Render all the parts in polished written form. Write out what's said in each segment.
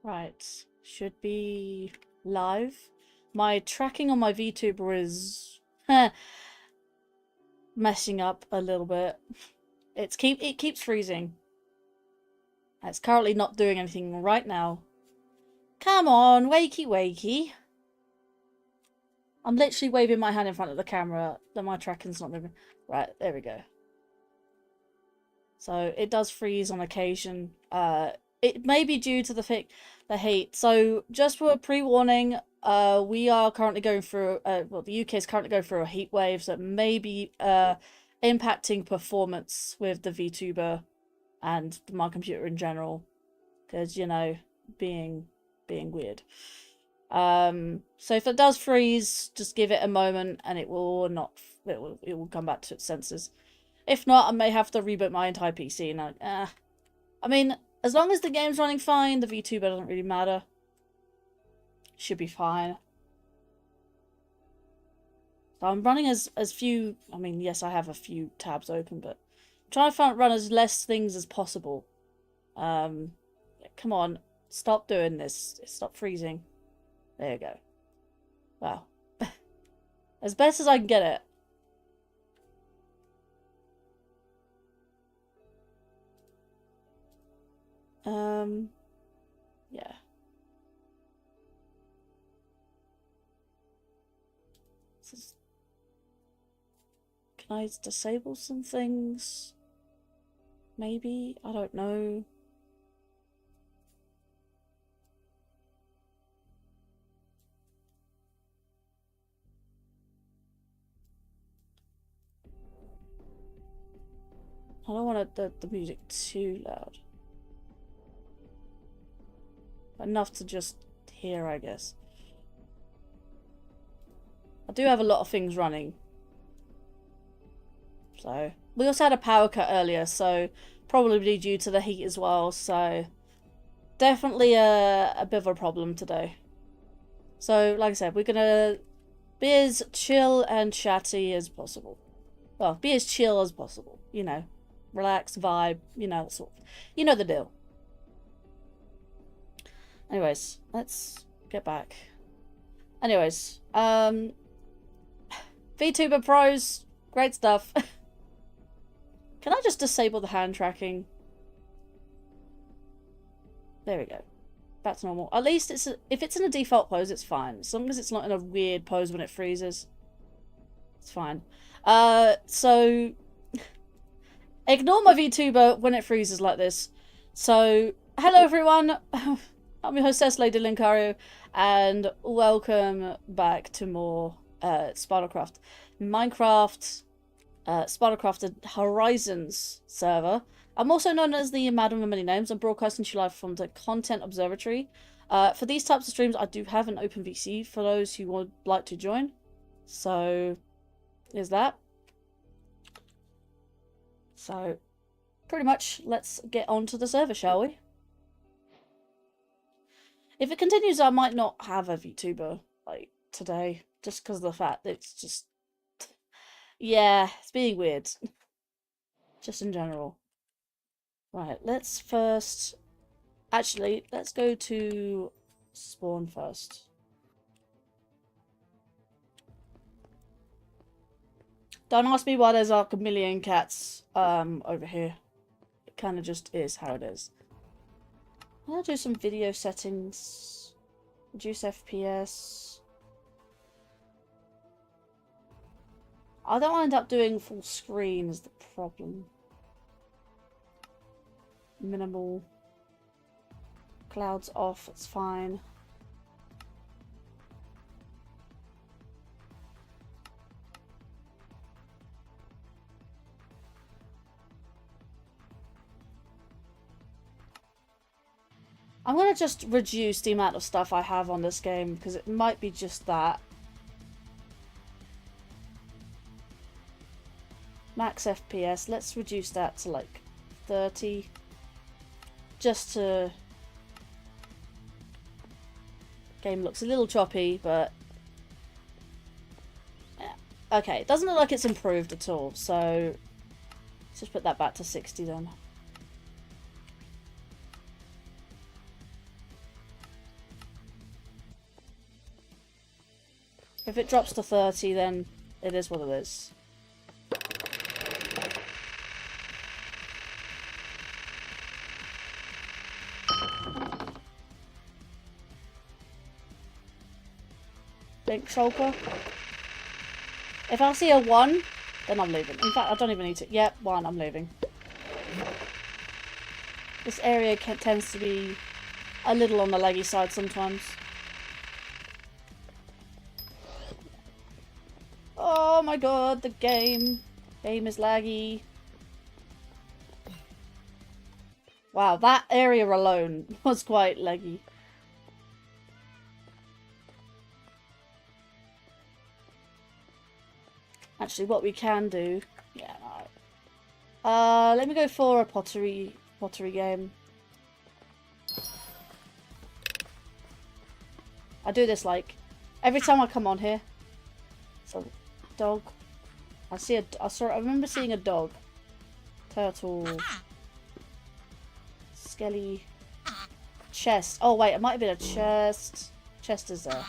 Right. Should be live. My tracking on my Vtuber is messing up a little bit. It keeps freezing. It's currently not doing anything right now. Come on, wakey wakey. I'm literally waving my hand in front of the camera. That my tracking's not moving. Right, there we go. So it does freeze on occasion. It may be due to the heat. So just for a pre-warning, we are currently going through, well, the UK is currently going through a heat wave, so it may be impacting performance with the Vtuber and my computer in general, because, you know, being weird. So if it does freeze, just give it a moment and it will come back to its senses. If not, I may have to reboot my entire PC. And I mean, as long as the game's running fine, the Vtuber doesn't really matter. Should be fine. So I'm running as few. I mean, yes, I have a few tabs open, but I'm trying to run as less things as possible. Come on, stop doing this. Stop freezing. There you go. Wow. As best as I can get it. Yeah. Can I disable some things? Maybe? I don't know. I don't want the music too loud. Enough to just hear, I guess. I do have a lot of things running. So, we also had a power cut earlier, so probably due to the heat as well, so definitely a bit of a problem today. So, like I said, we're gonna be as chill and chatty as possible. Well, be as chill as possible, you know. Relax, vibe, you know, you know the deal. Anyways, let's get back. Anyways, Vtuber pros, great stuff. Can I just disable the hand tracking? There we go. Back to normal. At least if it's in a default pose, it's fine. As long as it's not in a weird pose when it freezes, it's fine. So ignore my Vtuber when it freezes like this. So hello everyone. I'm your hostess, Lady Linkario, and welcome back to more Spinalcraft. Minecraft, Spinalcraft Horizons server. I'm also known as the Madam of Many Names. I'm broadcasting to you live from the Content Observatory. For these types of streams, I do have an open VC for those who would like to join. So, here's that. So, pretty much, let's get on to the server, shall we? If it continues, I might not have a Vtuber, like, today. Just because of the fact that it's just... Yeah, it's being weird. Just in general. Right, let's first... Actually, let's go to spawn first. Don't ask me why there's like a million cats over here. It kind of just is how it is. I'll do some video settings. Reduce FPS. I don't end up doing full screen is the problem. Minimal. Clouds off, it's fine. I'm going to just reduce the amount of stuff I have on this game because it might be just that. Max FPS, let's reduce that to like 30. Just to... Game looks a little choppy, but... Yeah. Okay, it doesn't look like it's improved at all, so... Let's just put that back to 60 then. If it drops to 30, then it is what it is. Link shulker. If I see a 1, then I'm leaving. In fact, I don't even need to. Yep, 1, I'm leaving. This area tends to be a little on the laggy side sometimes. Oh my god, the game is laggy. Wow, that area alone was quite laggy. Actually, what we can do... Yeah, no. Let me go for a pottery game. I do this, like, every time I come on here. So, dog. I remember seeing a dog. Turtle. Skelly. Chest. Oh, wait, it might have been a chest. Chest is there.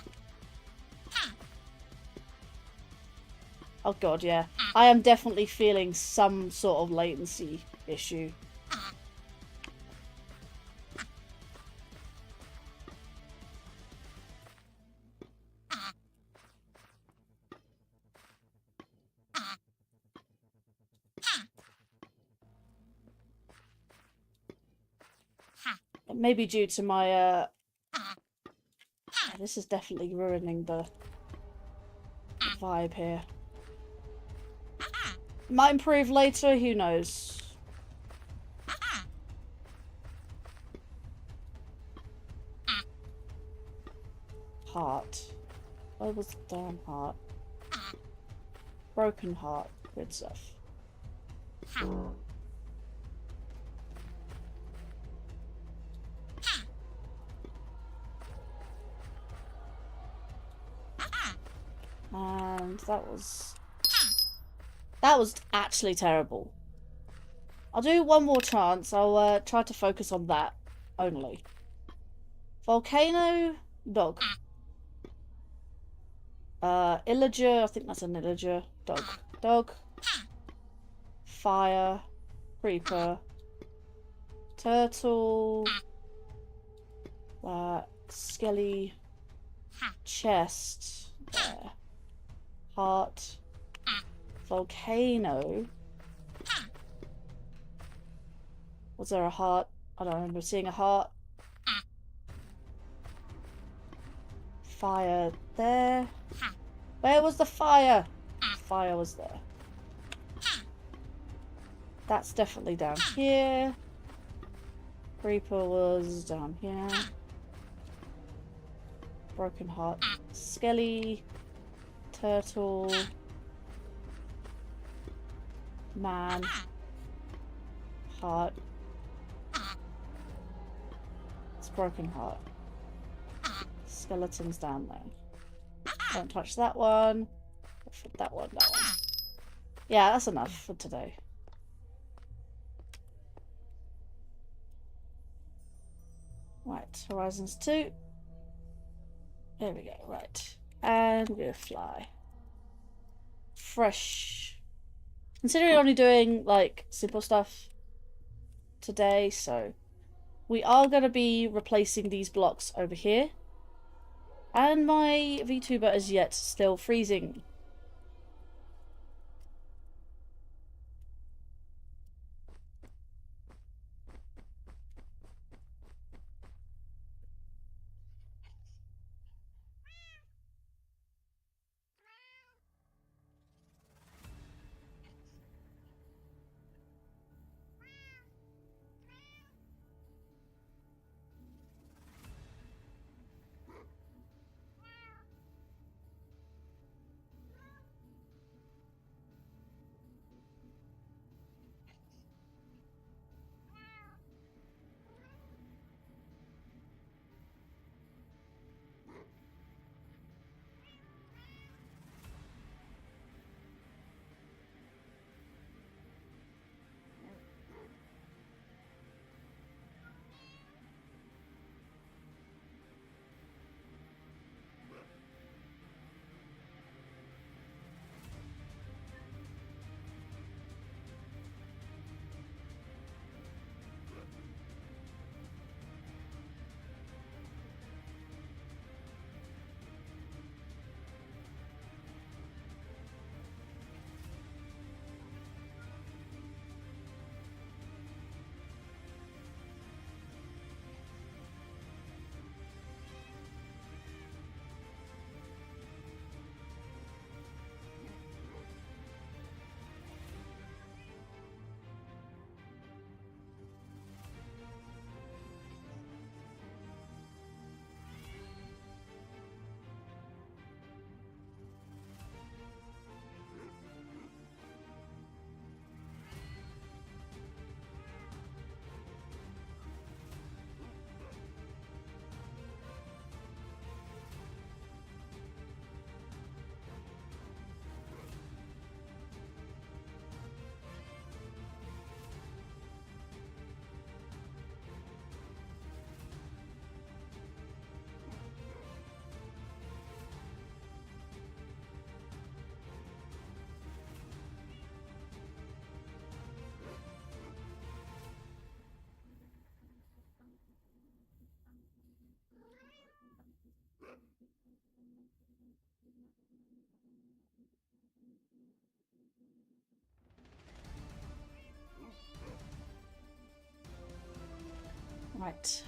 Oh god, yeah. I am definitely feeling some sort of latency issue. It may be due to my, this is definitely ruining the vibe here. Might improve later, who knows? Heart. Where was the damn heart? Broken heart. Good stuff. And that was actually terrible. I'll do one more chance. I'll try to focus on that only. Volcano, dog. Illager, I think that's an illager. Dog. Dog. Fire. Creeper. Turtle. Skelly. Chest. There. Heart. Volcano. Was there a heart? I don't remember seeing a heart. Fire there. Where was the fire? Fire was there. That's definitely down here. Creeper was down here. Broken heart. Skelly. Turtle. Man. Heart. It's broken heart. Skeletons down there. Don't touch that one. That one, that one. Yeah, that's enough for today. Right, Horizons 2. There we go, right. And we'll fly. Fresh. Considering only doing, like, simple stuff today, so we are going to be replacing these blocks over here. And my Vtuber is yet still freezing. Right.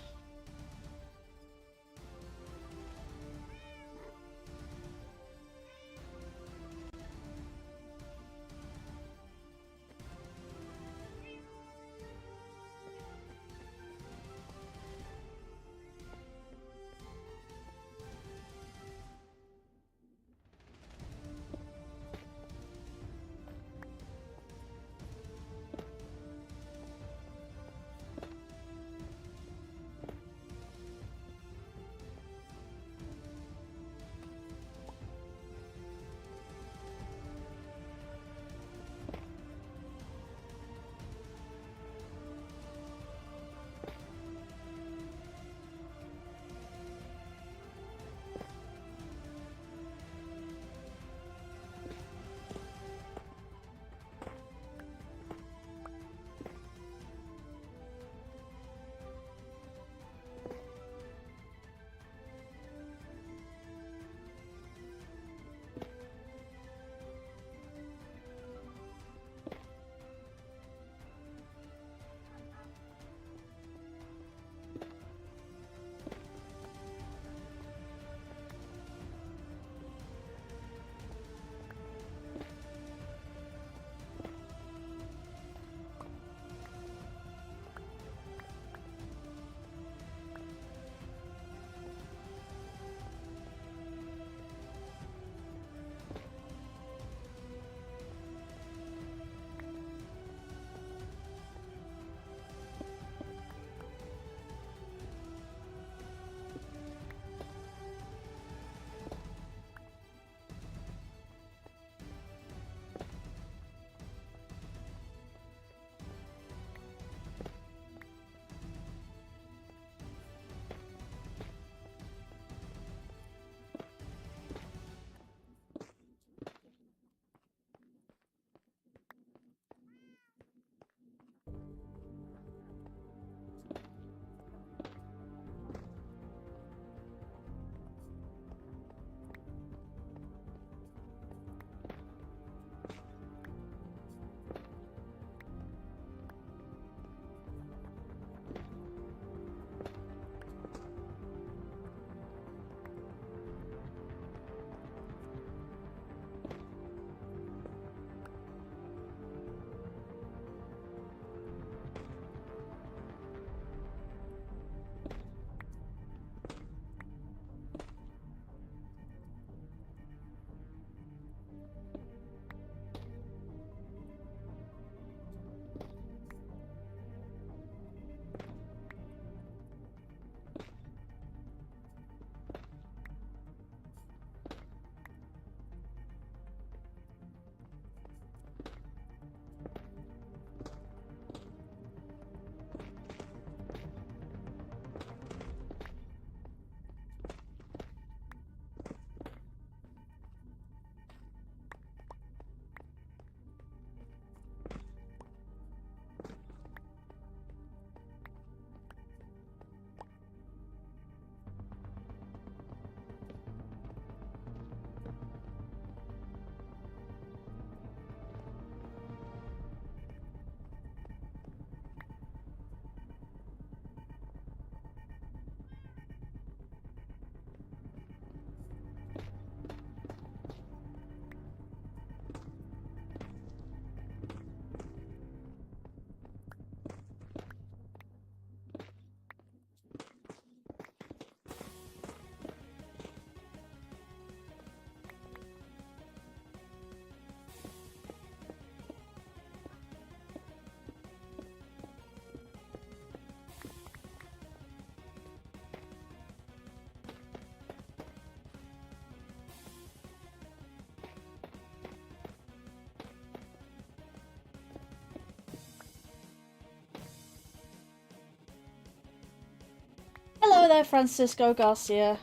Hello there, Francisco Garcia.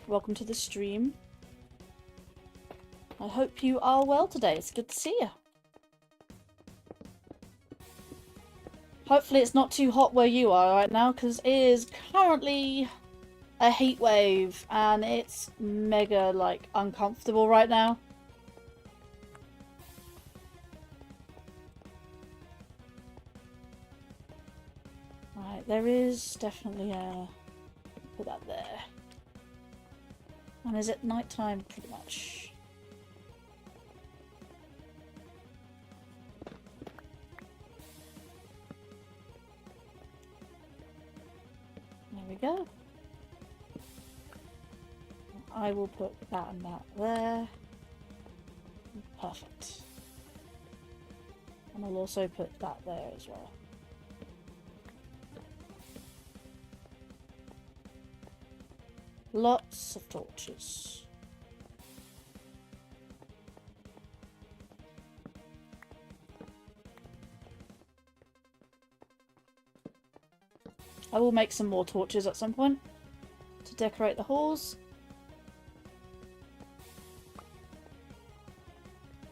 Welcome to the stream. I hope you are well today. It's good to see you. Hopefully it's not too hot where you are right now, because it is currently a heat wave and it's mega, like, uncomfortable right now. Right, Right, there is definitely a... Put that there. And is it nighttime? Pretty much. There we go. I will put that and that there. Perfect. And I'll also put that there as well. Lots of torches. I will make some more torches at some point to decorate the halls.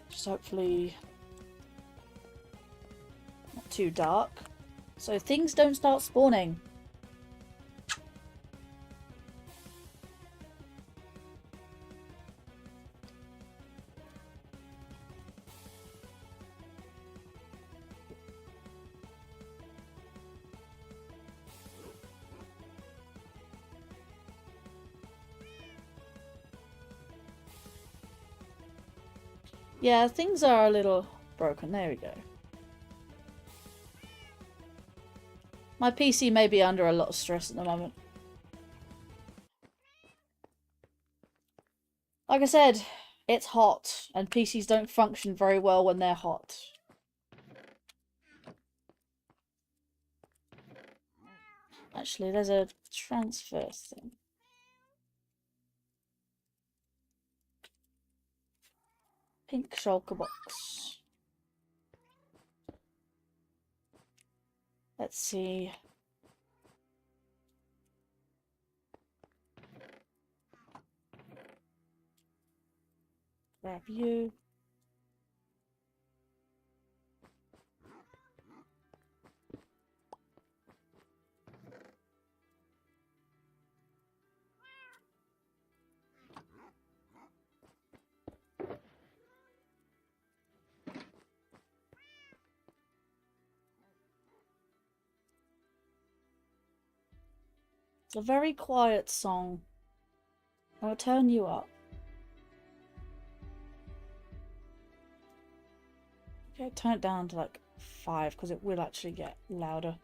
Just hopefully not too dark, so things don't start spawning. Yeah, things are a little broken. There we go. My PC may be under a lot of stress at the moment. Like I said, it's hot, and PCs don't function very well when they're hot. Actually, there's a transfer thing. Pink shulker box. Let's see. Grab you. It's a very quiet song. I'll turn you up. Okay, turn it down to like 5 because it will actually get louder.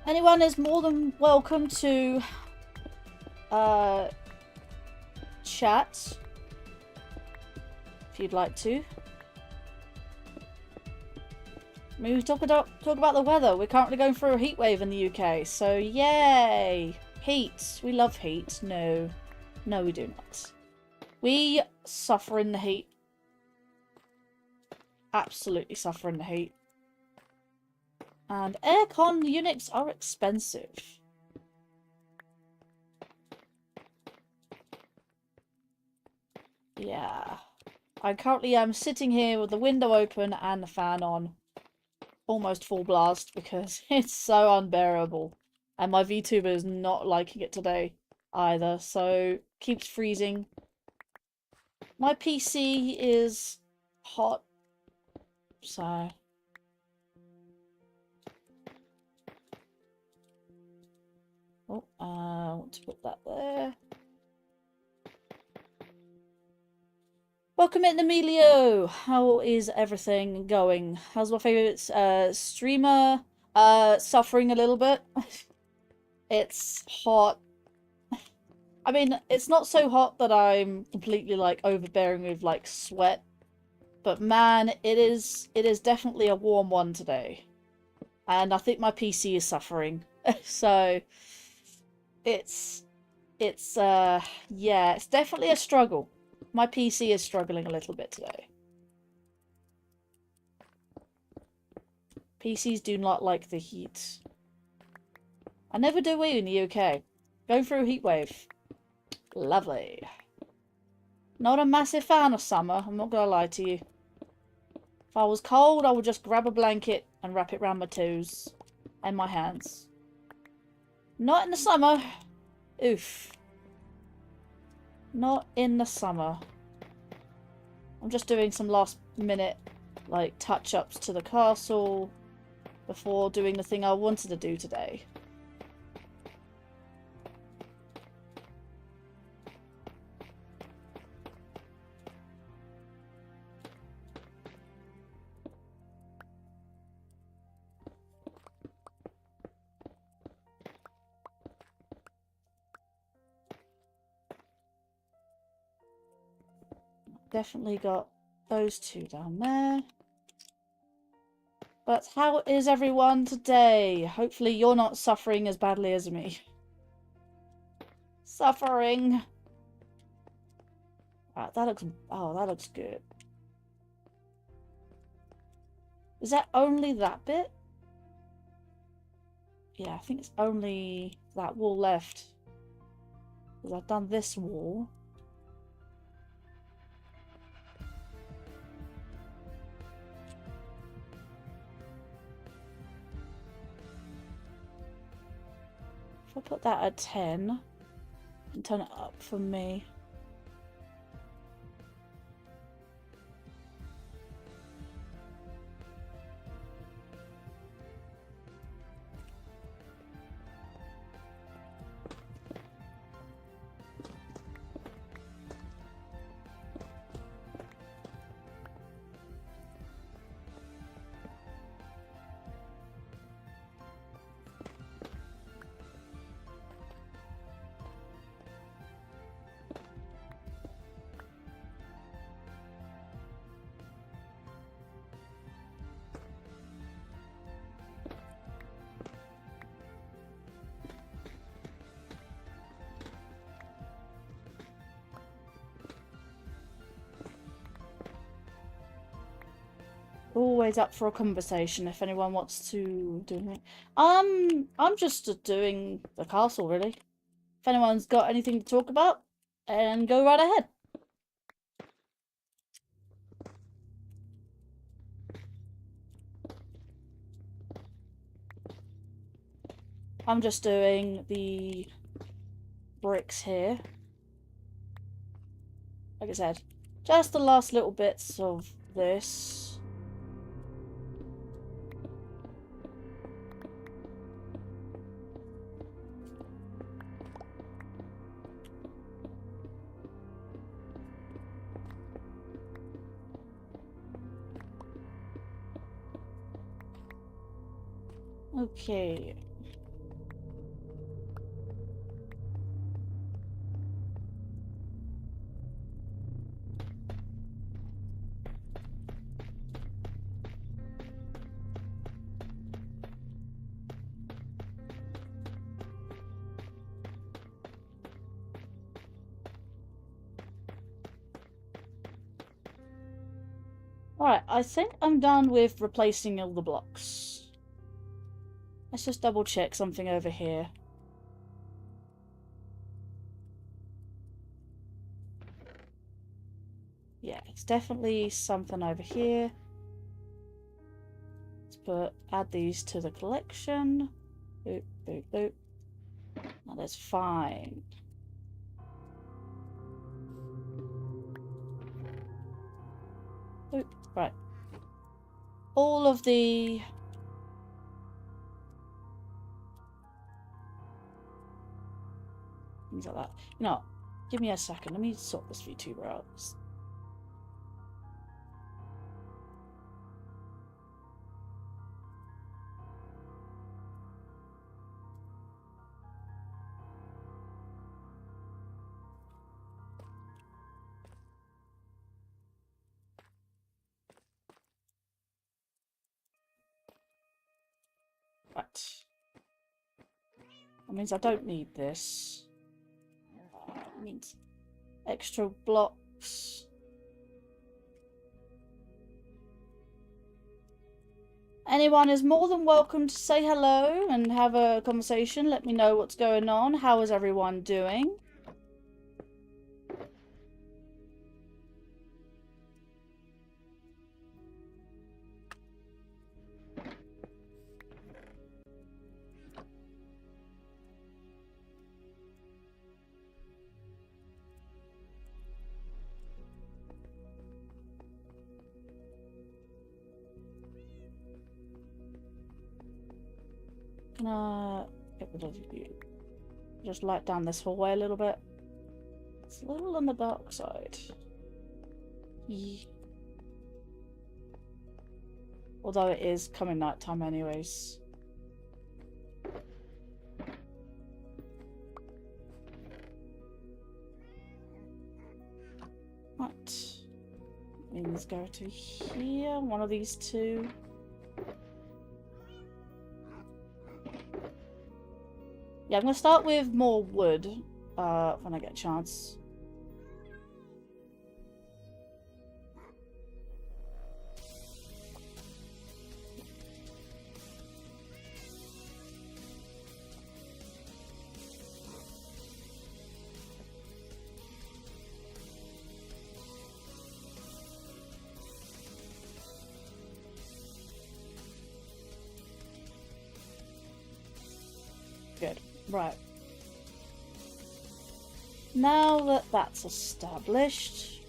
Anyone is more than welcome to chat if you'd like to. Maybe we talk about the weather. We're currently going through a heat wave in the UK, so yay! Heat. We love heat. No, we do not. We suffer in the heat. Absolutely suffer in the heat. And aircon units are expensive. Yeah. I currently am sitting here with the window open and the fan on. Almost full blast because it's so unbearable. And my Vtuber is not liking it today either, so keeps freezing. My PC is hot, so... Oh, I want to put that there. Welcome in, Emilio. How is everything going? How's my favorite streamer? Suffering a little bit. It's hot. I mean, it's not so hot that I'm completely like overbearing with like sweat, but man, it is definitely a warm one today, and I think my PC is suffering. So it's yeah, it's definitely a struggle. My PC is struggling a little bit today. PCs do not like the heat. I never do we in the UK. Going through a heat wave. Lovely. Not a massive fan of summer, I'm not gonna lie to you. If I was cold, I would just grab a blanket and wrap it around my toes and my hands. Not in the summer. Oof. Not in the summer. I'm just doing some last minute like touch-ups to the castle before doing the thing I wanted to do today. Definitely got those two down there. But how is everyone today? Hopefully you're not suffering as badly as me. Suffering. Right, that looks... oh, that looks good. Is that only that bit? Yeah, I think it's only that wall left. Because I've done this wall. If I put that at 10 and turn it up for me. Always up for a conversation if anyone wants to do anything. I'm just doing the castle, really. If anyone's got anything to talk about, and go right ahead. I'm just doing the bricks here. Like I said, just the last little bits of this. Okay. Alright, I think I'm done with replacing all the blocks. Let's just double check something over here. Yeah, it's definitely something over here. Let's add these to the collection. Boop, boop, boop. Now that's fine. Boop, right. All of the... things like that. You know, give me a second. Let me sort this VTuber out. That means I don't need this. It means extra blocks. Anyone is more than welcome to say hello and have a conversation. Let me know what's going on. How is everyone doing? Get rid of you. Just light down this hallway a little bit. It's a little on the dark side. Yeah. Although it is coming nighttime anyways. Right. Let's go to here. One of these two. Yeah, I'm going to start with more wood when I get a chance. Good. Right. Now that that's established,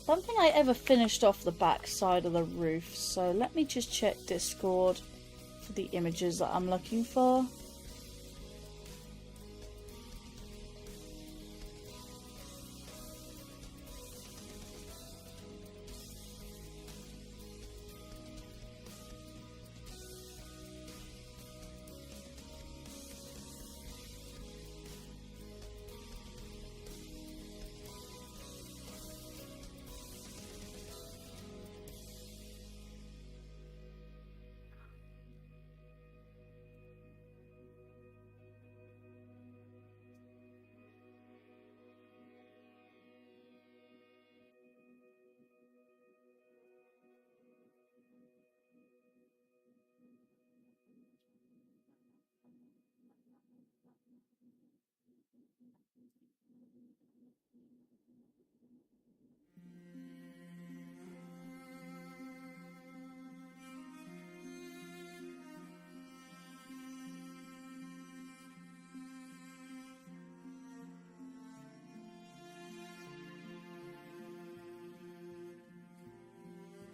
I don't think I ever finished off the back side of the roof, so let me just check Discord for the images that I'm looking for.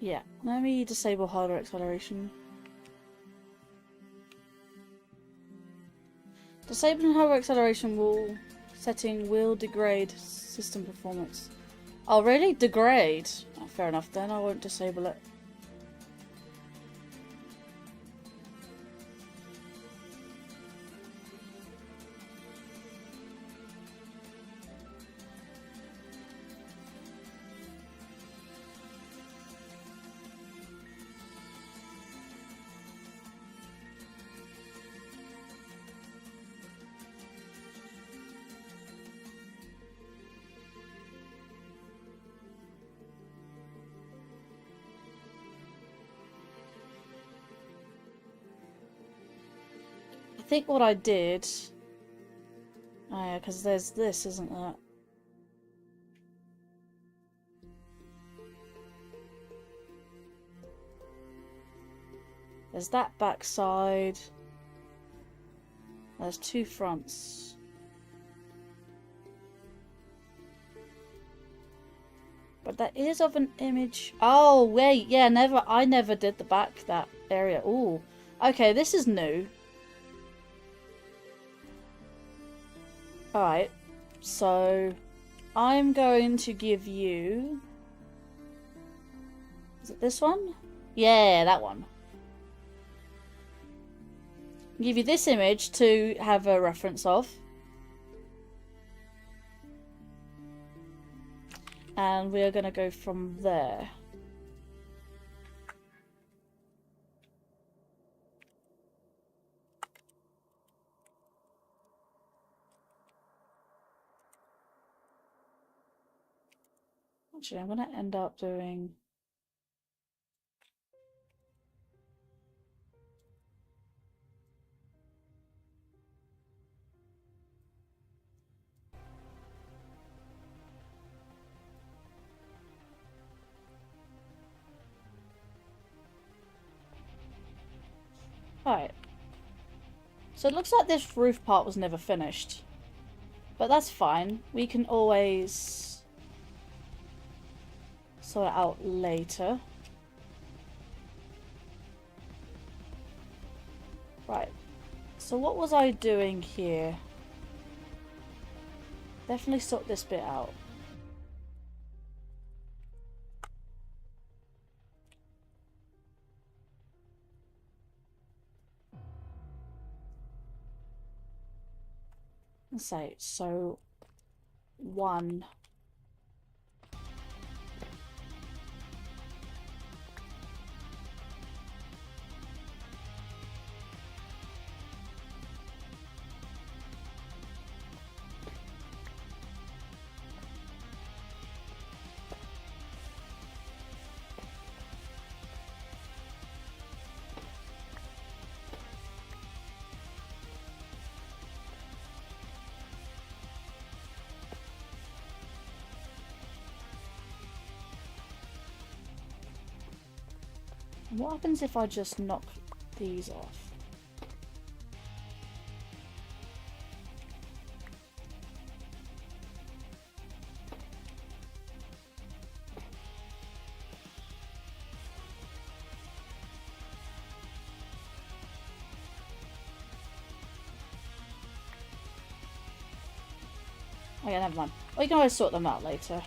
Yeah, let me disable harder acceleration. Disabling harder acceleration setting will degrade system performance. Oh really? Degrade? Oh, fair enough then, I won't disable it. I think what I did... Oh yeah, because there's this, isn't there? There's that back side. There's two fronts. But that is of an image... Oh, wait, yeah, I never did the back, that area. Ooh. Okay, this is new. Alright, so I'm going to give you... Is it this one? Yeah, that one. Give you this image to have a reference of. And we're going to go from there. Actually, I'm going to end up doing... Alright. So it looks like this roof part was never finished. But that's fine. We can always sort it out later. Right. So what was I doing here? Definitely sort this bit out. Let's say, so 1. What happens if I just knock these off? Oh yeah, never mind. Well, you can always sort them out later.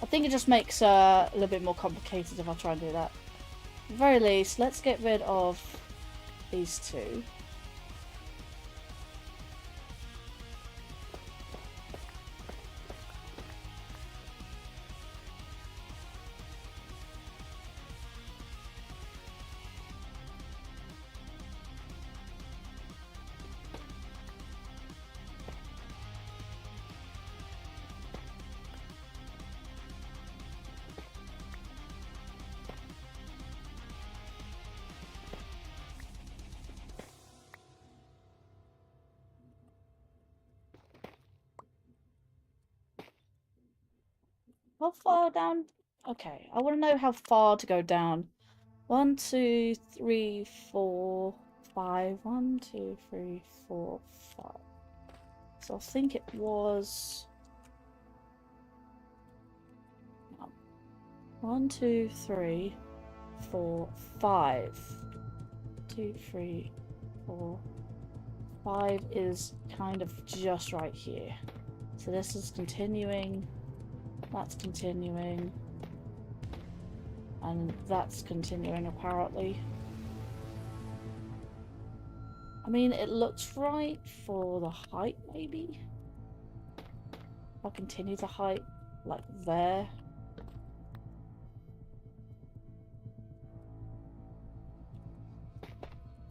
I think it just makes a little bit more complicated if I try and do that. At the very least, let's get rid of these two. How far down? Okay, I want to know how far to go down. 1, 2, 3, 4, 5. 1, 2, 3, 4, 5. So I think it was 1, 2, 3, 4, 5. 2, 3, 4, 5 is kind of just right here. So this is continuing. That's continuing. And that's continuing, apparently. I mean, it looks right for the height, maybe? I'll continue the height, like there.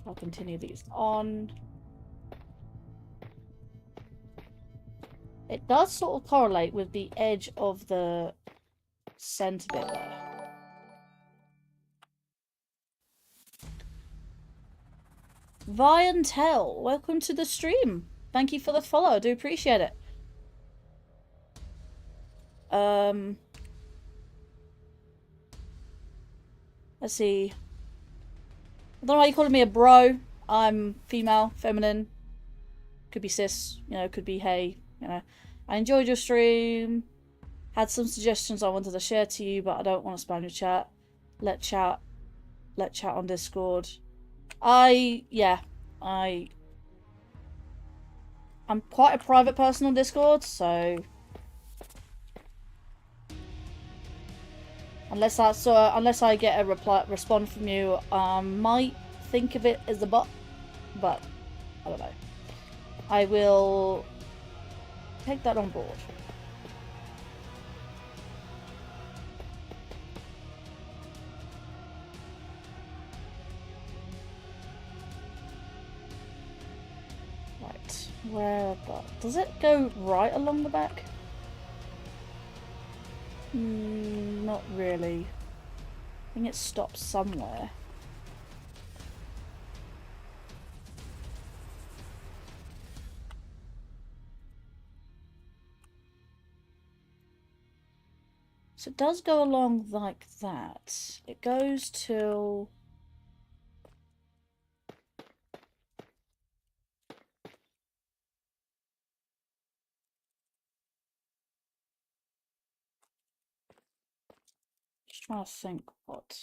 I'll continue these on. It does sort of correlate with the edge of the center bit there. Viantel, welcome to the stream. Thank you for the follow. I do appreciate it. Let's see. I don't know why you're calling me a bro. I'm female, feminine. Could be cis, you know, could be hey, you know. I enjoyed your stream. Had some suggestions I wanted to share to you, but I don't want to spam your chat. Let chat on Discord. I'm quite a private person on Discord, so unless I get a response from you, I might think of it as a bot, but I don't know. I will take that on board. Right, where but does it go right along the back? Not really. I think it stops somewhere. So it does go along like that. It goes till... Just trying to think what...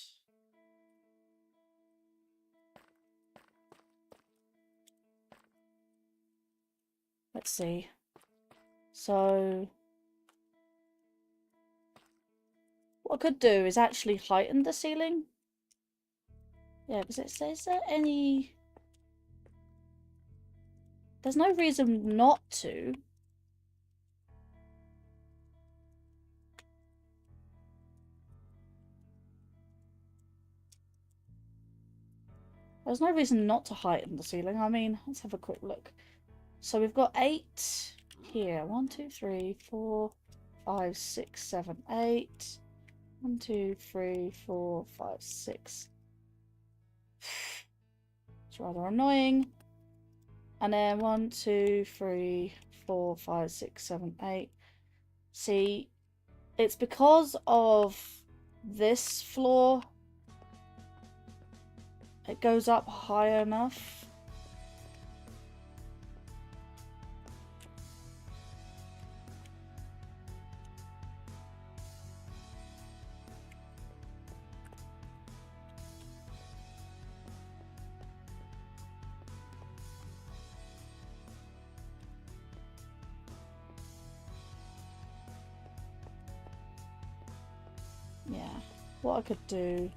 Let's see. So... what I could do is actually heighten the ceiling. Yeah, because it says there any... There's no reason not to. There's no reason not to heighten the ceiling. I mean, let's have a quick look. So we've got 8 here. 1, 2, 3, 4, 5, 6, 7, 8. 1, 2, 3, 4, 5, 6. It's rather annoying. And then 1, 2, 3, 4, 5, 6, 7, 8. See, it's because of this floor. It goes up high enough. Yeah, what I could do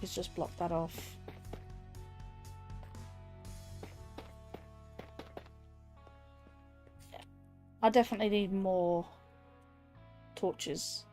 is just block that off. Yeah, I definitely need more torches.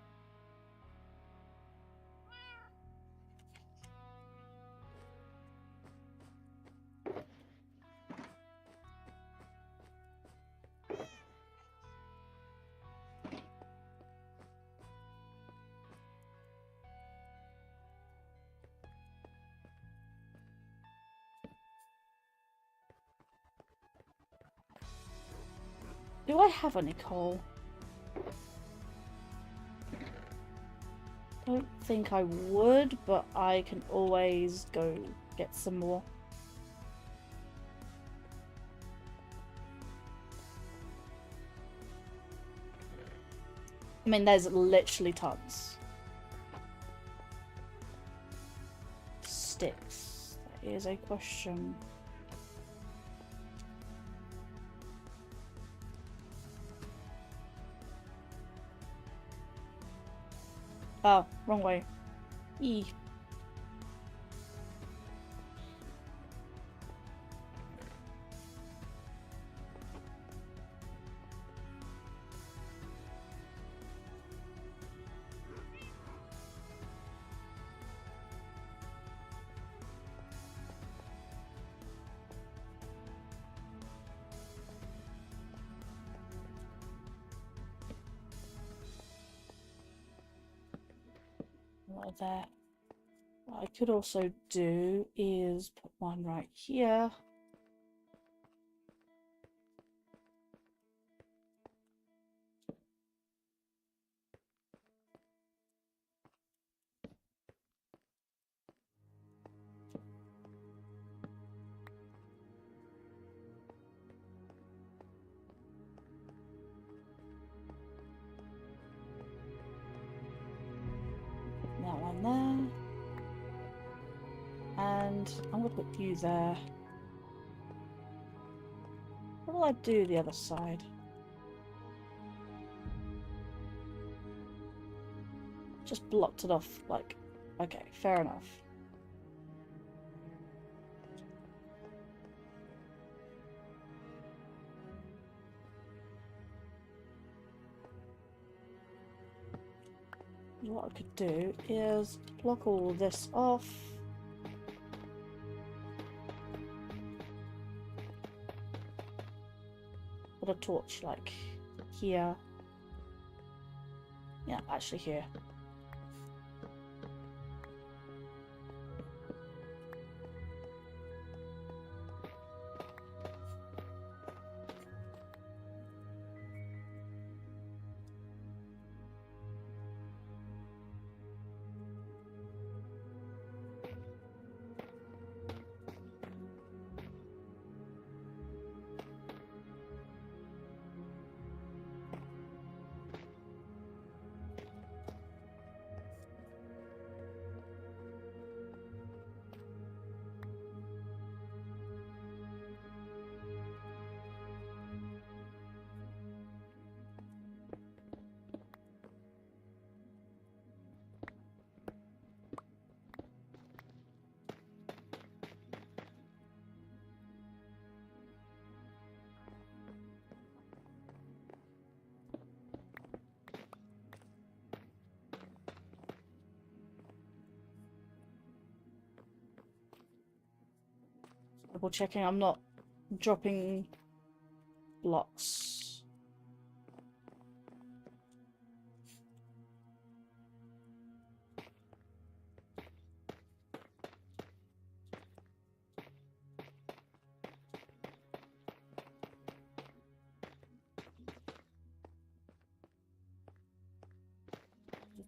Do I have any coal? Don't think I would, but I can always go get some more. I mean, there's literally tons. Sticks. That is a question. Oh, wrong way. E. Like that. What I could also do is put one right here. That one there. And I'm going to put you there. What will I do the other side? Just blocked it off, like, okay, fair enough. What I could do is block all this off. Put a torch like here. Yeah, actually here. Double checking I'm not dropping blocks.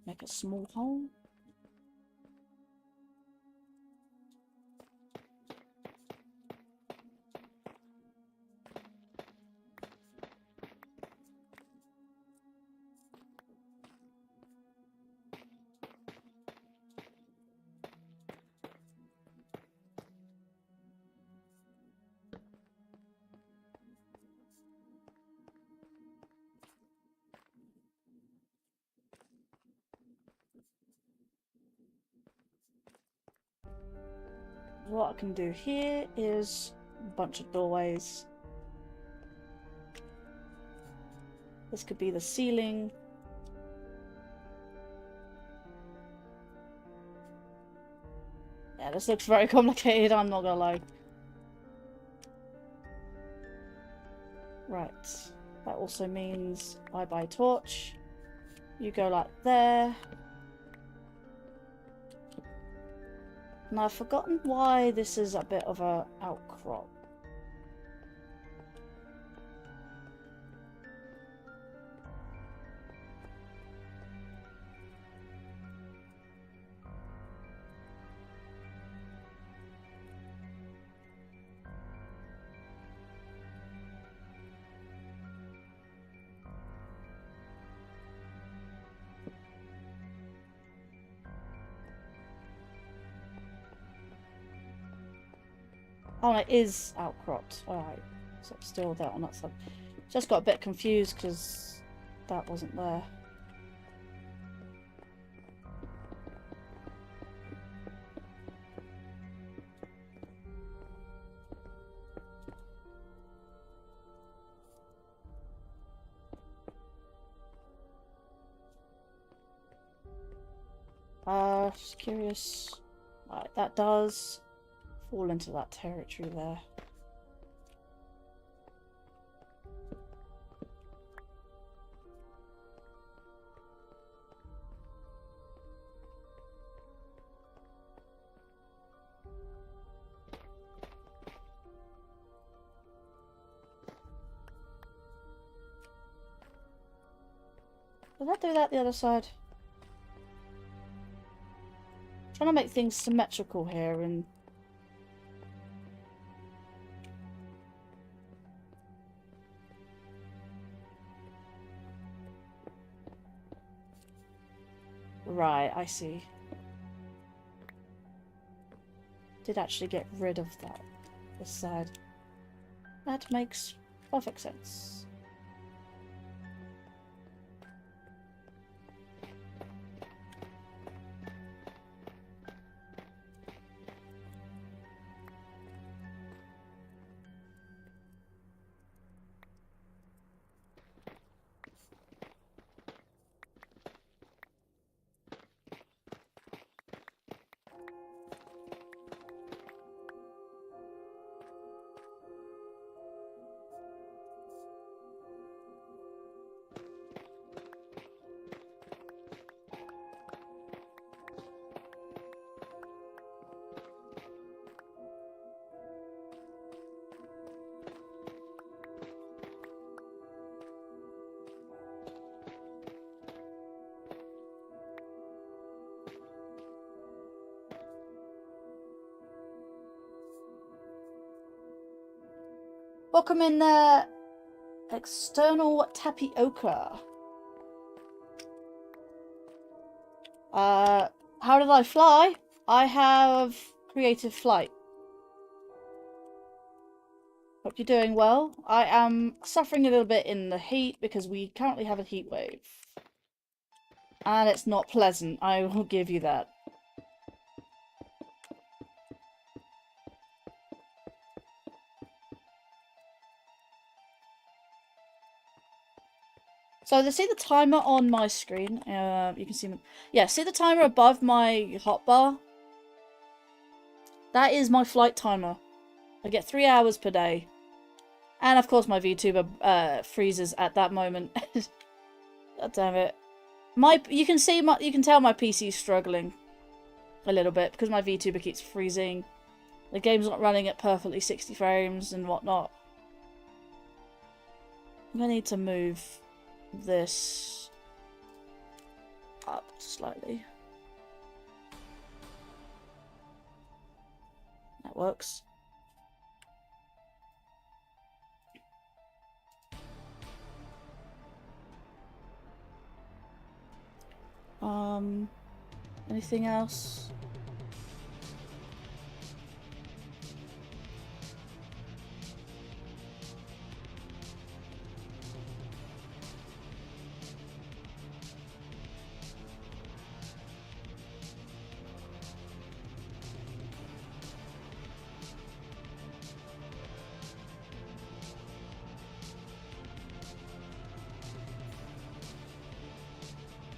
Make a small hole. What I can do here is a bunch of doorways. This could be the ceiling. Yeah, this looks very complicated, I'm not gonna lie. Right. That also means bye-bye torch. You go like there. Now I've forgotten why this is a bit of a outcrop. Oh, it is outcropped. Alright. So it's still there on that side. Just got a bit confused because that wasn't there. Just curious. Right, that does fall into that territory there. Did I do that the other side? Trying to make things symmetrical here and right, I see. Did actually get rid of that this side. That makes perfect sense. Welcome in there, External Tapioca. How did I fly? I have creative flight. Hope you're doing well. I am suffering a little bit in the heat because we currently have a heat wave. And it's not pleasant, I will give you that. So see the timer on my screen? You can see, yeah, see the timer above my hotbar? That is my flight timer. I get 3 hours per day. And of course my Vtuber freezes at that moment. God damn it. You can tell my PC is struggling a little bit because my Vtuber keeps freezing. The game's not running at perfectly 60 frames and whatnot. I'm gonna need to move this up slightly. That works. Anything else?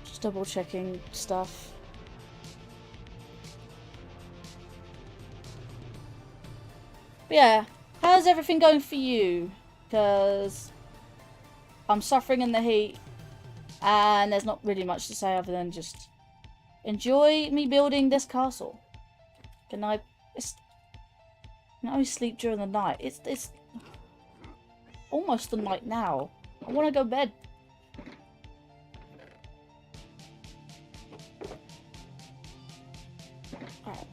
Just double checking stuff. But yeah, how's everything going for you? Because I'm suffering in the heat and there's not really much to say other than just enjoy me building this castle. Can I sleep during the night? It's almost the night now. I want to go to bed. Alright.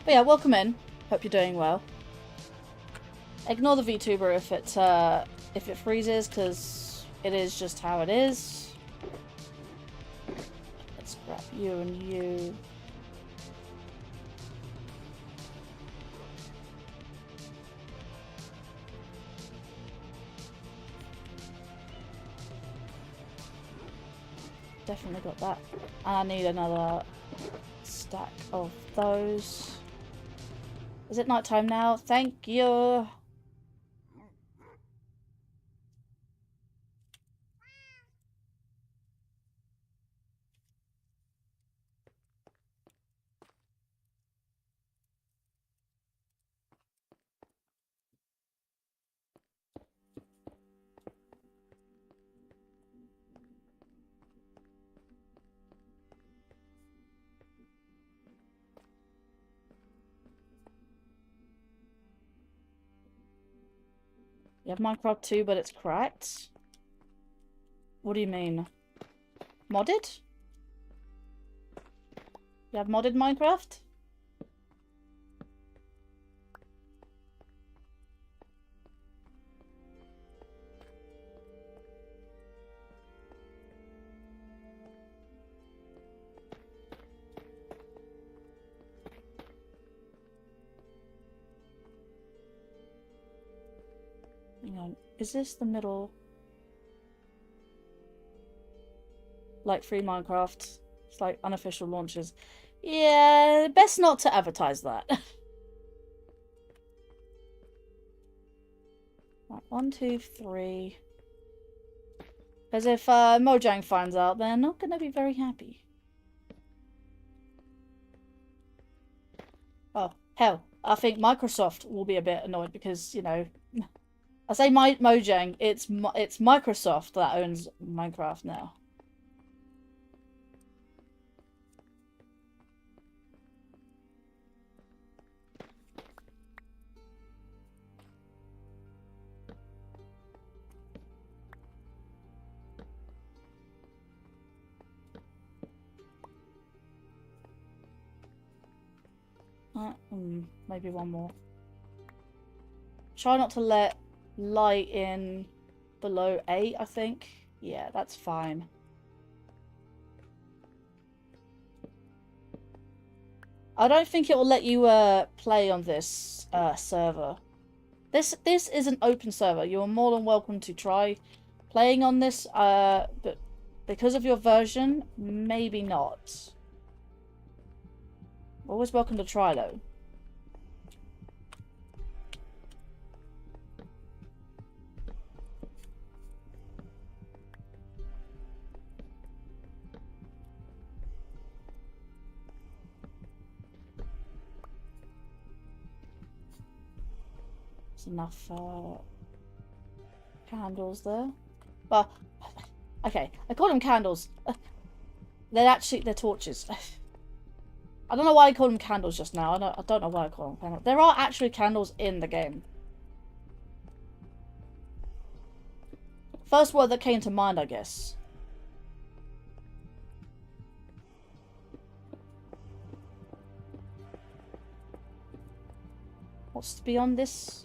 But yeah, welcome in. Hope you're doing well. Ignore the Vtuber if it freezes, because it is just how it is. Let's grab you and you. Definitely got that. And I need another stack of those. Is it nighttime now? Thank you. You have Minecraft 2, but it's cracked? What do you mean? Modded? You have modded Minecraft? Hang on. Is this the middle? Like free Minecraft. It's like unofficial launches. Yeah, best not to advertise that. Right, 1, 2, 3. Because if Mojang finds out, they're not going to be very happy. Oh, hell. I think Microsoft will be a bit annoyed because, you know... I say Mojang, it's Microsoft that owns Minecraft now. Maybe one more. Try not to let light in below 8, I think. Yeah, that's fine. I don't think it will let you play on this server. This is an open server. You're more than welcome to try playing on this, but because of your version, maybe not. Always welcome to try though. Enough candles there. Well, okay, I call them candles. They're torches. I don't know why I call them candles just now. I don't know why I call them candles. There are actually candles in the game. First word that came to mind, I guess. What's beyond this?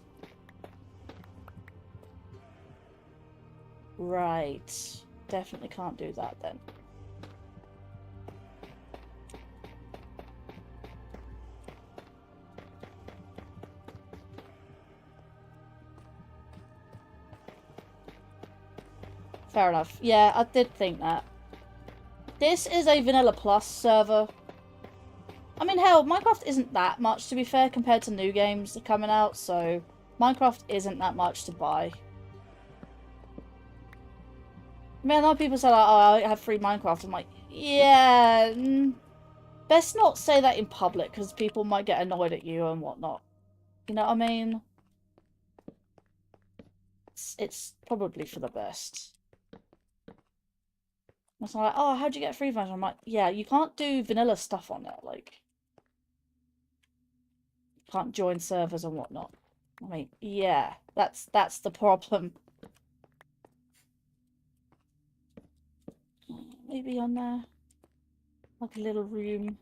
Right. Definitely can't do that then. Fair enough. Yeah, I did think that. This is a Vanilla Plus server. I mean, hell, Minecraft isn't that much, to be fair, compared to new games that are coming out, so Minecraft isn't that much to buy. I mean, a lot of people say, like, oh, I have free Minecraft. I'm like, yeah, best not say that in public, because people might get annoyed at you and whatnot. You know what I mean? It's probably for the best. It's like, oh, how'd you get free version? I'm like, yeah, you can't do vanilla stuff on it, like... Can't join servers and whatnot. I mean, yeah, that's the problem. Maybe on there, like a little room.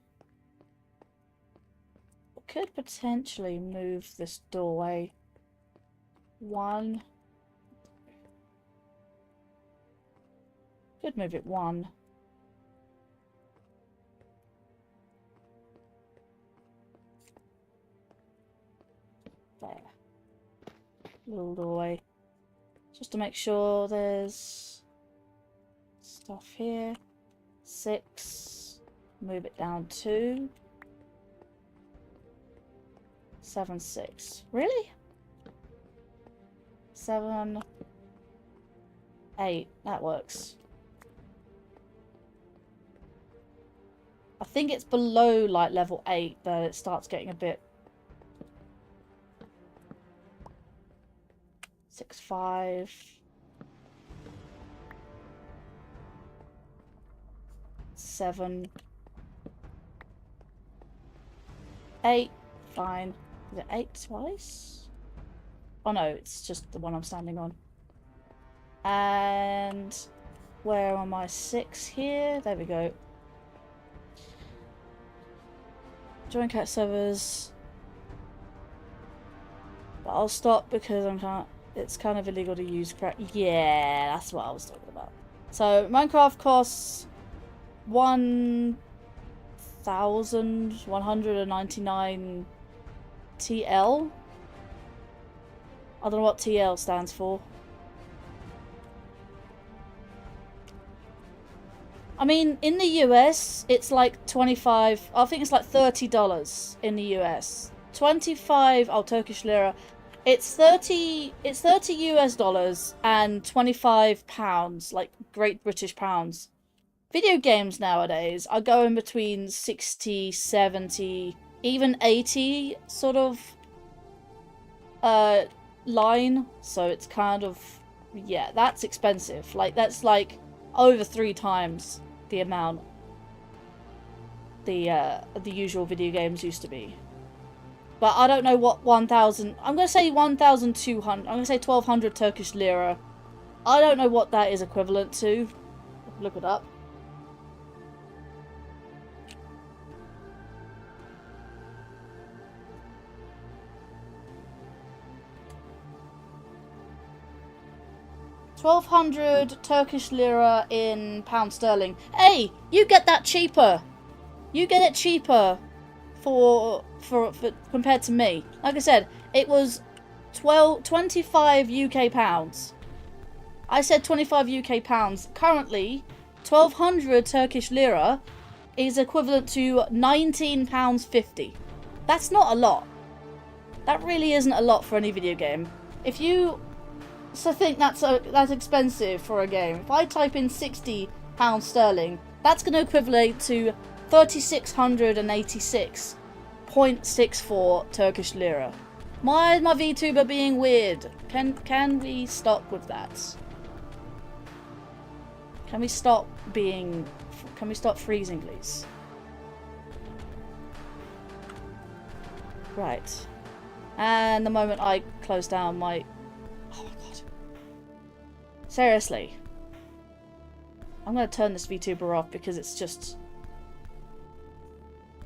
We could potentially move this doorway. One. Could move it one. There. Little doorway. Just to make sure there's stuff here. 6. Move it down 2. 7, 6. Really? 7, 8. That works. I think it's below like level 8 that it starts getting a bit 6, 5. 7. 8. Fine. Is it 8 twice? Oh no, it's just the one I'm standing on. And where am I? 6 here. There we go. Join cat servers. But I'll stop because it's kind of illegal to use crap. Yeah, that's what I was talking about. So Minecraft costs 1,199 TL. I don't know what TL stands for. I mean, in the US, it's like 25. I think it's like $30 in the US. 25. Oh, Turkish lira. It's 30. It's 30 US dollars and 25 pounds, like Great British pounds. Video games nowadays are going between 60, 70, even 80 sort of line. So it's kind of, yeah, that's expensive. Like that's like over 3 times the amount the usual video games used to be. But I don't know what 1,000... I'm going to say 1,200... I'm going to say 1,200 Turkish lira. I don't know what that is equivalent to. Look it up. 1,200 Turkish lira in pound sterling. Hey, you get that cheaper. You get it cheaper for compared to me. Like I said, it was 25 UK pounds. I said 25 UK pounds. Currently, 1,200 Turkish lira is equivalent to £19.50. That's not a lot. That really isn't a lot for any video game. If you think that's expensive for a game, if I type in £60 sterling, that's going to equivalent to 3,686.64 Turkish lira. Why is my VTuber being weird? Can we stop with that? Can we stop freezing, please? Right. And the moment I close down my... Oh my god. Seriously. I'm gonna turn this VTuber off because it's just...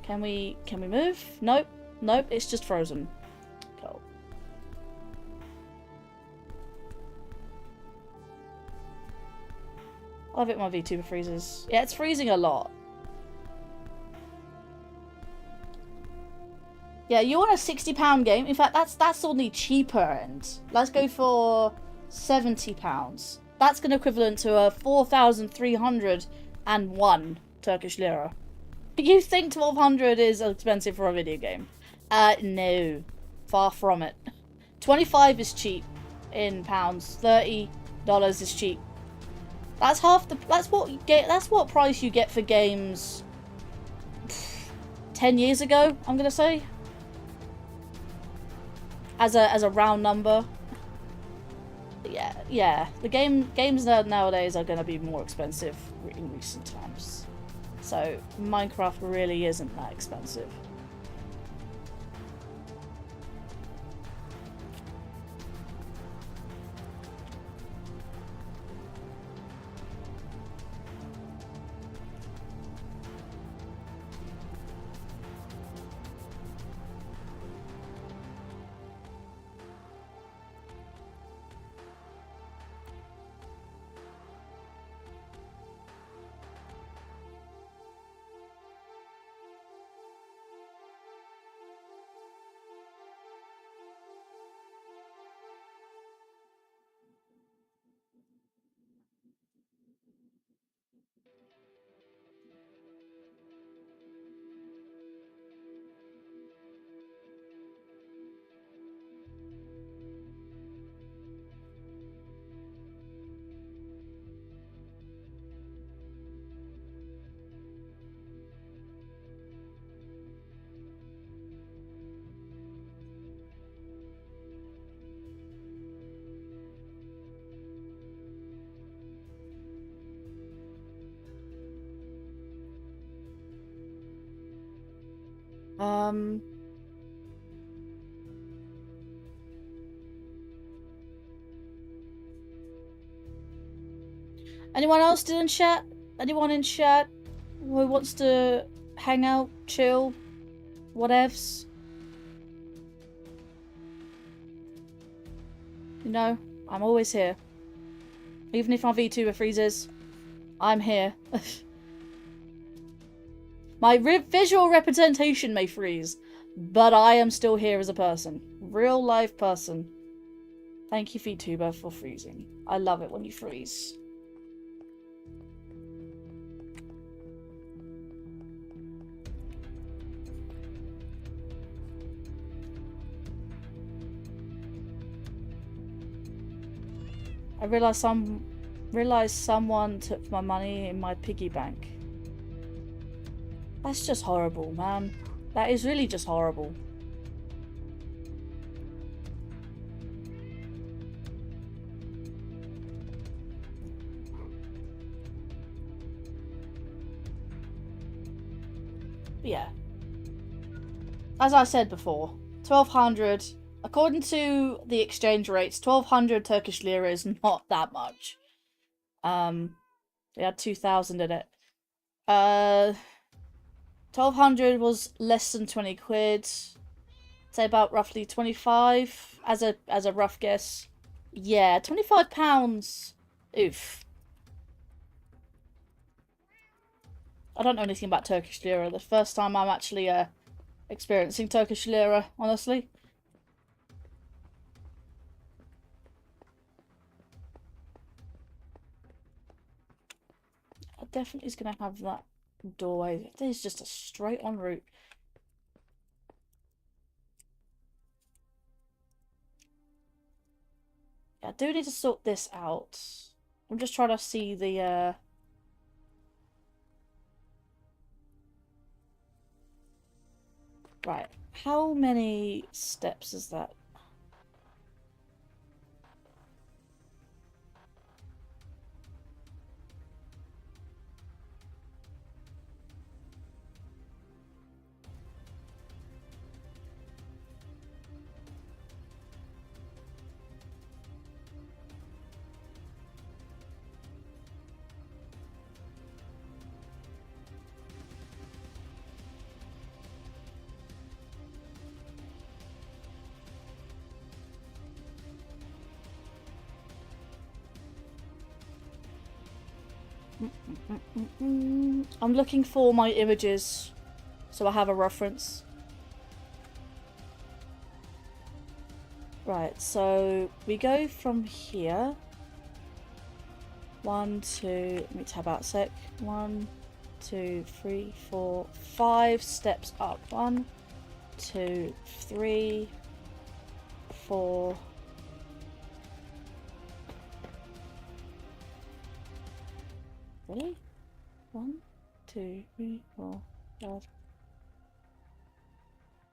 Can we move? Nope. Nope, it's just frozen. Cool. I love it when my VTuber freezes. Yeah, it's freezing a lot. Yeah, you want a £60 game? In fact, that's on the cheaper end. Let's go for £70. That's going to equivalent to a 4,301 Turkish lira. You think 1,200 is expensive for a video game? No. Far from it. 25 is cheap in pounds. $30 is cheap. That's half the... That's what price you get for games 10 years ago, I'm going to say. As a round number. Yeah. The games nowadays are going to be more expensive in recent times. So Minecraft really isn't that expensive. Anyone else still in chat? Anyone in chat who wants to hang out, chill, whatevs? You know, I'm always here. Even if my VTuber freezes, I'm here. My visual representation may freeze, but I am still here as a person. Real life person. Thank you, VTuber, for freezing. I love it when you freeze. I realized someone took my money in my piggy bank. That's just horrible, man. That is really just horrible. But yeah. As I said before, 1,200... According to the exchange rates, 1,200 Turkish lira is not that much. They had 2,000 in it. 1,200 was less than 20 quid. Say about roughly 25 as a rough guess. Yeah, £25 Oof. I don't know anything about Turkish lira. The first time I'm actually experiencing Turkish lira, honestly. I definitely is going to have that doorway. There's just a straight on route. Yeah, I do need to sort this out. I'm just trying to see the right. How many steps is that? I'm looking for my images so I have a reference. Right, so we go from here. 1, 2, let me tab out a sec. 1, 2, 3, 4, 5 steps up. 1, 2, 3, 4. Really? 1, 2, 3, 4, 5.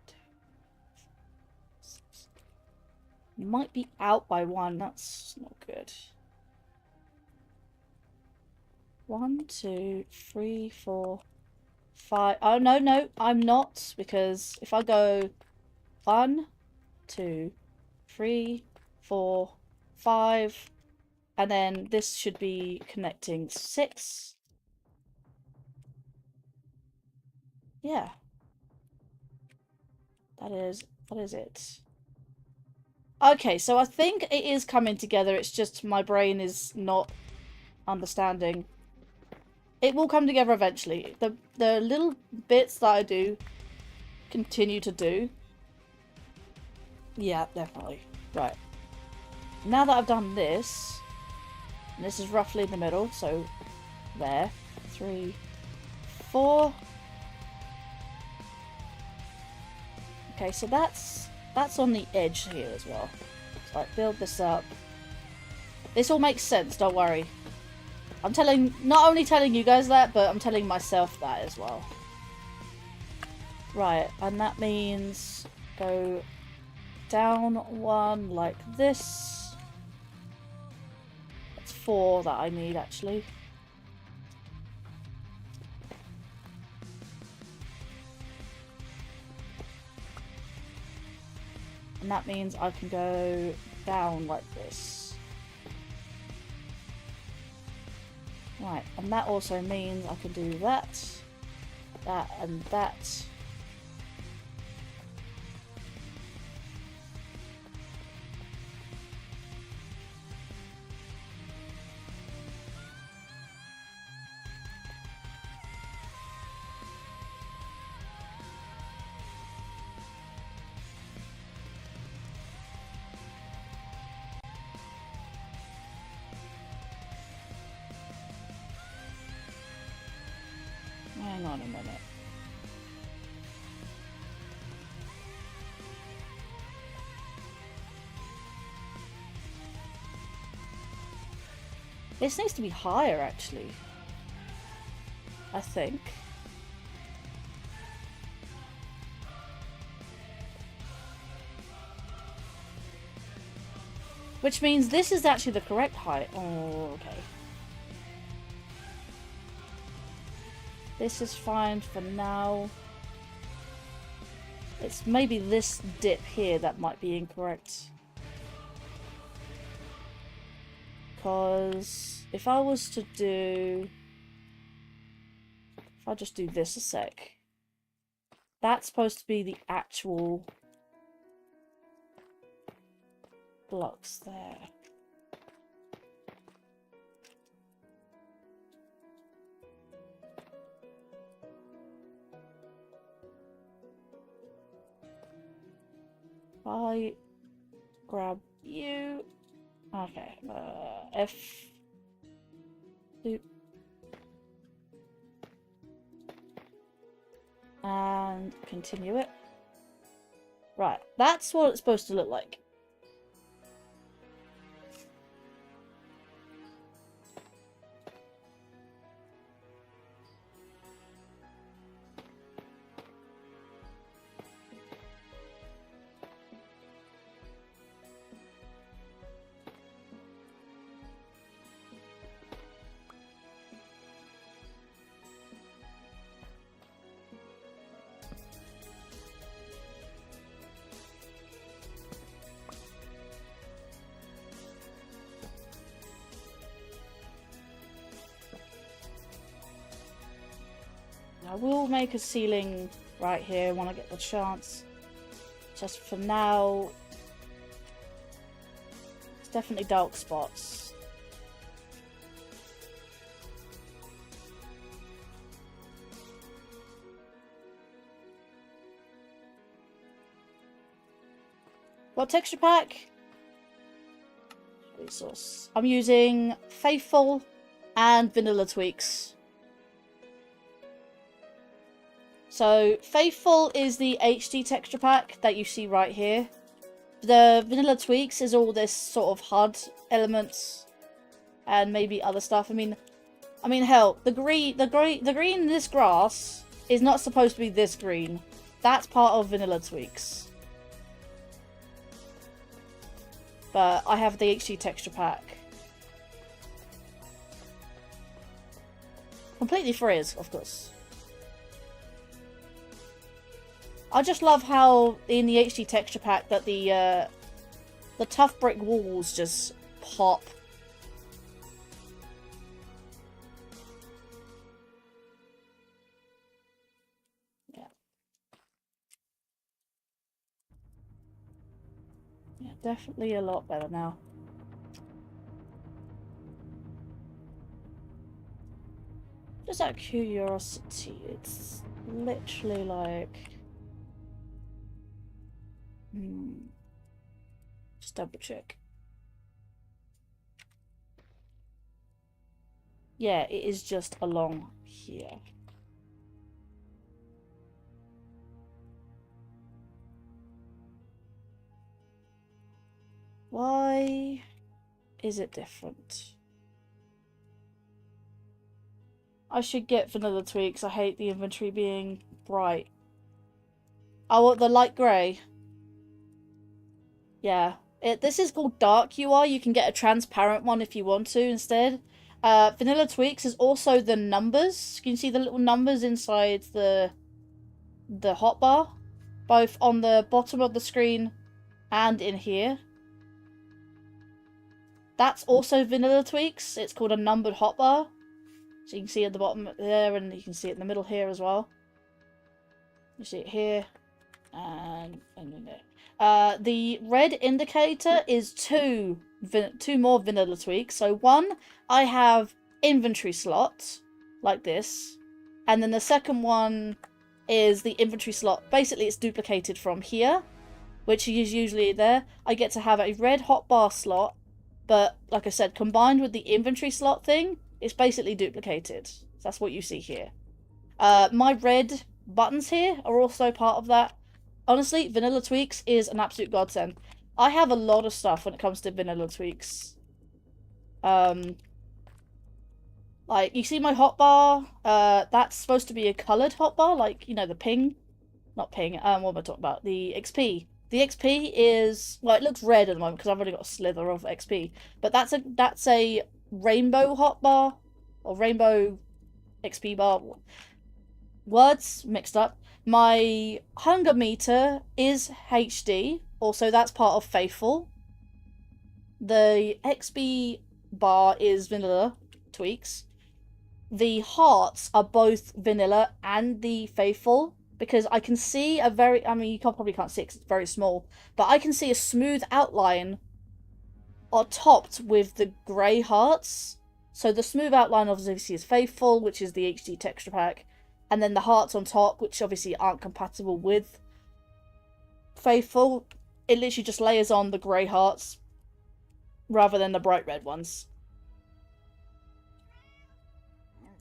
2, 6. Might be out by 1. That's not good. 1, 2, 3, 4, 5. Oh, no, I'm not. Because if I go 1, 2, 3, 4, 5, and then this should be connecting 6. Yeah. That is it. Okay, so I think it is coming together. It's just my brain is not understanding. It will come together eventually. The little bits that I do continue to do. Yeah, definitely. Right. Now that I've done this, and this is roughly in the middle, so there. 3, 4. Okay, so that's on the edge here as well. So like build this up. This all makes sense, don't worry. I'm not only telling you guys that, but I'm telling myself that as well. Right, and that means go down 1 like this. That's 4 that I need actually. And that means I can go down like this. Right, and that also means I can do that, that, and that. Hang on a minute. This needs to be higher, actually. I think. Which means this is actually the correct height. Oh, okay. This is fine for now. It's maybe this dip here that might be incorrect. Because if I was to do... If I just do this a sec. That's supposed to be the actual blocks there. I grab you. Okay, F. Boop. And continue it. Right, that's what it's supposed to look like. I will make a ceiling right here when I get the chance. Just for now, it's definitely dark spots. What texture pack? Resource. I'm using Faithful and Vanilla Tweaks. So, Faithful is the HD texture pack that you see right here. The Vanilla Tweaks is all this sort of HUD elements and maybe other stuff. I mean, hell, the green in this grass is not supposed to be this green. That's part of Vanilla Tweaks. But I have the HD texture pack. Completely free, of course. I just love how in the HD texture pack that the tough brick walls just pop. Yeah. Yeah, definitely a lot better now. Just out of curiosity, it's literally like... Just double check. Yeah, it is just along here. Why is it different? I should get Vanilla Tweaks. I hate the inventory being bright. I want the light grey. Yeah. This is called Dark UI. You can get a transparent one if you want to instead. Vanilla Tweaks is also the numbers. You can see the little numbers inside the hotbar. Both on the bottom of the screen and in here. That's also Vanilla Tweaks. It's called a numbered hotbar. So you can see at the bottom there, and you can see it in the middle here as well. You see it here, and there. The red indicator is two more Vanilla Tweaks. So one, I have inventory slot, like this. And then the second one is the inventory slot. Basically, it's duplicated from here, which is usually there. I get to have a red hotbar slot, but like I said, combined with the inventory slot thing, it's basically duplicated. So that's what you see here. My red buttons here are also part of that. Honestly, Vanilla Tweaks is an absolute godsend. I have a lot of stuff when it comes to Vanilla Tweaks. Like, you see my hotbar? That's supposed to be a coloured hotbar, like, you know, the ping. Not ping, what am I talking about? The XP. The XP is, well, it looks red at the moment because I've already got a slither of XP. But that's a rainbow hotbar, or rainbow XP bar. Words mixed up. My hunger meter is HD. Also, that's part of Faithful. The XP bar is Vanilla Tweaks. The hearts are both Vanilla and the Faithful. Because I can see a very... I mean, you probably can't see it because it's very small. But I can see a smooth outline topped with the grey hearts. So the smooth outline obviously is Faithful, which is the HD texture pack. And then the hearts on top, which obviously aren't compatible with Faithful. it literally just layers on the grey hearts rather than the bright red ones.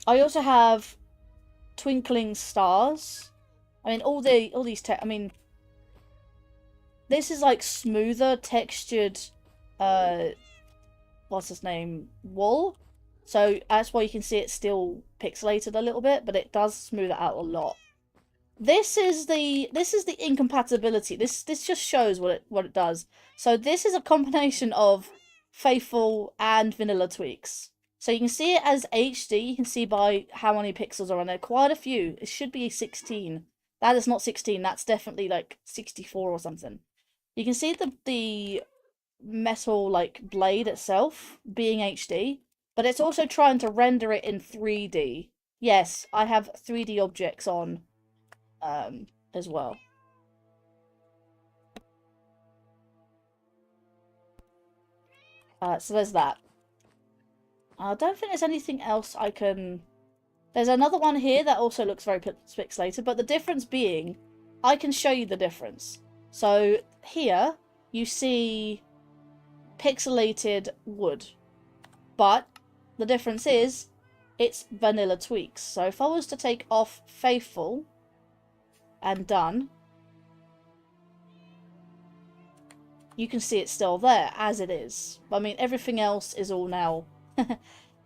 I also have twinkling stars. I mean, all these I mean, this is like smoother textured, what's his name, wool. So that's why you can see it's still pixelated a little bit, but it does smooth it out a lot. This is the incompatibility. This just shows what it does. So this is a combination of faithful and vanilla tweaks. So you can see it as HD. You can see by how many pixels are on there. Quite a few. It should be 16. That is not 16. That's definitely like 64 or something. You can see the metal like blade itself being HD, but it's also trying to render it in 3D. Yes, I have 3D objects on as well. So there's that. I don't think there's anything else I can... There's another one here that also looks very pixelated, but the difference being, I can show you the difference. So here, you see pixelated wood, but the difference is, it's vanilla tweaks. So if I was to take off Faithful and Done, you can see it's still there, as it is. I mean, everything else is all now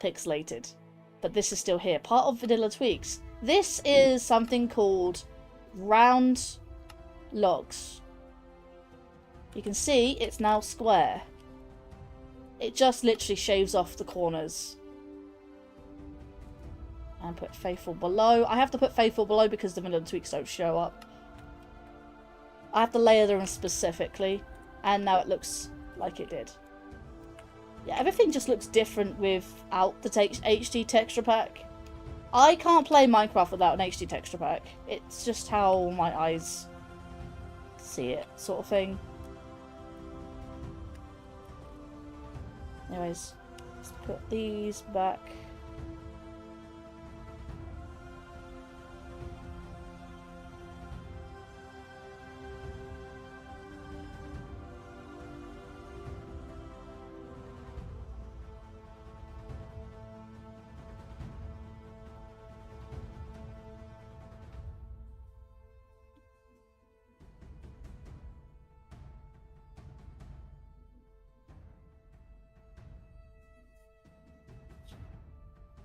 pixelated. But this is still here. Part of vanilla tweaks. This is something called round logs. You can see it's now square. It just literally shaves off the corners. And put Faithful below. I have to put Faithful below because the vanilla tweaks don't show up. I have to layer them specifically. And now it looks like it did. Yeah, everything just looks different without the HD texture pack. I can't play Minecraft without an HD texture pack. It's just how my eyes see it, sort of thing. Anyways, let's put these back.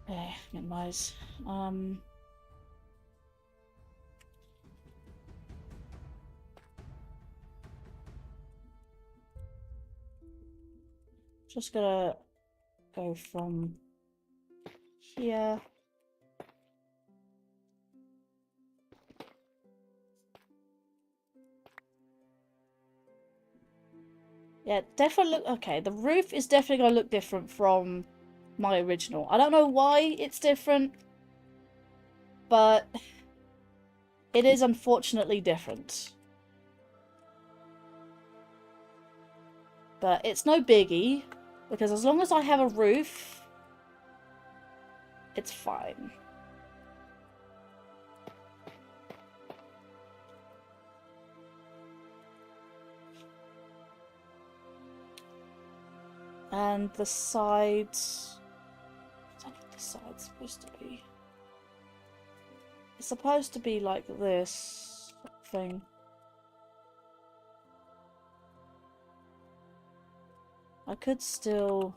Okay, minimize. Just gonna go from here. Yeah, definitely look... Okay, the roof is definitely gonna look different from my original. I don't know why it's different, but it is unfortunately different. But it's no biggie, because as long as I have a roof, it's fine. And the sides... I don't know what the side's supposed to be. It's supposed to be like this thing. I could still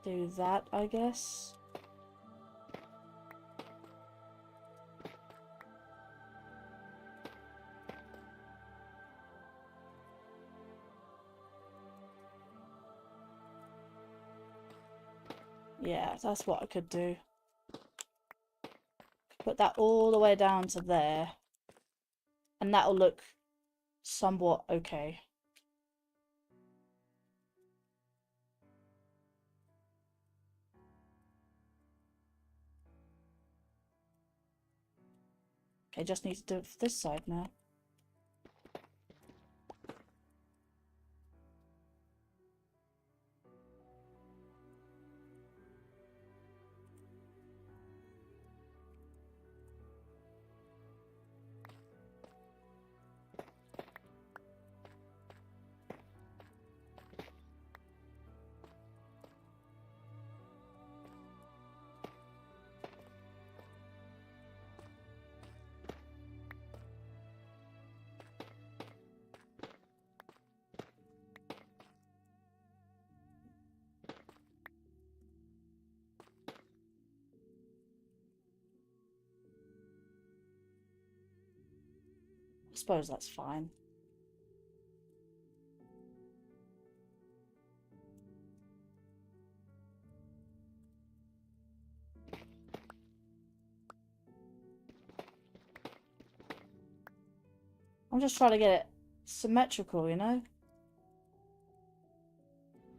do that, I guess. Yeah, that's what I could do. Put that all the way down to there. And that'll look somewhat okay. Okay, just need to do it for this side now. suppose that's fine. I'm just trying to get it symmetrical, you know?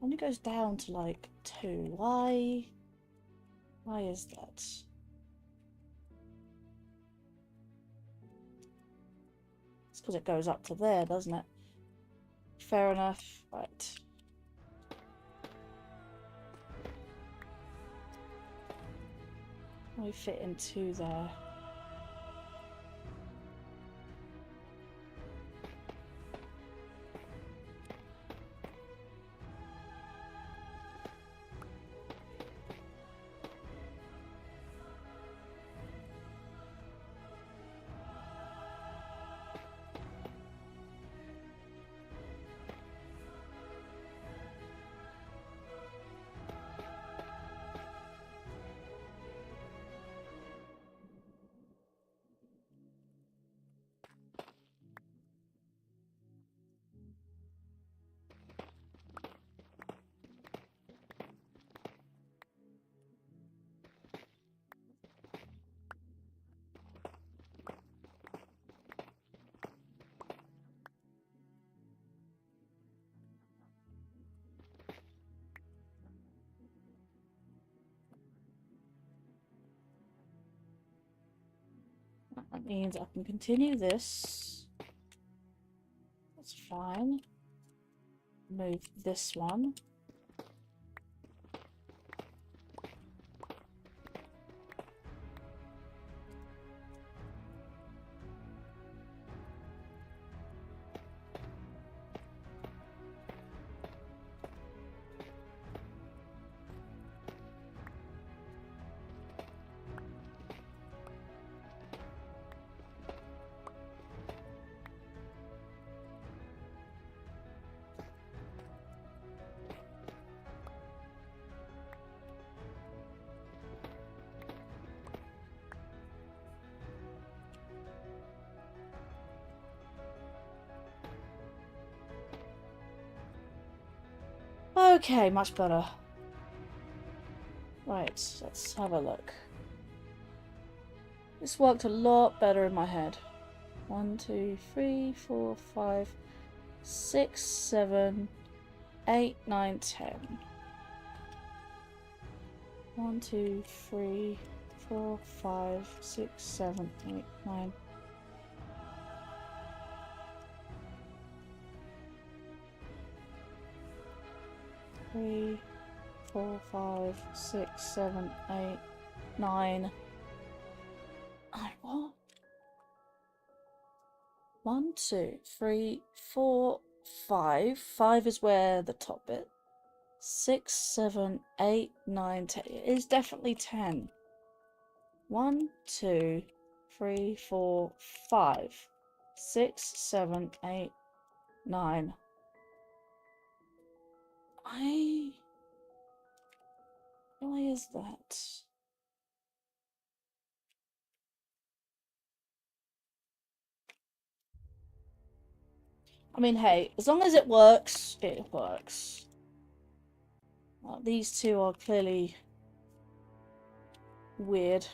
Only goes down to like 2. Why is that? It's because it goes up to there, doesn't it? Fair enough. Right. We fit into there. That means I can continue this. That's fine. Move this one. Okay, much better. Right, let's have a look. This worked a lot better in my head. 1, 2, 3, 4, 5, 6, 7, 8, 9, 10. 1, 2, 3, 4, 5, 6, 7, 8, 9. Three, 4, 5, 6, 7, 8, 9. What? 1, 2, 3, 4, 5. 5 is where the top bit. 6, 7, 8, 9, 10. It is definitely 10. 1, 2, 3, 4, 5. 6, 7, 8, 9. Why is that? I mean, hey, as long as it works, it works. Well, these two are clearly weird.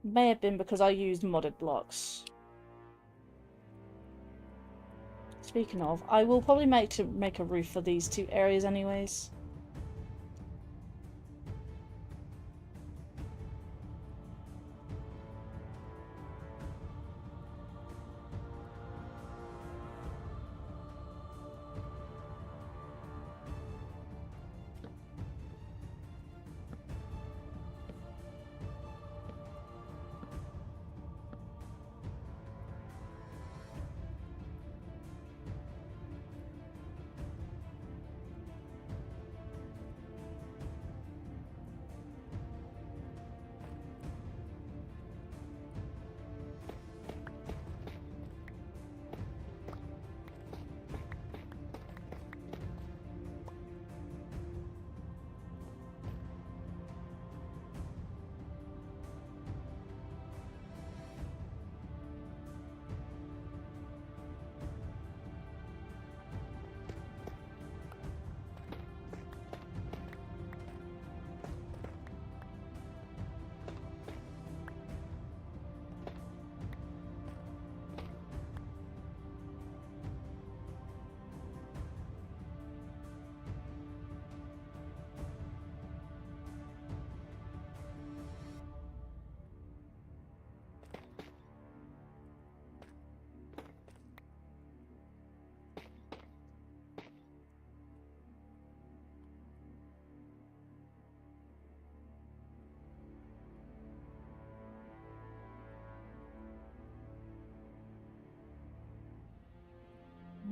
May have been because I used modded blocks. Speaking of, I will probably make a roof for these two areas anyways.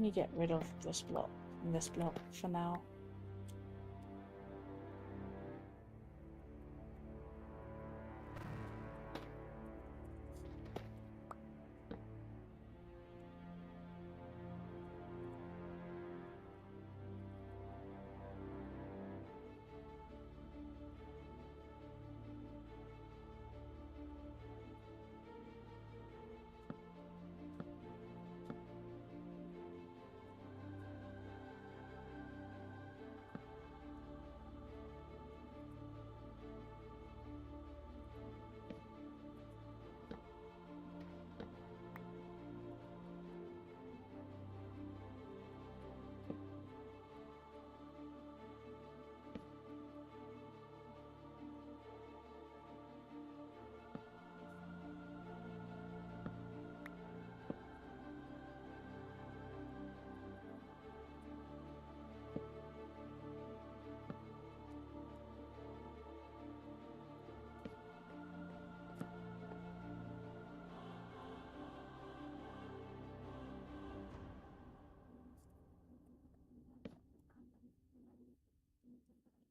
Let me get rid of this block and this block for now.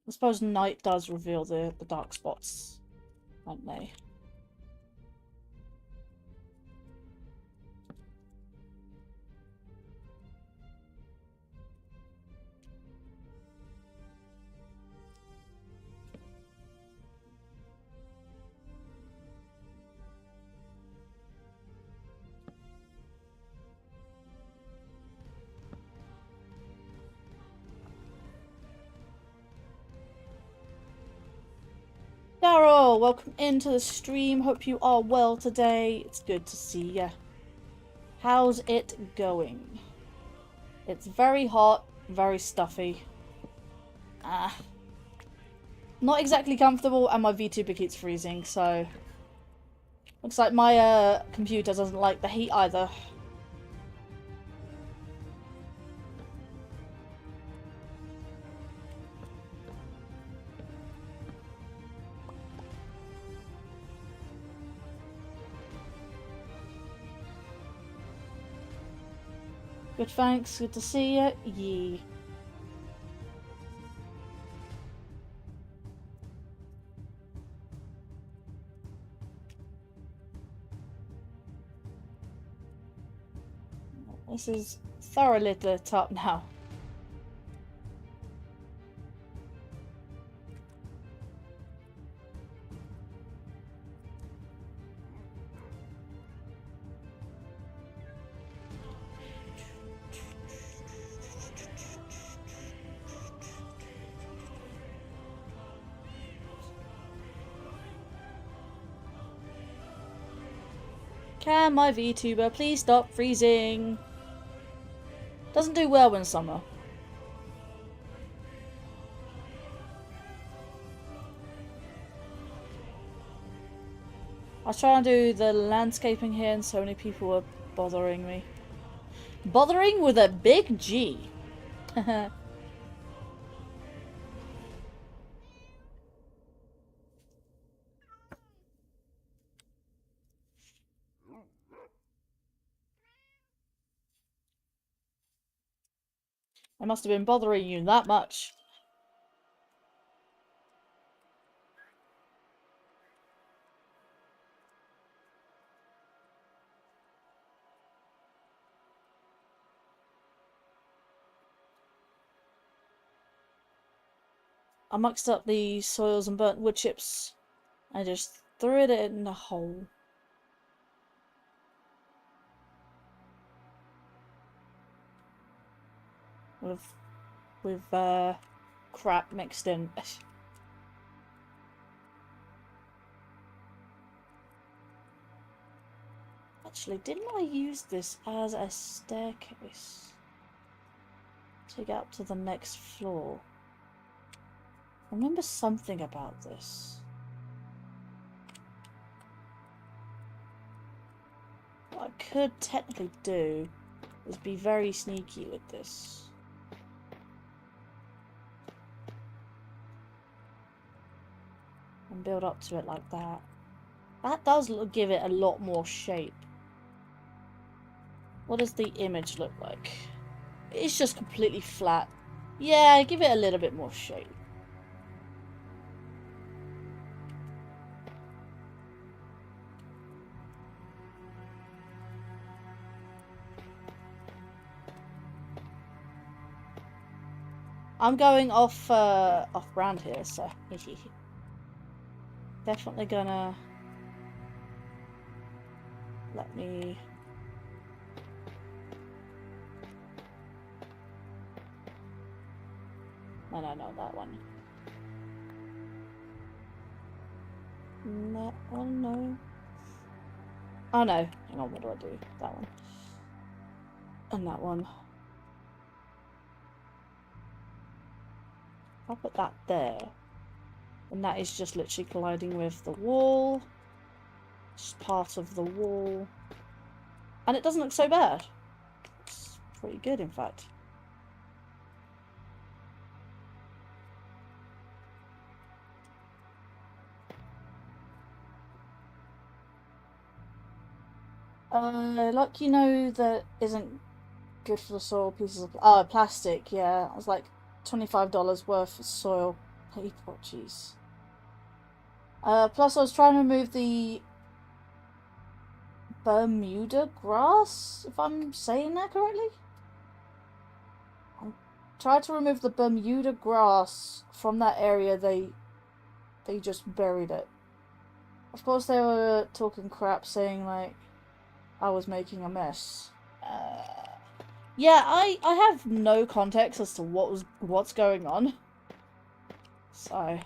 I suppose night does reveal the dark spots, don't they? Daryl, welcome into the stream. Hope you are well today. It's good to see ya. How's it going? It's very hot, very stuffy. Not exactly comfortable, and my Vtuber keeps freezing, so... Looks like my computer doesn't like the heat either. Good, thanks. Good to see you. Yee. This is thoroughly lit up now. Can my VTuber please stop freezing? Doesn't do well in summer. I was trying to do the landscaping here and so many people were bothering me. Bothering with a big G. I must have been bothering you that much. I mixed up the soils and burnt wood chips. I just threw it in the hole. With crap mixed in. Actually, didn't I use this as a staircase to get up to the next floor? I remember something about this. What I could technically do is be very sneaky with this. And build up to it like that. That does give it a lot more shape. What does the image look like? It's just completely flat. Yeah, give it a little bit more shape. I'm going off brand here, so definitely gonna let me. No, that one. That one, no. Oh no, hang on, what do I do? That one. And that one. I'll put that there. And that is just literally colliding with the wall. Just part of the wall. And it doesn't look so bad. It's pretty good, in fact. Like, you know, that isn't good for the soil pieces of plastic. Yeah, it was like $25 worth of soil paper. Jeez. Plus, I was trying to remove the Bermuda grass, if I'm saying that correctly. I tried to remove the Bermuda grass from that area. They just buried it. Of course, they were talking crap, saying like I was making a mess. Yeah, I have no context as to what's going on. So,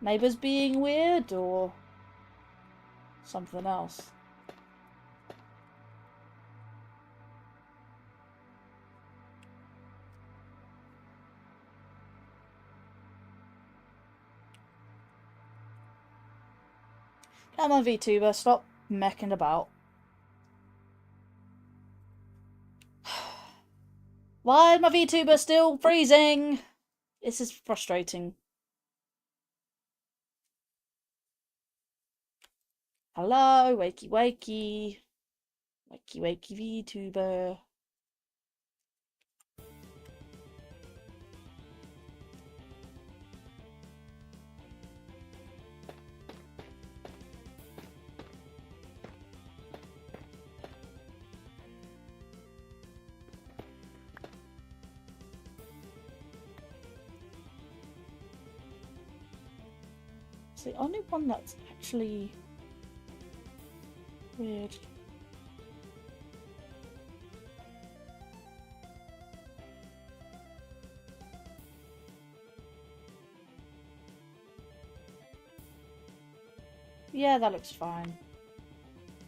neighbors being weird or something else. Come on, Vtuber, stop mecking about. Why is my Vtuber still freezing? This is frustrating. Hello, wakey wakey. Wakey wakey Vtuber. It's the only one that's actually weird. Yeah, that looks fine.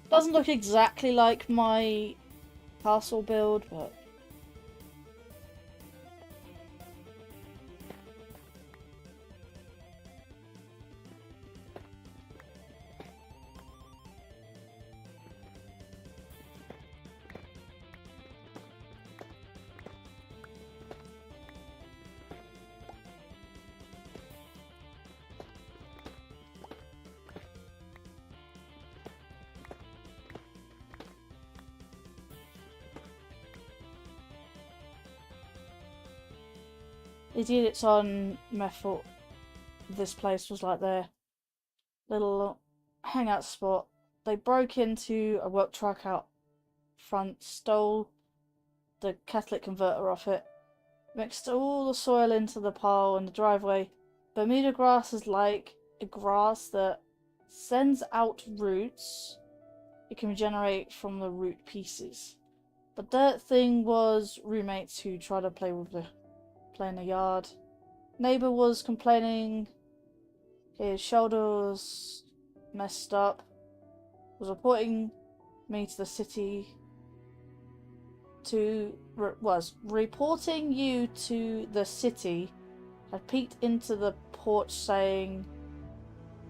Doesn't look exactly like my castle build, but... Idiots on Method. This place was like their little hangout spot. They broke into a work truck out front, stole the catalytic converter off it, mixed all the soil into the pile in the driveway. Bermuda grass is like a grass that sends out roots. It can regenerate from the root pieces. The dirt thing was roommates who tried to play in the yard. Neighbor was complaining his shoulder was messed up. Was reporting me to the city. Reporting you to the city. Had peeked into the porch saying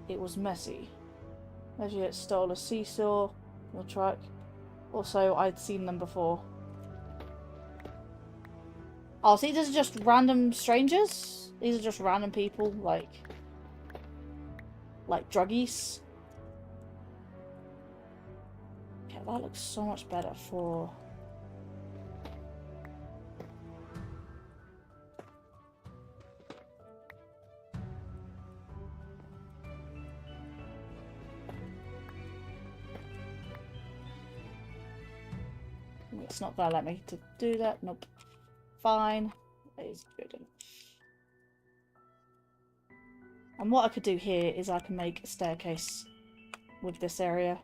it was messy. Maybe it stole a seesaw from the truck. Also, I'd seen them before. Oh, see, these are just random strangers? These are just random people, like druggies. Okay, that looks so much better for... it's not gonna let me to do that. Nope. Fine. That is good enough. And what I could do here is I can make a staircase with this area.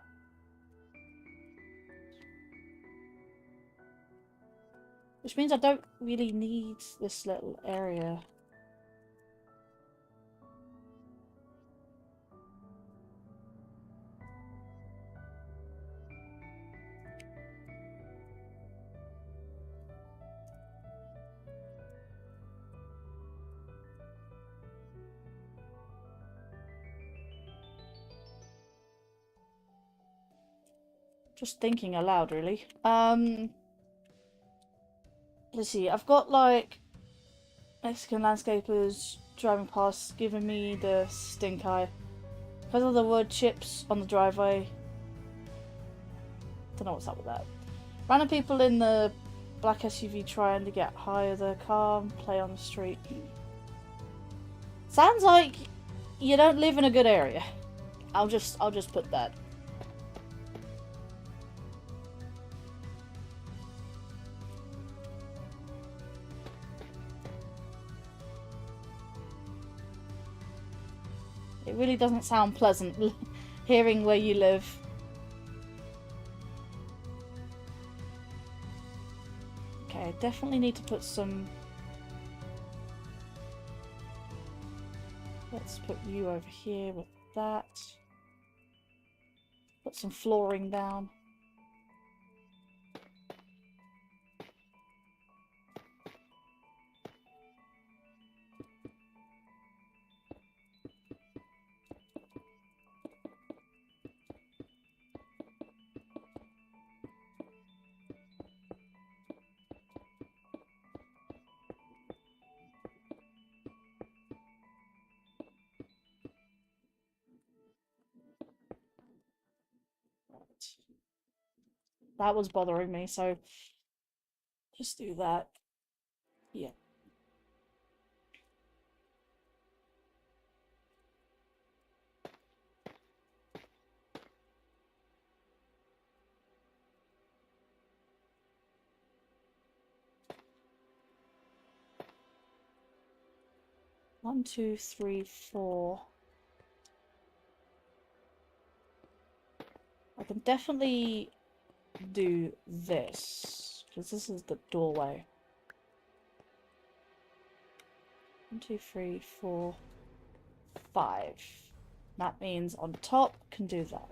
Which means I don't really need this little area. Just thinking aloud, really. Let's see. I've got like Mexican landscapers driving past, giving me the stink eye because of the wood chips on the driveway. Don't know what's up with that. Random people in the black SUV trying to get high of their car and play on the street. Sounds like you don't live in a good area. I'll just put that. It really doesn't sound pleasant hearing where you live. Okay, I definitely need to put some... Let's put you over here with that. Put some flooring down. That was bothering me, so just do that. Yeah. One, two, three, four. I can definitely do this because this is the doorway. 1, 2, 3, 4, 5. That means on top can do that.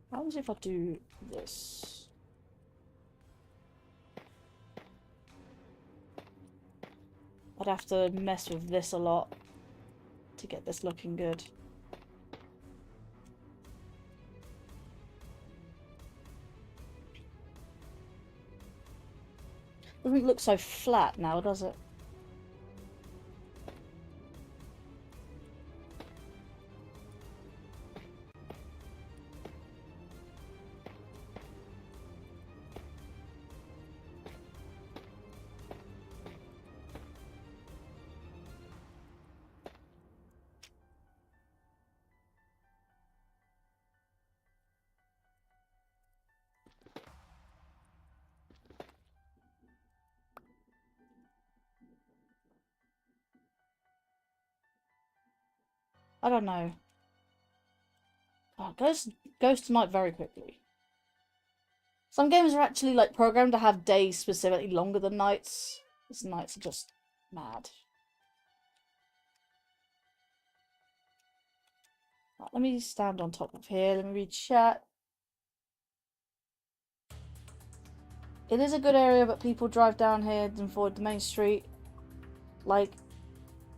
What happens if I do this? I'd have to mess with this a lot to get this looking good. Doesn't look so flat now, does it? I don't know. Oh, goes to night very quickly. Some games are actually like programmed to have days specifically longer than nights. These nights are just mad. Right, let me stand on top of here. Let me read chat. It is a good area, but people drive down here and avoid the main street. Like,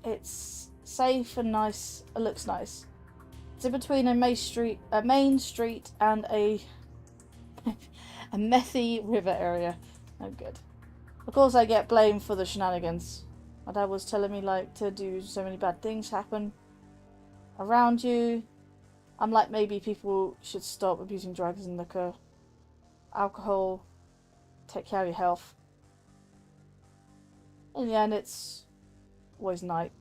it's safe and nice. It looks nice. It's in between a main street and a a methy river area. Oh, good. Of course, I get blamed for the shenanigans. My dad was telling me like to do so many bad things happen around you. I'm like, maybe people should stop abusing drugs and liquor, alcohol. Take care of your health. In the end, it's always night.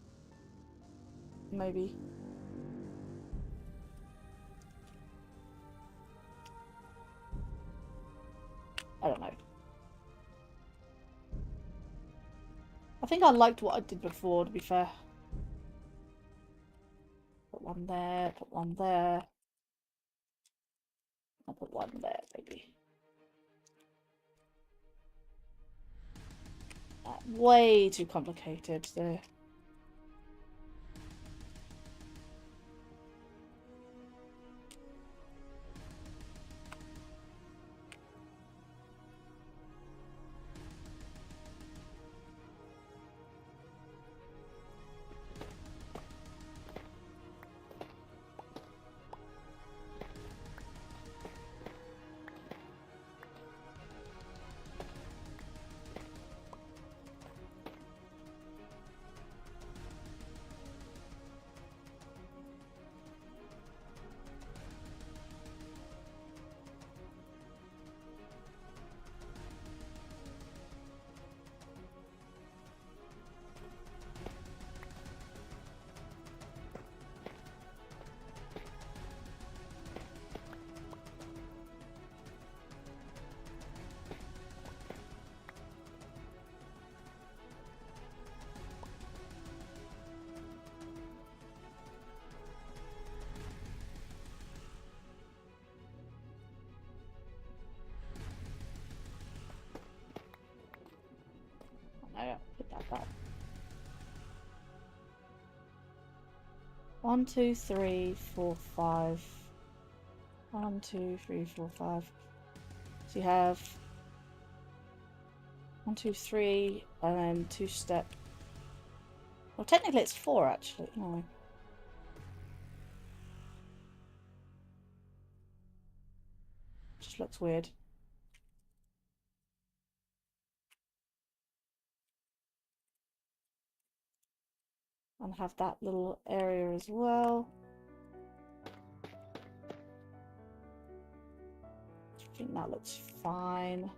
Maybe. think I liked what I did before, to be fair. Put one there, put one there. I'll put one there, maybe. Way too complicated there. I put that back. 1, 2, 3, 4, 5. 1, 2, 3, 4, 5. So you have 1, 2, 3, and then 2 step. Well, technically it's 4 actually. No. Just looks weird. And have that little area as well. I think that looks fine.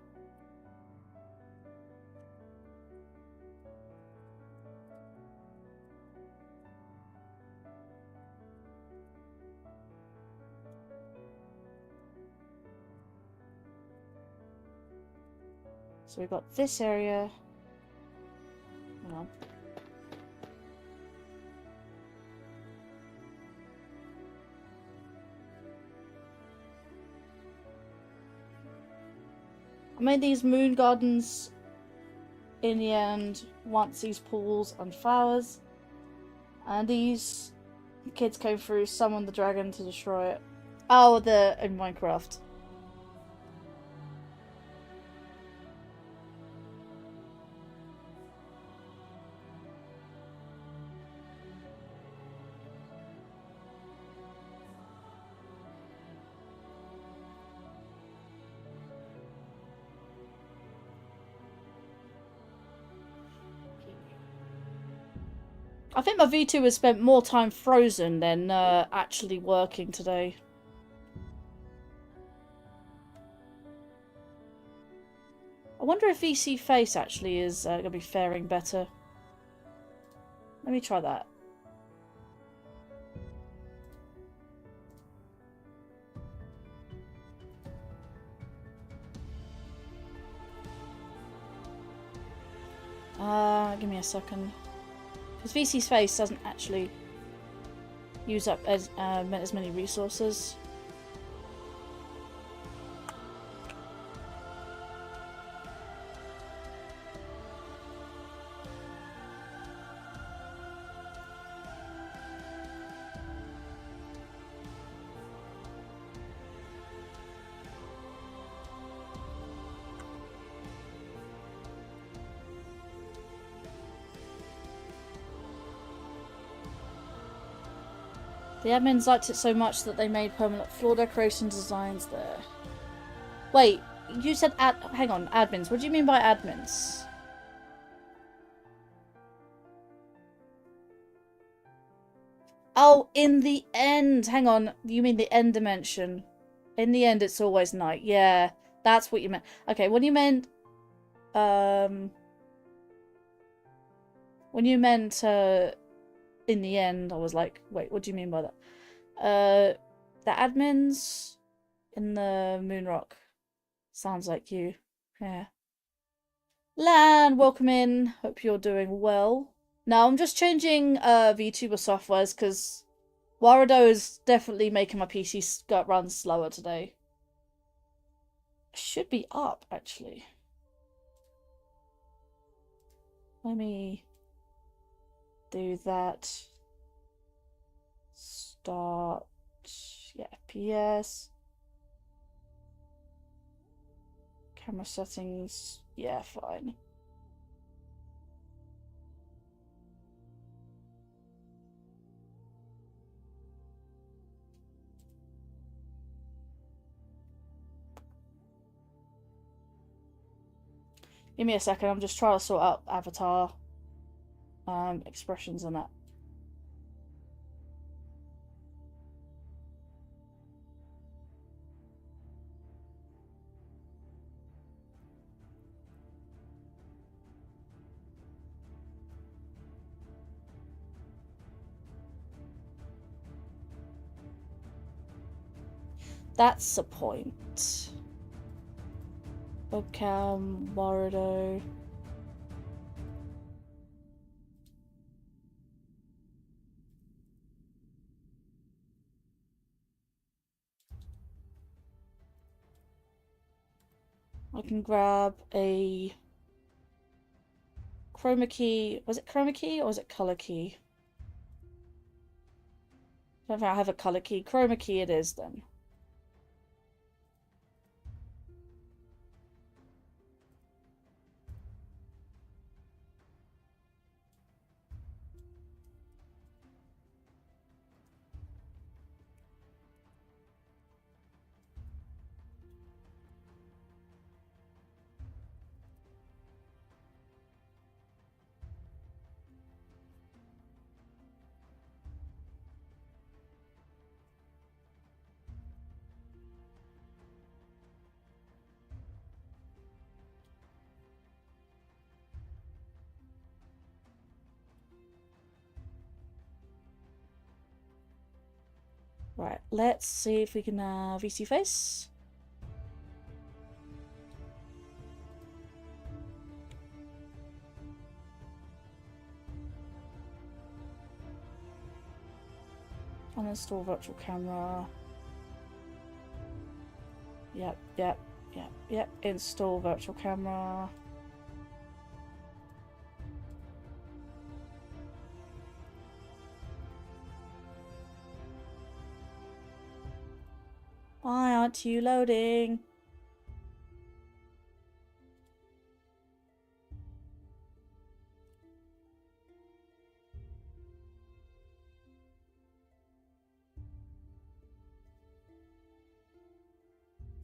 So we've got this area. Hang on. I made these moon gardens in the end, once these pools and flowers. And these kids came through, summoned the dragon to destroy it. Oh, in Minecraft. I think my Vtuber has spent more time frozen than actually working today. I wonder if VC Face actually is going to be faring better. Let me try that. Give me a second. Because VC's Face doesn't actually use up as many resources. The admins liked it so much that they made permanent floor decoration designs there. Wait, you said hang on, admins. What do you mean by admins? Oh, in the end. Hang on, you mean the end dimension. In the end, it's always night. Yeah, that's what you meant. Okay, when you meant... when you meant... in the end, I was like, wait, what do you mean by that? The admins in the Moonrock. Sounds like you. Yeah. Lan, welcome in. Hope you're doing well. Now, I'm just changing Vtuber softwares because Warado is definitely making my PC run slower today. It should be up, actually. Let me do that. Start. Yeah, FPS. Camera settings. Yeah, fine. Give me a second, I'm just trying to sort out avatar expressions and that. That's the point. Webcam, Warado. I can grab a chroma key. Was it chroma key or was it color key? I don't think I have a color key. Chroma key it is then. Right, let's see if we can VC face. Uninstall virtual camera. Yep. Install virtual camera. Why aren't you loading?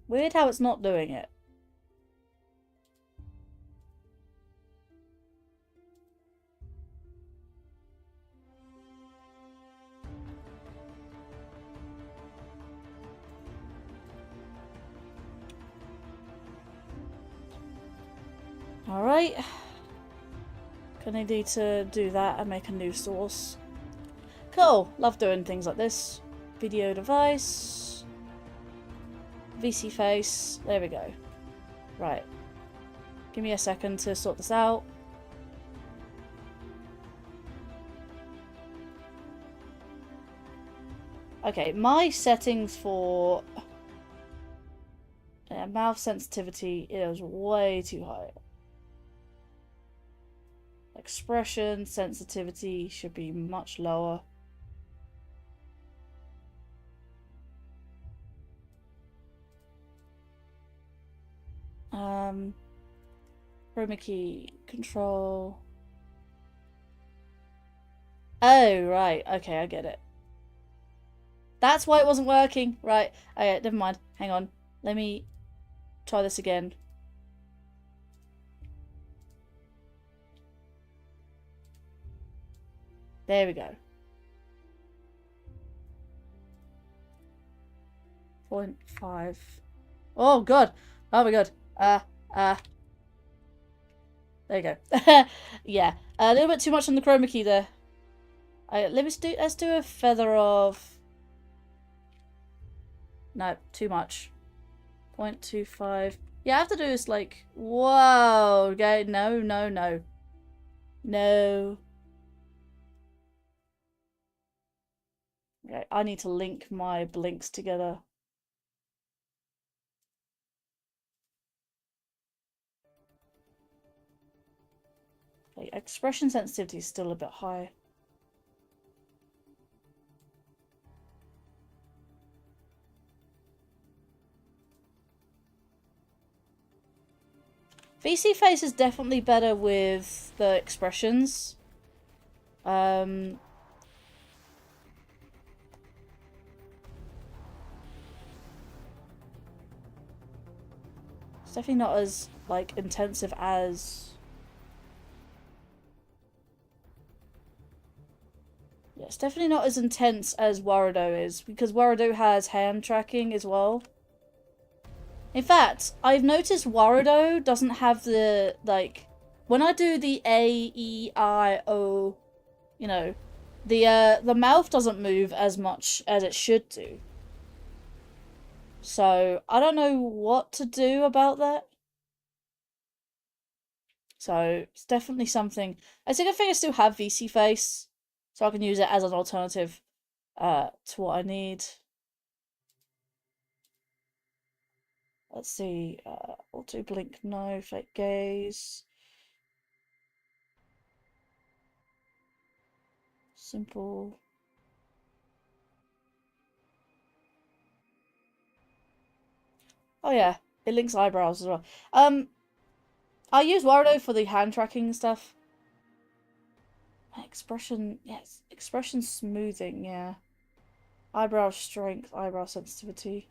Weird how it's not doing it. Alright. Gonna need to do that and make a new source. Cool. Love doing things like this. Video device. VC face. There we go. Right. Give me a second to sort this out. Okay, my settings for mouth sensitivity is way too high. Expression sensitivity should be much lower. Chroma key control. Oh, right. Okay, I get it. That's why it wasn't working. Right. Okay, never mind. Hang on. Let me try this again. There we go. 0.5. Oh, God. Oh, my God. There you go. Yeah. A little bit too much on the chroma key there. Let's do a feather of... No, too much. 0.25. Yeah, I have to do is like, whoa, okay, no, no, no. No. Okay, I need to link my blinks together. Okay, expression sensitivity is still a bit high. VC face is definitely better with the expressions. It's definitely not as like intensive as. Yeah, it's definitely not as intense as Warudo is, because Warudo has hand tracking as well. In fact, I've noticed Warudo doesn't have the, like, when I do the A, E, I, O, you know, the mouth doesn't move as much as it should do. So, I don't know what to do about that. So, it's definitely something. I think I still have VC face, so I can use it as an alternative to what I need. Let's see, auto blink no, fake gaze. Simple. Oh yeah, it links eyebrows as well. I use Warudo for the hand tracking stuff. Expression, yes, expression smoothing, yeah. Eyebrow strength, eyebrow sensitivity.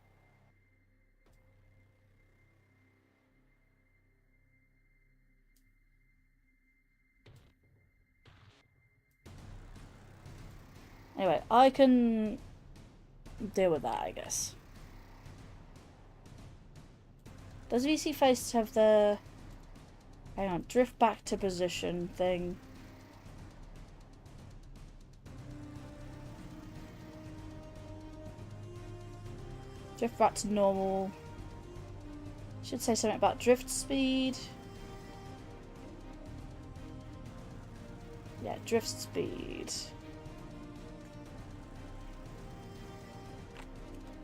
Anyway, I can deal with that, I guess. Does VC Face have the... Hang on, drift back to position thing? Drift back to normal. Should say something about drift speed. Yeah, drift speed.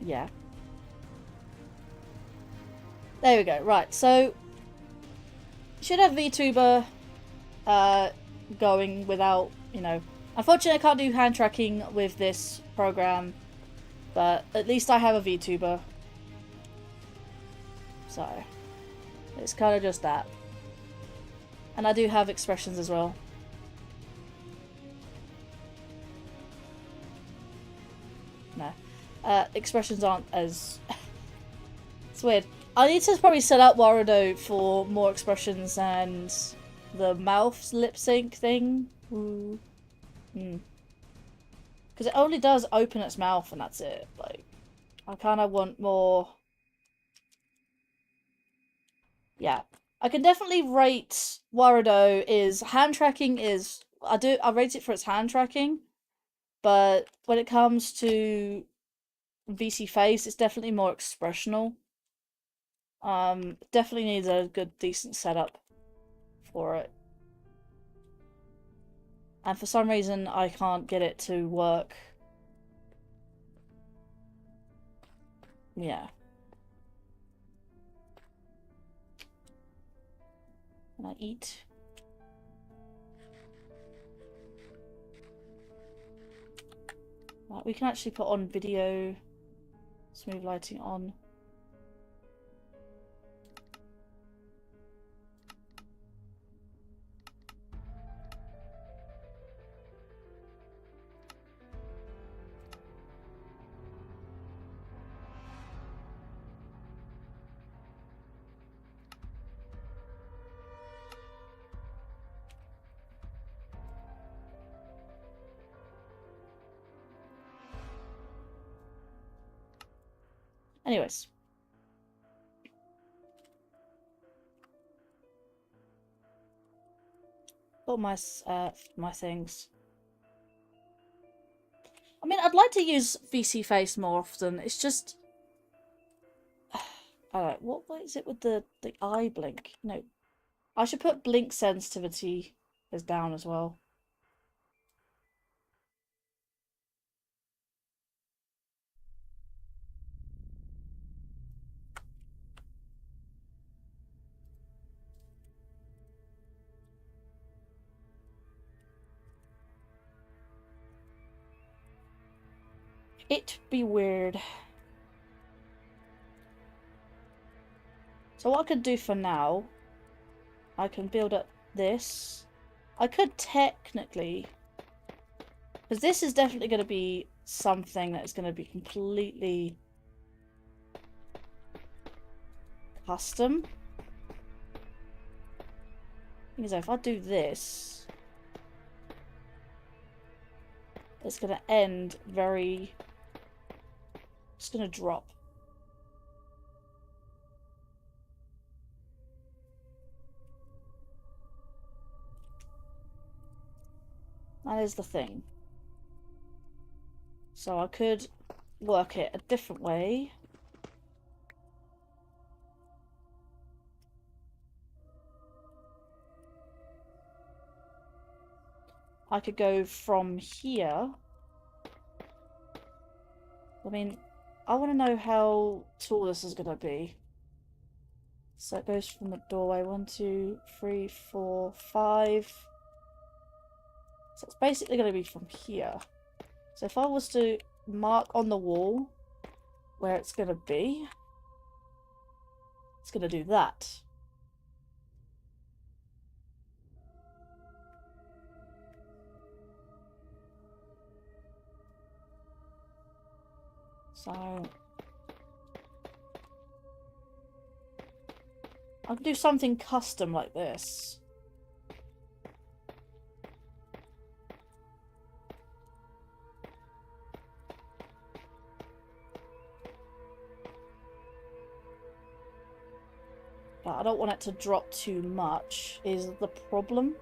Yeah. There we go. Right, so should have VTuber going without, you know. Unfortunately, I can't do hand tracking with this program, but at least I have a VTuber. So it's kind of just that. And I do have expressions as well. No. Expressions aren't as... It's weird. I need to probably set up Warudo for more expressions and the mouth lip sync thing. Ooh. Because it only does open its mouth and that's it. Like, I kind of want more... Yeah. I can definitely rate Warudo is... Hand tracking is... I rate it for its hand tracking. But when it comes to VC face, it's definitely more expressional. Definitely needs a good, decent setup for it. And for some reason, I can't get it to work. Yeah. Can I eat? Right, we can actually put on video. Smooth lighting on. Anyways. Got my things. I mean, I'd like to use VC Face more often. It's just... Alright, what is it with the eye blink? No. I should put blink sensitivity as down as well. It'd be weird. So what I could do for now, I can build up this. I could technically, because this is definitely going to be something that is going to be completely custom. Because if I do this, it's going to end very... It's going to drop. That is the thing. So I could work it a different way. I could go from here. I mean, I want to know how tall this is going to be. So it goes from the doorway. 1, 2, 3, 4, 5. So it's basically going to be from here. So if I was to mark on the wall where it's going to be, it's going to do that. So I can do something custom like this. But I don't want it to drop too much, is the problem.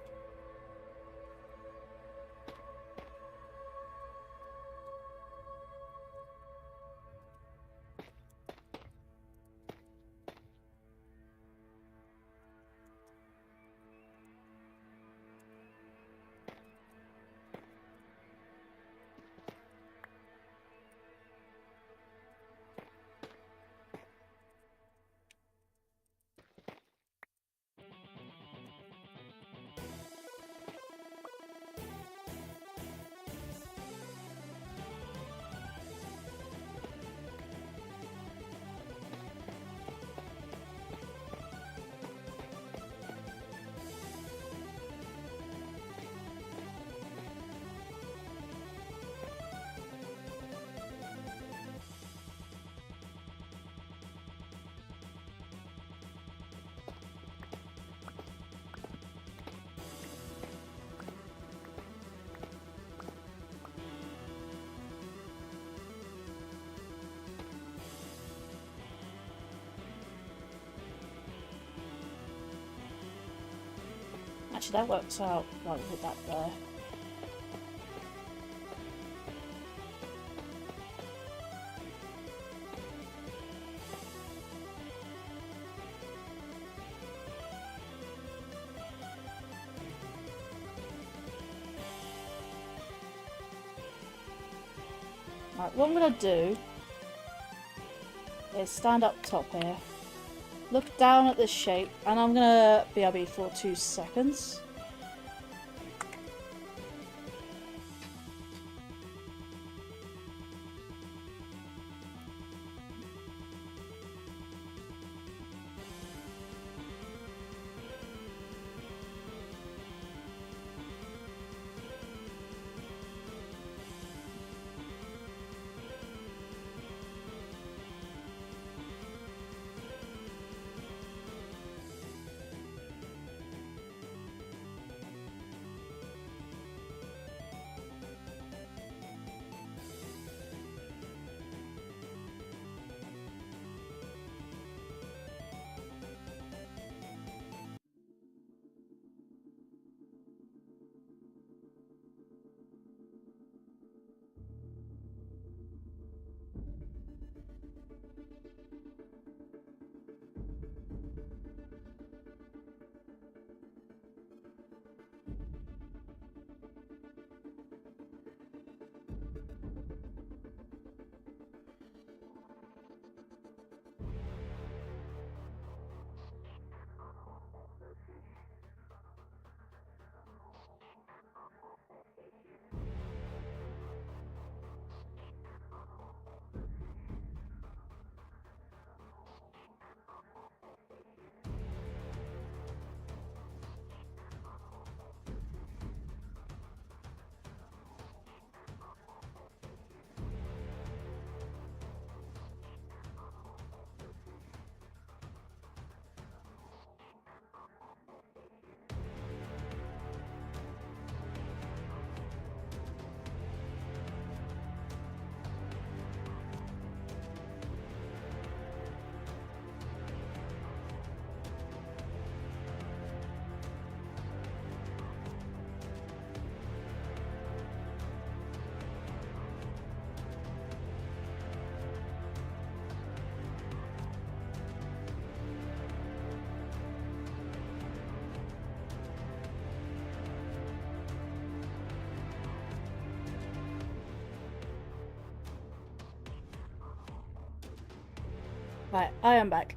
Actually, that works out. Right, put that there. Right, what I'm going to do is stand up top here, look down at this shape, and I'm going to BRB for 2 seconds. Right, I am back.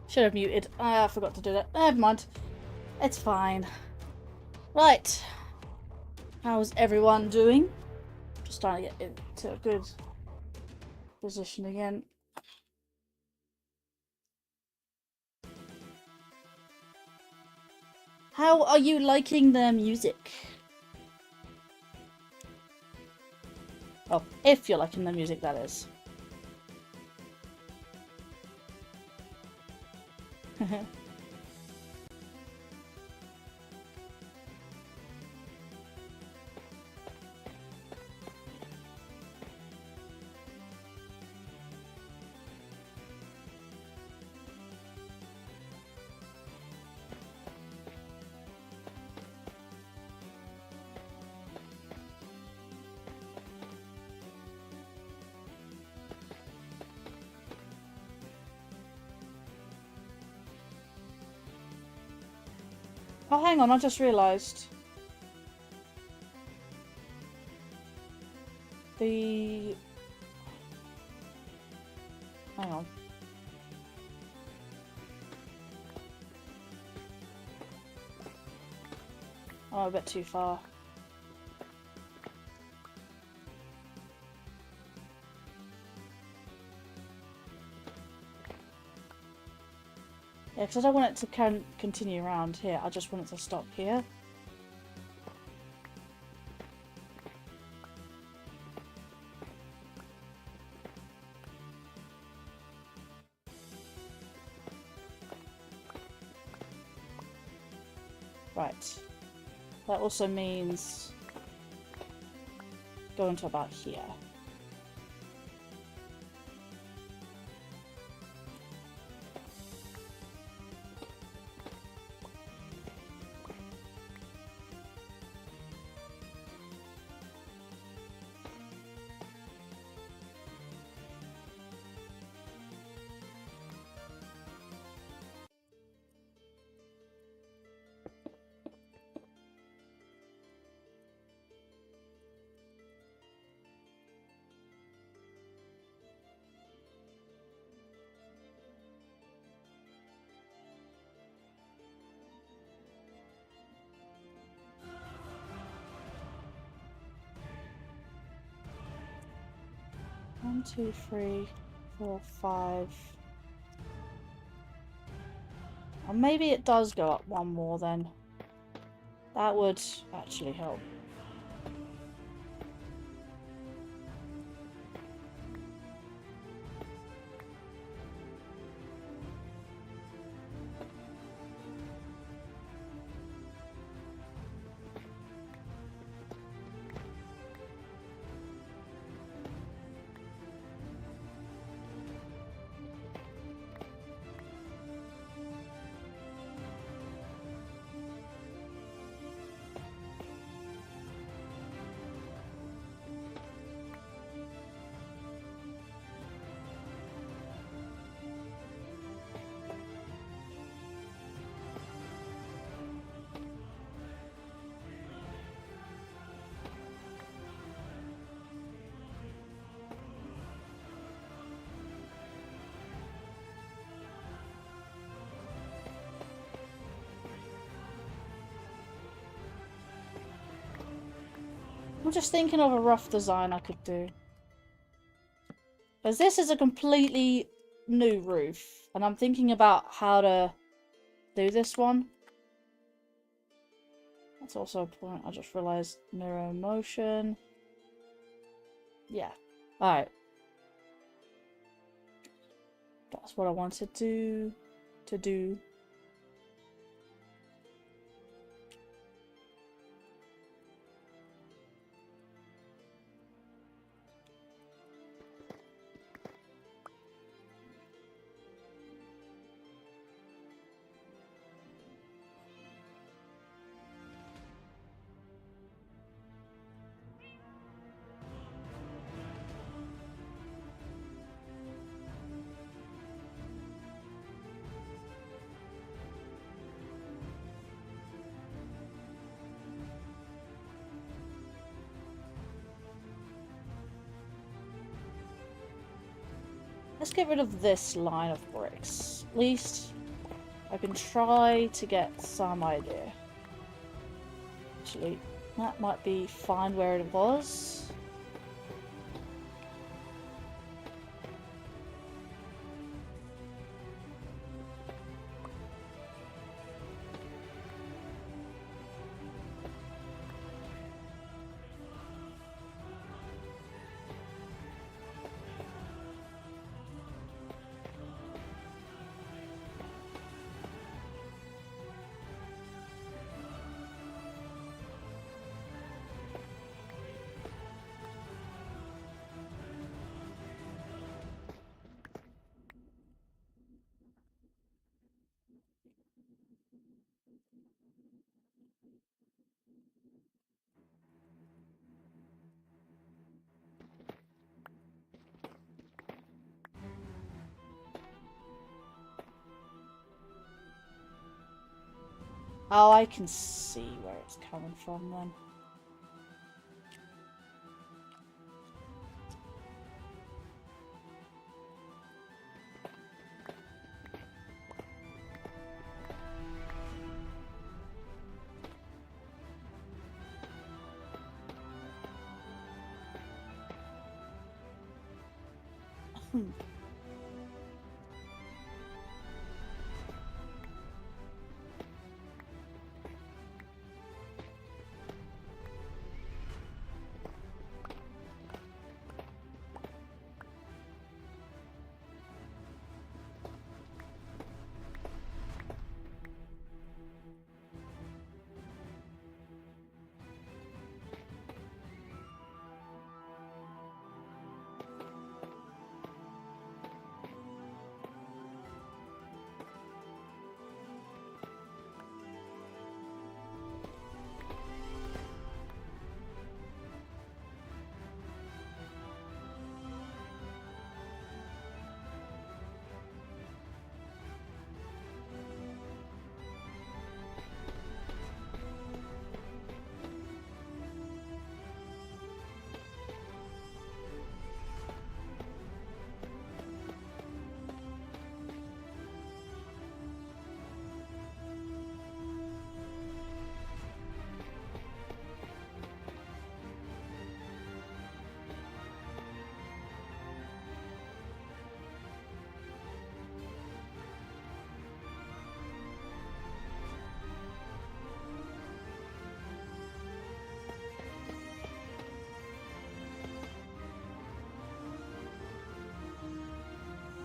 Should have muted. I forgot to do that. Never mind. It's fine. Right. How's everyone doing? Just trying to get into a good position again. How are you liking the music? Oh, if you're liking the music, that is. Oh, hang on, I just realised. Hang on. Oh, a bit too far. Yeah, because I don't want it to continue around here. I just want it to stop here. Right. That also means going to about here. One, two, three, four, five. Or maybe it does go up one more then. That would actually help. I'm just thinking of a rough design I could do. Because this is a completely new roof. And I'm thinking about how to do this one. That's also a point. I just realised mirror motion. Yeah. Alright. That's what I wanted to do. Let's get rid of this line of bricks. At least I can try to get some idea. Actually, that might be fine where it was. Oh, I can see where it's coming from then.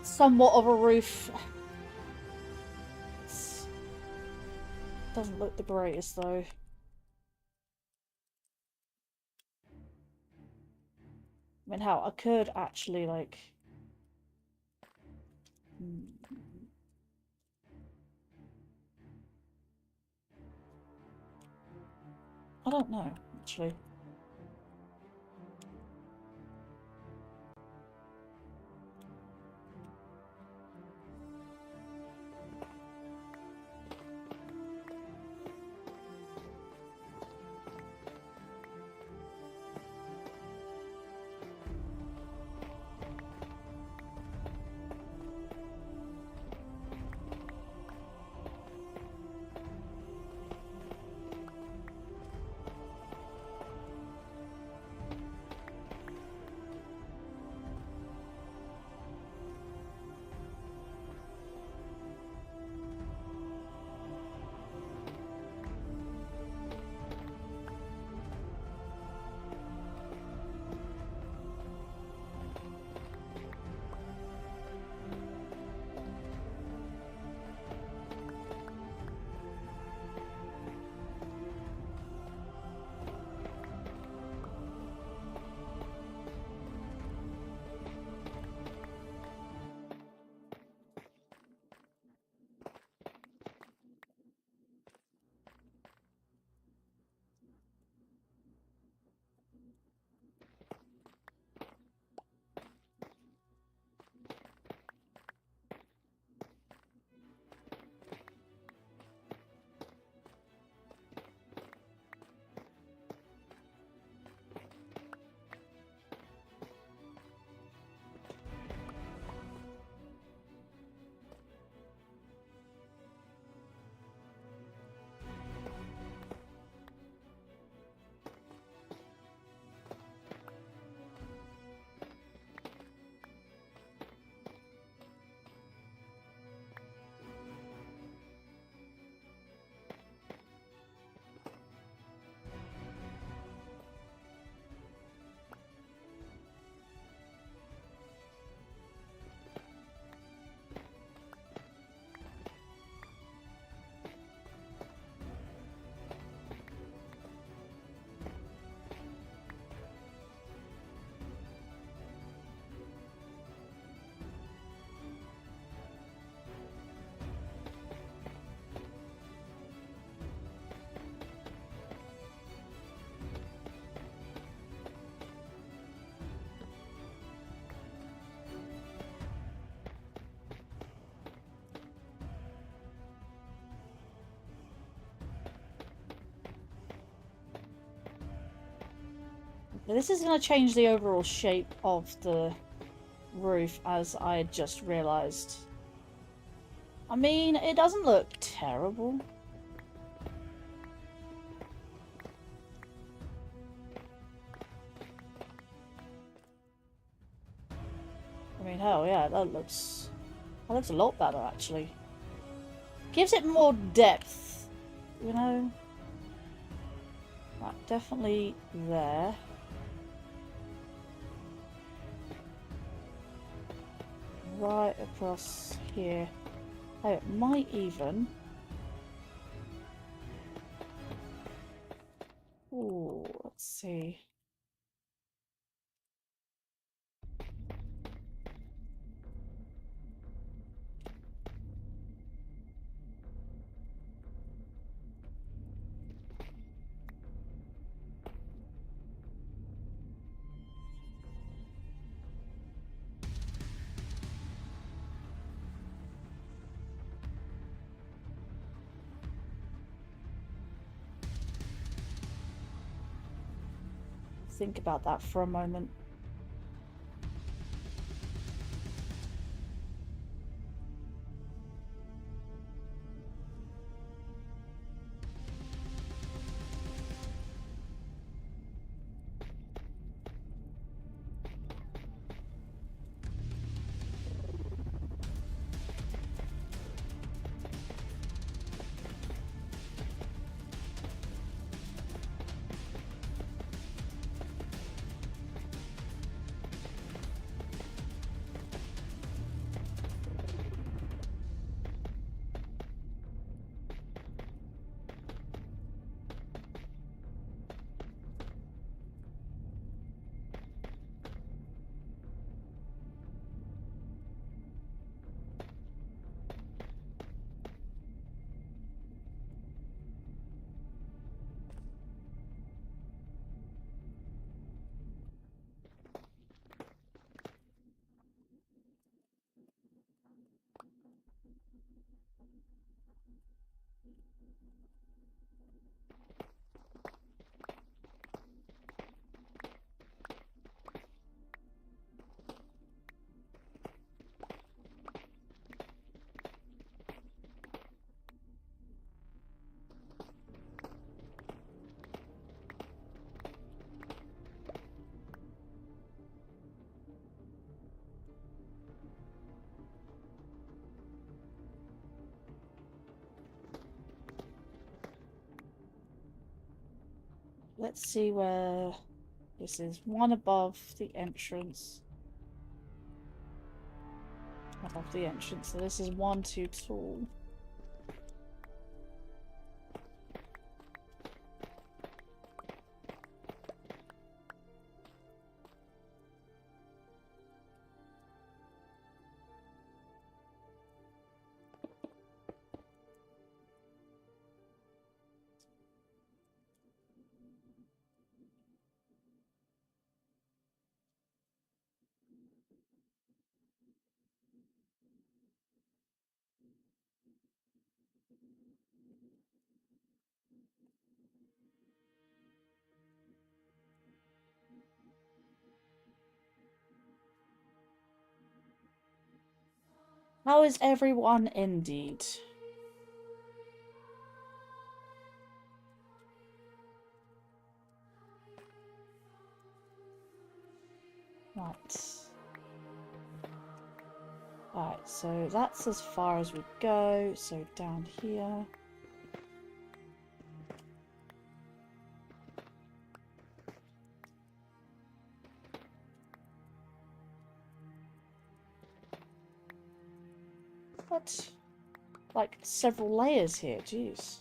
Somewhat of a roof. Doesn't look the greatest though. I mean, how I could actually like. I don't know actually. This is going to change the overall shape of the roof, as I just realised. I mean, it doesn't look terrible. I mean, hell yeah, that looks a lot better, actually. Gives it more depth, you know? Right, definitely there. Right across here. Oh, it might even... Ooh, let's see. Think about that for a moment. Let's see where this is. One above the entrance. Above the entrance. So this is one too tall. How is everyone indeed? Right. Alright, so that's as far as we go. So down here. What? Like several layers here, jeez.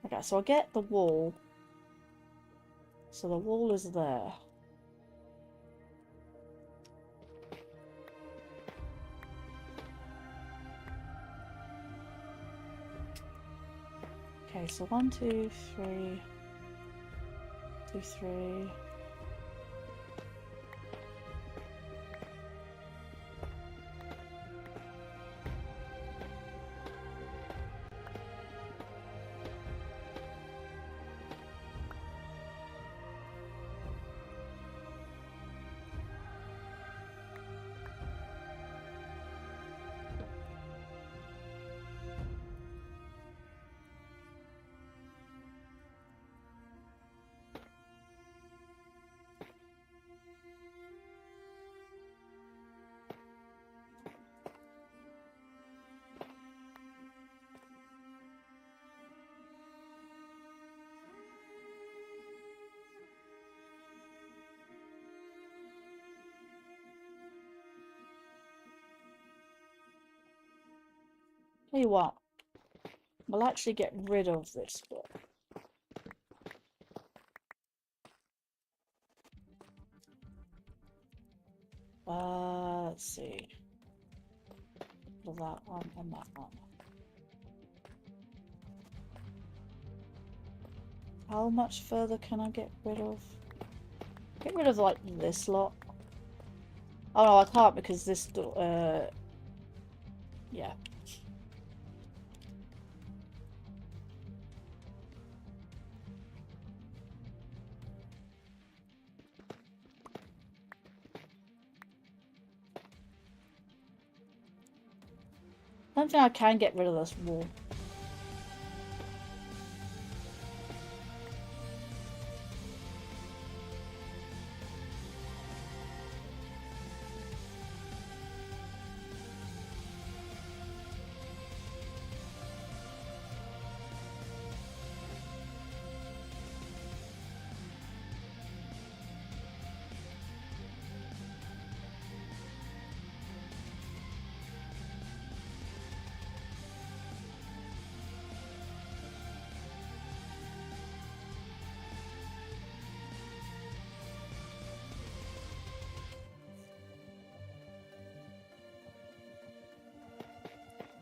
Okay, so I get the wall. So the wall is there. Okay, so 1, 2, 3, 2, 3. Tell you what, we'll actually get rid of this book. Let's see. That one and that one. How much further can I get rid of? Get rid of like this lot. Oh no, I can't because this yeah. I don't think I can get rid of this wall.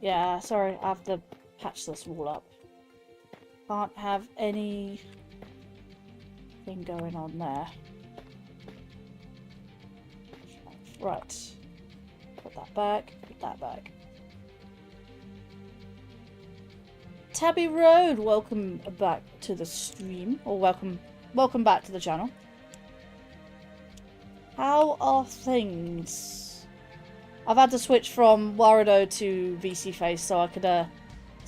Yeah, sorry, I have to patch this wall up. Can't have anything going on there. Right. Put that back, put that back. Tabby Road, welcome back to the stream. Or welcome back to the channel. How are things? I've had to switch from Warudo to VC Face so I could at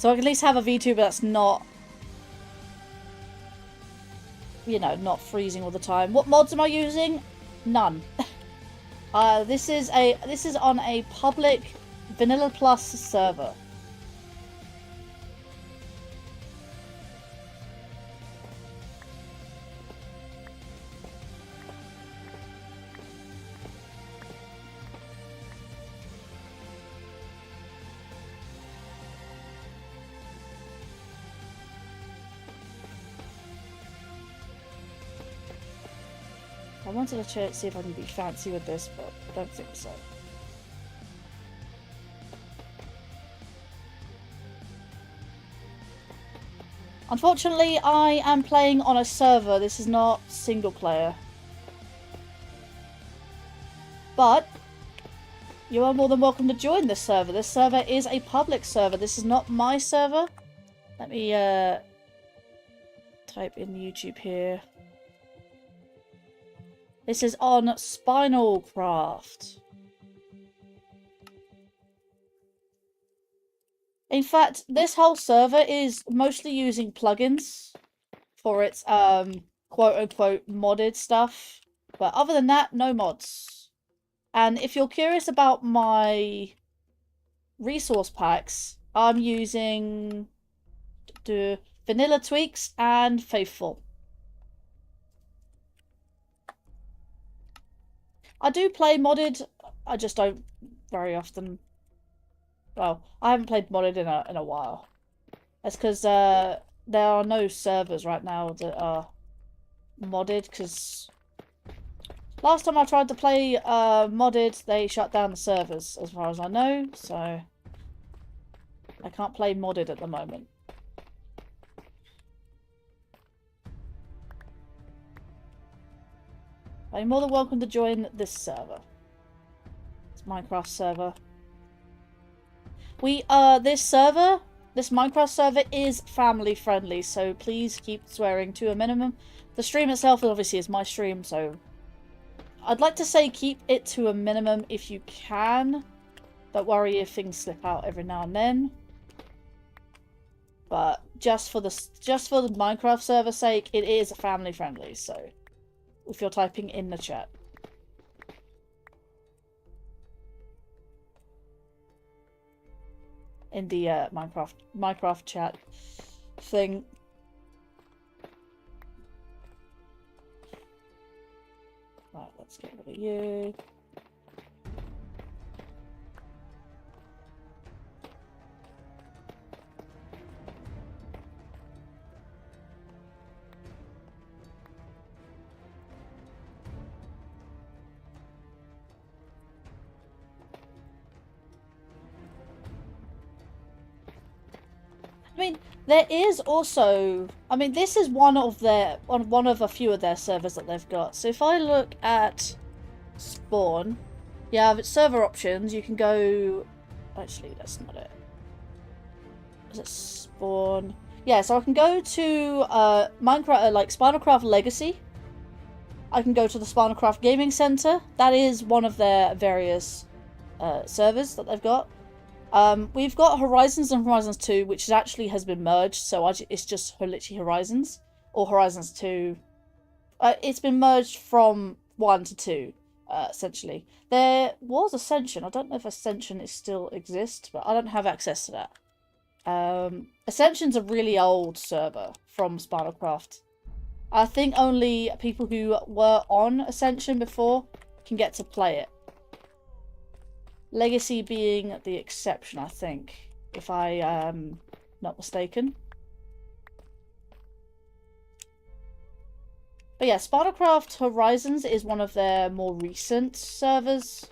least have a VTuber that's not, you know, not freezing all the time. What mods am I using? None. This is on a public Vanilla Plus server. I wanted to see if I can be fancy with this, but I don't think so. Unfortunately, I am playing on a server. This is not single player. But you are more than welcome to join this server. This server is a public server. This is not my server. Let me type in YouTube here. This is on Spinalcraft. In fact, this whole server is mostly using plugins for its quote-unquote modded stuff. But other than that, no mods. And if you're curious about my resource packs, I'm using the Vanilla Tweaks and Faithful. I do play modded, I just don't very often. Well, I haven't played modded in a while. That's because there are no servers right now that are modded, because last time I tried to play modded, they shut down the servers, as far as I know, so I can't play modded at the moment. You're more than welcome to join this server. It's Minecraft server. This Minecraft server is family friendly, so please keep swearing to a minimum. The stream itself obviously is my stream, so I'd like to say keep it to a minimum if you can. Don't worry if things slip out every now and then. But just for the Minecraft server's sake, it is family friendly, so if you're typing in the chat. In the Minecraft chat thing. Right, let's get rid of you. There is also, I mean, this is one of a few of their servers that they've got. So if I look at Spawn, you have server options. You can go, actually, that's not it. Is it Spawn? Yeah, so I can go to Minecraft, like Spinalcraft Legacy. I can go to the Spinalcraft Gaming Center. That is one of their various servers that they've got. We've got Horizons and Horizons 2, which actually has been merged, so it's just literally Horizons, or Horizons 2. It's been merged from 1 to 2, essentially. There was Ascension. I don't know if Ascension still exists, but I don't have access to that. Ascension's a really old server from Spinalcraft. I think only people who were on Ascension before can get to play it. Legacy being the exception, I think, if I am not mistaken. But yeah, Spinalcraft Horizons is one of their more recent servers.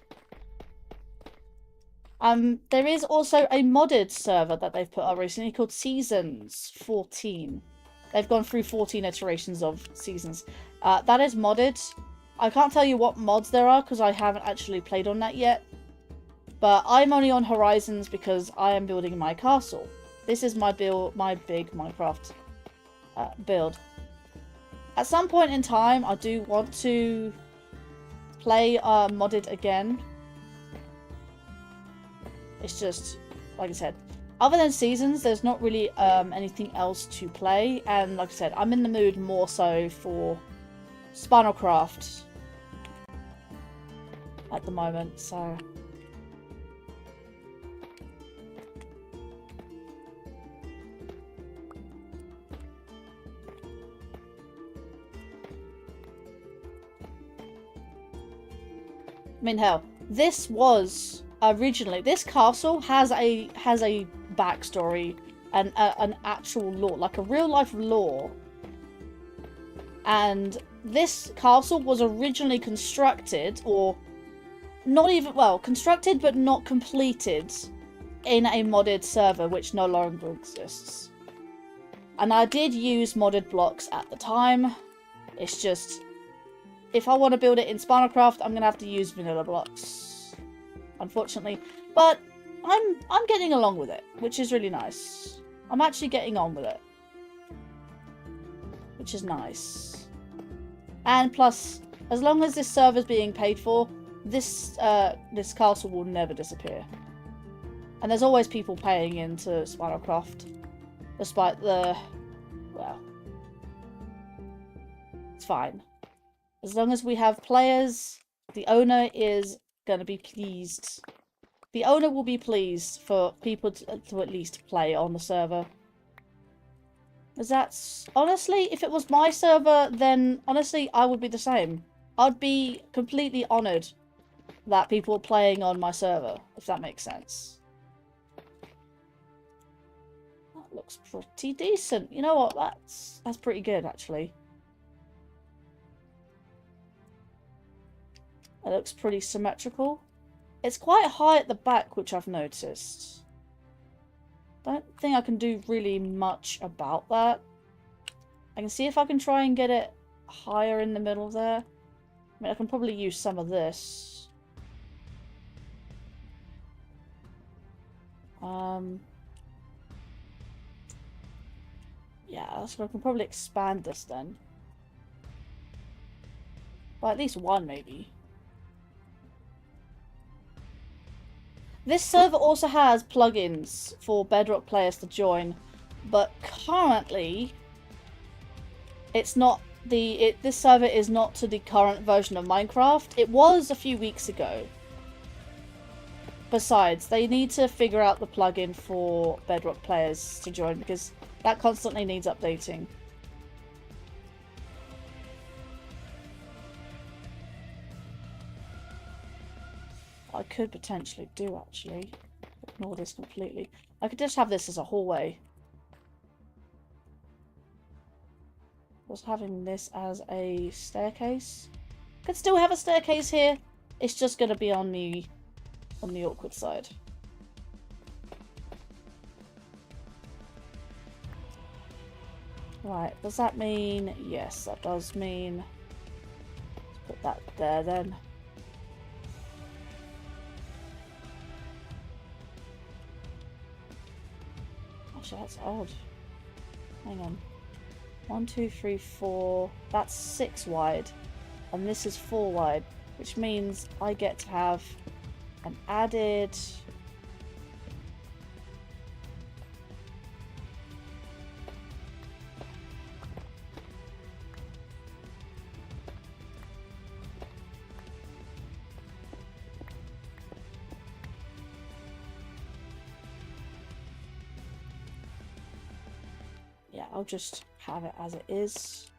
There is also a modded server that they've put up recently called Seasons 14. They've gone through 14 iterations of Seasons. That is modded. I can't tell you what mods there are because I haven't actually played on that yet. But I'm only on Horizons because I am building my castle. This is my build, my big Minecraft build. At some point in time, I do want to play modded again. It's just, like I said, other than Seasons, there's not really anything else to play. And like I said, I'm in the mood more so for Spinalcraft at the moment, so... I mean, hell, this was originally, this castle has a backstory and an actual lore, like a real life lore. And this castle was originally constructed, or not even, well, constructed but not completed in a modded server, which no longer exists. And I did use modded blocks at the time. It's just, if I want to build it in Spinalcraft, I'm going to have to use vanilla blocks, unfortunately. But I'm getting along with it, which is really nice. I'm actually getting on with it, which is nice. And plus, as long as this server's being paid for, this castle will never disappear. And there's always people paying into Spinalcraft, despite the, well, it's fine. As long as we have players, the owner is going to be pleased. The owner will be pleased for people to at least play on the server. Because that's... honestly, if it was my server, then honestly, I would be the same. I'd be completely honoured that people are playing on my server, if that makes sense. That looks pretty decent. You know what? That's pretty good, actually. It looks pretty symmetrical. It's quite high at the back, which I've noticed. Don't think I can do really much about that. I can see if I can try and get it higher in the middle there. I mean, I can probably use some of this. Yeah, so I can probably expand this then. By at least one, maybe. This server also has plugins for Bedrock players to join, but currently it's not this server is not to the current version of Minecraft. It was a few weeks ago. Besides, they need to figure out the plugin for Bedrock players to join because that constantly needs updating. I could potentially do, actually. Ignore this completely. I could just have this as a hallway. Was having this as a staircase. Could still have a staircase here. It's just going to be on the awkward side. Right, does that mean... Yes, that does mean... Let's put that there then. Actually, that's odd. Hang on. 1, 2, 3, 4. That's 6 wide. And this is 4 wide. Which means I get to have an added... Yeah, I'll just have it as it is.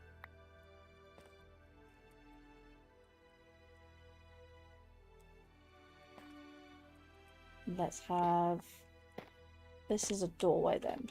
Let's have... This is a doorway then.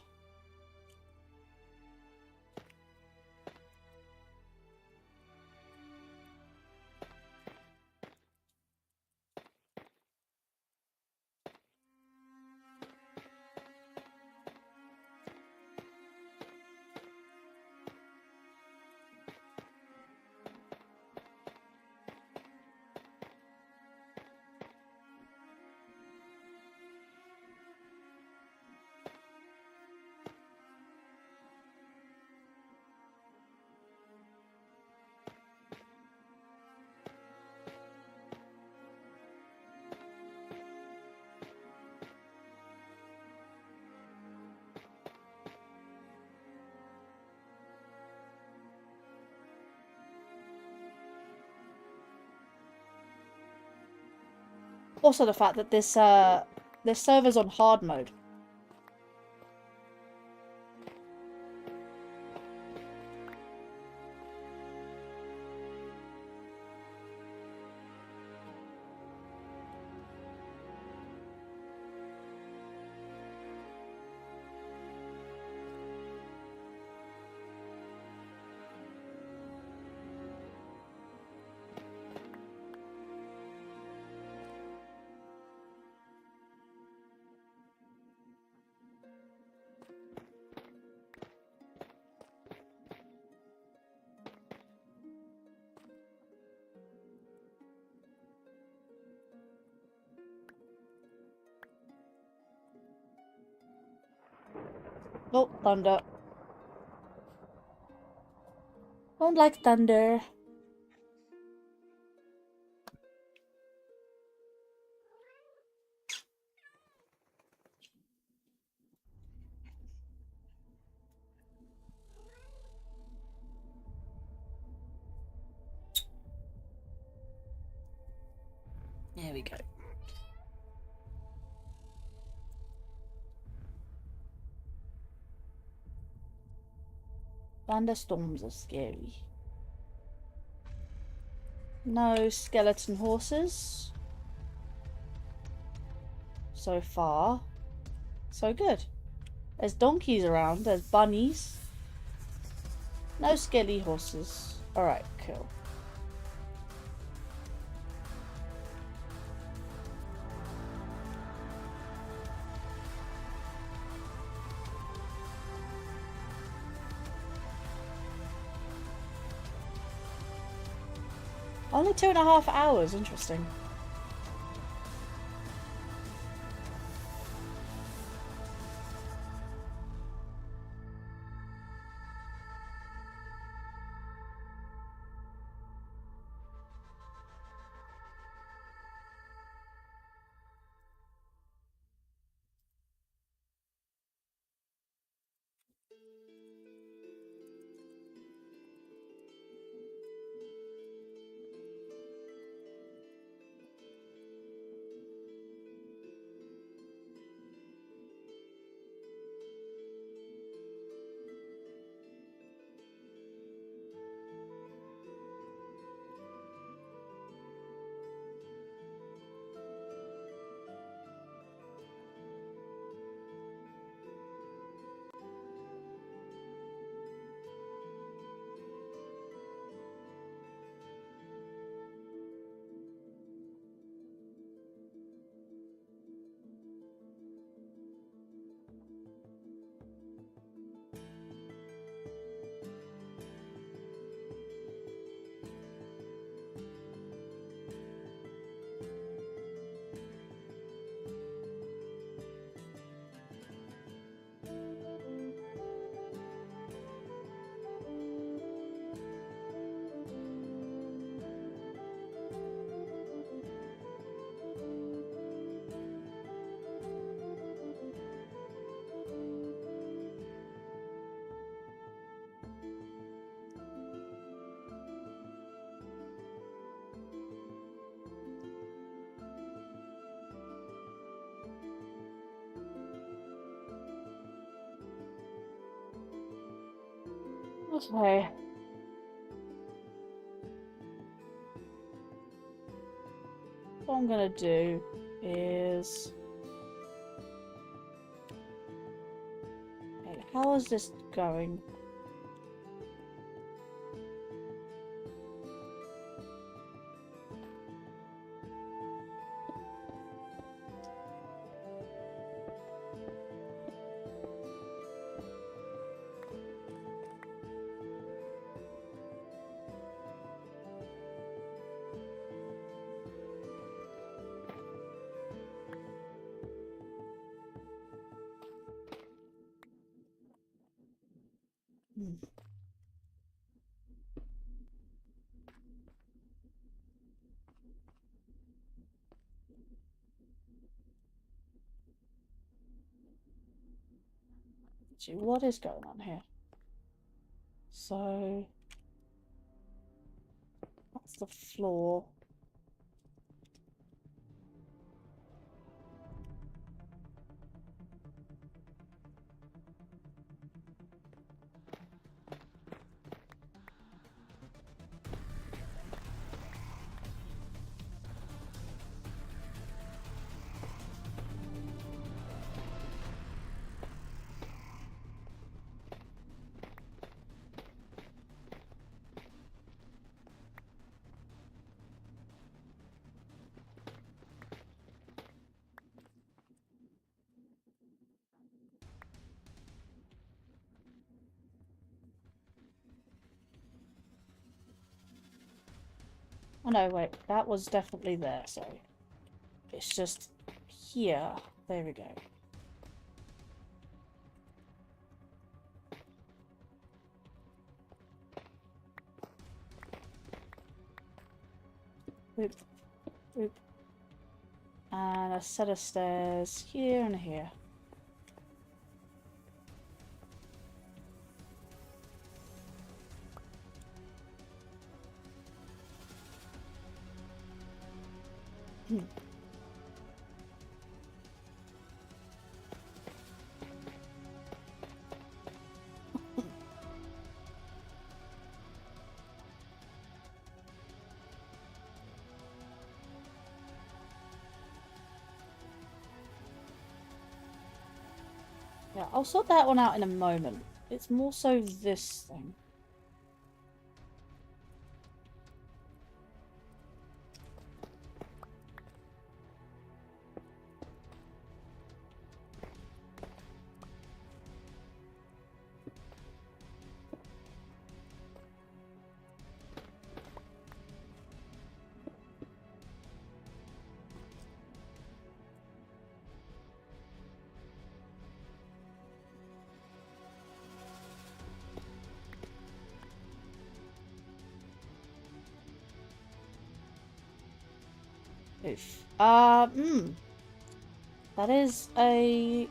Also the fact that this server's on hard mode. Oh, thunder. Don't like thunder. There we go. Thunderstorms are scary. No skeleton horses. So far, so good. There's donkeys around, there's bunnies. No skelly horses. Alright, cool. Only 2.5 hours, interesting. Okay. What I'm gonna do is... Okay, how is this going? Gee, what is going on here? So that's the floor. Oh no, wait, that was definitely there, so it's just here. There we go. Oop, oop. And a set of stairs here and here. Yeah, I'll sort that one out in a moment. It's more so this thing. Oof. That is a...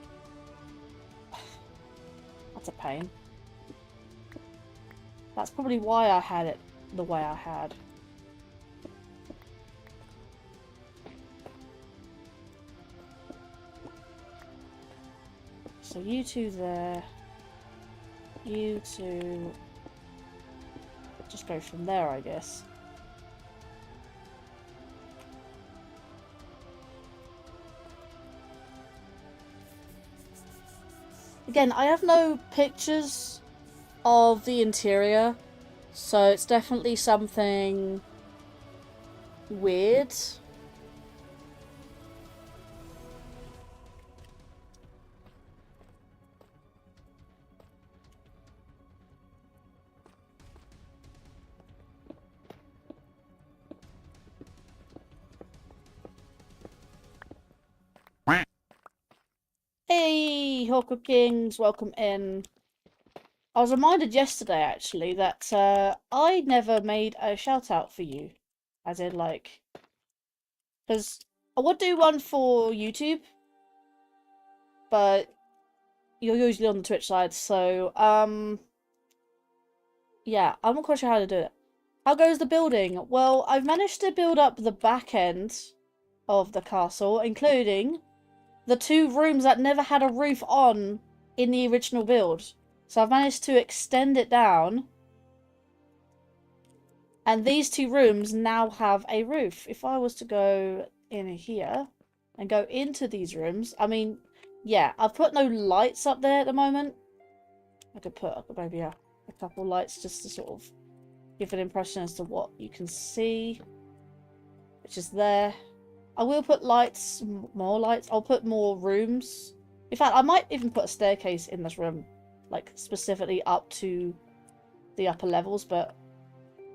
That's a pain. That's probably why I had it the way I had. So you two there. You two... Just go from there, I guess. Again, I have no pictures of the interior, so it's definitely something weird. Hey, Hawker Kings, welcome in. I was reminded yesterday, actually, that I never made a shout out for you. As in, like... Because I would do one for YouTube, but you're usually on the Twitch side, so, yeah, I'm not quite sure how to do it. How goes the building? Well, I've managed to build up the back end of the castle, including the 2 rooms that never had a roof on in the original build. So I've managed to extend it down. And these two rooms now have a roof. If I was to go in here and go into these rooms, I mean, yeah, I've put no lights up there at the moment. I could put maybe a couple lights just to sort of give an impression as to what you can see, which is there. I will put lights, more lights. I'll put more rooms. In fact, I might even put a staircase in this room, like specifically up to the upper levels, but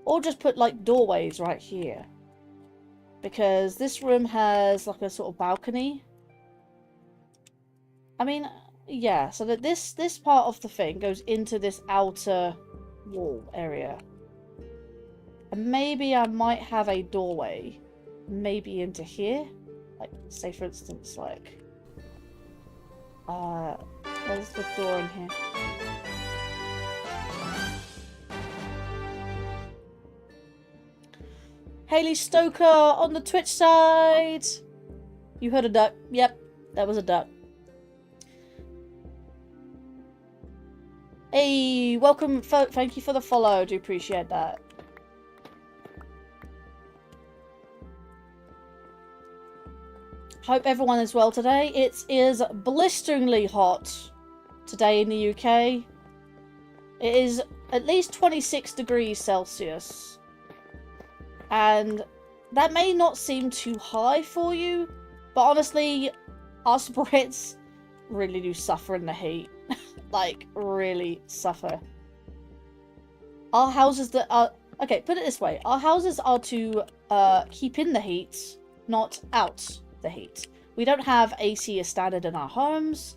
or just put like doorways right here, because this room has like a sort of balcony. I mean, yeah, so that this part of the thing goes into this outer wall area. And maybe I might have a doorway, maybe into here. Like, say for instance, like, where's the door in here? Haley Stoker on the Twitch side. You heard a duck. Yep, that was a duck. Hey, welcome. Thank you for the follow. Do appreciate that. Hope everyone is well today. It is blisteringly hot today in the UK. It is at least 26 degrees Celsius. And that may not seem too high for you, but honestly, us Brits really do suffer in the heat. Like, really suffer. Our houses that are... Okay, put it this way. Our houses are to keep in the heat, not out the heat. We don't have AC as standard in our homes.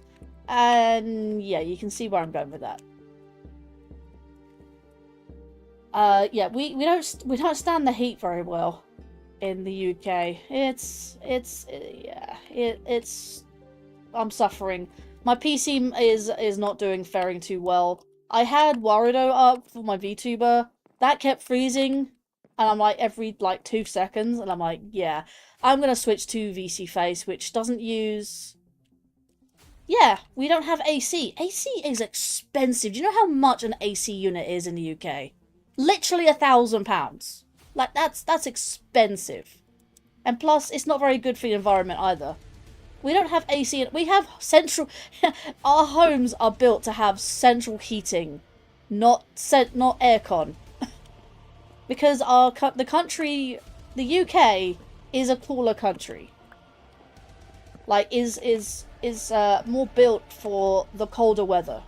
And yeah, you can see where I'm going with that. Yeah, we don't stand the heat very well in the UK. It's I'm suffering. My PC is not faring too well. I had Warudo up for my VTuber. That kept freezing, and I'm like every like 2 seconds, and I'm like, yeah, I'm gonna switch to VC Face, which doesn't use. Yeah, we don't have AC. AC is expensive. Do you know how much an AC unit is in the UK? Literally £1,000. Like, that's expensive. And plus, it's not very good for the environment either. We don't have AC. We have central... Our homes are built to have central heating, not aircon. Because the country... The UK is a cooler country. Like, is more built for the colder weather.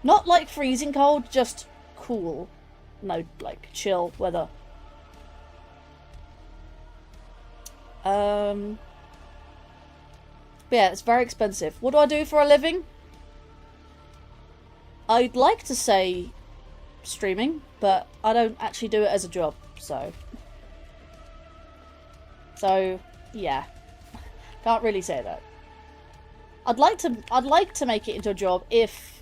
Not like freezing cold, just cool. No, like, chill weather. But yeah, it's very expensive. What do I do for a living? I'd like to say streaming, but I don't actually do it as a job, so... So, yeah. Can't really say that. I'd like to make it into a job if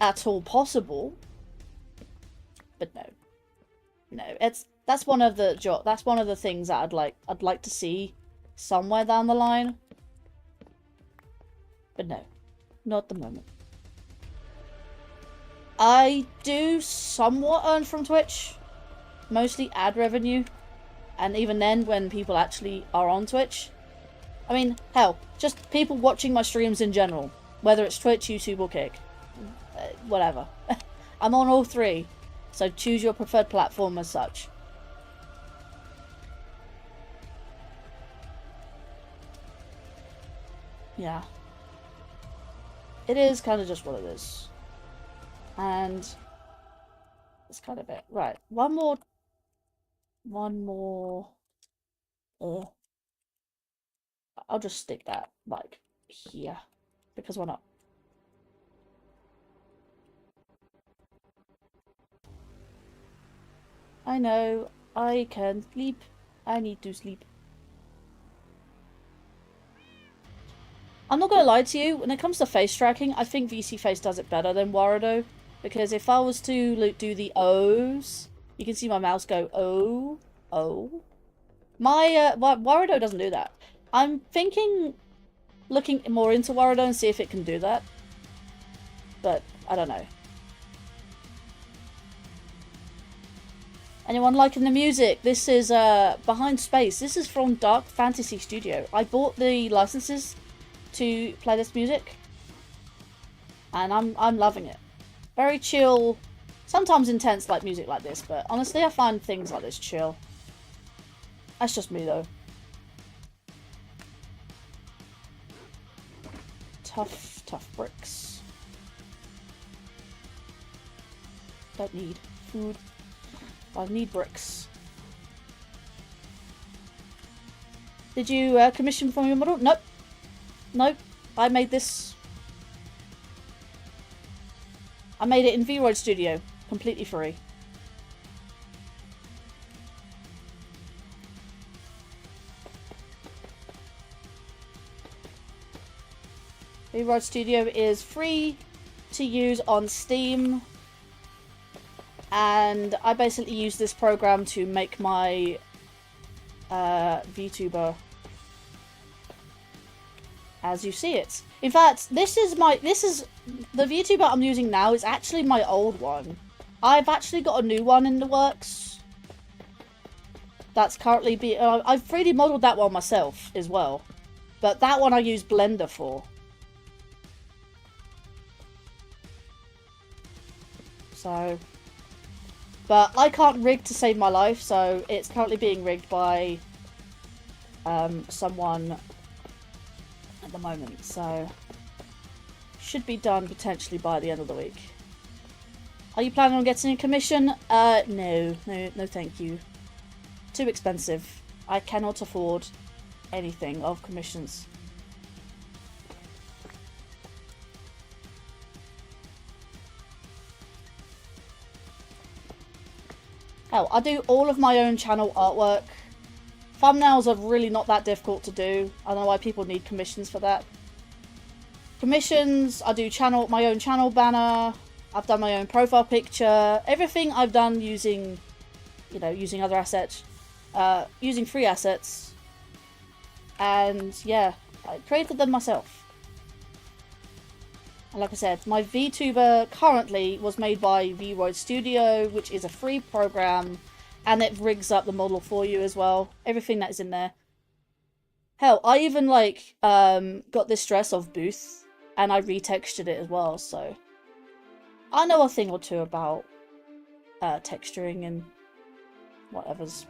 at all possible. But no. No, that's one of the things that I'd like to see somewhere down the line. But no. Not at the moment. I do somewhat earn from Twitch. Mostly ad revenue. And even then, when people actually are on Twitch. I mean, hell, just people watching my streams in general. Whether it's Twitch, YouTube, or Kick. Whatever. I'm on all three. So choose your preferred platform as such. Yeah. It is kind of just what it is. And that's kind of it. Right. One more. I'll just stick that, like, here. Because why not? I know. I can sleep. I need to sleep. I'm not gonna lie to you, when it comes to face tracking, I think VC Face does it better than Warudo. Because if I was to do the O's, you can see my mouse go O, O. My, Warudo doesn't do that. I'm thinking, looking more into Warudo and see if it can do that. But, I don't know. Anyone liking the music? This is Behind Space. This is from Dark Fantasy Studio. I bought the licenses to play this music, and I'm loving it. Very chill, sometimes intense like music like this, but honestly I find things like this chill. That's just me though. Tough bricks. Don't need food. I need bricks. Did you commission from your model? Nope. Nope. I made this. I made it in Vroid Studio. Completely free. Vroid Studio is free to use on Steam. And I basically use this program to make my Vtuber as you see it. In fact, this is the Vtuber I'm using now is actually my old one. I've actually got a new one in the works. That's currently I've 3D modeled that one myself as well. But that one I use Blender for. So, but I can't rig to save my life, so it's currently being rigged by someone at the moment, so should be done potentially by the end of the week. Are you planning on getting a commission? No, thank you. Too expensive. I cannot afford anything of commissions. Hell, I do all of my own channel artwork. Thumbnails are really not that difficult to do. I don't know why people need commissions for that. Commissions, I do my own channel banner. I've done my own profile picture. Everything I've done using, using other assets. Using free assets. And yeah, I created them myself. And like I said, my Vtuber currently was made by Vroid Studio, which is a free program, and it rigs up the model for you as well. Everything that is in there. Hell, I even got this dress of Booth, and I retextured it as well. So I know a thing or two about texturing and whatever's.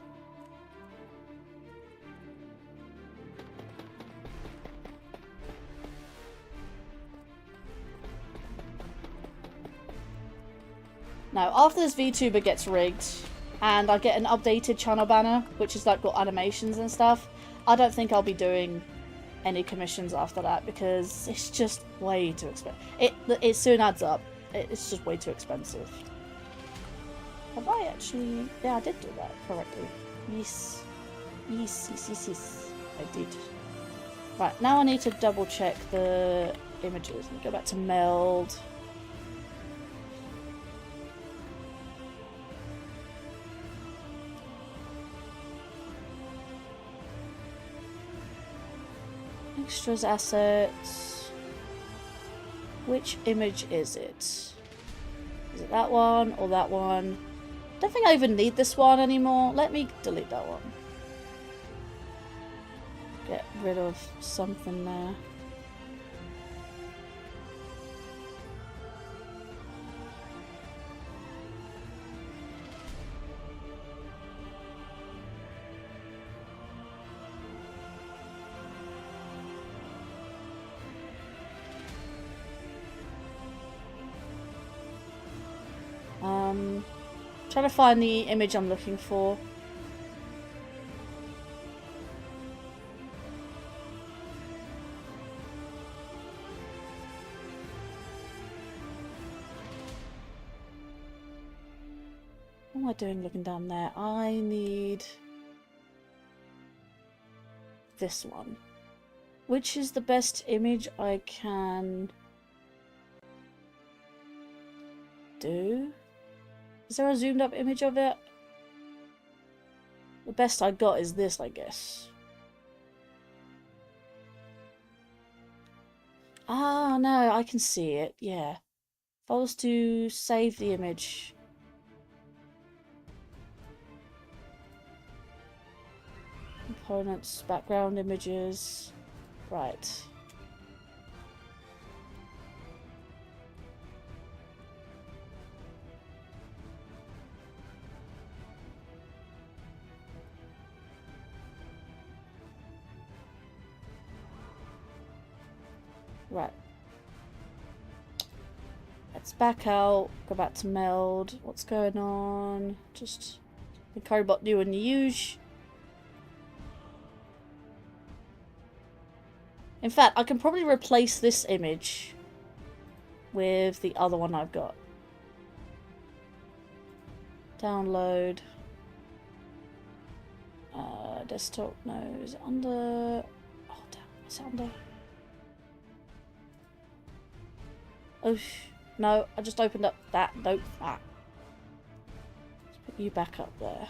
Now, after this Vtuber gets rigged, and I get an updated channel banner, which is got animations and stuff, I don't think I'll be doing any commissions after that, because it's just way too expensive. It soon adds up. It's just way too expensive. Have I actually... Yeah, I did do that correctly. Yes. Yes. I did. Right, now I need to double check the images. Let me go back to meld. Extras, assets. Which image is it? Is it that one or that one? I don't think I even need this one anymore. Let me delete that one. Get rid of something there. Trying to find the image I'm looking for. What am I doing looking down there? I need this one. Which is the best image I can do? Is there a zoomed up image of it? The best I got is this, I guess. Ah, no, I can see it, yeah. If I was to save the image... Components, background images. Right. Right. Let's back out. Go back to meld. What's going on? Just Linkariobot new and use. In fact, I can probably replace this image with the other one I've got. Download. Desktop. No, is it under? Oh damn, is it under? Oh no, I just opened up that. Nope, that. Let's put you back up there.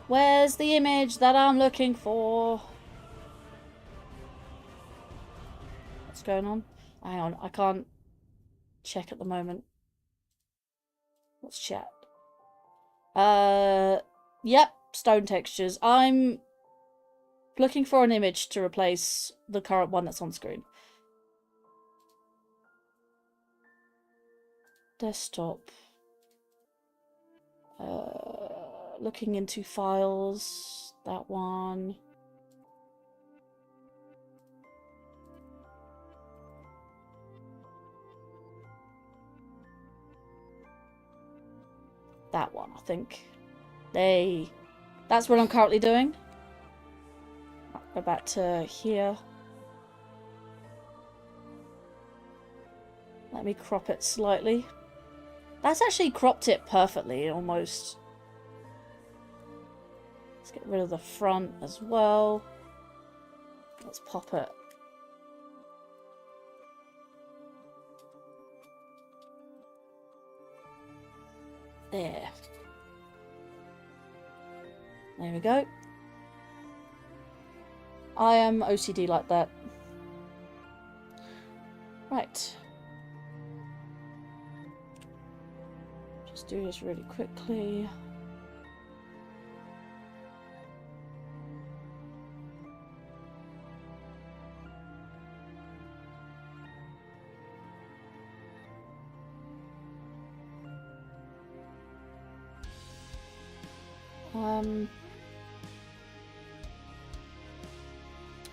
Where's the image that I'm looking for? What's going on? Hang on, I can't check at the moment. What's chat? Yep, stone textures. I'm looking for an image to replace the current one that's on screen. Desktop. Looking into files. That one. That one, I think. That's what I'm currently doing. I'll go back to here. Let me crop it slightly. That's actually cropped it perfectly, almost. Let's get rid of the front as well. Let's pop it. There. There we go. I am OCD like that. Right. Just do this really quickly.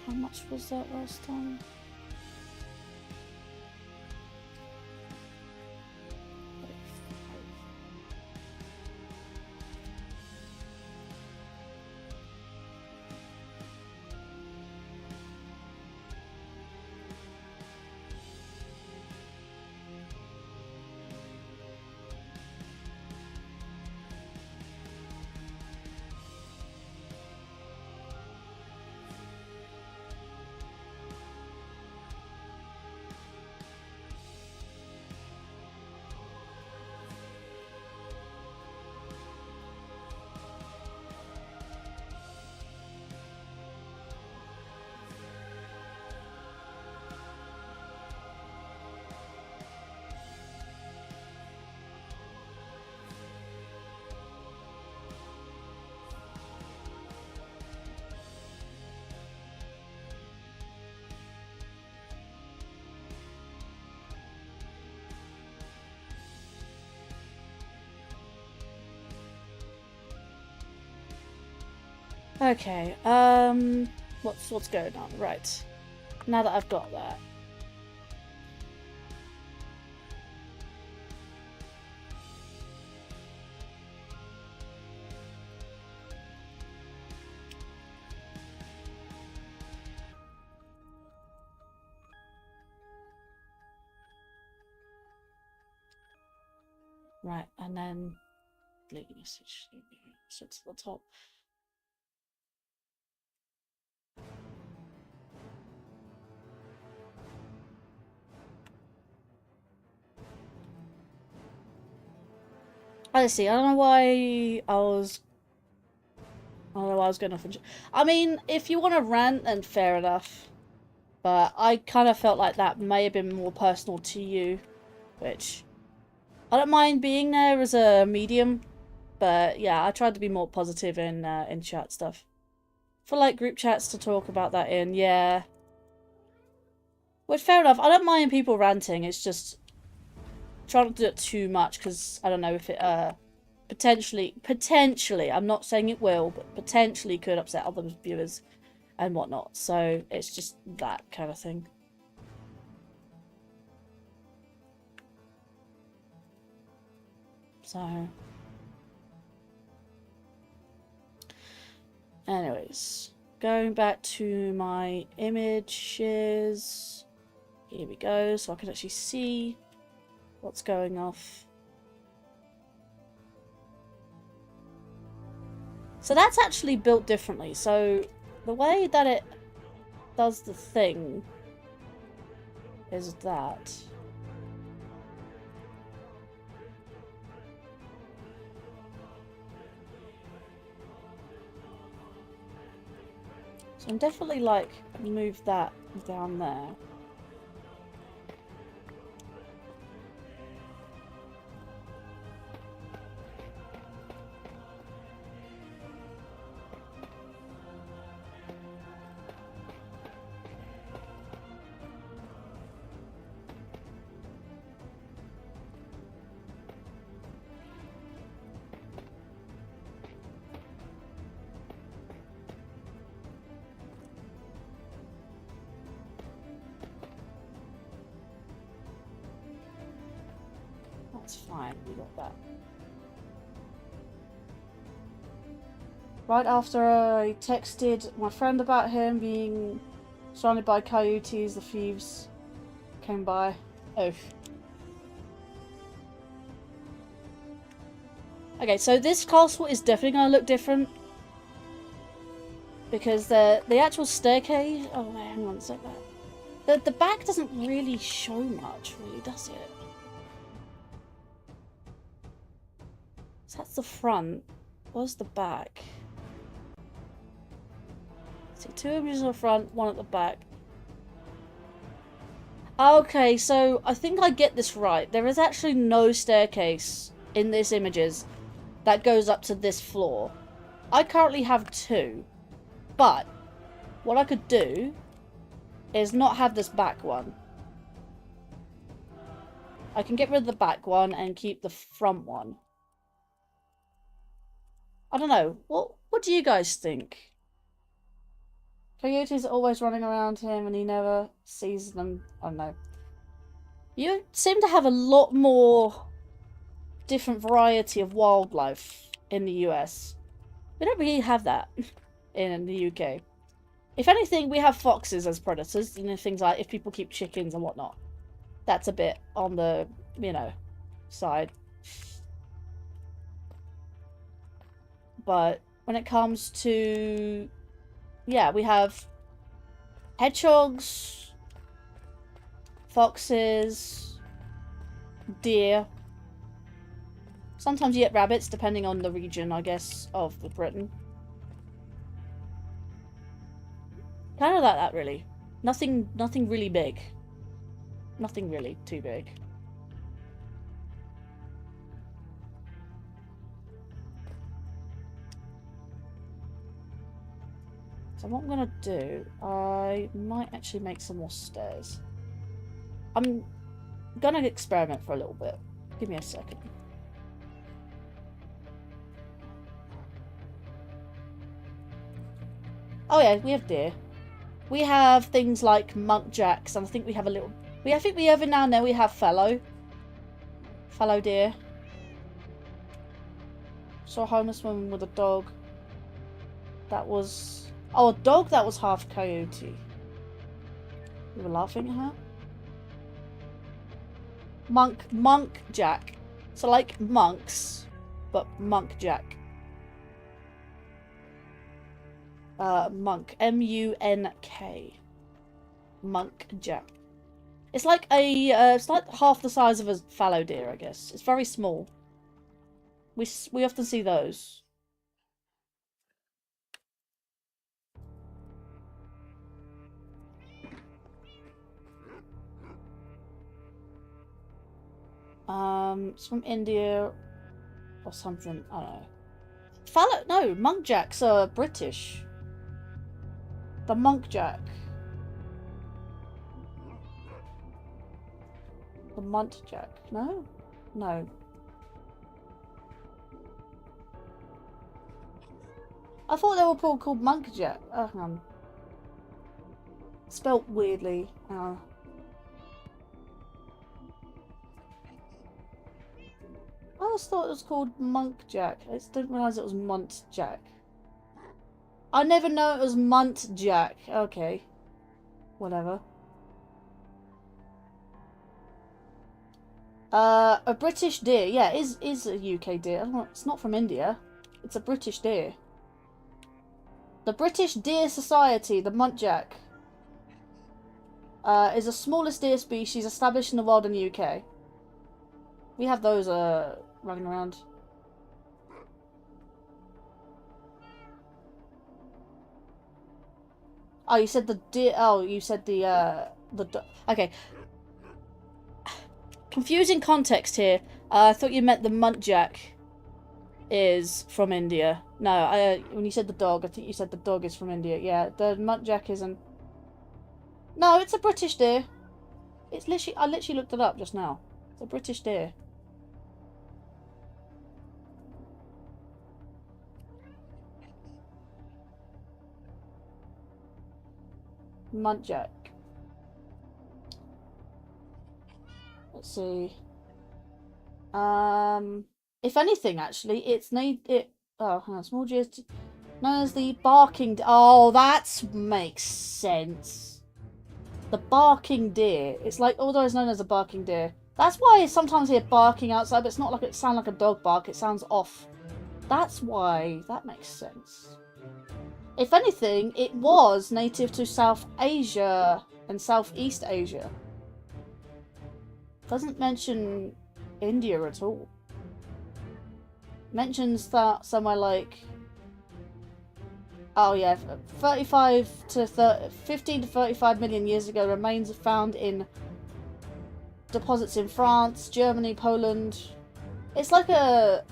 How much was that last time? Okay, what's going on? Right. Now that I've got that. Right, and then delete message. So it's at the top. I see. I don't know why I was Oh, I was going off. I mean, if you want to rant, then fair enough. But I kind of felt like that may have been more personal to you, which I don't mind being there as a medium. But yeah, I tried to be more positive in chat stuff. For like group chats to talk about that in, yeah. Which fair enough. I don't mind people ranting. It's just try not to do it too much because I don't know if it potentially, I'm not saying it will, but potentially could upset other viewers and whatnot. So it's just that kind of thing. So anyways, going back to my images. Here we go, so I can actually see what's going off. So that's actually built differently. So the way that it does the thing is that. So I'm definitely like move that down there. That's fine, we got that. Right after I texted my friend about him being surrounded by coyotes, the thieves came by. Oh. Okay, so this castle is definitely going to look different. Because the actual staircase... Oh, wait, hang on a second. The back doesn't really show much, really, does it? So that's the front. Where's the back? See, 2 images on the front, 1 at the back. Okay, so I think I get this right. There is actually no staircase in these images that goes up to this floor. I currently have 2. But what I could do is not have this back one. I can get rid of the back one and keep the front one. I don't know. What do you guys think? Coyotes are always running around him and he never sees them. I don't know. You seem to have a lot more different variety of wildlife in the US. We don't really have that in the UK. If anything, we have foxes as predators, and things like if people keep chickens and whatnot. That's a bit on the, you know, side. But when it comes to, yeah, we have hedgehogs, foxes, deer. Sometimes you get rabbits, depending on the region, I guess, of Britain. Kind of like that, really. Nothing really big. Nothing really too big. So what I'm gonna do, I might actually make some more stairs. I'm gonna experiment for a little bit. Give me a second. Oh yeah, we have deer. We have things like muntjacks, and I think we have a little... I think we every now and then we have fallow deer. Saw a homeless woman with a dog. That was... Oh, a dog that was half coyote. We were laughing at her. Muntjac. So like monks, but muntjac. Monk. M-U-N-K. Muntjac. It's like a, it's like half the size of a fallow deer, I guess. It's very small. We often see those. It's from India or something. I don't know. No, Monkjacks are British. The Monkjack. The Muntjac. No? No. I thought they were called Monkjack. Spelt weirdly. I always thought it was called Monkjack. I just didn't realise it was Muntjack. I never know it was Muntjack. Okay. Whatever. A British deer. Yeah, it is a UK deer. It's not from India. It's a British deer. The British Deer Society, the Muntjac, is the smallest deer species established in the world in the UK. We have those running around. Oh, you said the deer. Oh, you said the. Okay. Confusing context here. I thought you meant the Muntjac is from India. No, when you said the dog, I think you said the dog is from India. Yeah, the Muntjac isn't. No, it's a British deer. It's literally. I literally looked it up just now. It's a British deer. Muntjac. Let's see. If anything, actually, it's small deers known as the barking. Oh, that makes sense. The barking deer. It's like, although it's known as a barking deer. That's why I sometimes hear barking outside, but it's not like it sounds like a dog bark. It sounds off. That's why. That makes sense. If anything, it was native to South Asia and Southeast Asia. Doesn't mention India at all. Mentions that somewhere like, oh yeah, 15 to 35 million years ago, remains are found in deposits in France, Germany, Poland. It's like a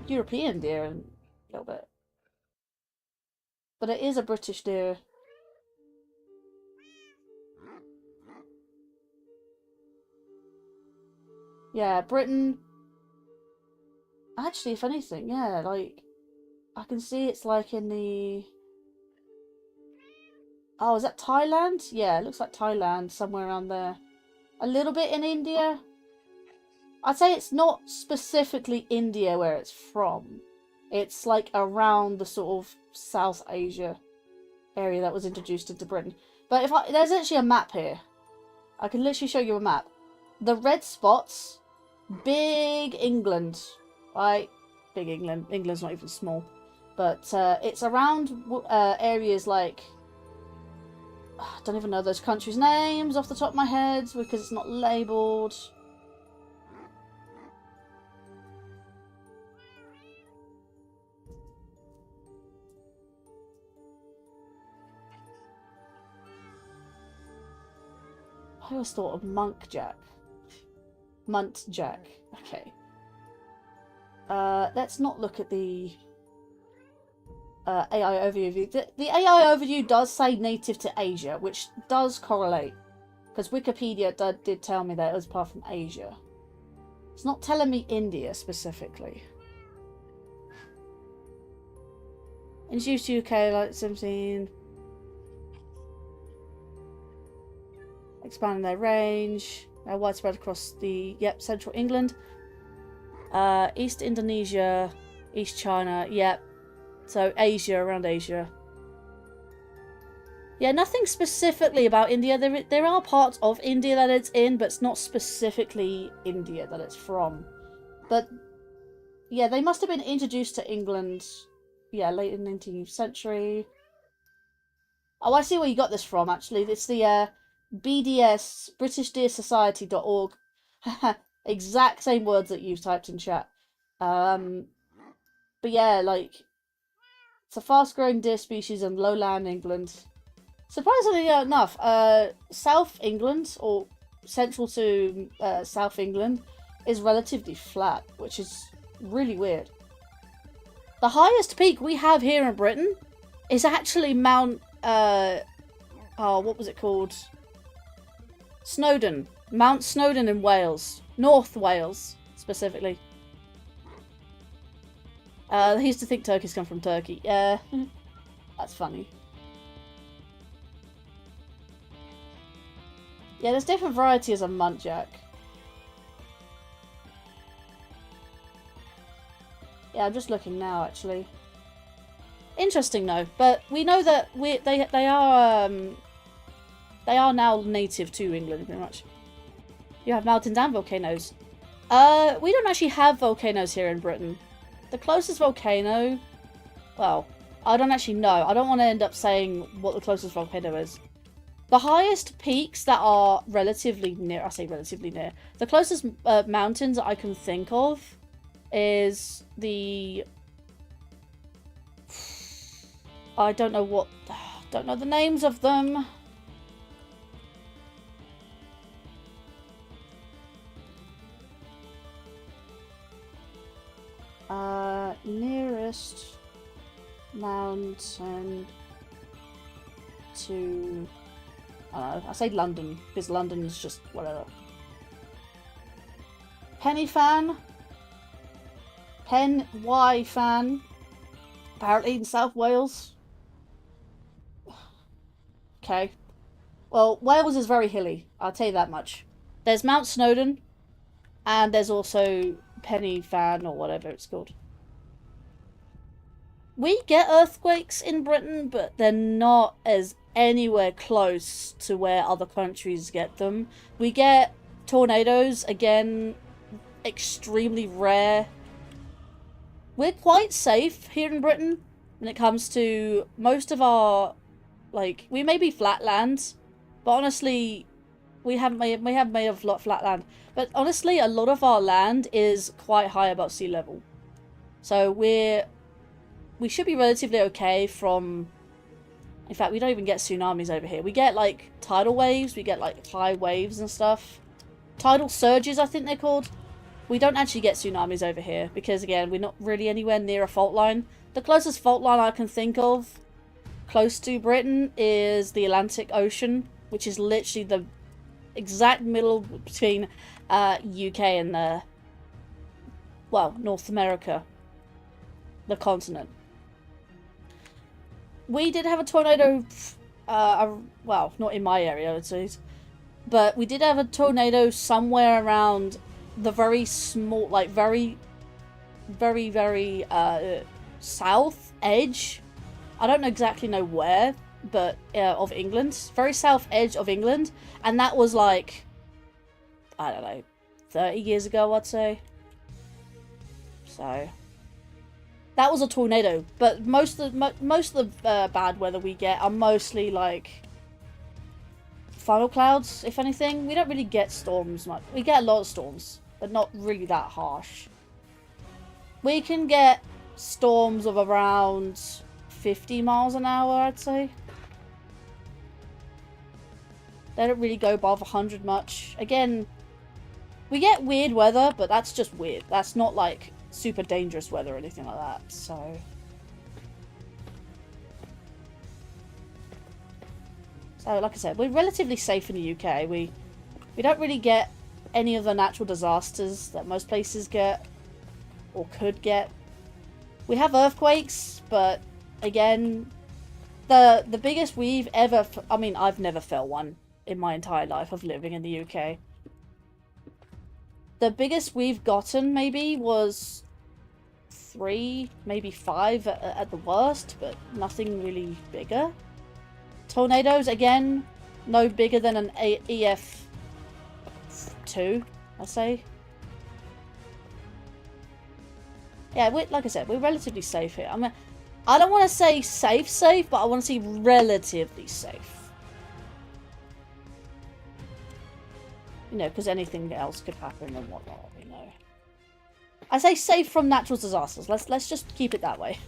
European deer a little bit. But it is a British deer. Yeah, Britain. Actually, if anything, yeah, like, I can see it's like in the... Oh, is that Thailand? Yeah, it looks like Thailand, somewhere around there. A little bit in India. I'd say it's not specifically India where it's from. It's like around the sort of South Asia area that was introduced into Britain. But there's actually a map here. I can literally show you a map. The red spots, big England, right? Big England. England's not even small. But it's around areas like... I don't even know those countries' names off the top of my head because it's not labelled. I always thought of Muntjac. Muntjac. Okay. Let's not look at the AI overview. The AI overview does say native to Asia, which does correlate. Because Wikipedia did tell me that it was part from Asia. It's not telling me India specifically. Introduced to UK like 17. Expanding their range. Widespread across the central England. East Indonesia, East China, so Asia, around Asia. Yeah, nothing specifically about India. There are parts of India that it's in, but it's not specifically India that it's from. But yeah, they must have been introduced to England, late in the 19th century. Oh, I see where you got this from, actually. It's the BDS, BritishDeerSociety.org. Exact same words that you've typed in chat. But yeah, like, it's a fast-growing deer species in lowland England. Surprisingly enough, South England, or central to South England, is relatively flat, which is really weird. The highest peak we have here in Britain is actually Mount, oh, what was it called? Snowdon. Mount Snowdon in Wales. North Wales, specifically. He used to think turkeys come from Turkey. Yeah, that's funny. Yeah, there's different varieties of muntjac. Yeah, I'm just looking now, actually. Interesting, though. But we know that they are now native to England, pretty much. You have mountains and volcanoes. We don't actually have volcanoes here in Britain. The closest volcano, well, I don't actually know. I don't want to end up saying what the closest volcano is. The highest peaks that are relatively near, I say relatively near, the closest mountains that I can think of is the, I don't know the names of them. Nearest mountain to, I don't know, I say London, because London's just whatever. Pen Y fan, apparently in South Wales. Okay. Well, Wales is very hilly, I'll tell you that much. There's Mount Snowdon, and there's also Penny Fan, or whatever it's called. We get earthquakes in Britain, but they're not as anywhere close to where other countries get them. We get tornadoes, again, extremely rare. We're quite safe here in Britain when it comes to most of our, like, we may be flat land, but honestly, we haven't made a lot flat land. But honestly, a lot of our land is quite high above sea level. So we should be relatively okay from, in fact, we don't even get tsunamis over here. We get, like, tidal waves, we get, like, high waves and stuff. Tidal surges, I think they're called. We don't actually get tsunamis over here, because, again, we're not really anywhere near a fault line. The closest fault line I can think of, close to Britain, is the Atlantic Ocean, which is literally the exact middle between UK and, well, North America. The continent. We did have a tornado, well, not in my area, I'd say, but we did have a tornado somewhere around the very small, like, very south edge. I don't exactly know where, but of England. Very south edge of England. And that was, like, I don't know, 30 years ago, I'd say. So that was a tornado, but most of the bad weather we get are mostly like funnel clouds, if anything. We don't really get storms much. We get a lot of storms, but not really that harsh. We can get storms of around 50 miles an hour, I'd say. They don't really go above 100 much. Again, we get weird weather, but that's just weird. That's not like super dangerous weather or anything like that, so like I said, we're relatively safe in the UK. We don't really get any of the natural disasters that most places get or could get. We have earthquakes, but again, the biggest we've ever, I mean, I've never felt one in my entire life of living in the UK. The biggest we've gotten, maybe, was 3, maybe 5 at the worst, but nothing really bigger. Tornadoes, again, no bigger than an EF2, I'd say. Yeah, like I said, we're relatively safe here. I mean, I don't want to say safe, but I want to say relatively safe. You know, because anything else could happen and whatnot, you know. I say safe from natural disasters. Let's just keep it that way.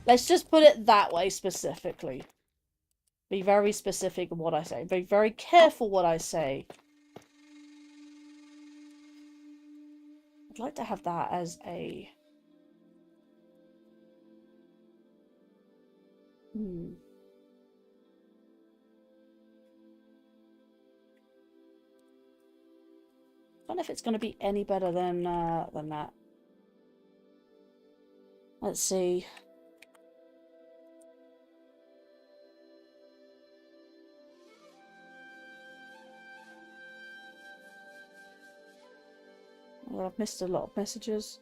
Let's just put it that way specifically. Be very specific in what I say. Be very careful what I say. I'd like to have that as a... I don't know if it's going to be any better than that. Let's see. Well, I've missed a lot of messages.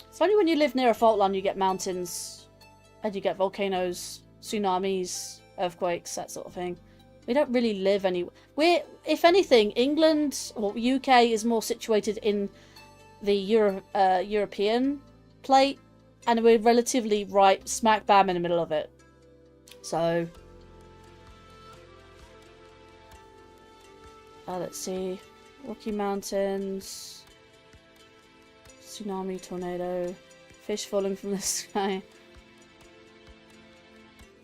It's only when you live near a fault line you get mountains and you get volcanoes, tsunamis, earthquakes, that sort of thing. We don't really live anywhere. If anything, England or UK is more situated in the European plate, and we're relatively right smack bam in the middle of it. So, let's see, Rocky Mountains, tsunami, tornado, fish falling from the sky.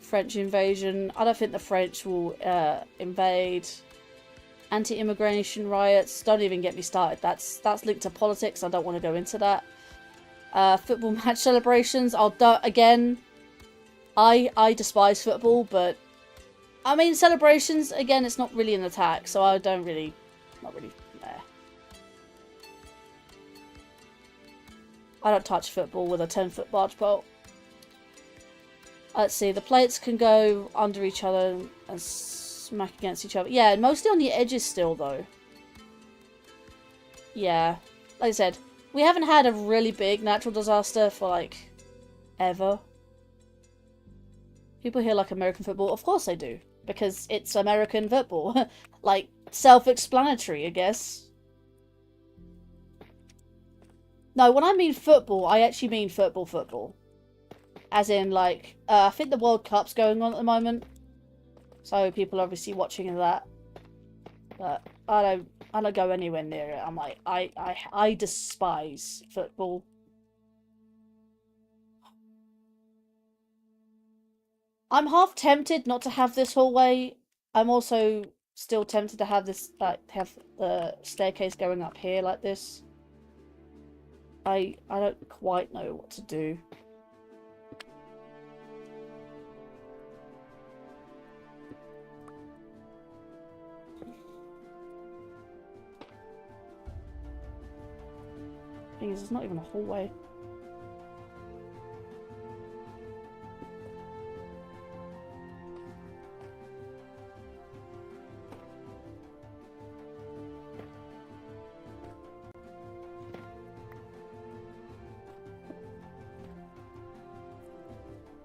French invasion. I don't think the French will invade. Anti-immigration riots. Don't even get me started. That's linked to politics. I don't want to go into that. Football match celebrations. Again, I despise football, but I mean celebrations. Again, it's not really an attack, so I don't really, not really there. I don't touch football with a 10-foot barge pole. Let's see, the plates can go under each other and smack against each other. Yeah, mostly on the edges still, though. Yeah, like I said, we haven't had a really big natural disaster for, like, ever. People here like American football. Of course they do, because it's American football. Like, self-explanatory, I guess. No, when I mean football, I actually mean football. As in, like, I think the World Cup's going on at the moment. So people are obviously watching that. But I don't go anywhere near it. I'm like, I despise football. I'm half tempted not to have this hallway. I'm also still tempted to have this, like, have the staircase going up here like this. I don't quite know what to do. Thing is, it's not even a hallway.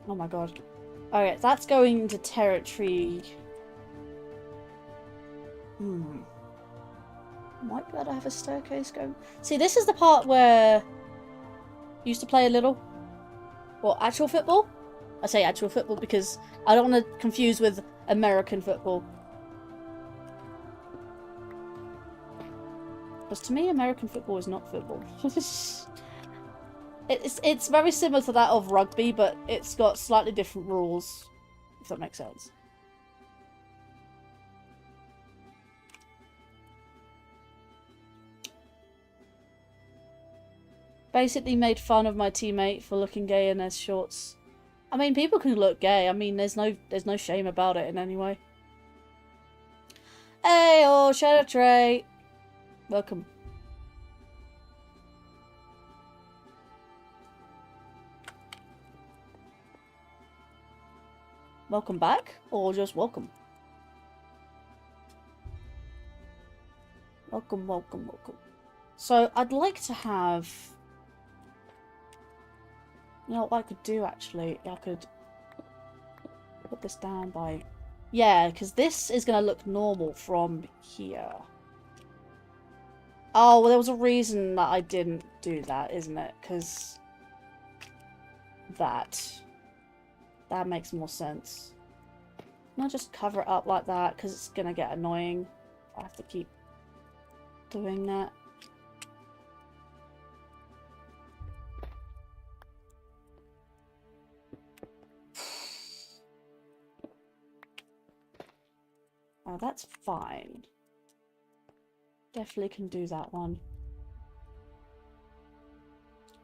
Oh my god. Alright, that's going into territory. Might be able to have a staircase going. See, this is the part where I used to play a little. Well, actual football? I say actual football because I don't want to confuse with American football. Because to me, American football is not football. It's very similar to that of rugby, but it's got slightly different rules, if that makes sense. Basically made fun of my teammate for looking gay in their shorts. I mean, people can look gay. I mean, there's no shame about it in any way. Hey, oh, Shadow Tray. Welcome. Welcome back, or just welcome? Welcome, welcome, welcome. So, I'd like to have... You know what I could do, actually? I could put this down by... Yeah, because this is going to look normal from here. Oh, well, there was a reason that I didn't do that, isn't it? Because... That makes more sense. I'll just cover it up like that, because it's going to get annoying. I have to keep doing that. Oh, that's fine. Definitely can do that one.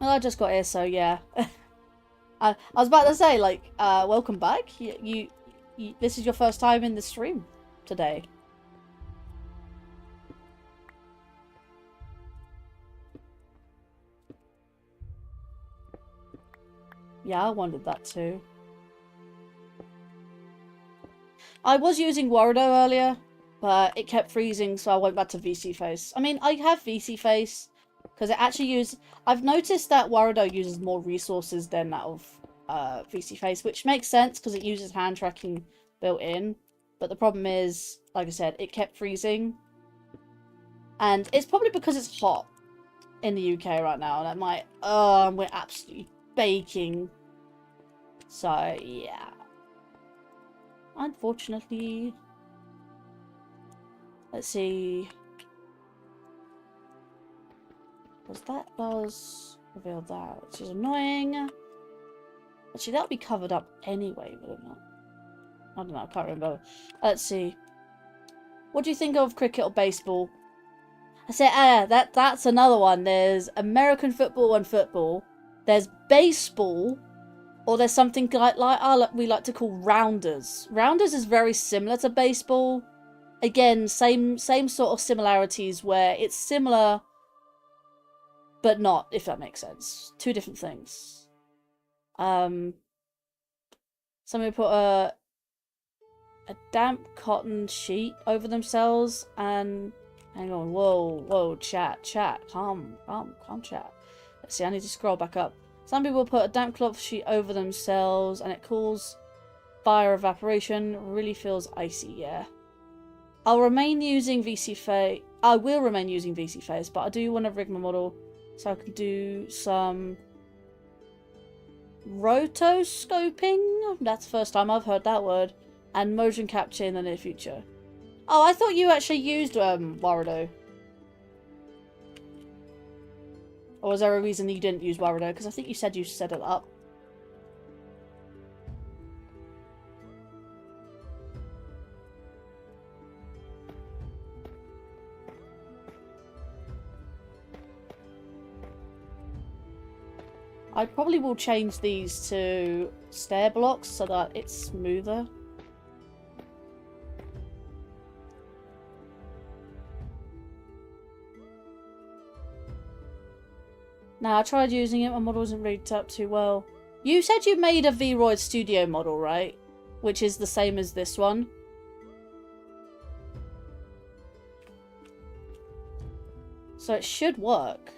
Well, I just got here, so yeah. I was about to say, like, welcome back. You, this is your first time in the stream today. Yeah, I wondered that too. I was using Warudo earlier, but it kept freezing, so I went back to VC Face. I mean, I have VC Face, because it actually uses... I've noticed that Warudo uses more resources than that of VC Face, which makes sense, because it uses hand tracking built in. But the problem is, like I said, it kept freezing. And it's probably because it's hot in the UK right now, and we're absolutely baking. So, yeah. Unfortunately. Let's see. Because that does reveal that, which is annoying. Actually, that'll be covered up anyway, will it not? I don't know, I can't remember. Let's see. What do you think of cricket or baseball? I say, that's another one. There's American football and football. There's baseball. Or there's something we like to call rounders. Rounders is very similar to baseball. Again, same sort of similarities where it's similar, but not, if that makes sense. Two different things. Somebody put a damp cotton sheet over themselves and hang on, whoa, chat, calm, chat. Let's see, I need to scroll back up. Some people put a damp cloth sheet over themselves and it causes fire evaporation. Really feels icy, yeah. I will remain using VC Face, but I do want to rig my model so I can do some rotoscoping. That's the first time I've heard that word. And motion capture in the near future. Oh, I thought you actually used Warudo. Or was there a reason you didn't use Warudo? Because I think you said you set it up. I probably will change these to stair blocks so that it's smoother. Now, I tried using it, my model wasn't rigged up too well. You said you made a Vroid Studio model, right? Which is the same as this one. So it should work,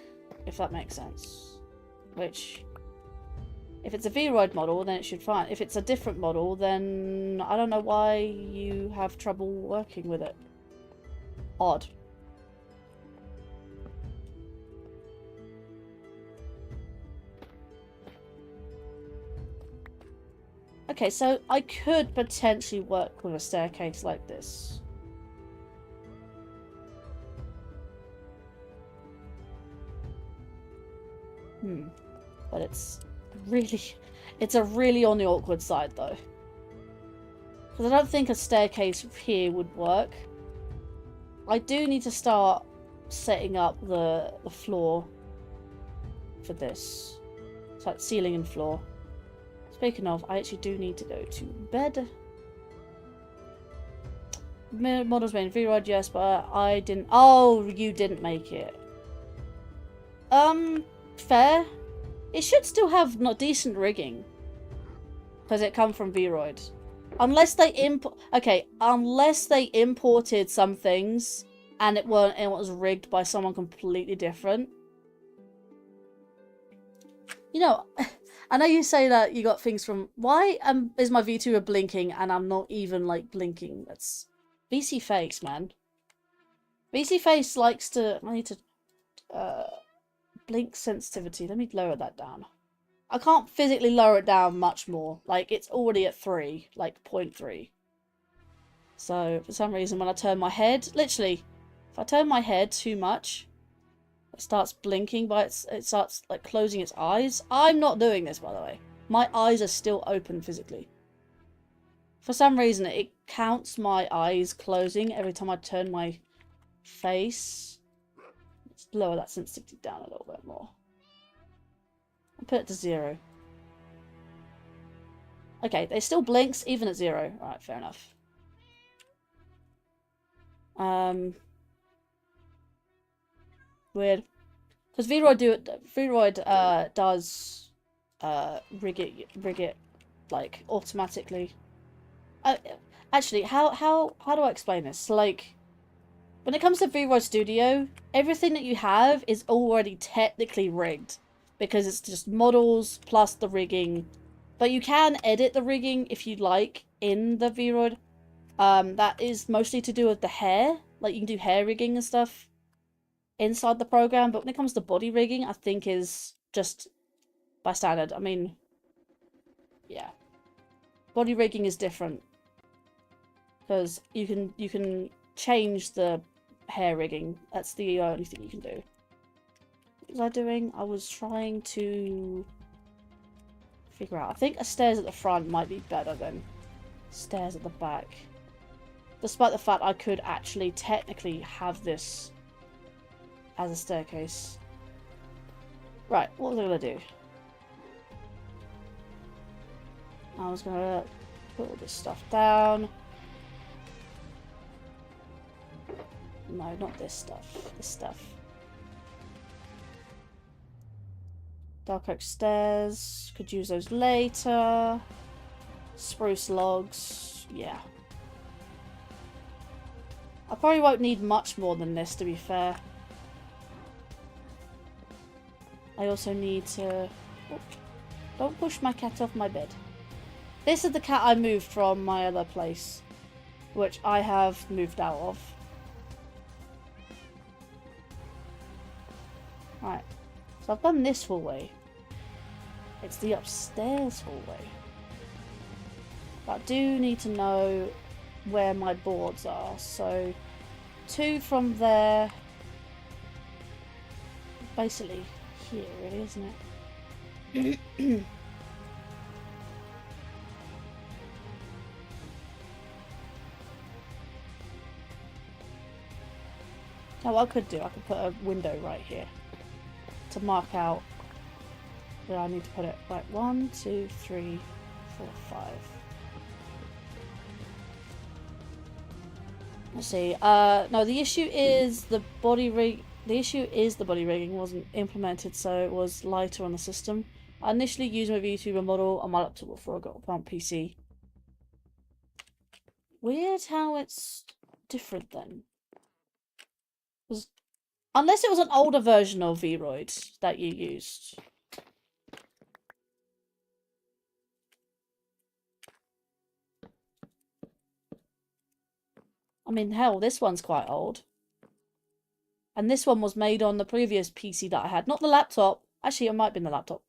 if that makes sense. Which, if it's a Vroid model, then it should fine. If it's a different model, then I don't know why you have trouble working with it. Odd. Okay, so I could potentially work with a staircase like this. But it's a really on the awkward side though. Because I don't think a staircase here would work. I do need to start setting up the floor for this. It's like ceiling and floor. Speaking of, I actually do need to go to bed. Models made in Vroid, yes, but I didn't. Oh, you didn't make it. Fair. It should still have not decent rigging. Because it come from Vroid. Unless they unless they imported some things and it was rigged by someone completely different. You know, I know you say that you got things from... Why is my Vtuber blinking and I'm not even, like, blinking? That's... VC Face, man. VC Face likes to... I need to... blink sensitivity. Let me lower that down. I can't physically lower it down much more. Like, it's already at 3. Like, 0.3. So, for some reason, when I turn my head... Literally, if I turn my head too much... It starts blinking, but it starts like closing its eyes. I'm not doing this, by the way. My eyes are still open physically. For some reason, it counts my eyes closing every time I turn my face. lower that sensitivity down a little bit more. And put it to 0. Okay, it still blinks even at 0. Alright, fair enough. Weird. Because Vroid does rig it like automatically. Actually, how do I explain this? Like, when it comes to Vroid Studio, everything that you have is already technically rigged because it's just models plus the rigging. But you can edit the rigging if you like in the Vroid. That is mostly to do with the hair. Like, you can do hair rigging and stuff inside the program. But when it comes to body rigging, I think is just by standard. I mean, yeah. Body rigging is different. Because you can change the hair rigging. That's the only thing you can do. What was I doing? I was trying to figure out. I think a stairs at the front might be better than stairs at the back. Despite the fact I could actually technically have this as a staircase. Right, what was I going to do? I was going to put all this stuff down. No, not this stuff. This stuff. Dark oak stairs. Could use those later. Spruce logs. Yeah. I probably won't need much more than this, to be fair. I also need to... Oh, don't push my cat off my bed. This is the cat I moved from my other place, which I have moved out of. Right, so I've done this hallway. It's the upstairs hallway. But I do need to know where my boards are. So 2 from there. Basically here, really, isn't it? Now what I could do, I could put a window right here to mark out where I need to put it. Right, 1, 2, 3, 4, 5. Let's see. No, the issue is the body rig. The issue is the body rigging wasn't implemented, so it was lighter on the system. I initially used my Vtuber model on my laptop before I got a pump PC. Weird how it's different then. Unless it was an older version of Vroid that you used. I mean, hell, this one's quite old. And this one was made on the previous PC that I had. Not the laptop. Actually, it might have been the laptop.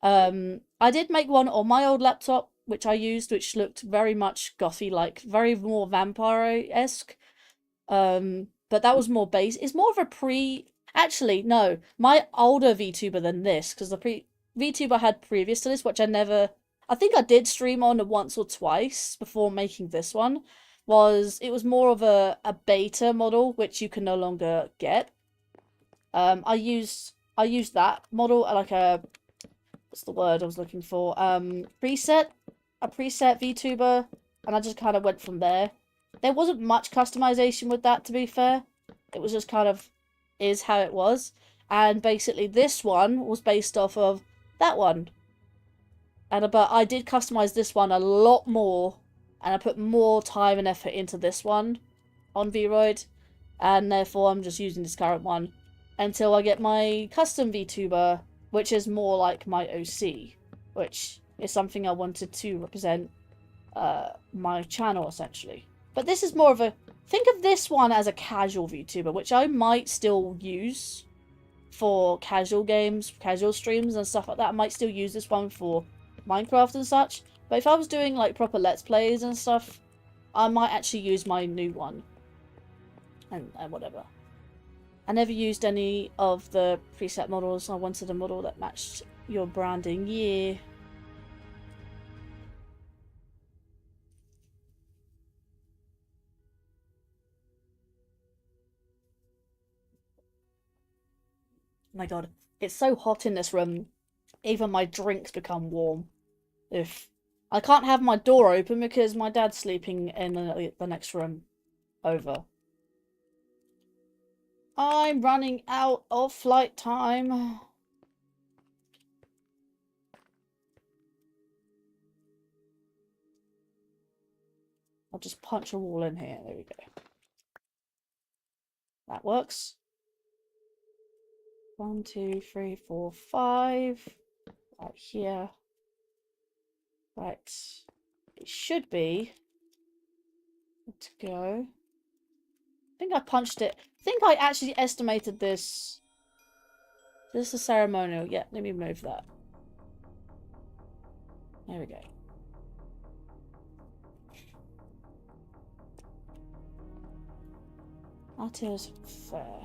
I did make one on my old laptop, which I used, which looked very much gothy-like. Very more vampire-esque. But that was more base. It's more of a pre... Actually, no. My older VTuber than this, because the VTuber I had previous to this, which I never... I think I did stream on once or twice before making this one. It was more of a beta model, which you can no longer get. I used that model, like a... What's the word I was looking for? Preset. A preset VTuber. And I just kind of went from there. There wasn't much customization with that, to be fair. It was just kind of is how it was. And basically this one was based off of that one. But I did customize this one a lot more. And I put more time and effort into this one on Vroid. And therefore I'm just using this current one until I get my custom VTuber, which is more like my OC. Which is something I wanted to represent my channel, essentially. But this is more of a... Think of this one as a casual VTuber, which I might still use for casual games, casual streams and stuff like that. I might still use this one for Minecraft and such. But if I was doing like proper Let's Plays and stuff, I might actually use my new one. And whatever. I never used any of the preset models. I wanted a model that matched your branding. Yeah. My god, it's so hot in this room. Even my drinks become warm. If I can't have my door open because my dad's sleeping in the next room over. I'm running out of flight time. I'll just punch a wall in here. There we go. That works. 1, 2, 3, 4, 5. Right here. Right. It should be good to go. I think I punched it. I think I actually estimated this. This is ceremonial. Yeah, let me move that. There we go. That is fair.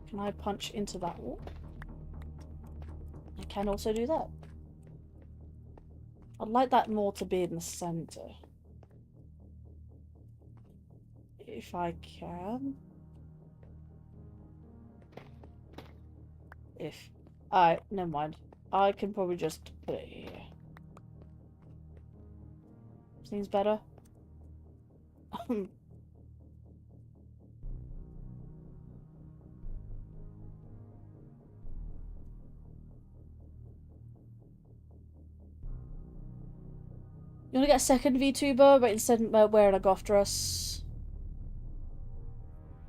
Can I punch into that wall? I can also do that. I'd like that more to be in the center. If I can. Alright, never mind. I can probably just put it here. Seems better. You want to get a second VTuber, but instead wearing a goth dress?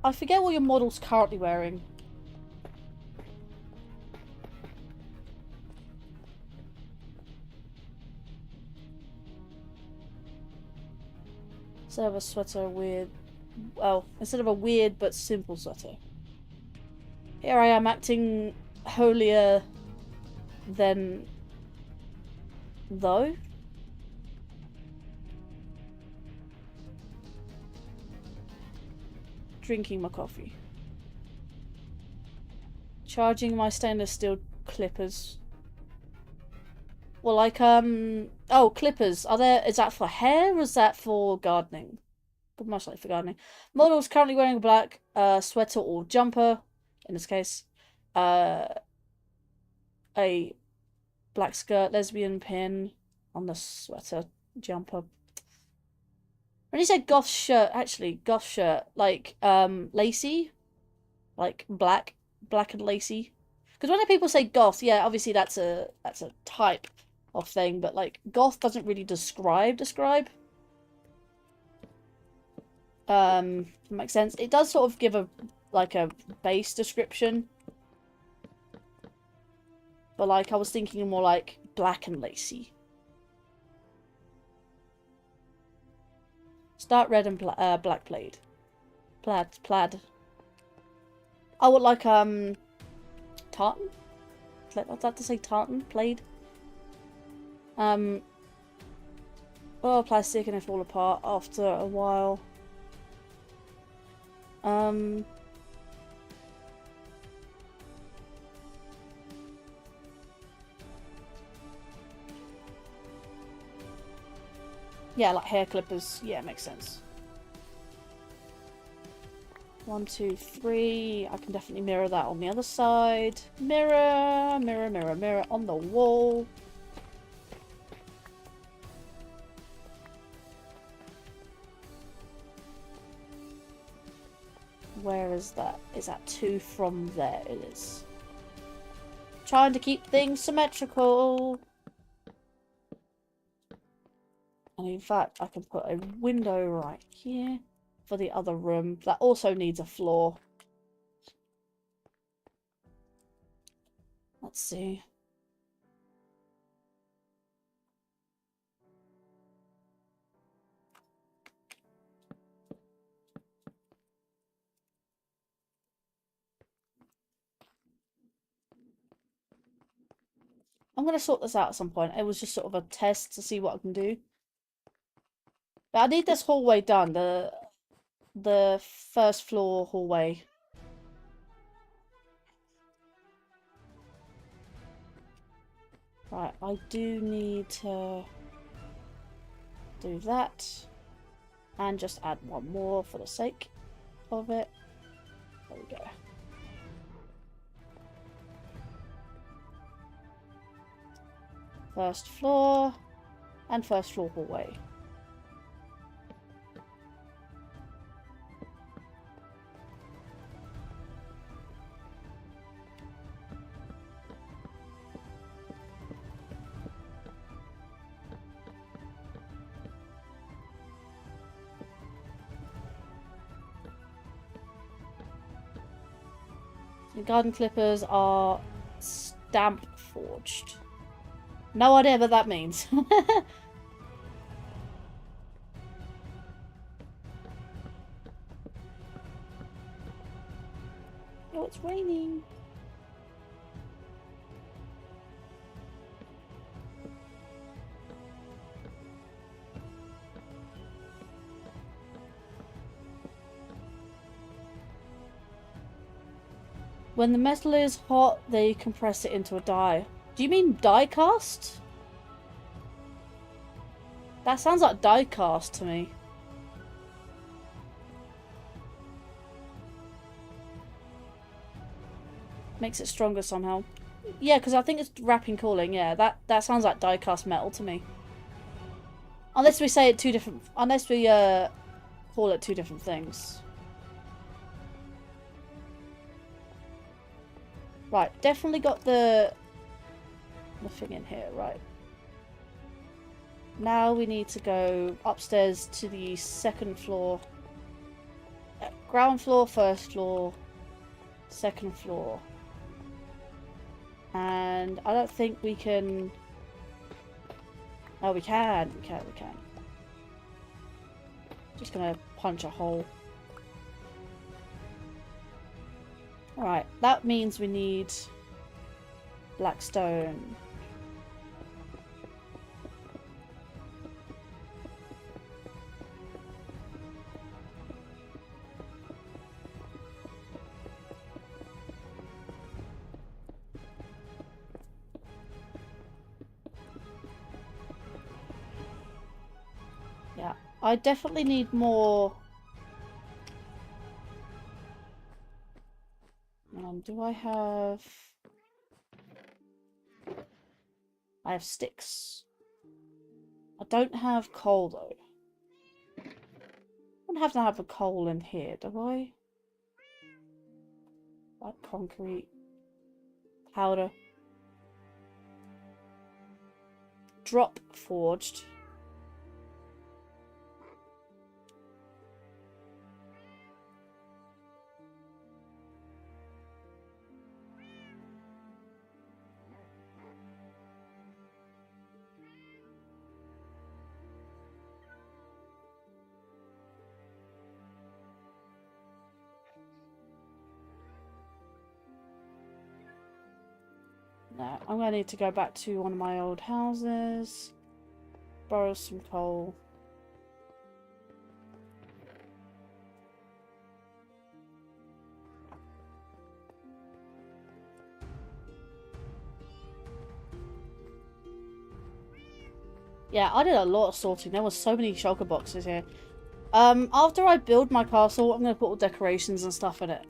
I forget what your model's currently wearing. Instead of a sweater, weird. Well, instead of a weird but simple sweater. Here I am acting holier than though. Drinking my coffee. Charging my stainless steel clippers. Well, like, oh, clippers. Is that for hair or is that for gardening? But most likely for gardening. Model's currently wearing a black sweater or jumper, in this case. A black skirt, lesbian pin on the sweater, jumper. When you said goth shirt, actually, goth shirt, like, lacy? Like, black and lacy? Because when people say goth, yeah, obviously that's a type of thing, but, like, goth doesn't really describe. Makes sense. It does sort of give a base description. But, like, I was thinking more like black and lacy. Start red and black plaid. Plaid. I would like, tartan? What's that to say? Tartan? Plaid? Oh, plastic and it fall apart after a while. Yeah, like hair clippers. Yeah, makes sense. 1, 2, 3. I can definitely mirror that on the other side. Mirror, mirror, mirror, mirror on the wall. Where is that? Is that 2 from there? It is. Trying to keep things symmetrical. And in fact, I can put a window right here for the other room. That also needs a floor. Let's see. I'm going to sort this out at some point. It was just sort of a test to see what I can do. But I need this hallway done. The first floor hallway. Right, I do need to do that. And just add one more for the sake of it. There we go. First floor and first floor hallway. The garden clippers are stamp forged. No idea what that means. Oh, it's raining. When the metal is hot, they compress it into a die. Do you mean die cast? That sounds like die cast to me. Makes it stronger somehow. Yeah, because I think it's wrapping cooling. Yeah, that sounds like die cast metal to me. Unless we say it two different. Unless we call it two different things. Right, definitely got the thing in here. Right. Now we need to go upstairs to the second floor. Ground floor, first floor, second floor. And I don't think we can... Oh, we can. We can. Just gonna punch a hole. Alright, that means we need black stone. Yeah, I definitely need more. Do I have... I have sticks. I don't have coal though. I don't have to have a coal in here, do I? Like concrete. Powder. Drop forged. No, I'm going to need to go back to one of my old houses. Borrow some coal. Yeah, I did a lot of sorting. There were so many shulker boxes here. After I build my castle, I'm going to put all decorations and stuff in it.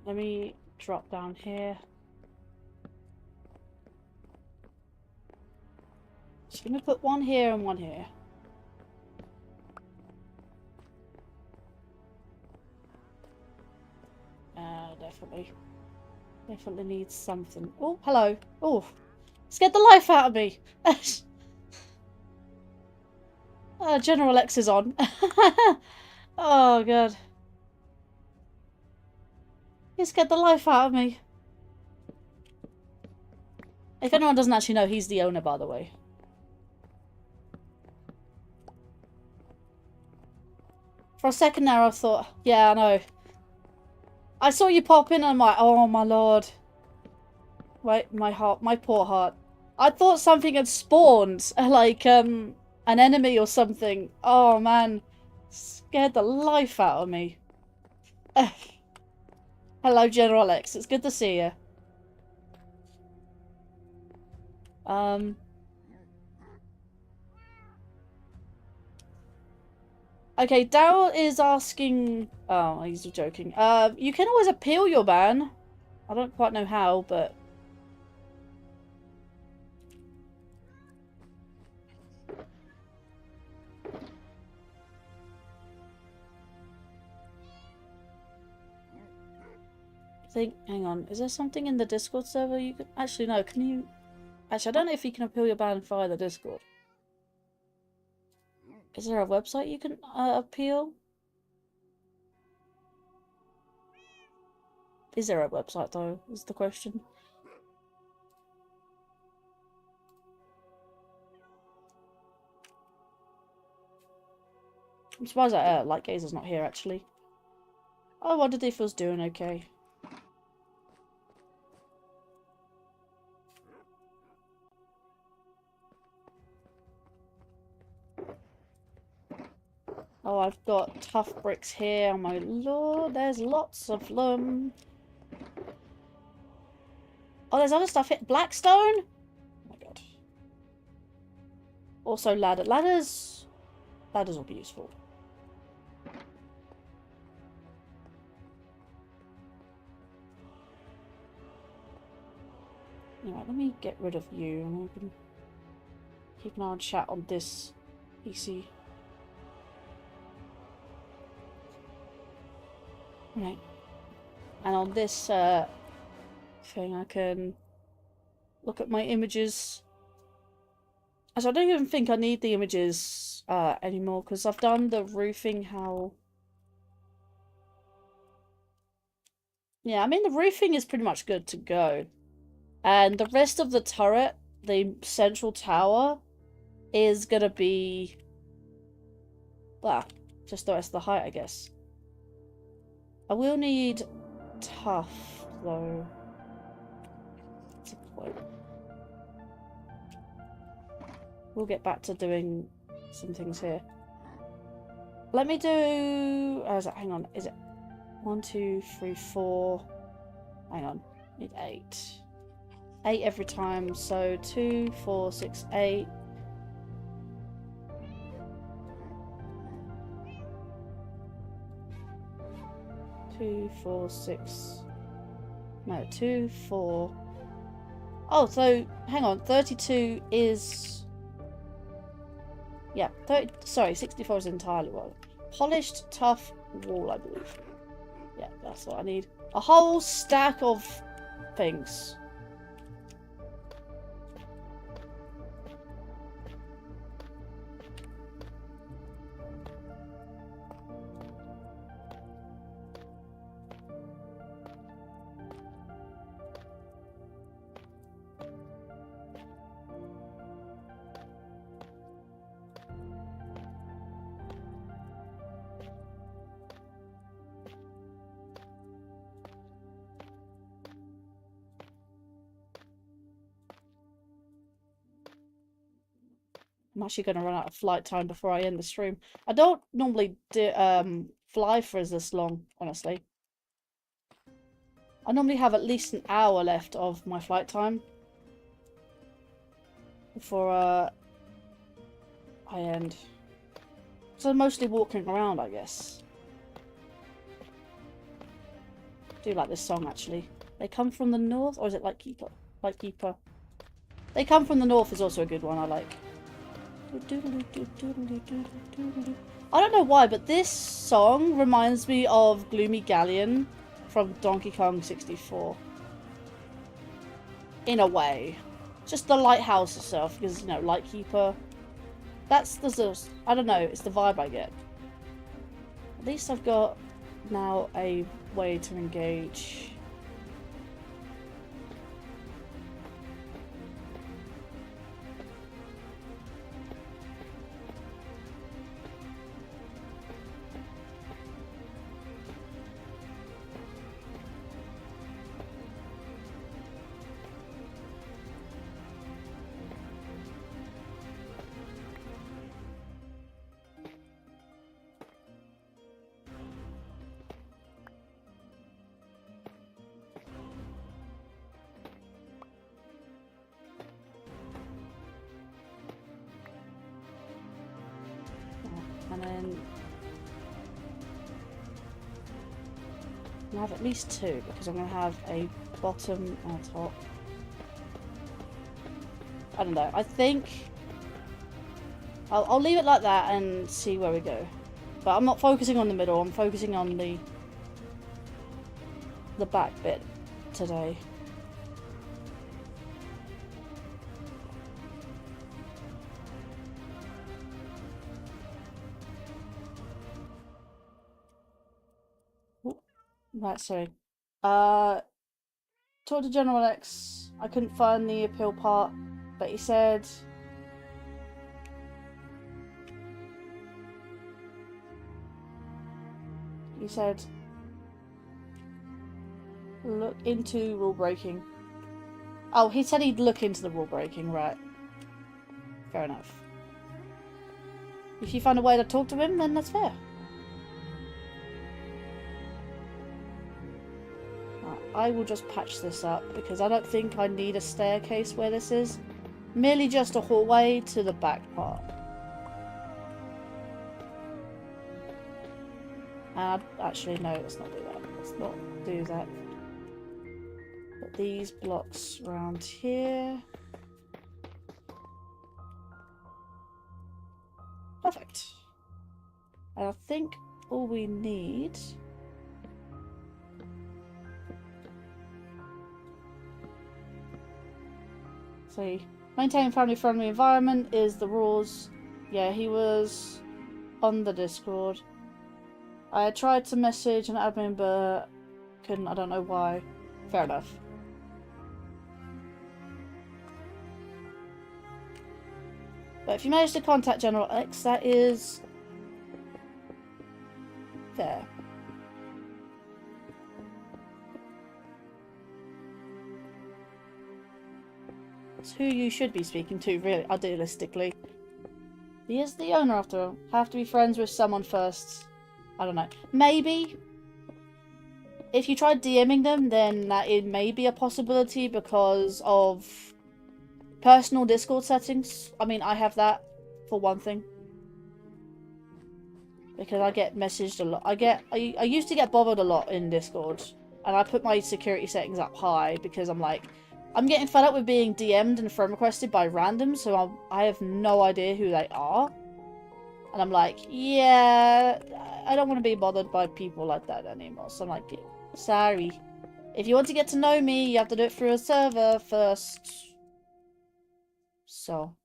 Let me drop down here. Just gonna put one here and one here. Definitely needs something. Oh, hello. Oh, scared the life out of me. General X is on. Oh, God. He scared the life out of me. If anyone doesn't actually know, he's the owner, by the way. For a second there, I thought, yeah, I know. I saw you pop in and I'm like, oh my lord. Wait, my heart, my poor heart. I thought something had spawned, like, an enemy or something. Oh man. Scared the life out of me. Hello, General X. It's good to see you. Okay, Daryl is asking... Oh, he's joking. You can always appeal your ban. I don't quite know how, but... Hang on, is there something in the Discord server you can... Actually, no, can you... Actually, I don't know if you can appeal your ban via the Discord. Is there a website you can appeal? Is there a website, though, is the question. I'm surprised that Lightgazer's not here, actually. I wondered if he was doing okay. Oh, I've got tough bricks here. Oh my lord, there's lots of them. Oh, there's other stuff here. Blackstone? Oh my god. Also ladder. Ladders will be useful. Anyway, let me get rid of you and I can keep an eye on chat on this PC. Right. And on this thing I can look at my images. So I don't even think I need the images anymore because I've done the roofing how... Yeah, I mean the roofing is pretty much good to go. And the rest of the turret, the central tower, is gonna be... Well, just the rest of the height, I guess. I will need tough, though. That's a point. We'll get back to doing some things here. Let me do... hang on, is it 1, 2, 3, 4? Hang on, need 8. 8 every time, so 2, 4, 6, 8. Two, 4, 6. No, 2, 4. Oh, so hang on. 32 is. Yeah, 30. Sorry, 64 is entirely wrong. Polished, tough wall, I believe. Yeah, that's what I need. A whole stack of things. I'm actually going to run out of flight time before I end the stream. I don't normally do, fly for this long, honestly. I normally have at least an hour left of my flight time before I end. So I'm mostly walking around, I guess. I do like this song, actually. They come from the north, or is it Lightkeeper? Lightkeeper. They come from the north is also a good one I like. I don't know why, but this song reminds me of Gloomy Galleon from Donkey Kong 64. In a way. Just the lighthouse itself, because, you know, Lightkeeper. That's the... I don't know, it's the vibe I get. At least I've got now a way to engage. then I'm gonna have at least 2 because I'm gonna have a bottom and a top. I don't know. I think I'll leave it like that and see where we go. But I'm not focusing on the middle. I'm focusing on the back bit today. Ooh, right, sorry. Talked to General X. I couldn't find the appeal part, but he said look into rule breaking. Oh, he said he'd look into the rule breaking, right. Fair enough. If you find a way to talk to him, then that's fair. Right, I will just patch this up because I don't think I need a staircase where this is. Merely just a hallway to the back part. Actually, no, let's not do that. Let's not do that. Put these blocks around here. Perfect. And I think all we need... See, maintain family-friendly environment is the rules. Yeah, he was on the Discord. I tried to message an admin, but couldn't. I don't know why. Fair enough. But if you manage to contact General X, that is fair. It's who you should be speaking to, really, idealistically. He is the owner, after all. Have to be friends with someone first. I don't know. Maybe. If you tried DMing them, then that it may be a possibility because of personal Discord settings. I mean, I have that, for one thing. Because I get messaged a lot. I used to get bothered a lot in Discord. And I put my security settings up high because I'm like, I'm getting fed up with being DM'd and friend requested by randoms, so I have no idea who they are. And I'm like, yeah, I don't want to be bothered by people like that anymore. So I'm like, sorry. If you want to get to know me, you have to do it through a server first. So.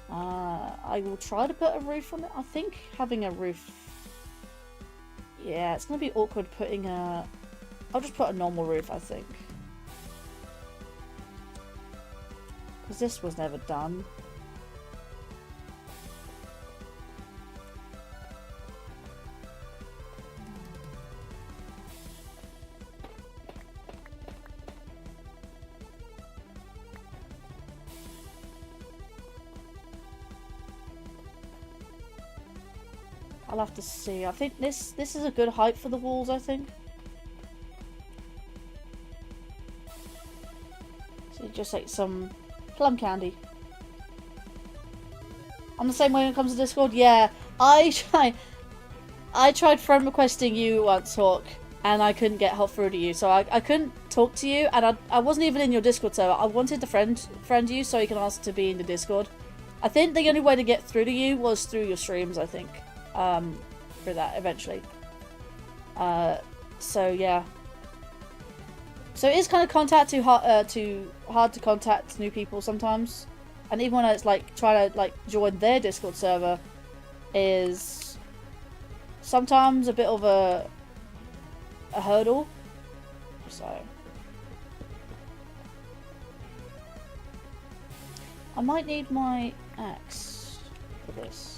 I will try to put a roof on it. I think having a roof... Yeah, it's going to be awkward putting a... I'll just put a normal roof, I think. Because this was never done. I'll have to see. I think this is a good height for the walls, I think. So just like some plum candy. I'm the same way when it comes to Discord. Yeah, I tried friend requesting you once, Hawk, and I couldn't get through to you. So I couldn't talk to you, and I wasn't even in your Discord server. I wanted to friend you so you can ask to be in the Discord. I think the only way to get through to you was through your streams, I think. For that eventually. So yeah. So it is kind of hard to contact new people sometimes, and even when it's like try to like join their Discord server, is sometimes a bit of a hurdle. So I might need my axe for this.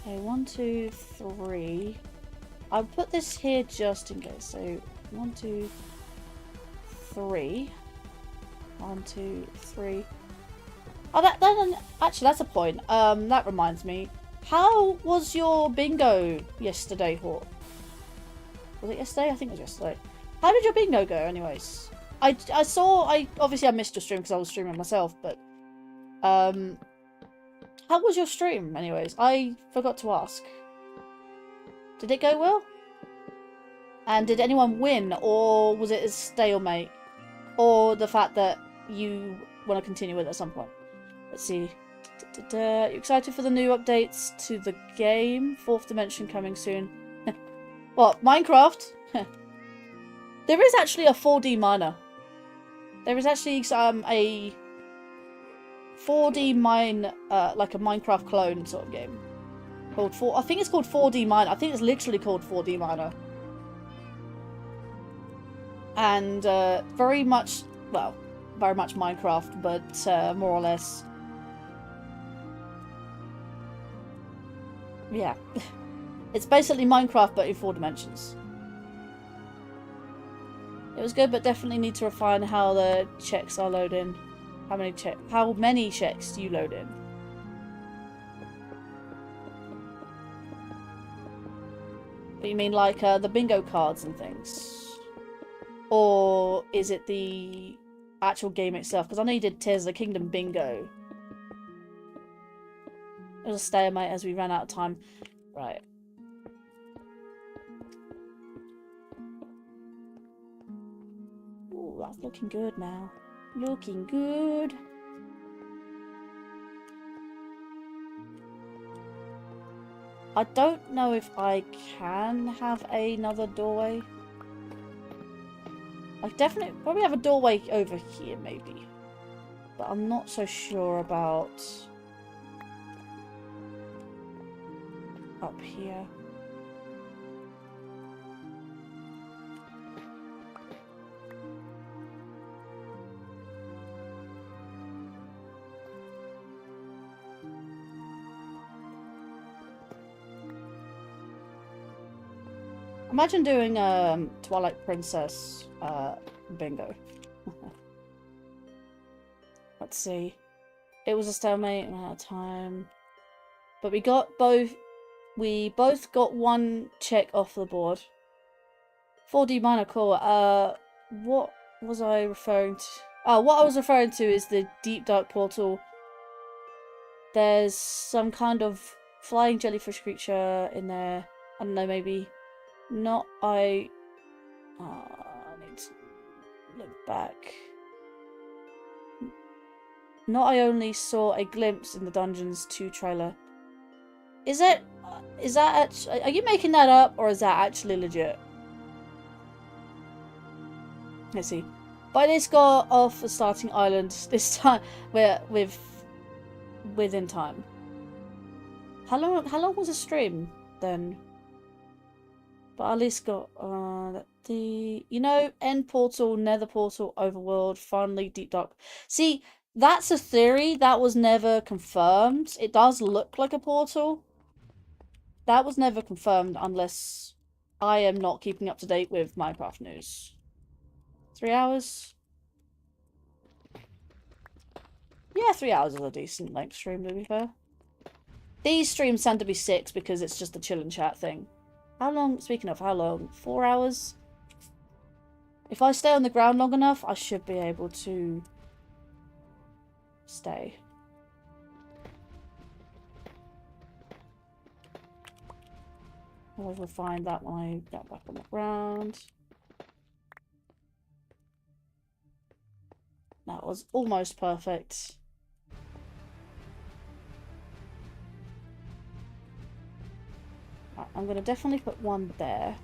Okay, 1, 2, 3. I'll put this here just in case. So 1, 2, 3. 1, 2, 3. Oh, actually, that's a point. That reminds me. How was your bingo yesterday, Hawk? Was it yesterday? I think it was yesterday. How did your bingo go, anyways? I obviously I missed your stream because I was streaming myself, but How was your stream, anyways? I forgot to ask. Did it go well? And did anyone win, or was it a stalemate? Or the fact that you want to continue with it at some point? Let's see. You excited for the new updates to the game? 4th dimension coming soon. What? Minecraft? There is actually a 4D miner. There is actually a 4D mine, like a Minecraft clone sort of game. I think it's called 4D Miner. I think it's literally called 4D Miner. And very much Minecraft, but more or less. Yeah. It's basically Minecraft, but in 4 dimensions. It was good, but definitely need to refine how the checks are loading. How many checks do you load in? But you mean like the bingo cards and things? Or is it the actual game itself? Because I know you did Tears of the Kingdom bingo. It was a stalemate as we ran out of time. Right. Ooh, that's looking good now. Looking good. I don't know if I can have another doorway. I probably have a doorway over here, maybe. But I'm not so sure about up here. Imagine doing Twilight Princess bingo. Let's see. It was a stalemate amount of time. But we both got 1 check off the board. 4D Miner, cool. What was I referring to? Oh, what I was referring to is the Deep Dark Portal. There's some kind of flying jellyfish creature in there. I don't know, maybe. Not I need to look back. Not I only saw a glimpse in the Dungeons 2 trailer. Is that actually, are you making that up, or is that actually legit? Let's see. By this got off the starting island. This time we're within time. How long was the stream then? But at least got end portal, nether portal, overworld, finally deep dark. See, that's a theory that was never confirmed. It does look like a portal. That was never confirmed unless I am not keeping up to date with Minecraft news. 3 hours? Yeah, 3 hours is a decent length stream, to be fair. These streams tend to be 6 because it's just a chill and chat thing. How long, speaking of how long, 4 hours? If I stay on the ground long enough, I should be able to stay. I will find that when I get back on the ground. That was almost perfect. Right, I'm going to definitely put 1 there.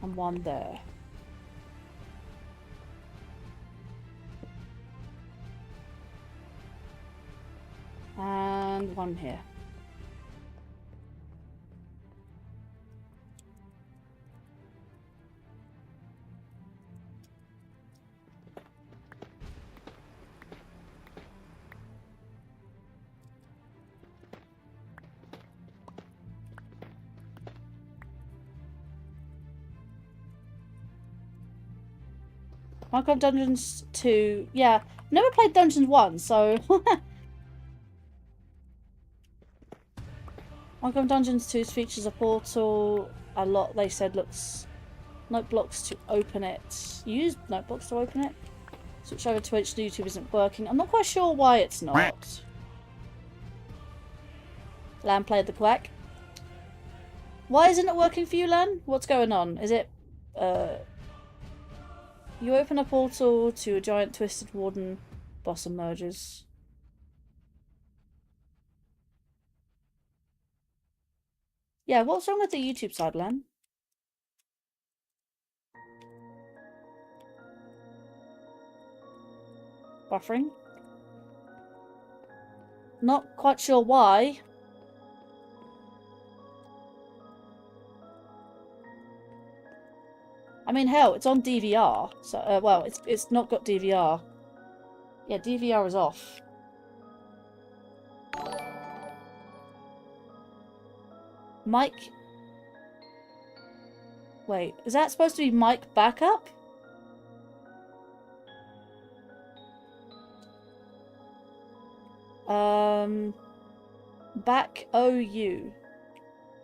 And 1 there. And 1 here. Minecraft Dungeons 2. Yeah, never played Dungeons 1, so... Minecraft Dungeons 2 features a portal. A lot, they said, looks... Note blocks to open it. You use note blocks to open it? Switch over to HD YouTube isn't working. I'm not quite sure why it's not. Lan played the quack. Why isn't it working for you, Lan? What's going on? Is it, you open a portal to a giant twisted warden boss emerges. Yeah, what's wrong with the YouTube side, Lan? Buffering? Not quite sure why. I mean, hell, it's on DVR. So, well, it's not got DVR. Yeah, DVR is off. Mic. Wait, is that supposed to be mic backup? Back OU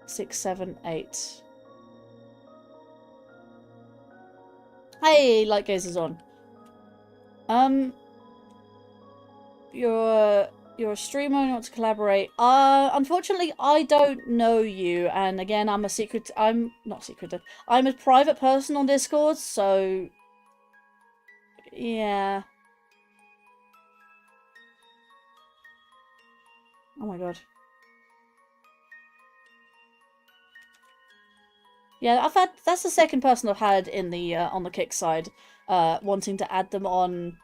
678. Hey, light gaze is on. You're a streamer and want to collaborate. Unfortunately, I don't know you, and again, I'm not secretive. I'm a private person on Discord, so yeah. Oh my god. Yeah, that's the second person I've had in the on the kick side, wanting to add them on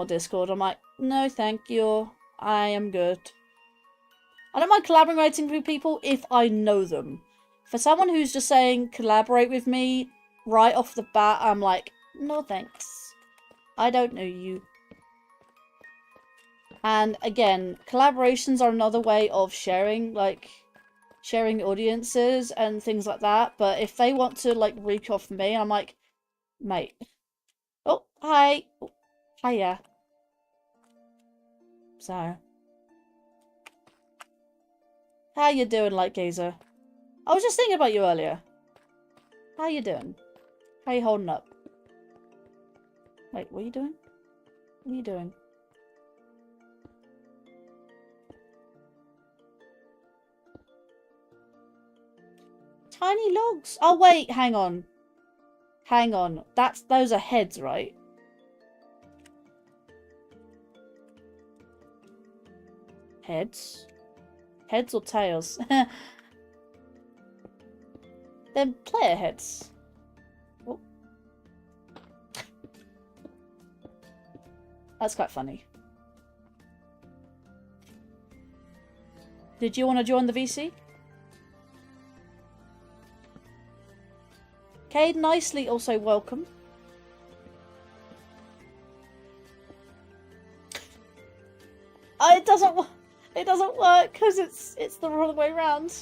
Discord. I'm like, no, thank you. I am good. I don't mind collaborating with people if I know them. For someone who's just saying collaborate with me right off the bat, I'm like, no thanks. I don't know you. And again, collaborations are another way of sharing, like, sharing audiences and things like that. But if they want to, like, reek off me, I'm like, mate. Oh, hi. Oh, hiya. So. How you doing, Light Gazer? I was just thinking about you earlier. How you doing? How you holding up? Wait, what are you doing? What are you doing? Tiny logs. Oh wait, hang on. Hang on. Those are heads, right? Heads? Heads or tails? They're player heads. Oh. That's quite funny. Did you want to join the VC? Cade Nicely also welcome. It doesn't work because it's the wrong way around.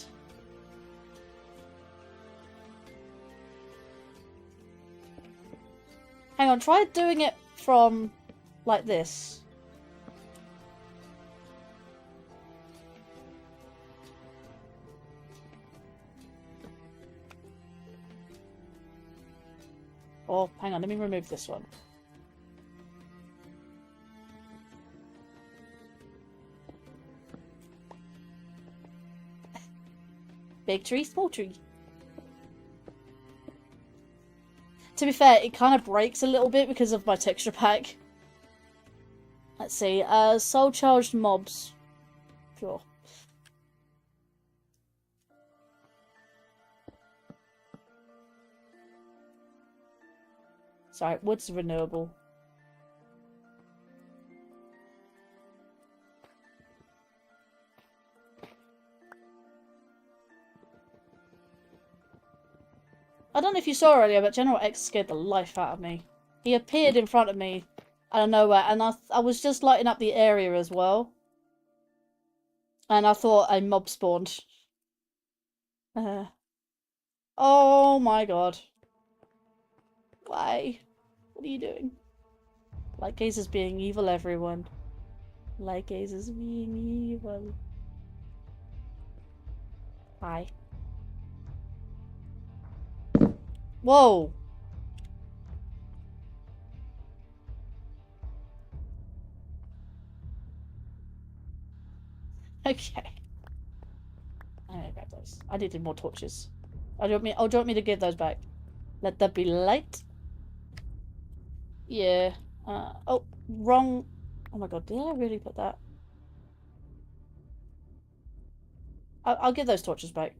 Hang on, try doing it from like this. Oh, hang on, let me remove this one. Big tree, small tree. To be fair, it kind of breaks a little bit because of my texture pack. Let's see, soul charged mobs. Sure. Sorry, wood's renewable. I don't know if you saw earlier, but General X scared the life out of me. He appeared in front of me out of nowhere, and I was just lighting up the area as well. And I thought a mob spawned. Oh my god. Why? What are you doing? Light Gaze is being evil, everyone. Light Gaze is being evil. Hi. Whoa! Okay. I need to grab those. I needed more torches. Oh, do you want me to give those back? Let there be light. Yeah. Oh, wrong. Oh my god, did I really put that? I'll give those torches back.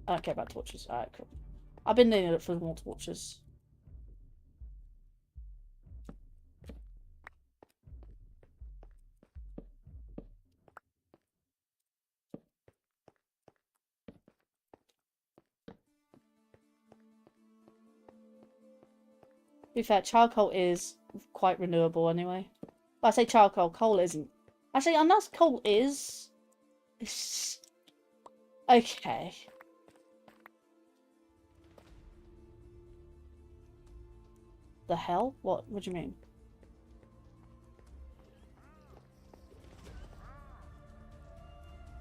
I don't care about torches. Alright, cool. I've been needing it for more torches. To be fair, charcoal is quite renewable anyway. Well, I say charcoal, coal isn't. Actually, unless coal is... Okay. The hell? What do you mean?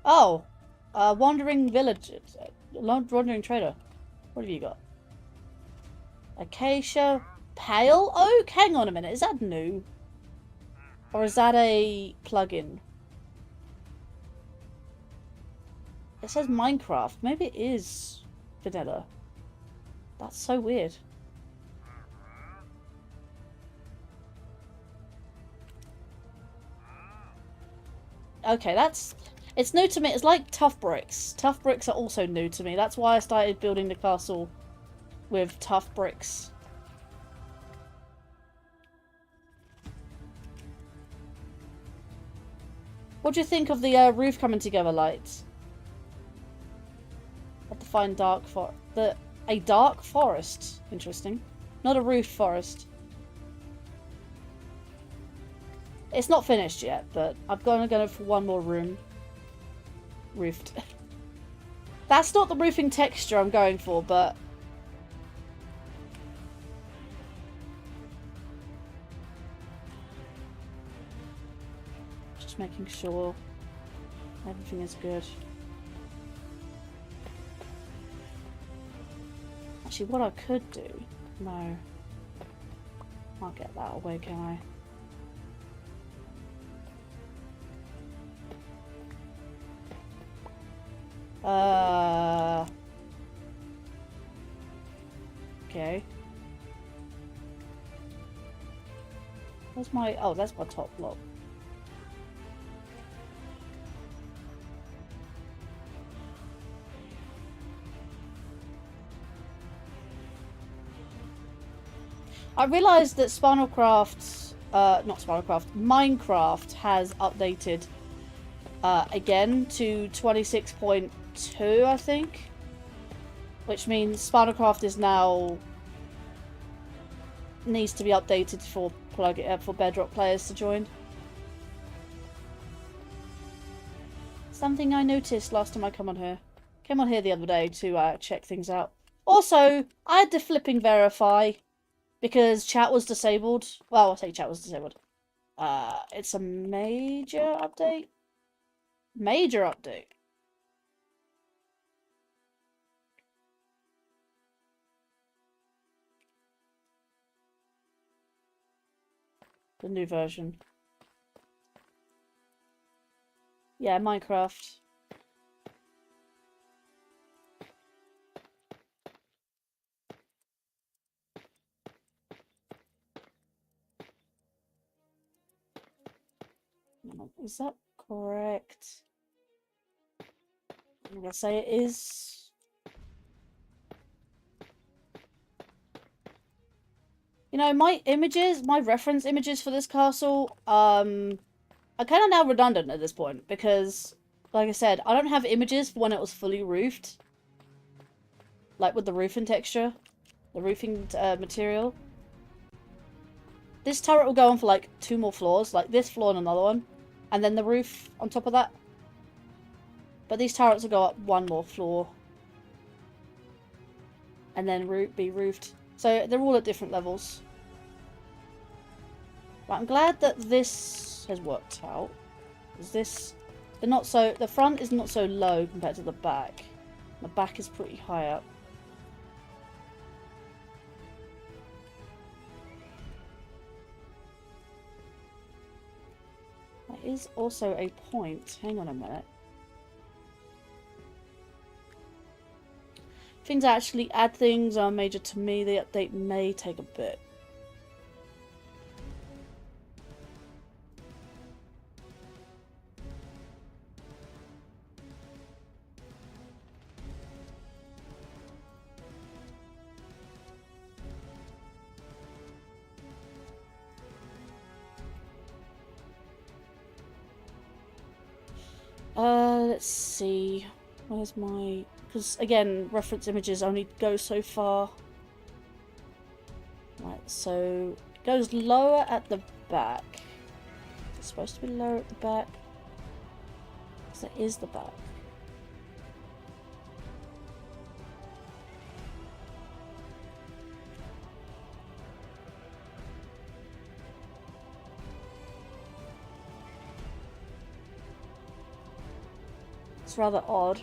Oh! Wandering village... Wandering trader. What have you got? Acacia... Pale oak? Hang on a minute, is that new? Or is that a plugin? It says Minecraft. Maybe it is vanilla. That's so weird. Okay, that's... It's new to me. It's like tough bricks. Tough bricks are also new to me. That's why I started building the castle with tough bricks. What do you think of the roof coming together lights? Have to find dark for a dark forest. Interesting. Not a roof forest. It's not finished yet, but I'm gonna go for one more room. Roofed. That's not the roofing texture I'm going for, but... Just making sure everything is good. Actually, what I could do... No. Can't get that away, can I? Okay. Where's my... Oh, that's my top block. I realised that Spinalcraft... not Spinalcraft. Minecraft has updated again to 26.2, I think. Which means Spinalcraft is now... needs to be updated for for Bedrock players to join. Something I noticed last time I came on here. Came on here the other day to check things out. Also, I had to flipping verify because chat was disabled. Well, I say chat was disabled. It's a major update. Major update. The new version. Yeah, Minecraft. Is that correct? I'm gonna say it is. You know, my images, my reference images for this castle, are kind of now redundant at this point because, like I said, I don't have images for when it was fully roofed. Like with the roofing texture, the roofing material. This turret will go on for like 2 more floors, like this floor and another one. And then the roof on top of that. But these turrets will go up 1 more floor. And then be roofed. So they're all at different levels. But I'm glad that this has worked out. Is this... the front is not so low compared to the back. The back is pretty high up. There is also a point. Hang on a minute. Things actually add things are major to me. The update may take a bit. Let's see. Where's my... Because, again, reference images only go so far. Right, so it goes lower at the back. It's supposed to be lower at the back. Because that is the back. It's rather odd.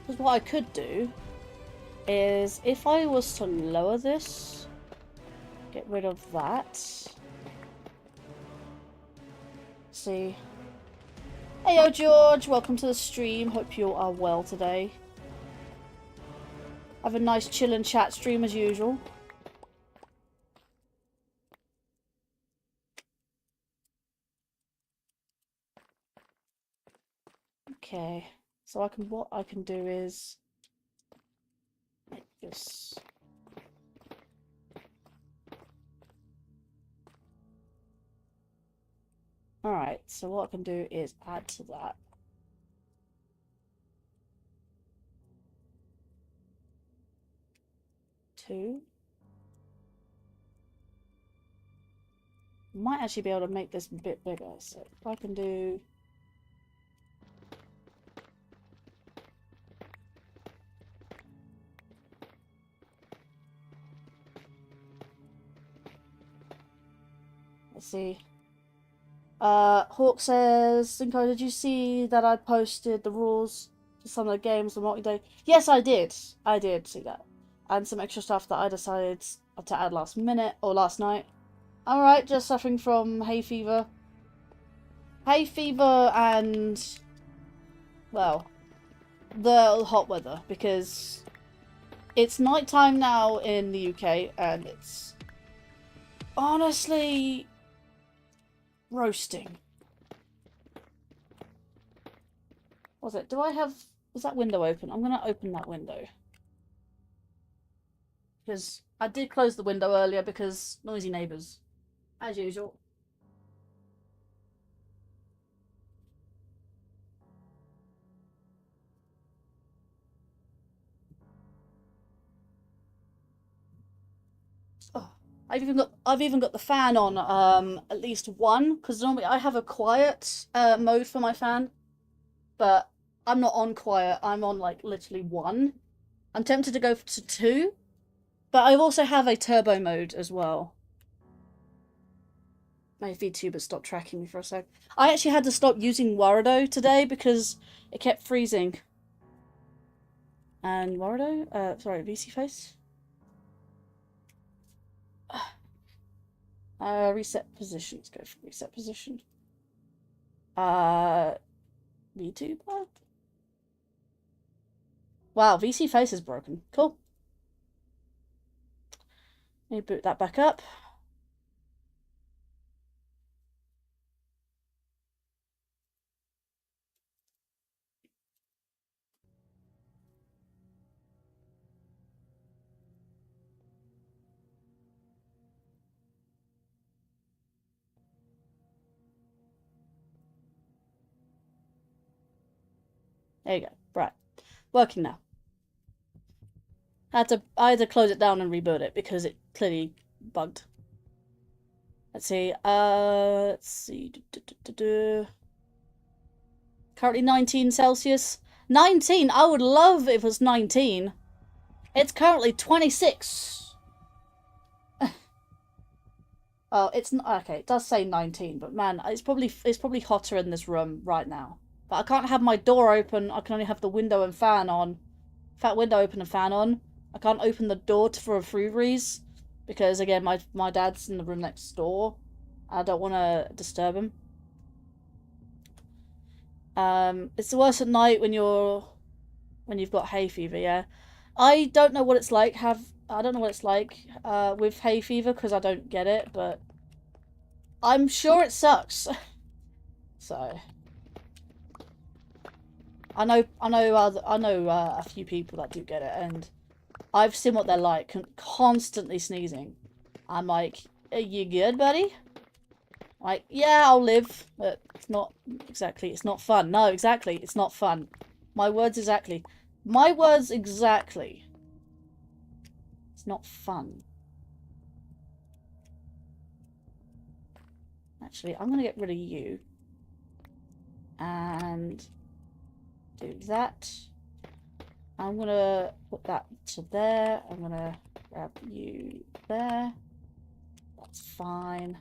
Because what I could do is, if I was to lower this, get rid of that. See. Heyo George, welcome to the stream. Hope you are well today. Have a nice chill and chat stream as usual. Okay, so what I can do is make this. Alright, so what I can do is add to that. Two. Might actually be able to make this a bit bigger, so if I can do... Let's see. Hawk says, Cinco, did you see that I posted the rules to some of the games on multi-day? Yes, I did. I did see that. And some extra stuff that I decided to add last minute, or last night. Alright, just suffering from hay fever. Hay fever and, well, the hot weather, because it's nighttime now in the UK, and it's honestly roasting. Was it? Was that window open? I'm gonna open that window. Because I did close the window earlier because noisy neighbours. As usual. Oh, I've even got the fan on at least one, because normally I have a quiet mode for my fan, but I'm not on quiet. I'm on like literally one. I'm tempted to go to two, but I also have a turbo mode as well. My Vtuber stopped tracking me for a sec. I actually had to stop using Warado today because it kept freezing. And Warado? Sorry, VC Face? Reset position. Let's go for reset position. VTuber? Wow, VC Face is broken. Cool. Let me boot that back up. There you go. Right. Working now. I had to close it down and reboot it because it clearly bugged. Let's see. Let's see. Currently 19 Celsius. 19! I would love if it was 19. It's currently 26. Oh, it's not okay. It does say 19, but man, it's probably hotter in this room right now. But I can't have my door open. I can only have the window and fan on. Window open and fan on. I can't open the door for a free breeze because again, my dad's in the room next door, I don't want to disturb him. It's the worst at night when you've got hay fever, yeah. I don't know what it's like with hay fever because I don't get it, but I'm sure it sucks. So I know a few people that do get it, and I've seen what they're like, constantly sneezing. I'm like, are you good, buddy? Like, yeah, I'll live, but it's not exactly, it's not fun. No, exactly, it's not fun. My words exactly. My words exactly. It's not fun. Actually, I'm gonna get rid of you. And do that. I'm gonna put that to there. I'm gonna grab you there. That's fine.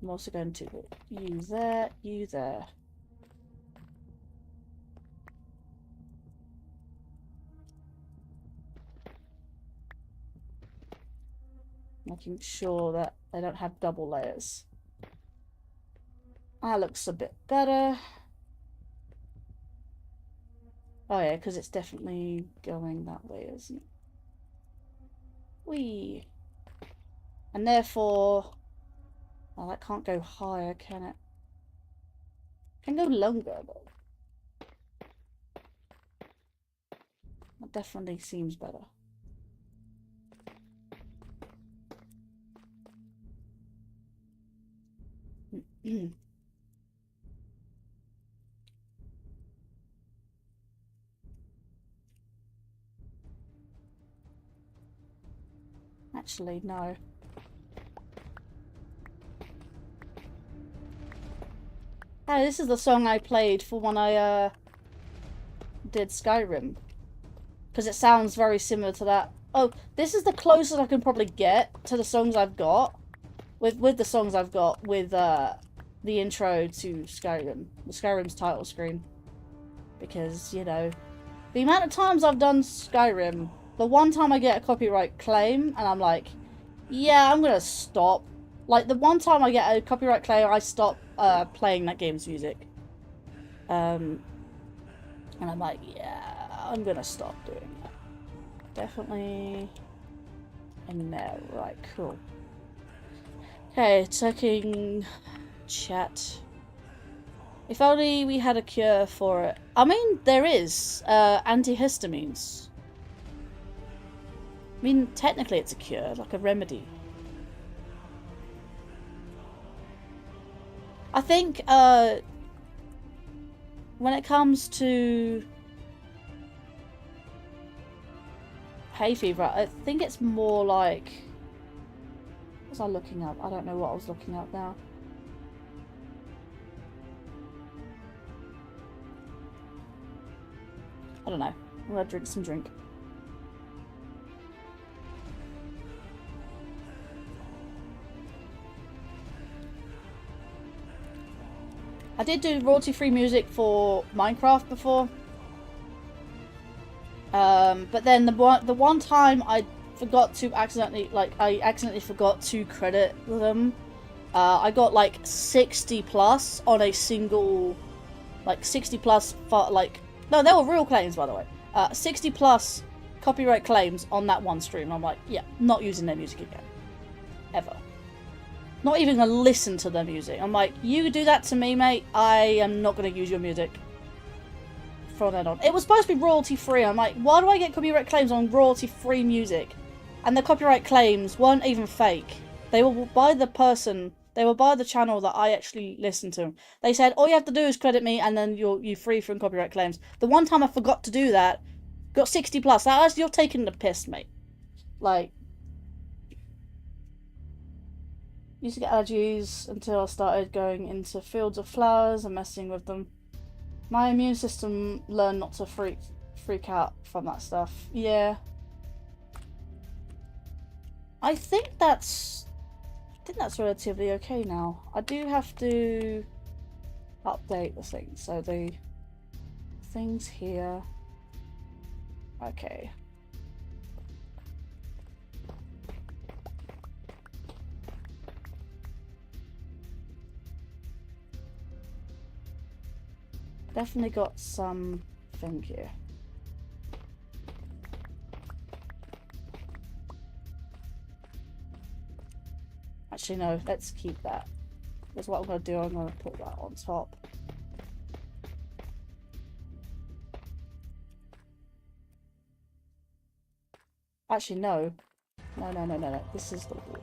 I'm also going to put you there, you there. Making sure that they don't have double layers. That looks a bit better. Oh yeah, because it's definitely going that way, isn't it? Whee! And therefore... Oh, that can't go higher, can it? Can go longer, though. That definitely seems better. Actually, no. Oh, this is the song I played for when I did Skyrim. Because it sounds very similar to that. Oh, this is the closest I can probably get to the songs I've got. With the songs I've got with the intro to Skyrim. The Skyrim's title screen. Because, you know, the amount of times I've done Skyrim, the one time I get a copyright claim and I'm like, yeah, I'm gonna stop. Like, the one time I get a copyright claim, I stop playing that game's music. And I'm like, yeah, I'm gonna stop doing that. Definitely in there. Right, cool. Okay, checking chat. If only we had a cure for it. I mean, there is antihistamines. I mean, technically it's a cure, like a remedy. I think when it comes to hay fever, I think it's more like... What was I looking up? I don't know what I was looking up now. I don't know. I'm gonna drink some drink. I did do royalty-free music for Minecraft before. But then the one time I forgot to accidentally forgot to credit them. I got like 60 plus on a single, like 60 plus for like, no, they were real claims, by the way. 60 plus copyright claims on that one stream. I'm like, yeah, not using their music again. Ever. Not even gonna listen to their music. I'm like, you do that to me, mate, I am not gonna use your music from then on. It was supposed to be royalty free. I'm like, why do I get copyright claims on royalty free music? And the copyright claims weren't even fake. They were by the person, they were by the channel that I actually listened to. They said, all you have to do is credit me and then you're free from copyright claims. The one time I forgot to do that, got 60 plus. That, you're taking the piss, mate. Like, used to get allergies until I started going into fields of flowers and messing with them. My immune system learned not to freak out from that stuff. Yeah. I think that's relatively okay now. I do have to update the thing. So the things here. Okay. Definitely got some thing here. Actually, no, let's keep that. That's what I'm going to do. I'm going to put that on top. Actually, no. No. This is the wall.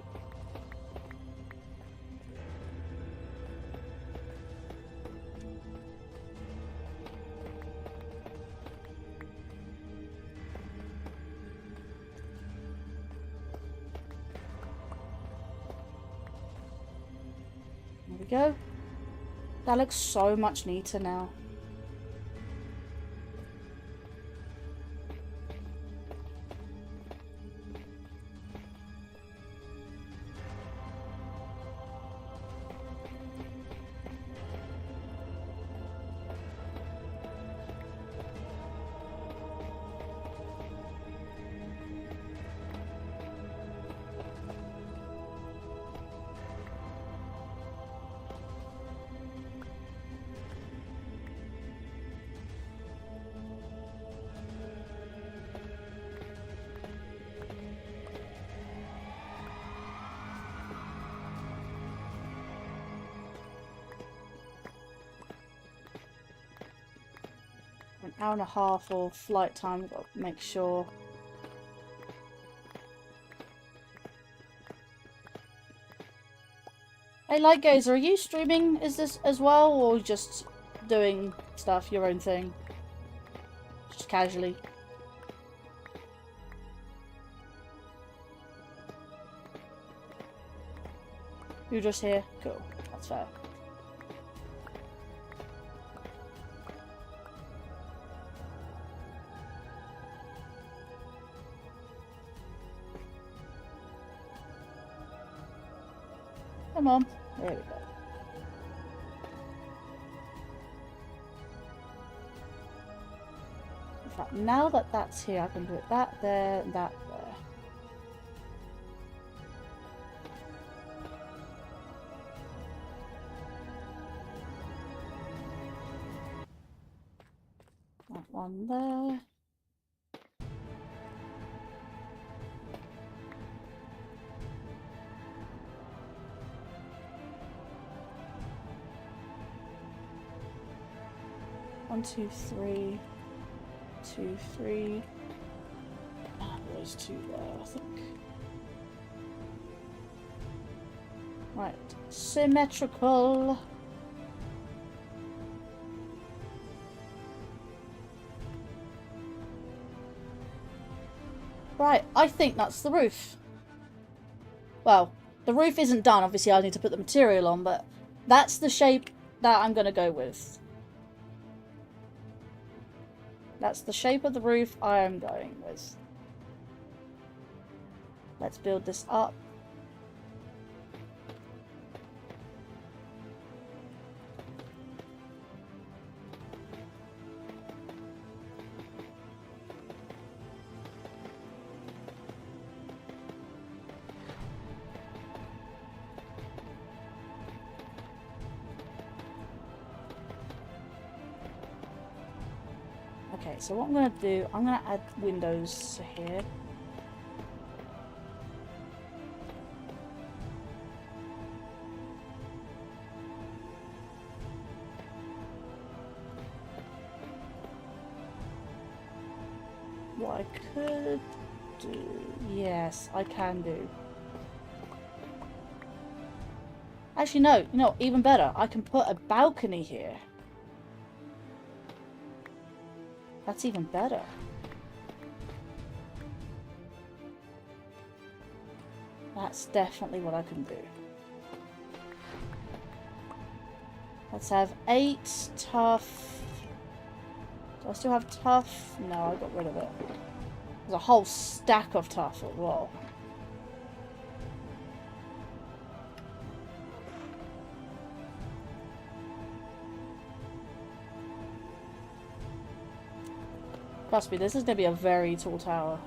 There we go. That looks so much neater now. An hour and a half of flight time, got to make sure. Hey Lightgazer, are you streaming is this as well, or just doing stuff, your own thing? Just casually? You're just here? Cool, that's fair. Come on. There we go. In fact, now that that's here, I can put that there, that there. That one there. One, two, three. 2, 3. There's 2 there, I think. Right, symmetrical. Right, I think that's the roof. Well, the roof isn't done, obviously I need to put the material on, but that's the shape that I'm going to go with. That's the shape of the roof I am going with. Let's build this up. Okay, so what I'm going to do, I'm going to add windows here. What I could do, yes, I can do. Actually, no, even better. I can put a balcony here. That's even better. That's definitely what I can do. Let's have 8 tough. Do I still have tough? No, I got rid of it. There's a whole stack of tough as well. Trust me, this is going to be a very tall tower.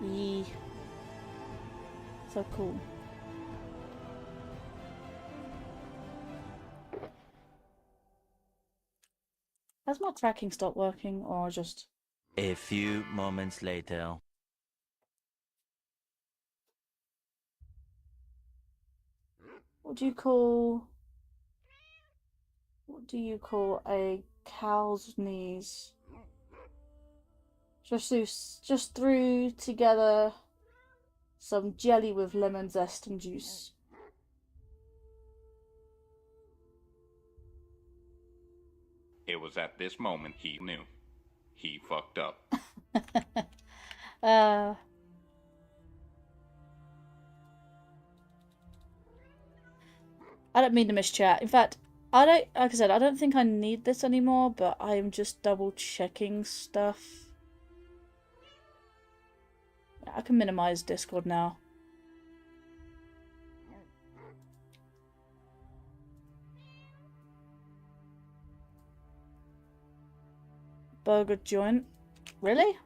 Yee. So cool. Has my tracking stopped working, or just... A few moments later. What do you call... What do you call a cow's knees? Just threw together some jelly with lemon zest and juice. It was at this moment he knew. He fucked up. I don't mean to mischat. In fact, like I said, I don't think I need this anymore, but I am just double checking stuff. I can minimize Discord now. Burger joint. Really?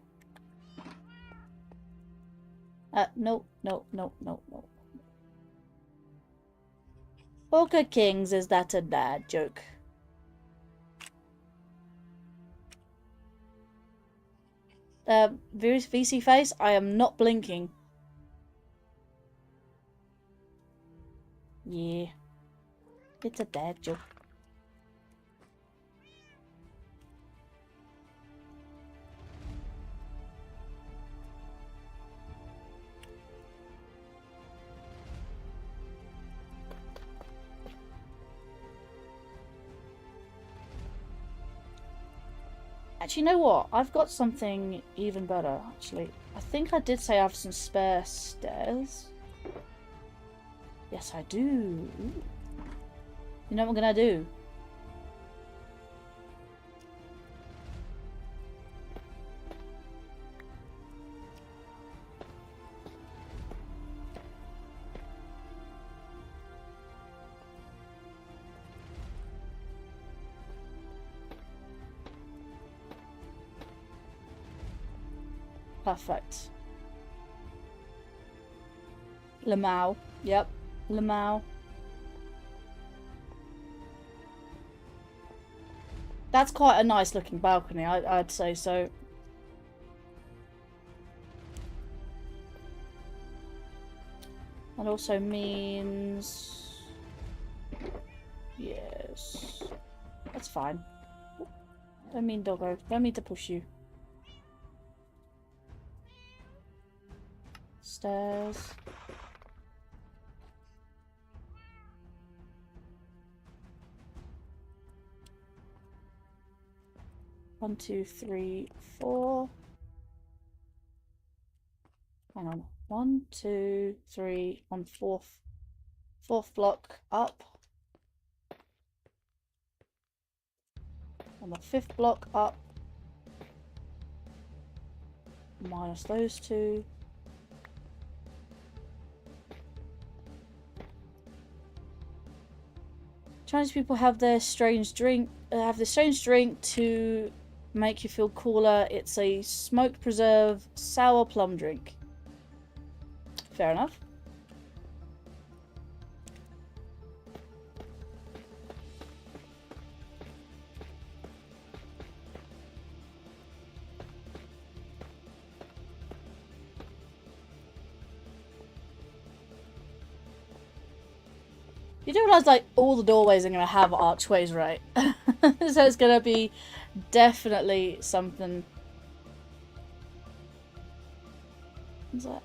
Nope. Poker Kings, is that a bad joke? VC face, I am not blinking. Yeah. It's a bad joke. Actually, you know what? I've got something even better, actually. I think I did say I have some spare stairs. Yes, I do. Ooh. You know what I'm gonna do? Perfect. Lamau. Yep. Lamau. That's quite a nice looking balcony, I'd say so. That also means... Yes. That's fine. Don't mean doggo. Don't mean to push you. Stairs. One, two, three, four. Hang on. 1, 2, 3 on fourth block up. On the 5th block up. Minus those two. Chinese people have their strange drink. To make you feel cooler. It's a smoked preserve sour plum drink. Fair enough. You do realize, like, all the doorways are going to have archways, right? So it's going to be definitely something. What's that?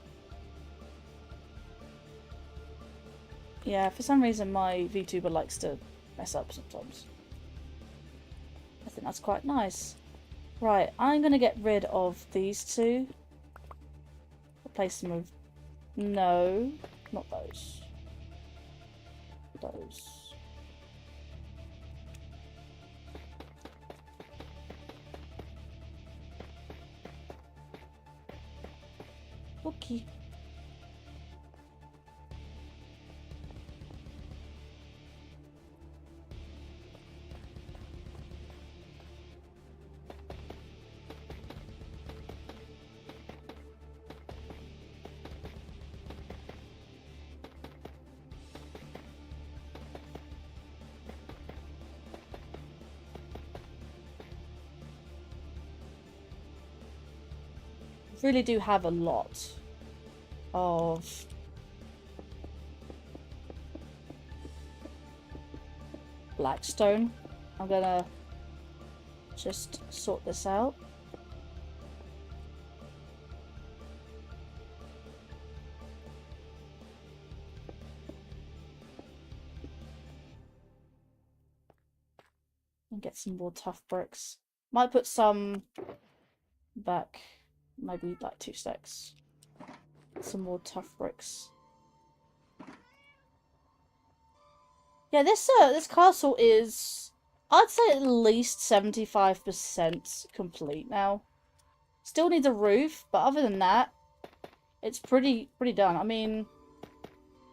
Yeah, for some reason my Vtuber likes to mess up sometimes. I think that's quite nice. Right, I'm going to get rid of these two. Replace them with... No, not those. Those. Okay. really do have a lot of blackstone. I'm gonna just sort this out. And get some more tough bricks. Might put some back, maybe like 2 stacks. Some more tough bricks. Yeah, this castle is, I'd say, at least 75% complete now. Still needs a roof, but other than that, it's pretty done. I mean,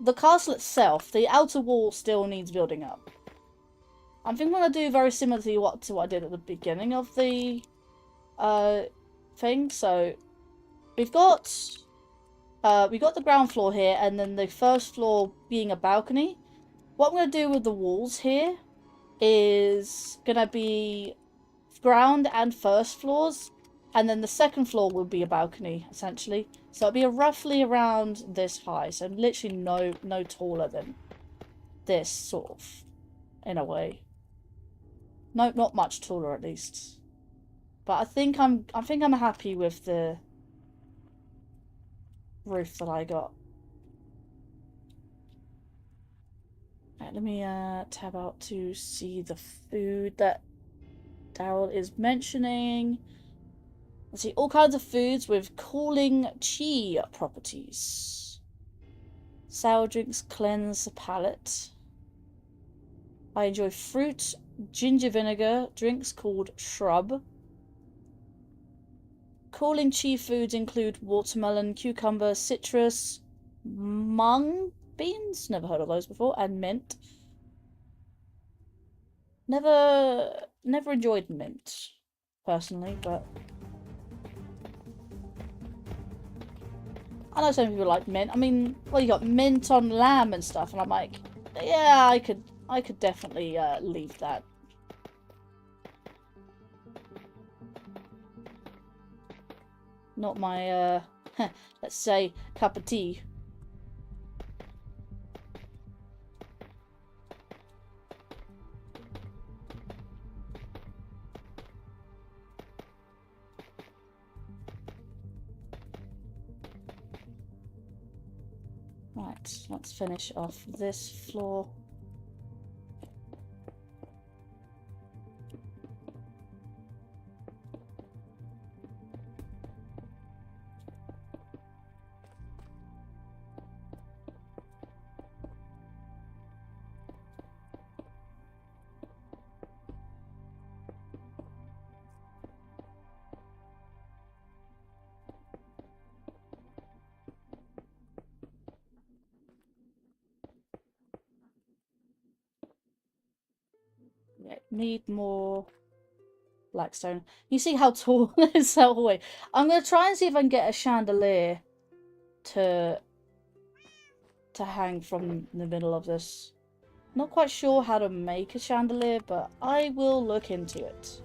the castle itself, the outer wall still needs building up. I think I'm gonna do very similar to what I did at the beginning of the thing. So we've got the ground floor here, and then the first floor being a balcony. What I'm gonna do with the walls here is gonna be ground and first floors, and then the second floor will be a balcony essentially. So it'll be roughly around this high. So literally no taller than this, sort of, in a way. No, not much taller at least. But I think I'm happy with the roof that I got. Right, let me tab out to see the food that Daryl is mentioning. Let's see, all kinds of foods with cooling chi properties. Sour drinks cleanse the palate. I enjoy fruit, ginger vinegar, drinks called shrub. Cooling chi foods include watermelon, cucumber, citrus, mung beans, never heard of those before, and mint. Never enjoyed mint, personally, but I know some people like mint. I mean, well, you got mint on lamb and stuff, and I'm like, yeah, I could definitely leave that. Not my, let's say, cup of tea. Right, let's finish off this floor. Need more blackstone. You see how tall this hallway. I'm gonna try and see if I can get a chandelier to hang from the middle of this. Not quite sure how to make a chandelier, but I will look into it.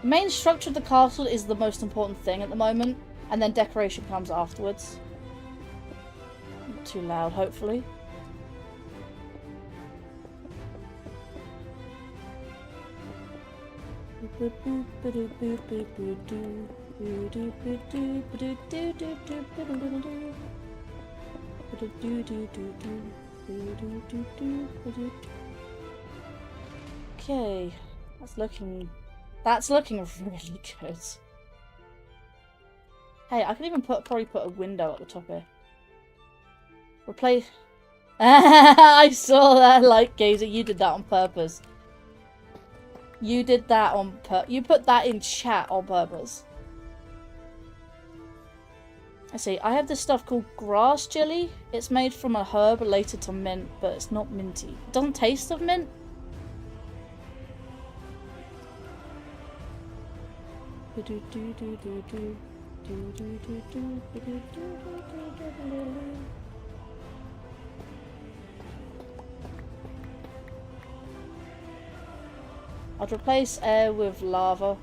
The main structure of the castle is the most important thing at the moment, and then decoration comes afterwards. Not too loud, hopefully. Okay, that's looking really good. Hey, I could even probably put a window at the top here. Replace. I saw that, like, Gazer. You did that on purpose. You did that on you put that in chat on purpose. I see. I have this stuff called grass jelly. It's made from a herb related to mint, but it's not minty. It doesn't taste of mint. I'd replace air with lava.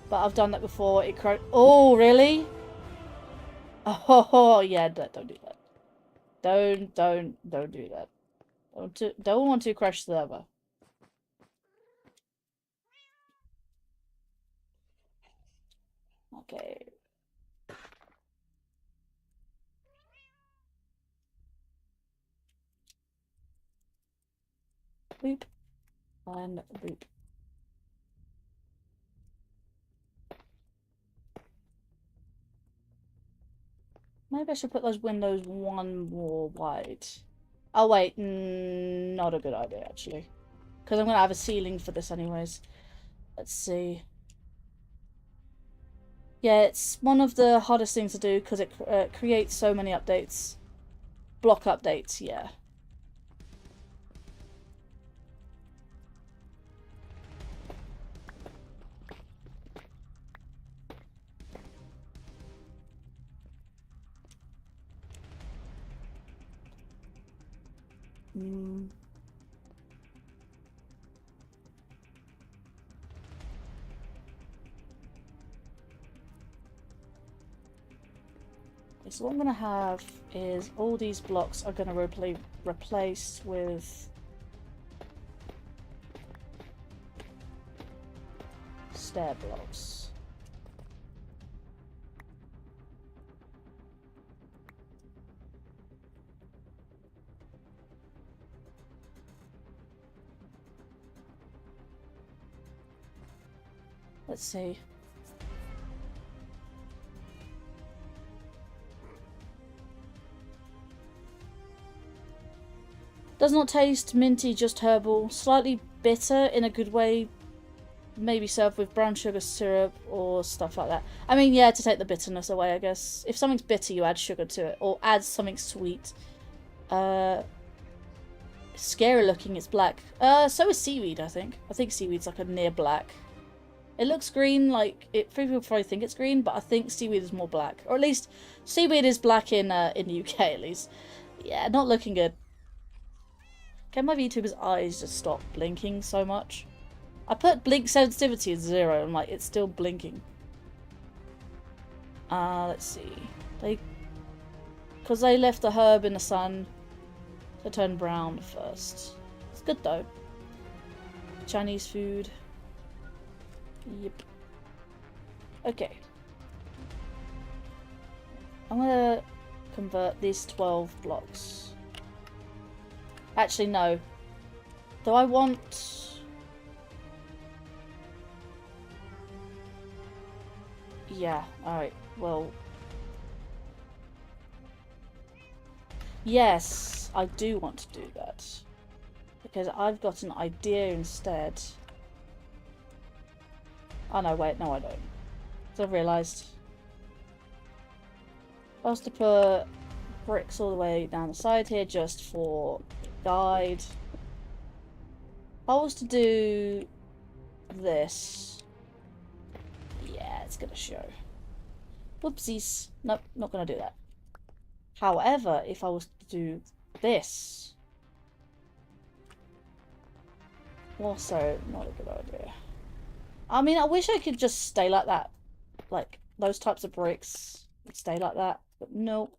But I've done that before. Oh, really? Oh, yeah, don't do that. Don't do that. Don't want to crash the server. Okay. Boop. And boop. Maybe I should put those windows one more wide. Oh wait, not a good idea actually. Because I'm going to have a ceiling for this anyways. Let's see. Yeah, it's one of the hardest things to do because it creates so many updates. Block updates, yeah. Mm. Okay, so what I'm going to have is all these blocks are going to replace with stair blocks. Let's see. Does not taste minty, just herbal. Slightly bitter in a good way. Maybe served with brown sugar syrup or stuff like that. I mean, yeah, to take the bitterness away, I guess. If something's bitter, you add sugar to it. Or add something sweet. Scary looking, it's black. So is seaweed, I think. I think seaweed's like a near black. It looks green, like, people probably think it's green, but I think seaweed is more black. Or at least, seaweed is black in the UK, at least. Yeah, not looking good. Can my VTuber's eyes just stop blinking so much? I put blink sensitivity at 0, and like, it's still blinking. Let's see. Because they left the herb in the sun to turn brown first. It's good though. Chinese food. Yep. Okay. I'm gonna convert these 12 blocks. Actually, no. Do I want... Yeah, alright. Well... Yes, I do want to do that. Because I've got an idea instead. Oh no, wait, no I don't. So I've realised. I was to put bricks all the way down the side here just for guide. If I was to do this. Yeah, it's gonna show. Whoopsies. Nope, not gonna do that. However, if I was to do this. Also, not a good idea. I mean, I wish I could just stay like that. Like, those types of bricks would stay like that. But no.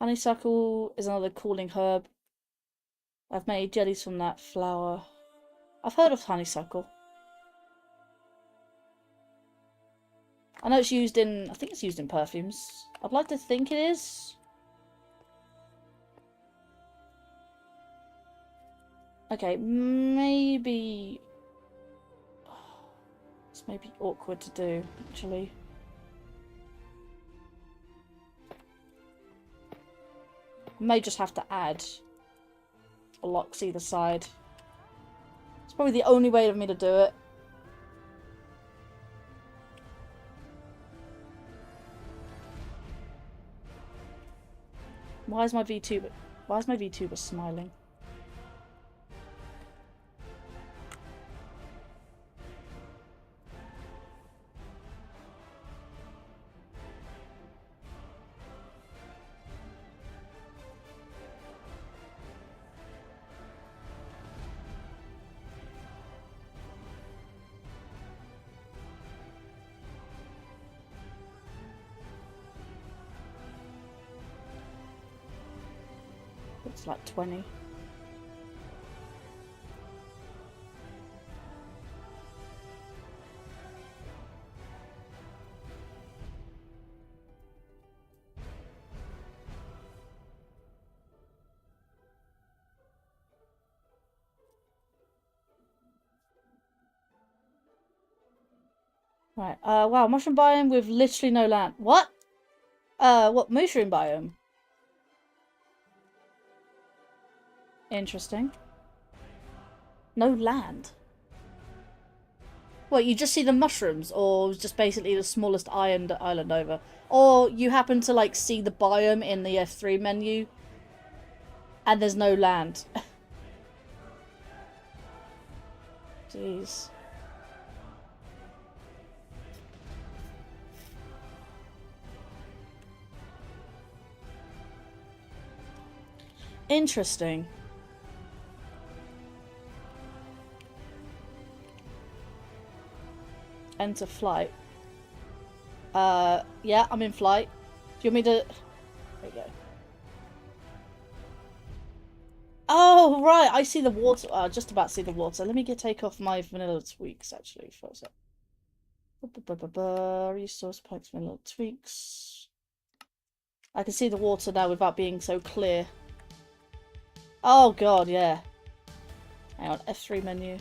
Honeysuckle is another cooling herb. I've made jellies from that flower. I've heard of honeysuckle. I know it's used in... I think it's used in perfumes. I'd like to think it is. Okay, maybe... It's maybe awkward to do, actually. May just have to add blocks either side. It's probably the only way for me to do it. Why is my VTuber smiling? It's like 20. Right, wow, mushroom biome with literally no land. What? What, mushroom biome? Interesting. No land. What, you just see the mushrooms, or just basically the smallest island over? Or you happen to, like, see the biome in the F3 menu, and there's no land. Jeez. Interesting. Enter flight. Yeah, I'm in flight. Do you want me to... There you go. Oh, right, I see the water. Just about see the water. Let me take off my vanilla tweaks, actually, for a sec. Resource points, vanilla tweaks. I can see the water now without being so clear. Oh, God, yeah. Hang on, F3 menu.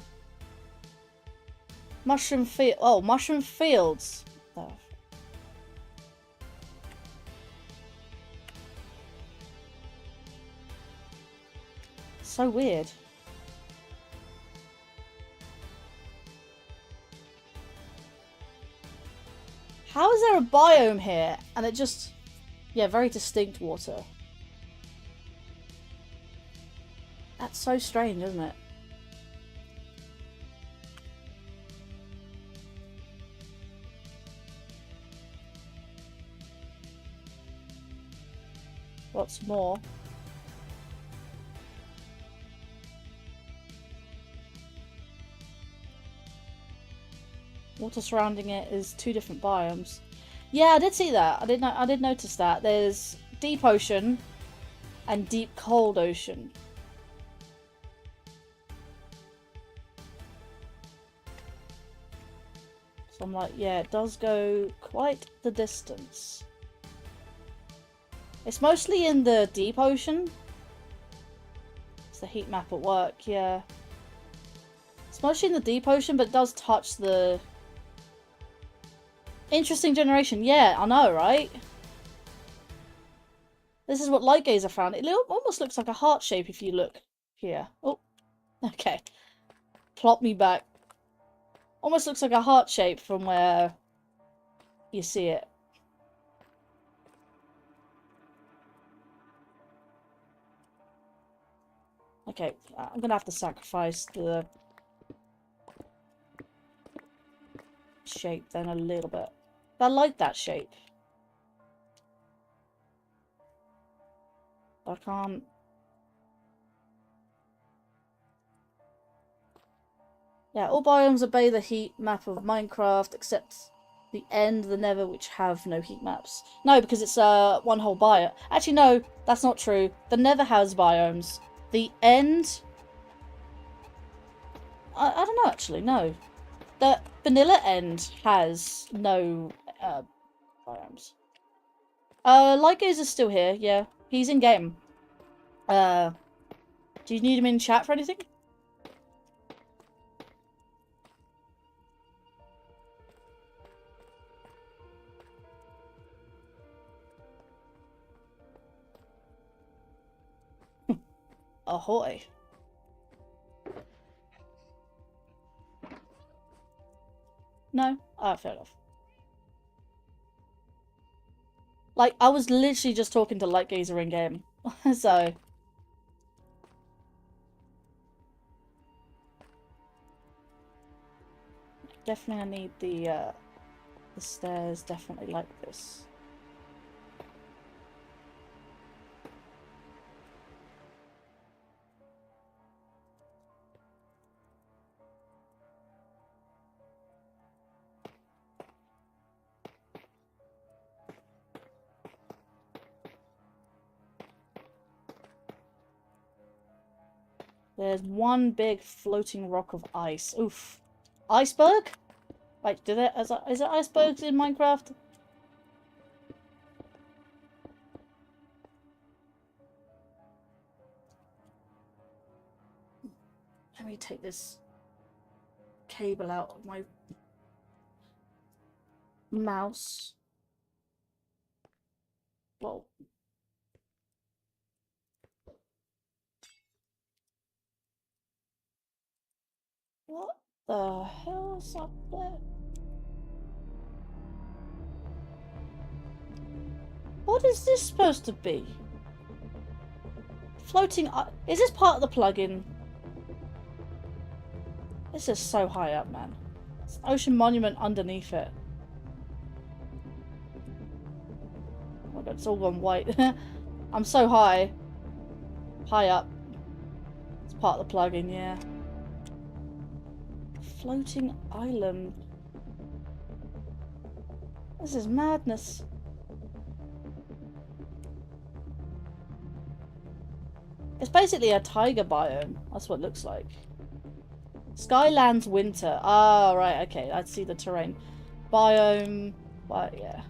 Mushroom field. Oh, mushroom fields. Oh. So weird. How is there a biome here and it just... Yeah, very distinct water. That's so strange, isn't it? What's more? Water surrounding it is two different biomes. Yeah, I did see that. I did notice that. There's deep ocean and deep cold ocean. So I'm like, yeah, it does go quite the distance. It's mostly in the deep ocean. It's the heat map at work, yeah. It's mostly in the deep ocean, but it does touch the... Interesting generation. Yeah, I know, right? This is what Light Gazer found. It almost looks like a heart shape if you look here. Oh, okay. Plop me back. Almost looks like a heart shape from where you see it. Okay, I'm gonna have to sacrifice the shape then a little bit. I like that shape. I can't... Yeah, all biomes obey the heat map of Minecraft, except the end, the Nether, which have no heat maps. No, because it's one whole biome. Actually, no, that's not true. The Nether has biomes. The end... I don't know, actually, no. The vanilla end has no biomes. Light Gazer's still here, yeah. He's in game. Do you need him in chat for anything? Ahoy. No? Ah, fair enough. Like, I was literally just talking to Light Gazer in game. So... Definitely I need the stairs definitely like this. There's one big floating rock of ice. Oof. Iceberg? Wait, is it icebergs in Minecraft? Let me take this cable out of my mouse. Whoa. What the hell's up there? What is this supposed to be? Floating... Is this part of the plugin? This is so high up, man. It's an ocean monument underneath it. Oh my god, it's all gone white. I'm so high. High up. It's part of the plugin, yeah. Floating island. This is madness. It's basically a taiga biome. That's what it looks like. Skylands winter. Ah, right, okay. I see the terrain. Biome. But yeah.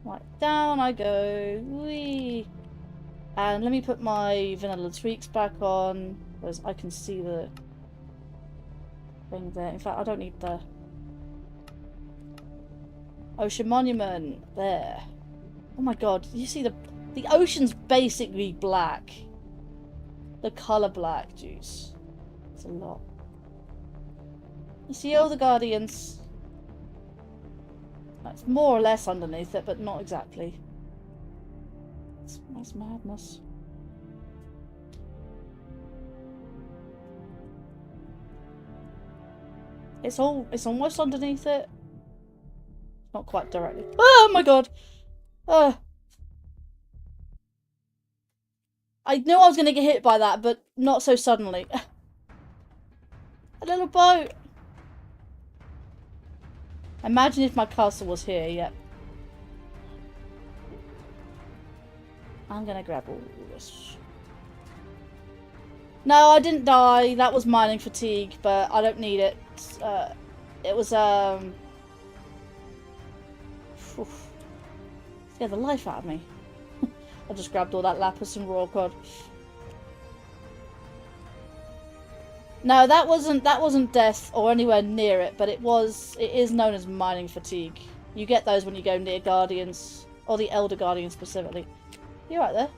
Right, down I go. Whee! And let me put my vanilla tweaks back on, because I can see the thing there. In fact, I don't need the ocean monument there. Oh my god, you see the ocean's basically black. The colour black, juice. It's a lot. You see all the guardians. That's more or less underneath it, but not exactly. That's madness. It's almost underneath it. Not quite directly. Oh my god! I knew I was going to get hit by that, but not so suddenly. A little boat! Imagine if my castle was here, yep. I'm gonna grab all this. No, I didn't die. That was mining fatigue, but I don't need it. It was, scared the life out of me. I just grabbed all that lapis and raw cod. No, that wasn't death or anywhere near it, but it is known as mining fatigue. You get those when you go near guardians, or the elder guardians specifically. You right there?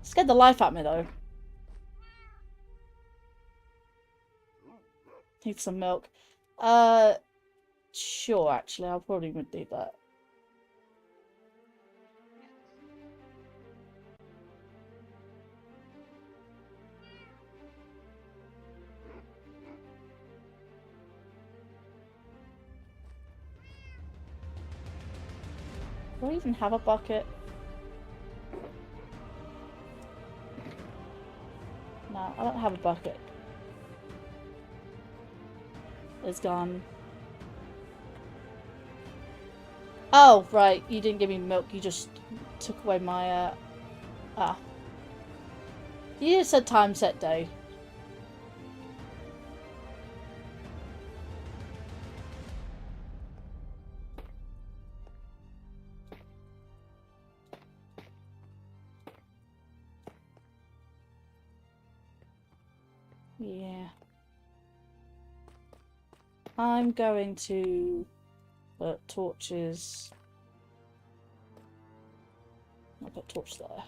Scared the life out of me though. Need some milk. Sure, actually, I'll probably would need that. Do I even have a bucket? No, I don't have a bucket. It's gone. Oh, right. You didn't give me milk. You just took away my, You just said time set day. Yeah. I'm going to put torches. I'll put a torch there.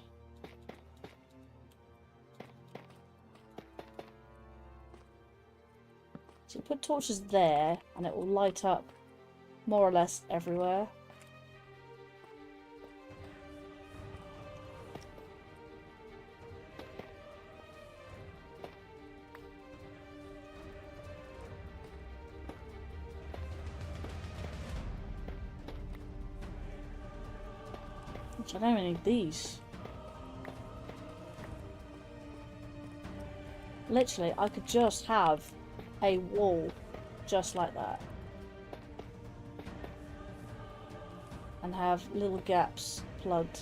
So you put torches there and it will light up more or less everywhere. I don't even need these. Literally, I could just have a wall just like that. And have little gaps plugged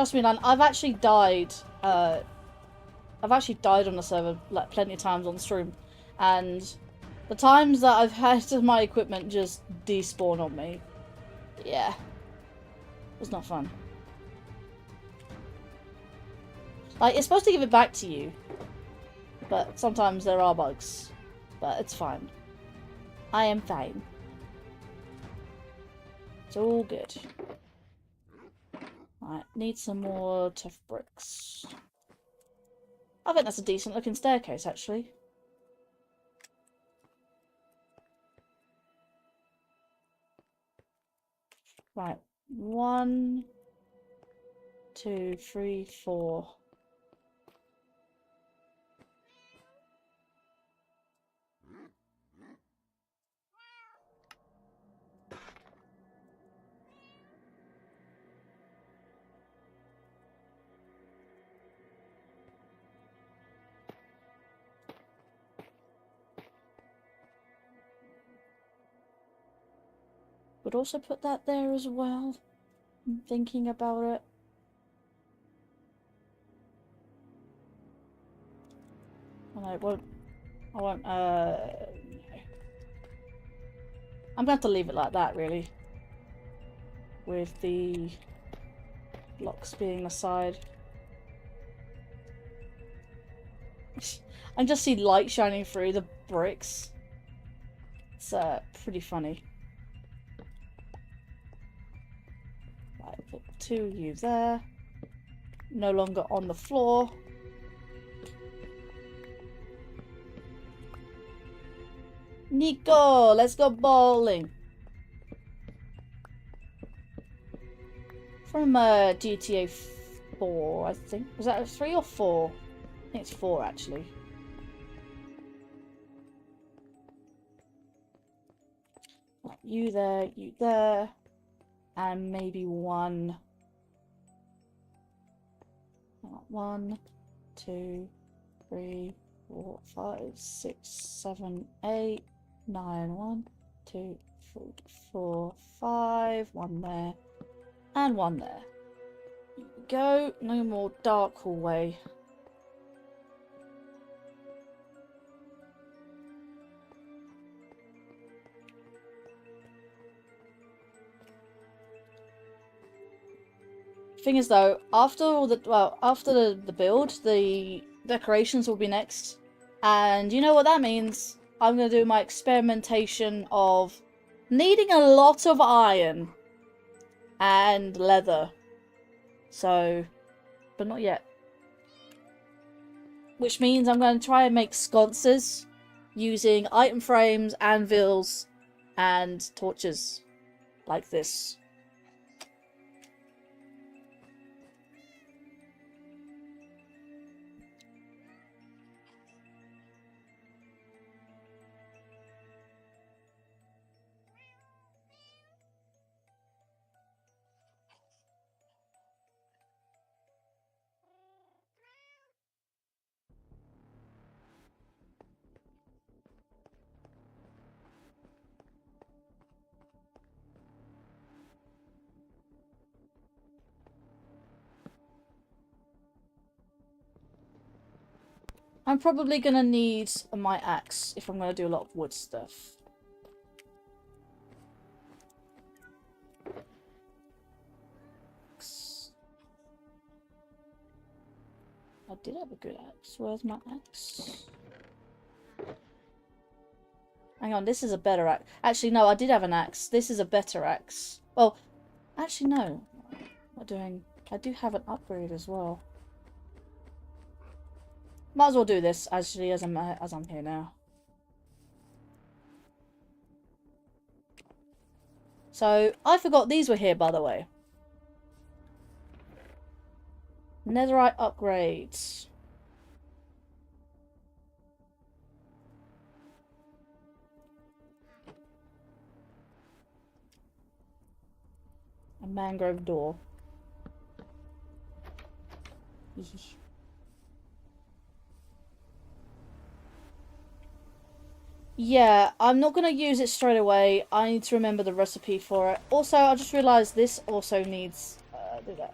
Trust me, man, I've actually died on the server like plenty of times on stream, and the times that I've had my equipment just despawn on me, yeah, it's not fun. Like, it's supposed to give it back to you, but sometimes there are bugs, but it's fine. I am fine. It's all good. Right, need some more tough bricks. I think that's a decent looking staircase, actually. Right, 1, 2, 3, 4. Would also put that there as well. I'm thinking about it. Oh, no, it won't. I won't. I'm going to have to leave it like that, really. With the blocks being the side. I just see light shining through the bricks. It's pretty funny. Right, put 2 of you there. No longer on the floor. Nico, let's go bowling. From GTA 4, I think. Was that 3 or 4? I think it's 4, actually. Right, you there, and maybe 1. 1, 2, 3, 4, 5, 6, 7, 8, 9. 1, 2, 3, 4, 5. 1 there, and 1 there. Here we go. No more dark hallway. Thing is though, after the build, the decorations will be next. And you know what that means? I'm gonna do my experimentation of needing a lot of iron and leather. So, but not yet. Which means I'm going to try and make sconces using item frames, anvils, and torches like this. I'm probably going to need my axe if I'm going to do a lot of wood stuff. I did have a good axe. Where's my axe? Hang on, this is a better axe. Actually, no, I did have an axe. This is a better axe. Well, actually, no. I do have an upgrade as well. Might as well do this actually as I'm here now. So I forgot these were here, by the way. Netherite upgrades. A mangrove door. Yeah, I'm not going to use it straight away. I need to remember the recipe for it. Also, I just realised this also needs... do that.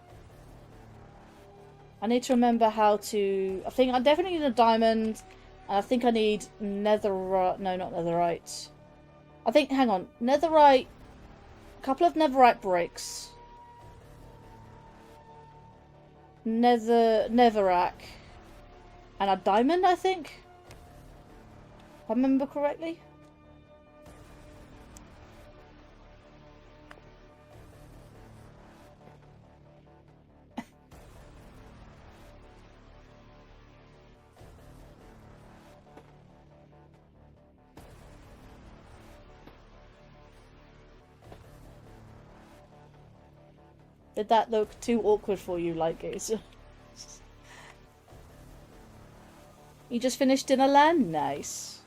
I need to remember how to... I think I definitely need a diamond. And I think I need netherite... No, not netherite. I think... Hang on. Netherite... A couple of netherite bricks. Netherrack. And a diamond, I think? If I remember correctly. Did that look too awkward for you, Lightgazer? You just finished dinner land? Nice.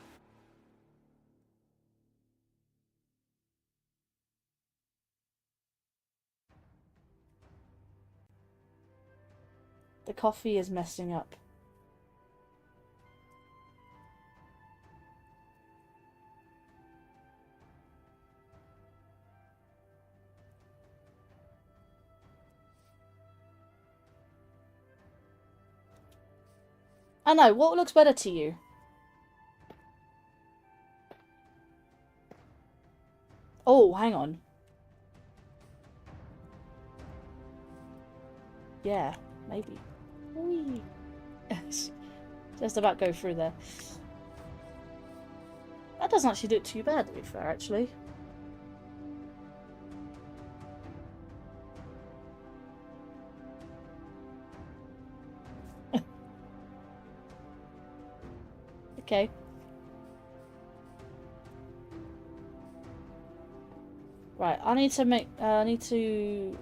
The coffee is messing up. I know, what looks better to you? Oh, hang on. Yeah, maybe. Whee. Just about go through there. That doesn't actually look too bad, to be fair, actually. Okay. Right, I need to make... I need to...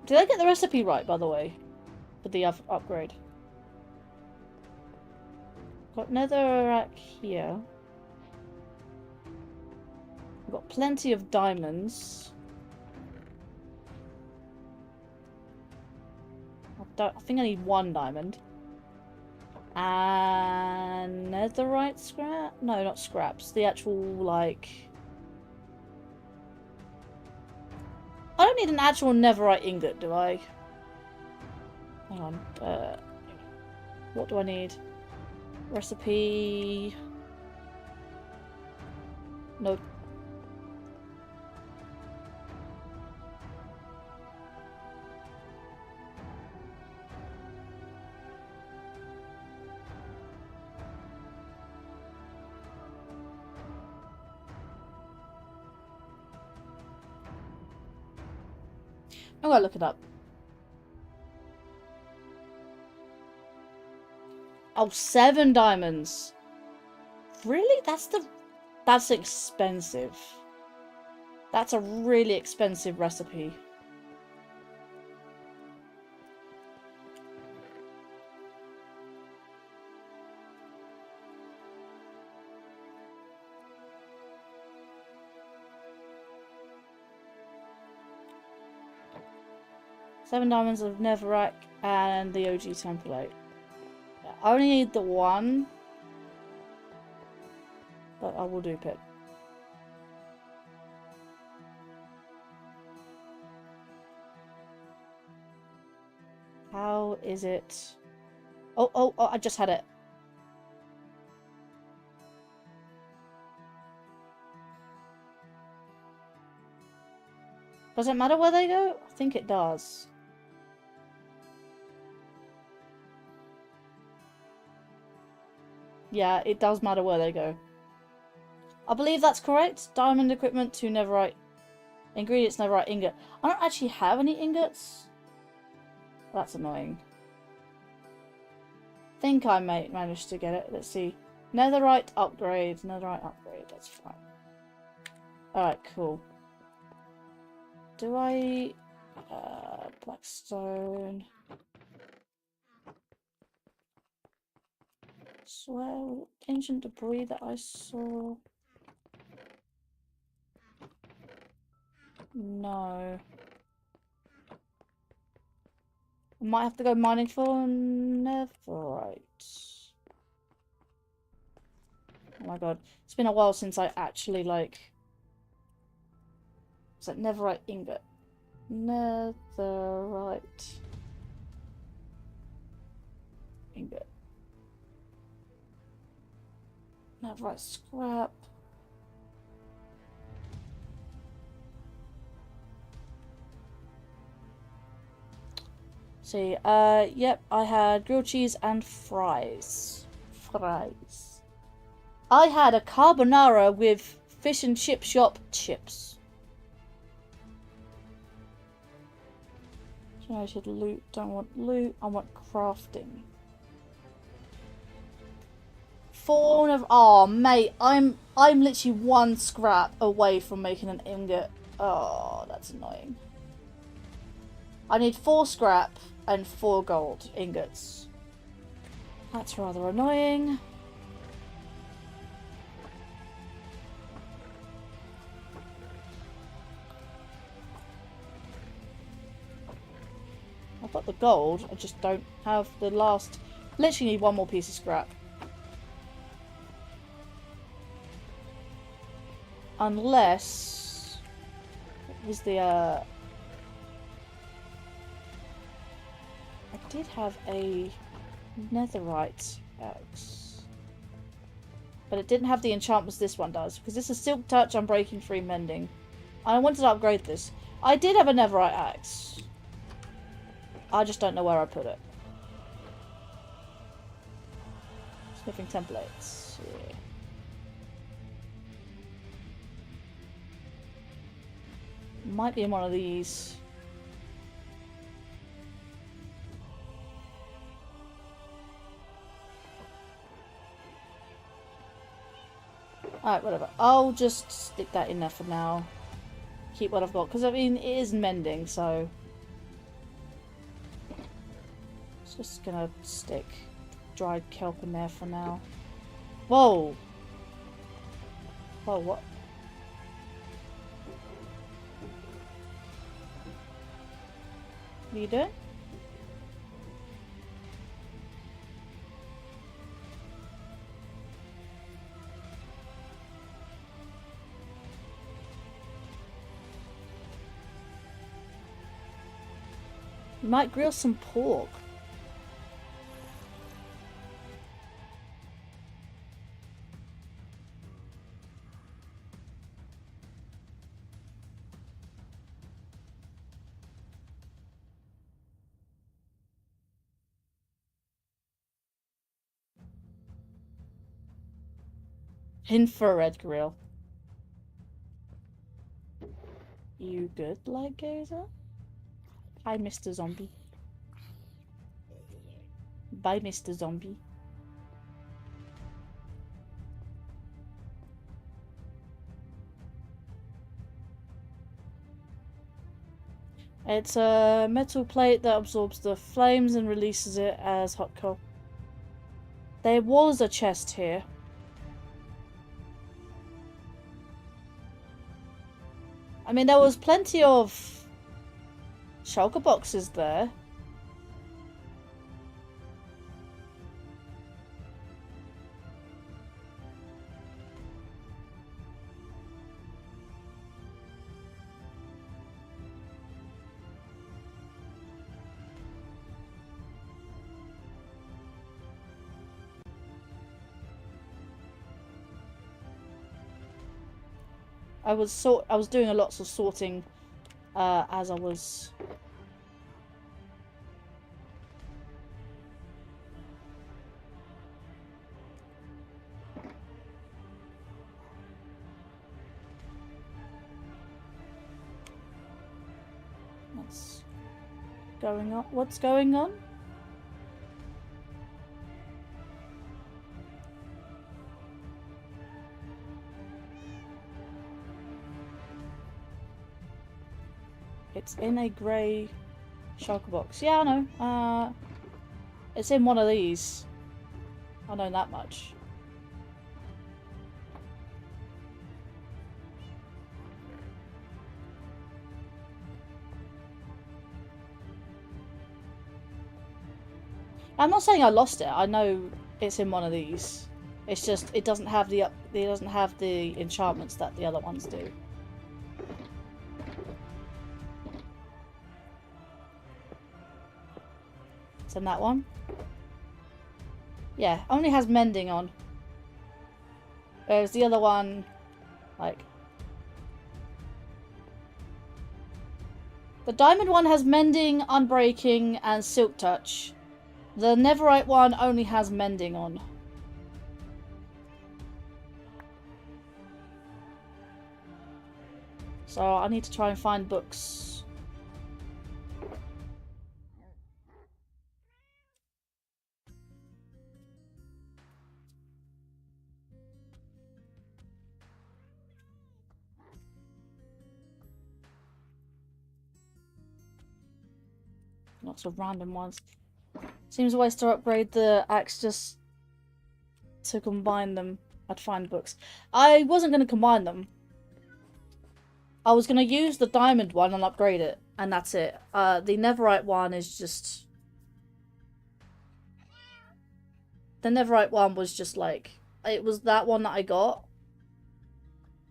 Did I get the recipe right, by the way? For the upgrade. Got netherrack here. I've got plenty of diamonds. I think I need one diamond. And netherite scrap? No, not scraps. The actual, like... I don't need an actual netherite ingot, do I? Hang on. What do I need? Recipe... No. I'm gonna look it up. Oh, 7 diamonds. Really? That's expensive. That's a really expensive recipe. Seven diamonds of netherrack and the OG template. I only need the one, but I will dupe it. How is it? Oh, I just had it. Does it matter where they go? I think it does. Yeah, it does matter where they go. I believe that's correct. Diamond equipment to netherite. Ingredients netherite ingot. I don't actually have any ingots. That's annoying. Think I might manage to get it. Let's see. Netherite upgrade. Netherite upgrade. That's fine. Alright, cool. Do I... Blackstone... Swear, ancient debris that I saw... No. I might have to go mining for netherite. Oh my god. It's been a while since I actually, like... Is that netherite ingot? Netherite. Ingot. Netherite scrap. See, yep, I had grilled cheese and fries. I had a carbonara with fish and chip shop chips. Generated loot, don't want loot, I want crafting. 4 of, oh mate, I'm literally 1 scrap away from making an ingot. Oh, that's annoying. I need 4 scrap and 4 gold ingots. That's rather annoying. I've got the gold, I just don't have the last... Literally need 1 more piece of scrap. Unless... What was the, I did have a netherite axe. But it didn't have the enchantments this one does. Because this is Silk Touch, Unbreaking, Free Mending. I wanted to upgrade this. I did have a netherite axe. I just don't know where I put it. Sniffing templates. Yeah. Might be in one of these. Alright, whatever. I'll just stick that in there for now. Keep what I've got. Because, I mean, it is mending, so... Just gonna stick dried kelp in there for now. Whoa! Whoa, what? What are you doing? You might grill some pork. Infrared grill. You good, like Gazer? Hi, Mr. Zombie. Bye, Mr. Zombie. It's a metal plate that absorbs the flames and releases it as hot coal. There was a chest here. I mean, there was plenty of shulker boxes there. I was doing a lot of sorting as I was. What's going on? What's going on? It's in a grey shulker box. Yeah, I know. It's in one of these. I know that much. I'm not saying I lost it. I know it's in one of these. It's just it doesn't have the enchantments that the other ones do. It's in that one. Yeah, only has mending on. Whereas the other one, like... The diamond one has mending, unbreaking, and silk touch. The netherite one only has mending on. So I need to try and find books. Lots of random ones. Seems a waste to upgrade the axe just to combine them. I'd find books. I wasn't going to combine them. I was going to use the diamond one and upgrade it. And that's it. The netherite one is just... The netherite one was just like... It was that one that I got.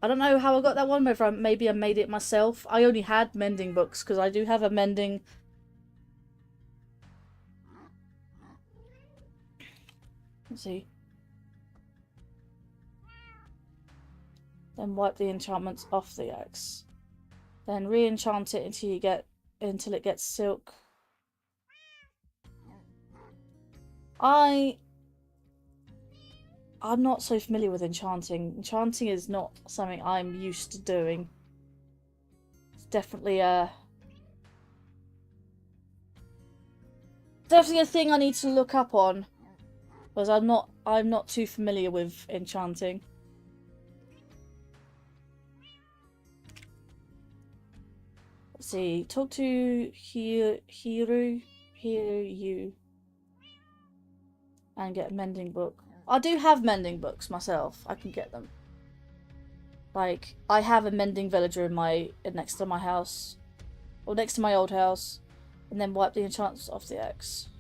I don't know how I got that one. Whether maybe I made it myself. I only had mending books because I do have a mending... Let's see. Then wipe the enchantments off the axe. Then re-enchant it until it gets silk. I'm not so familiar with enchanting. Enchanting is not something I'm used to doing. It's definitely a thing I need to look up on. Because I'm not too familiar with enchanting. Let's see. Talk to Hiru and get a mending book. I do have mending books myself. I can get them. Like, I have a mending villager next to my house. Or next to my old house. And then wipe the enchantments off the axe.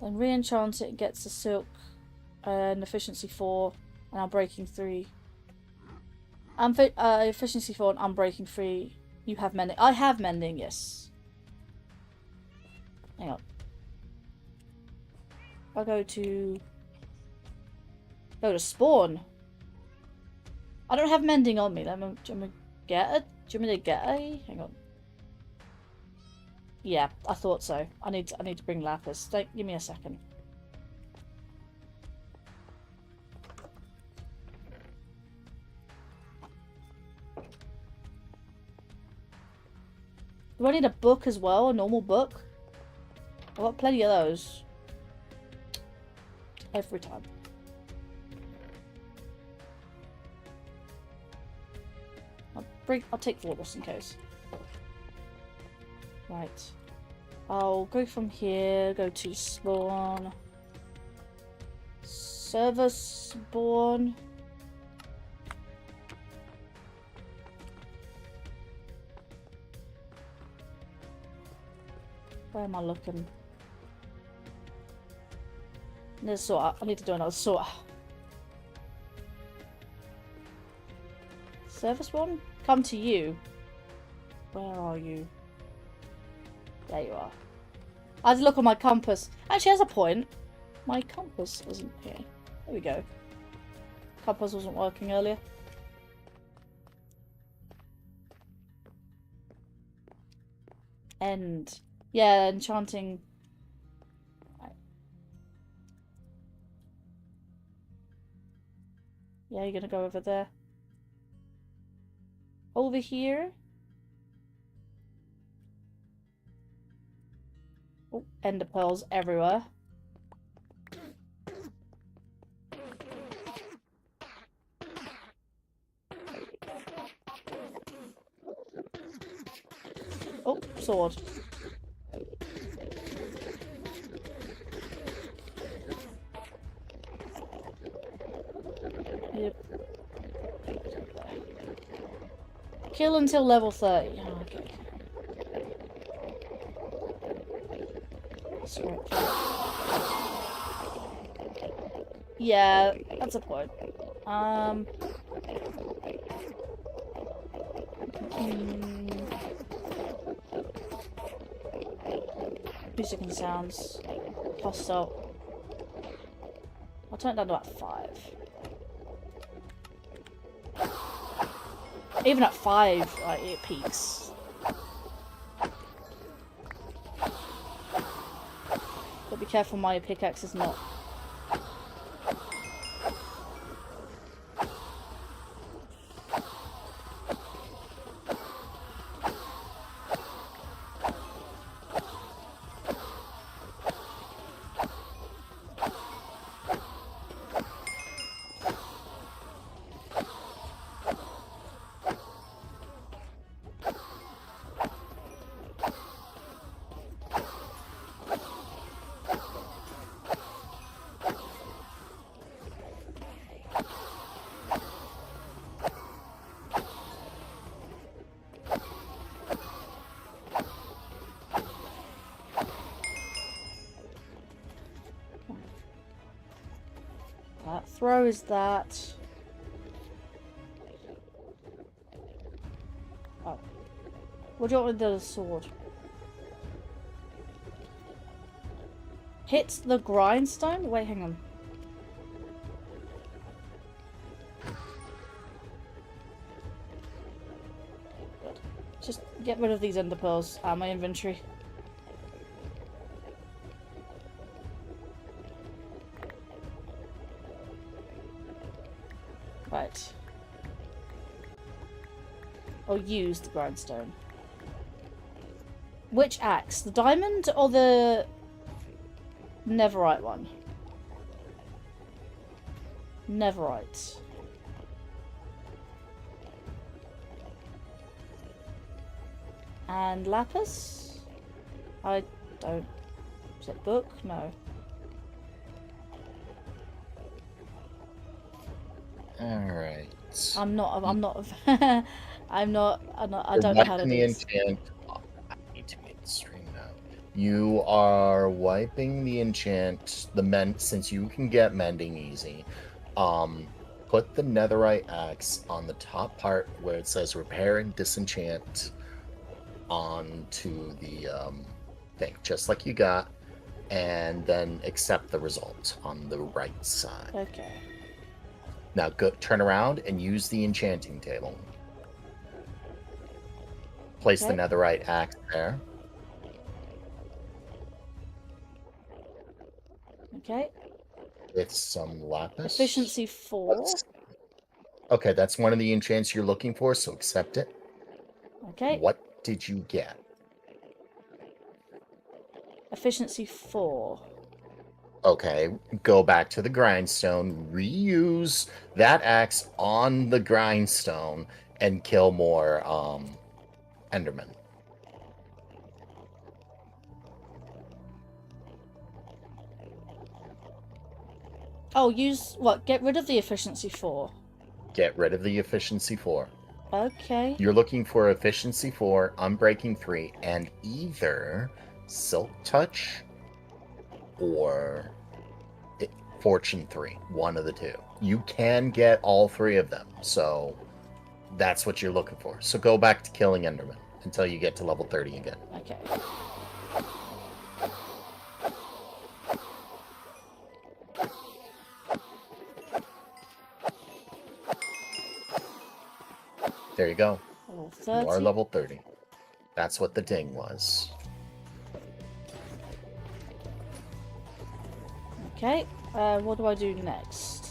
Then re-enchant it and gets the silk and efficiency 4 and unbreaking 3. Efficiency 4 and unbreaking 3. You have mending. I have mending, yes. Hang on. I'll go to spawn. I don't have mending on me. Do you want me to get it? Do you want me to get a? Hang on. Yeah, I thought so. I need to bring lapis. Give me a second. Do I need a book as well? A normal book? I've got plenty of those. Every time. I'll take 4 just in case. Right. I'll go from here, go to spawn. Server spawn. Where am I looking? There's sort. I need to do another sort. Server spawn? Come to you. Where are you? There you are. I had to look on my compass. Actually, there's a point. My compass isn't here. There we go. Compass wasn't working earlier. End. Yeah, enchanting. Right. Yeah, you're gonna go over there. Over here. Oh, ender pearls everywhere. Oh, sword. Yep. Kill until level 30. Oh, okay. Yeah, that's a point. Music and sounds. Hostile. I'll turn it down to about 5. Even at 5, like, it peaks. But be careful, my pickaxe is not. That throw is that. Oh. What do you want with the sword? Hits the grindstone? Wait, hang on. Good. Just get rid of these ender pearls out of my inventory. Right. Or use the grindstone. Which axe? The diamond or the netherite one? Netherite. And lapis? I don't... Is it book? No. Alright. I don't know how to do this. I need to make the stream now. You are wiping the enchant, since you can get mending easy. Put the netherite axe on the top part where it says repair and disenchant onto the thing, just like you got, and then accept the result on the right side. Okay. Now go turn around and use the enchanting table. Place the netherite axe there. Okay. With some lapis. Efficiency 4. Okay, that's one of the enchants you're looking for, so accept it. Okay. What did you get? Efficiency 4. Okay, go back to the grindstone, reuse that axe on the grindstone, and kill more Endermen. Oh, use what? Get rid of the efficiency 4. Get rid of the efficiency 4. Okay. You're looking for efficiency 4, unbreaking 3, and either silk touch or fortune 3. One of the two. You can get all 3 of them, so that's what you're looking for. So go back to killing Enderman until you get to level 30 again. Okay. There you go. Level 30. You are level 30. That's what the ding was. Okay. What do I do next?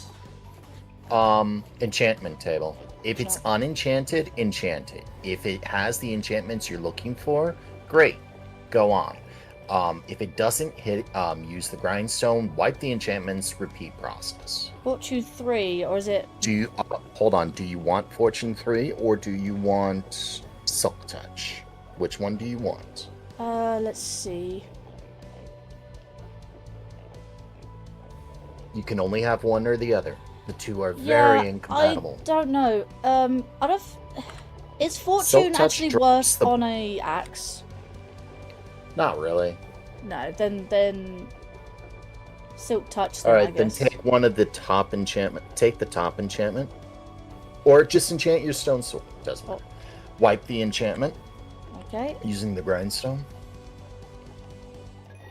Enchantment table. If it's unenchanted, enchant it. If it has the enchantments you're looking for, great. Go on. If it doesn't hit, use the grindstone, wipe the enchantments, repeat process. Fortune 3, or is it... Do you, hold on, do you want Fortune 3 or do you want Silk Touch? Which one do you want? Let's see. You can only have one or the other. The two are very incompatible. I don't know. I don't... Is Fortune Silk Touch actually worse on a axe? Not really. No, then Silk Touch. All right, then take one of the top enchantment. Take the top enchantment, or just enchant your stone sword. Doesn't matter. Wipe the enchantment. Okay. Using the grindstone.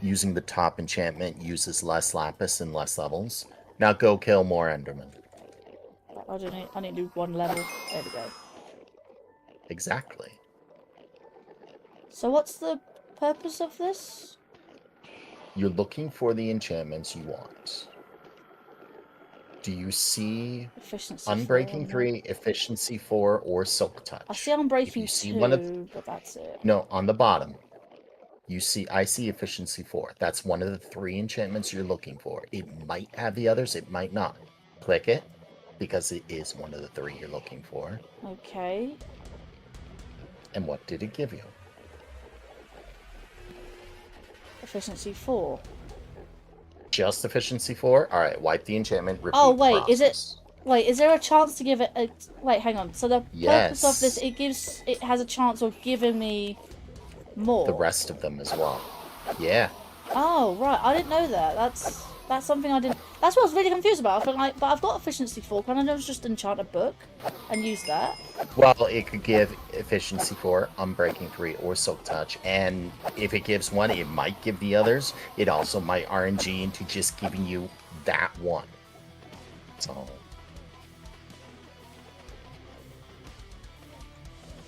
using the top enchantment uses less lapis and less levels. Now go kill more endermen. I need to do 1 level. There we go. Exactly. So what's the purpose of this? You're looking for the enchantments you want. Do you see Efficiency Unbreaking 4. 3, Efficiency 4, or Silk Touch? I see Unbreaking If you 2, see one of... but that's it. No, on the bottom. I see Efficiency 4. That's one of the 3 enchantments you're looking for. It might have the others, it might not. Click it, because it is one of the 3 you're looking for. Okay. And what did it give you? Efficiency 4. Just Efficiency 4? Alright, wipe the enchantment, repeat Oh, the wait, is it... process. Wait, is there a chance to give it a... Wait, hang on. So the Yes. purpose of this, it has a chance of giving me more. The rest of them as well. Yeah. Oh, right. I didn't know that. That's something I didn't... That's what I was really confused about. I feel like, but I've got Efficiency 4. Can I just enchant a book and use that? Well, it could give Efficiency 4, Unbreaking 3, or Silk Touch. And if it gives one, it might give the others. It also might RNG into just giving you that one. So...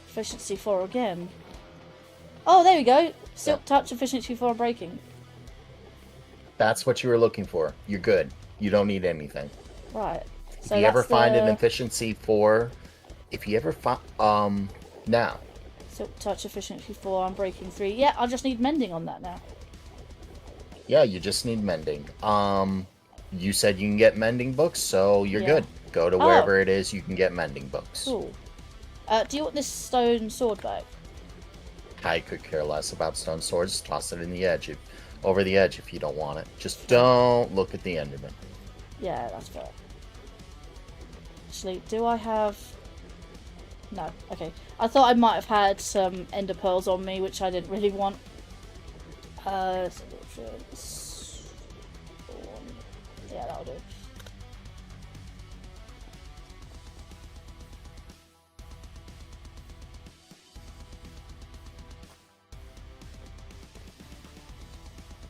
Efficiency 4 again. Oh, there we go. Silk Touch, Efficiency 4, Breaking. That's what you were looking for. You're good. You don't need anything. Right. If you ever find an Efficiency 4... If you ever find... Now. Silk Touch, Efficiency 4, Breaking 3. Yeah, I just need Mending on that now. Yeah, you just need Mending. You said you can get Mending books, so you're good. Go to wherever it is you can get Mending books. Cool. Do you want this stone sword back? I could care less about stone swords. Toss it in the edge, over the edge if you don't want it. Just don't look at the Enderman. Yeah, that's fair. Actually, do I have... No, okay. I thought I might have had some ender pearls on me, which I didn't really want. Yeah, that'll do.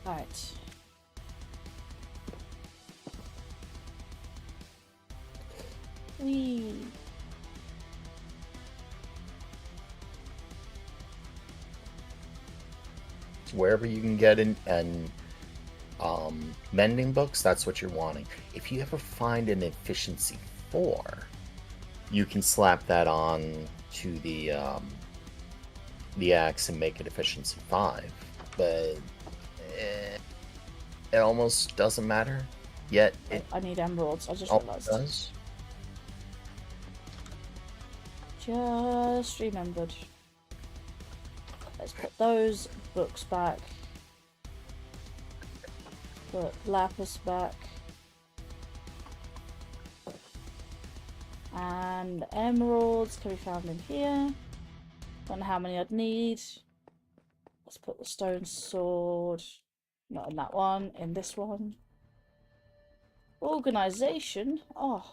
Alright. Whee! Wherever you can get in and mending books, that's what you're wanting. If you ever find an Efficiency 4, you can slap that on to the axe and make it Efficiency 5. But it almost doesn't matter. Yet it I need emeralds, I just almost realised. does. Just remembered. Let's put those books back. Put lapis back. And emeralds can be found in here. Don't know how many I'd need. Let's put the stone sword, not in that one, in this one. Organization. Oh.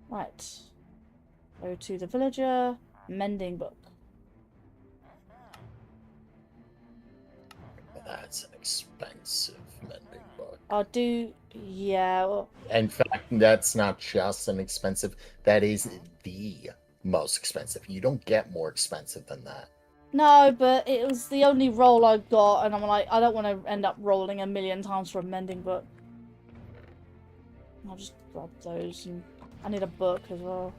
Right. Go to the villager. Mending book. That's an expensive mending book. I'll do... Yeah, well... In fact, that's not just an expensive, that is the most expensive. You don't get more expensive than that. No, but it was the only roll I got, and I'm like, I don't want to end up rolling a million times for a mending book. I'll just grab those, and I need a book as well.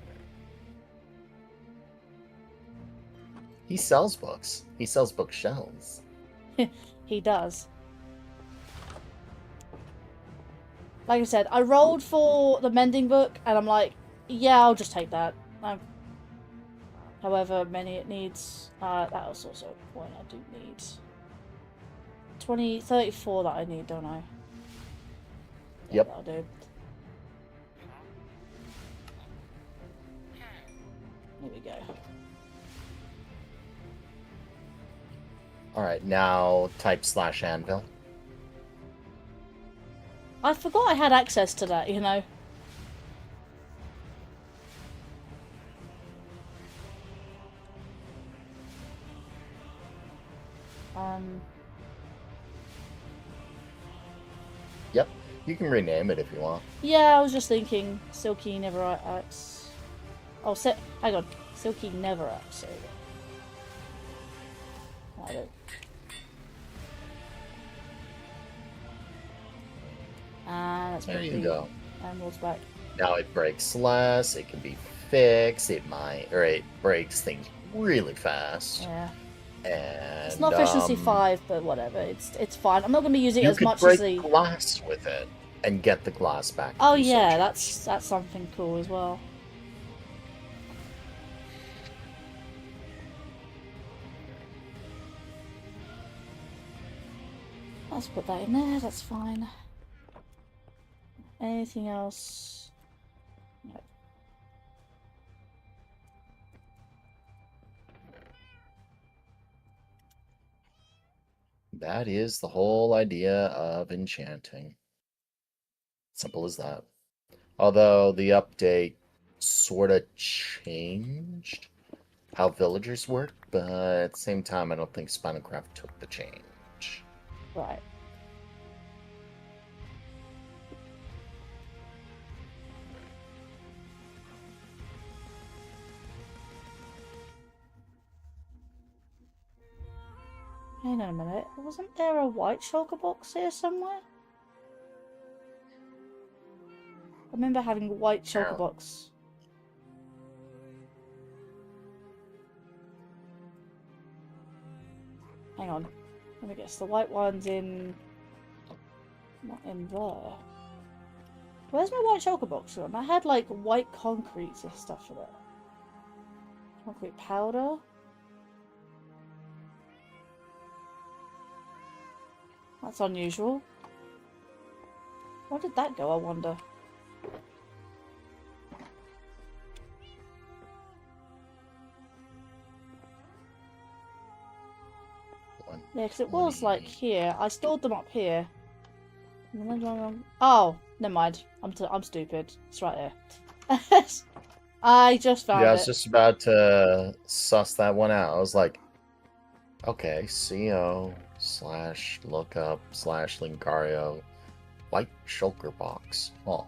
He sells books. He sells bookshelves. He does. Like I said, I rolled for the mending book, and I'm like, yeah, I'll just take that. However many it needs. That was also a point I do need. 34 that I need, don't I? Yeah, Yep. that'll do. There we go. Alright, now type /anvil. I forgot I had access to that, you know. Yep, you can rename it if you want. Yeah, I was just thinking Silky Neverite Axe. Oh, hang on. Silky Never Axe. There we go. And that's There pretty. you go. And what's back? Now it breaks less, it can be fixed, it breaks things really fast. Yeah. And It's not efficiency 5, but whatever. It's fine. I'm not going to be using it you as could much break as the glass with it and get the glass back. Oh if you so yeah, choose. that's something cool as well. Let's put that in there, that's fine. Anything else? No. That is the whole idea of enchanting. Simple as that. Although the update sort of changed how villagers work, but at the same time, I don't think Spinalcraft took the change. Right. Hang on a minute. Wasn't there a white shulker box here somewhere? I remember having a white shulker Yeah. box. Hang on. Let me guess. The white one's in... Not in there. Where's my white shulker box gone? I had like white concrete and stuff for that. Concrete powder? That's unusual. Where did that go, I wonder? Yeah, because it was like here. I stored them up here. Oh, never mind. I'm stupid. It's right there. I just found it. Yeah, I was just about to suss that one out. I was like, okay, CO/lookup/Linkario white shulker box. Oh.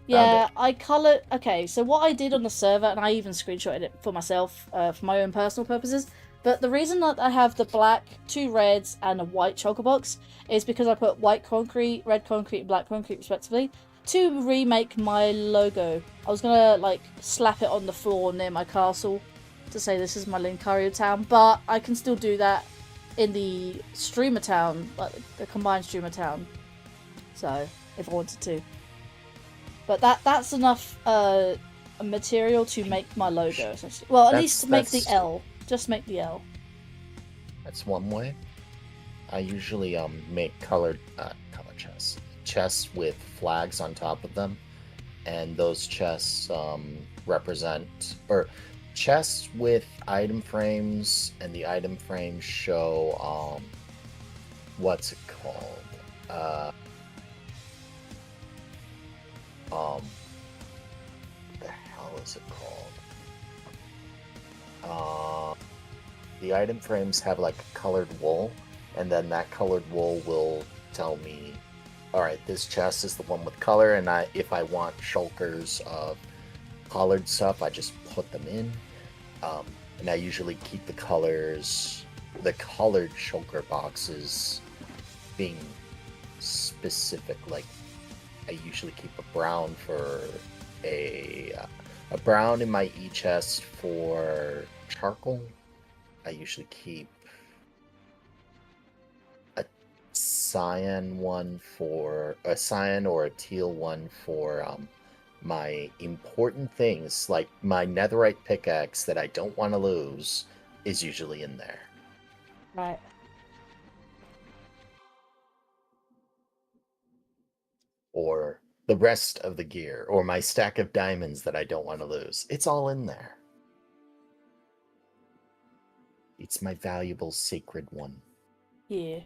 Yeah, I colored. Okay, so what I did on the server, and I even screenshotted it for myself, for my own personal purposes. But the reason that I have the black, 2 reds, and a white shulker box is because I put white concrete, red concrete, and black concrete respectively to remake my logo. I was gonna like slap it on the floor near my castle to say this is my Linkario town, but I can still do that in the streamer town, like the combined streamer town. So if I wanted to. But that's enough material to make my logo, essentially. Well, at least to make the L. Just make the L. That's one way. I usually make colored chests with flags on top of them, and those chests represent, or chests with item frames, and the item frames show what's it called? The hell is it called? The item frames have like colored wool, and then that colored wool will tell me, all right, this chest is the one with color, and if I want shulkers of colored stuff, I just put them in. And I usually keep the colored shulker boxes being specific. Like, I usually keep a brown for a brown in my chest for charcoal. I usually keep a cyan or a teal one for my important things, like my netherite pickaxe that I don't want to lose is usually in there. Right. Or the rest of the gear, or my stack of diamonds that I don't want to lose. It's all in there. It's my valuable sacred one. Yeah.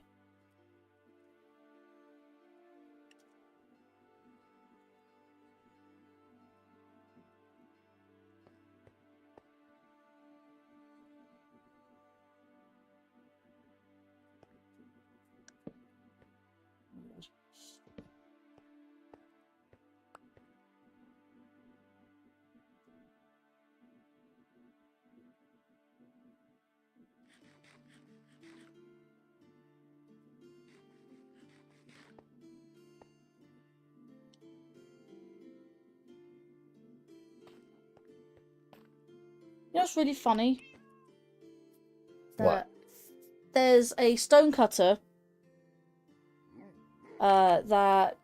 You know what's really funny? What? There's a stone cutter that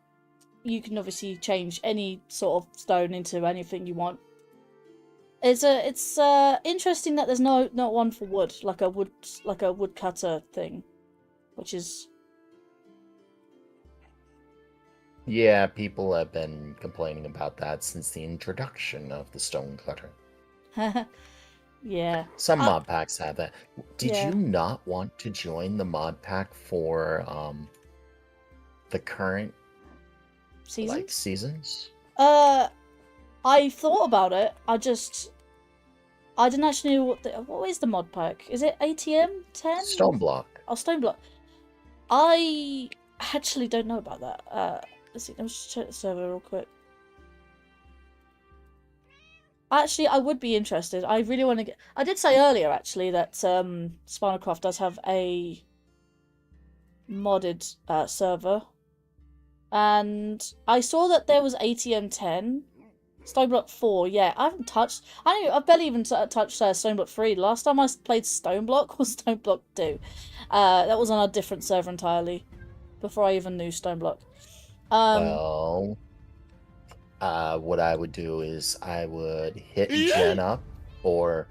you can obviously change any sort of stone into anything you want. It's interesting that there's not one for wood, like a woodcutter thing, which is Yeah, people have been complaining about that since the introduction of the stone cutter. yeah. Some mod packs have that. Did Yeah. you not want to join the mod pack for the current Seasons? seasons? I thought about it. I didn't actually know what is the mod pack? Is it ATM 10? Stone block. Oh, stone block. I actually don't know about that. Let's see. Let me just check the server real quick. Actually, I would be interested. I really want to get. I did say earlier actually that Spinalcraft does have a modded server, and I saw that there was ATM 10. Stoneblock 4, yeah, I haven't touched. I've barely even touched Stoneblock 3. Last time I played Stoneblock was Stoneblock 2. That was on a different server entirely. Before I even knew Stoneblock. Well, what I would do is I would hit Jen up or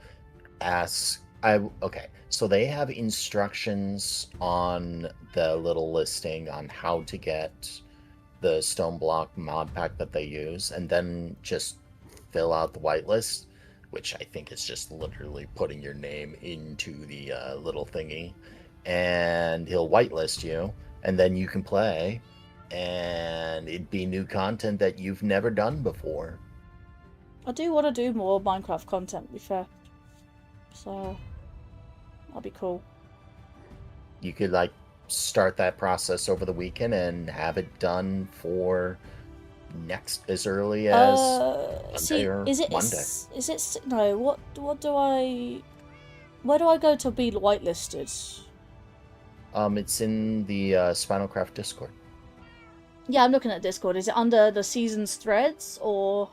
ask. Okay, so they have instructions on the little listing on how to get the stone block mod pack that they use, and then just fill out the whitelist, which I think is just literally putting your name into the little thingy, and he'll whitelist you, and then you can play, and it'd be new content that you've never done before. I do want to do more Minecraft content, to be fair. So, that'll be cool. You could start that process over the weekend and have it done for as early as Monday or Monday. No, what do I... Where do I go to be whitelisted? It's in the Spinalcraft Discord. Yeah, I'm looking at Discord. Is it under the seasons threads, or...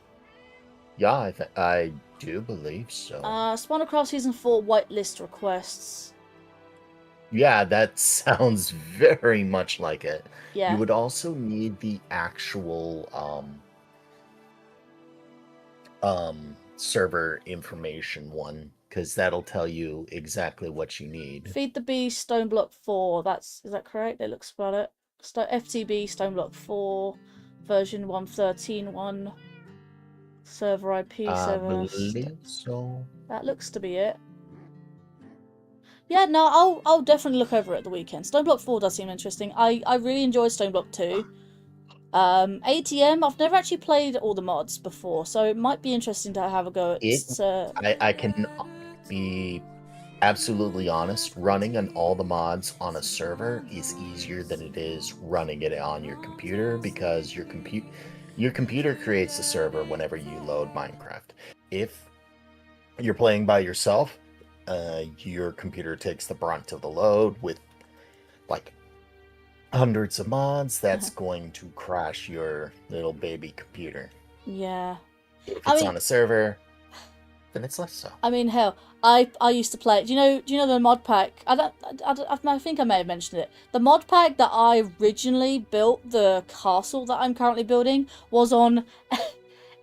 Yeah, I do believe so. Spinalcraft Season 4 whitelist requests. Yeah, that sounds very much like it. Yeah. You would also need the actual server information one, because that'll tell you exactly what you need. Feed the Beast, Stoneblock 4. Is that correct? It looks about it. FTB, Stoneblock 4, version 1.13.1, server IP, I server. believe so. That looks to be it. Yeah, no, I'll definitely look over it at the weekend. Stoneblock 4 does seem interesting. I really enjoyed Stoneblock 2. ATM, I've never actually played all the mods before, so it might be interesting to have a go at I can be absolutely honest, running on all the mods on a server is easier than it is running it on your computer, because your computer creates a server whenever you load Minecraft. If you're playing by yourself, your computer takes the brunt of the load with hundreds of mods. That's going to crash your little baby computer. Yeah. If it's on a server, then it's less so. I mean, hell, I used to play. Do you know the mod pack? I think I may have mentioned it. The mod pack that I originally built, the castle that I'm currently building, was on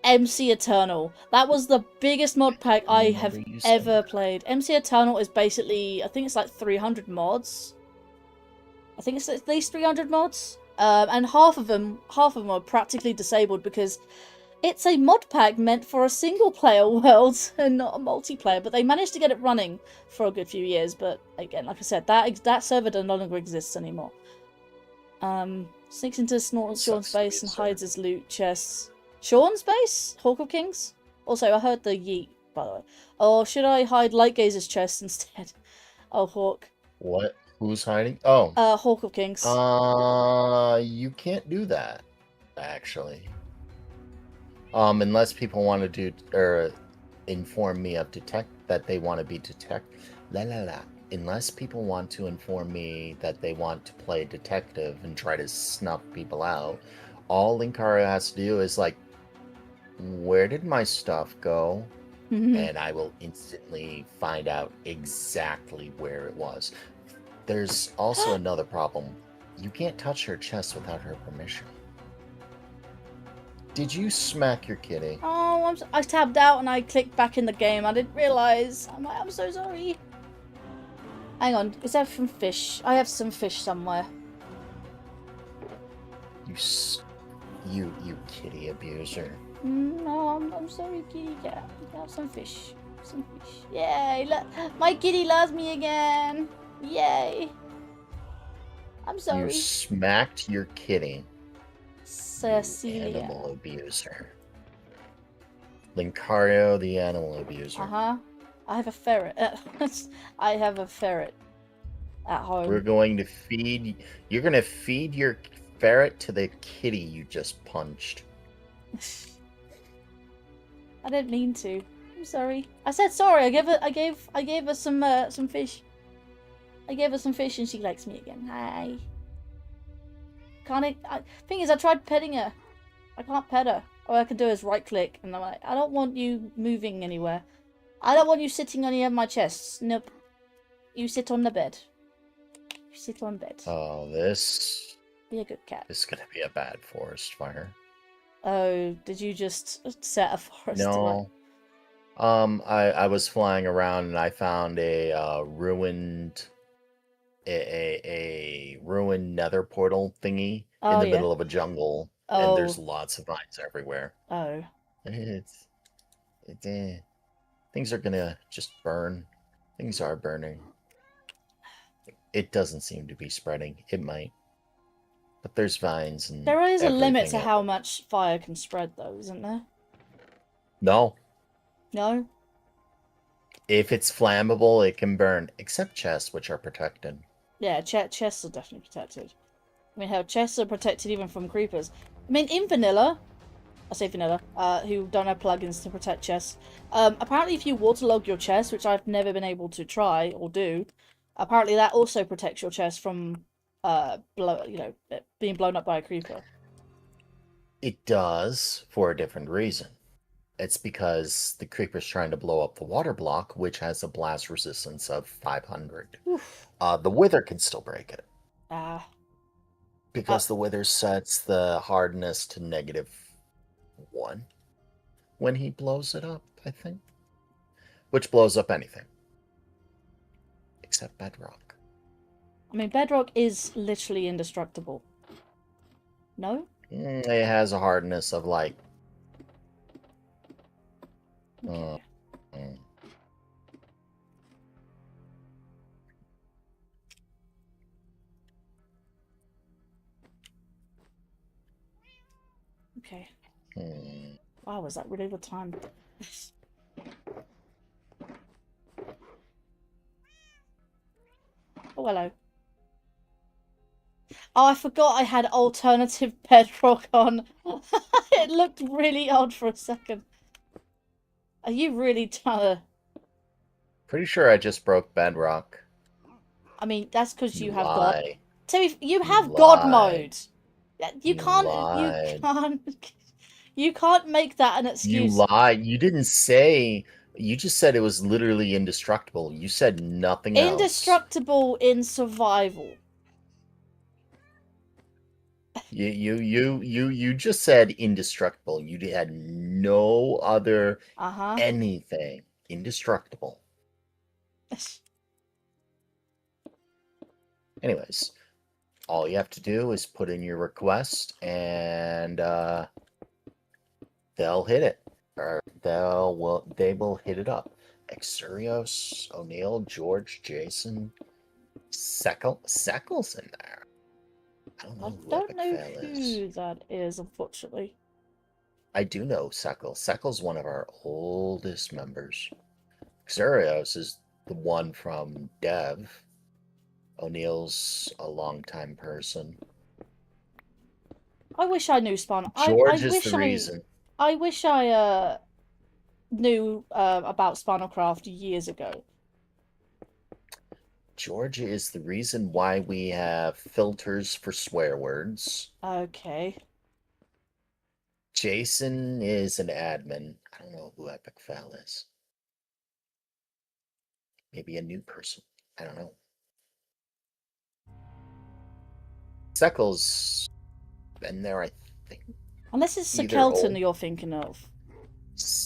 MC Eternal. That was the biggest mod pack I have ever played. MC Eternal is basically, I think it's like 300 mods. I think it's at least 300 mods. And half of them are practically disabled because it's a mod pack meant for a single player world and not a multiplayer. But they managed to get it running for a good few years. But again, like I said, that server no longer exists anymore. Sneaks into Sean's base and hides his loot chests. Sean's base? Hawk of Kings? Also, I heard the yeet, by the way. Or should I hide Lightgazer's chest instead? Oh, Hawk. What? Who's hiding? Oh. Hawk of Kings. You can't do that, actually. Unless people want to do, or inform me of that they want to be Unless people want to inform me that they want to play detective and try to snuff people out, all Linkario has to do is where did my stuff go? and I will instantly find out exactly where it was. There's also another problem. You can't touch her chest without her permission. Did you smack your kitty? Oh, I tabbed out and I clicked back in the game. I didn't realise. I'm so sorry. Hang on, is there some fish? I have some fish somewhere. You kitty abuser. No, I'm sorry, kitty cat. I have some fish. Some fish. Yay! Look, my kitty loves me again. Yay! I'm sorry. You smacked your kitty. Cecilia. Animal abuser. Linkario, the animal abuser. I have a ferret. I have a ferret at home. We're going to feed. You're going to feed your ferret to the kitty you just punched. I didn't mean to. I'm sorry. I said sorry. I gave her some fish. I gave her some fish and she likes me again. Hi. Thing is, I tried petting her. I can't pet her. All I can do is right click and I'm like, I don't want you moving anywhere. I don't want you sitting on any of my chests. Nope. You sit on the bed. You sit on bed. Oh, this Be a good cat. is going to be a bad forest fire. Oh, did you just set a forest No. I was flying around and I found a ruined a ruined nether portal thingy in the middle of a jungle, and there's lots of vines everywhere. Oh. Things are gonna just burn. Things are burning. It doesn't seem to be spreading. It might. But there's vines and There is a limit to everything how else. much fire can spread, though, isn't there? No. No? If it's flammable, it can burn. Except chests, which are protected. Yeah, chests are definitely protected. I mean, hell, chests are protected even from creepers. I mean, in vanilla, I say vanilla, who don't have plugins to protect chests, apparently if you waterlog your chest, which I've never been able to try or do, apparently that also protects your chest from, being blown up by a creeper. It does, for a different reason. It's because the creeper's trying to blow up the water block, which has a blast resistance of 500. Oof. The wither can still break it. Ah. Because the wither sets the hardness to -1 when he blows it up, I think. Which blows up anything. Except bedrock. I mean, bedrock is literally indestructible. No? It has a hardness of like... Okay. Okay. Wow, was that really the time? Oh, hello. Oh, I forgot I had alternative bedrock on. It looked really odd for a second. Are you really trying to... Pretty sure I just broke bedrock. I mean, that's because you have God. lie. So you have You God lied. mode. You You can't. lied. You can't. You can't make that an excuse. You lied. You didn't say... You just said it was literally indestructible. You said nothing else. Indestructible in survival. You just said indestructible. You had no other anything. Indestructible. Anyways, all you have to do is put in your request and they'll hit it. Or they will hit it up. Exurios, O'Neill, George, Jason, Seckle's in there. I don't know who that is, unfortunately. I do know Seckle. Seckle's one of our oldest members. Xurios is the one from Dev. O'Neill's a longtime person. I wish I knew Spawn. George is the reason. I wish I knew about Spinalcraft years ago. George is the reason why we have filters for swear words. Okay. Jason is an admin. I don't know who Epic Fell is. Maybe a new person. I don't know. Seckle's been there, I think. Unless it's Either Sekelton old- you're thinking of.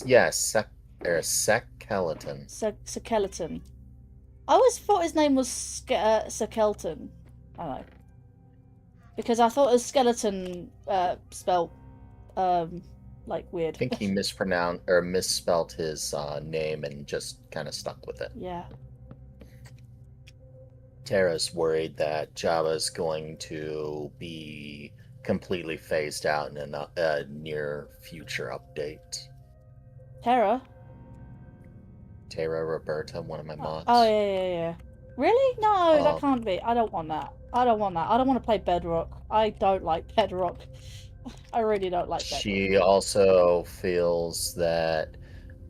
Yes, Seckeleton. Sekelton. I always thought his name was Sekelton. I don't know. Because I thought it was skeleton spelled like weird. I think he mispronounced or misspelt his name and just kind of stuck with it. Yeah. Terra's worried that Java's going to be completely phased out in a near future update. Terra? Terra Roberta, one of my mods. Oh, yeah. Really? No, that Um, can't be. I don't want that. I don't want that. I don't want to play Bedrock. I don't like Bedrock. I really don't like Bedrock. She also feels that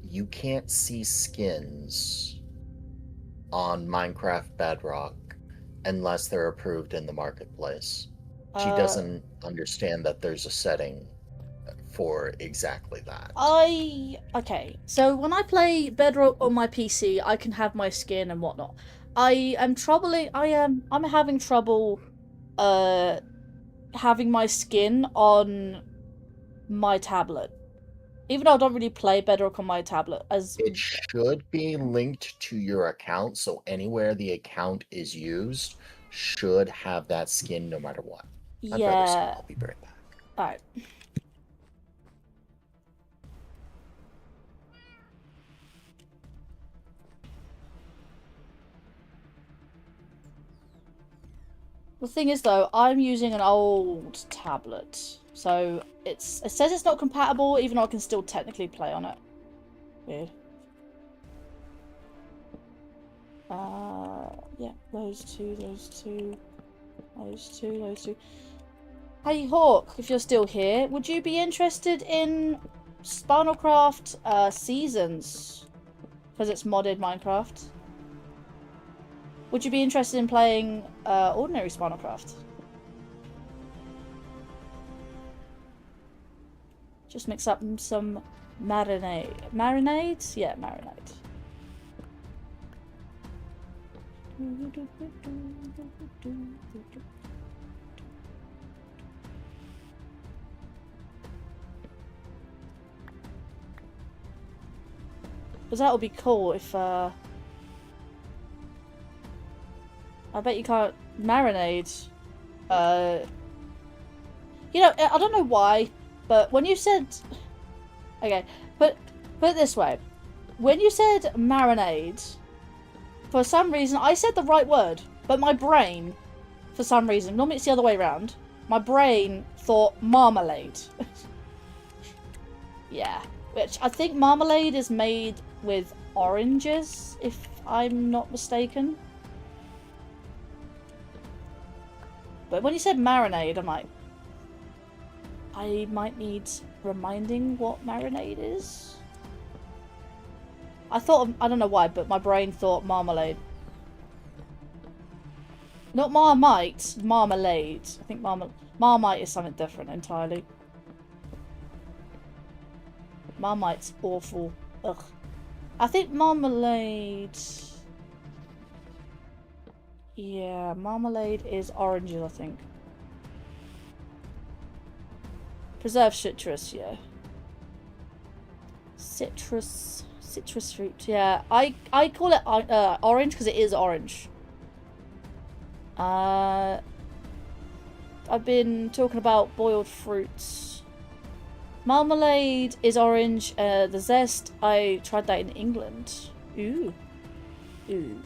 you can't see skins on Minecraft Bedrock unless they're approved in the marketplace. She doesn't understand that there's a setting for exactly that. Okay, so when I play Bedrock on my PC, I can have my skin and whatnot. I'm having trouble having my skin on my tablet. Even though I don't really play Bedrock on my tablet, as It should be linked to your account, so anywhere the account is used should have that skin no matter what. My brother's here. yeah. I'll be right back. Alright. The thing is, though, I'm using an old tablet, so it says it's not compatible, even though I can still technically play on it. Weird. Yeah, those two. Hey, Hawk, if you're still here, would you be interested in Spinalcraft Seasons? Because it's modded Minecraft. Would you be interested in playing ordinary Spinalcraft? Just mix up some marinade. Marinades? Yeah, marinade. Because that would be cool if I bet you can't marinade. You know, I don't know why, but when you said, okay, put it this way, when you said marinade, for some reason I said the right word, but my brain, for some reason, normally it's the other way around, my brain thought marmalade. Yeah, which I think marmalade is made with oranges, if I'm not mistaken. But when you said marinade, I'm like, I might need reminding what marinade is. I thought, I don't know why, but my brain thought marmalade. Not marmite, marmalade. I think marmite is something different entirely. Marmite's awful. Ugh. I think marmalade... Yeah, marmalade is oranges, I think. Preserved citrus, yeah. Citrus fruit, yeah. I call it orange because it is orange. I've been talking about boiled fruits. Marmalade is orange. The zest, I tried that in England. Ooh. Ooh.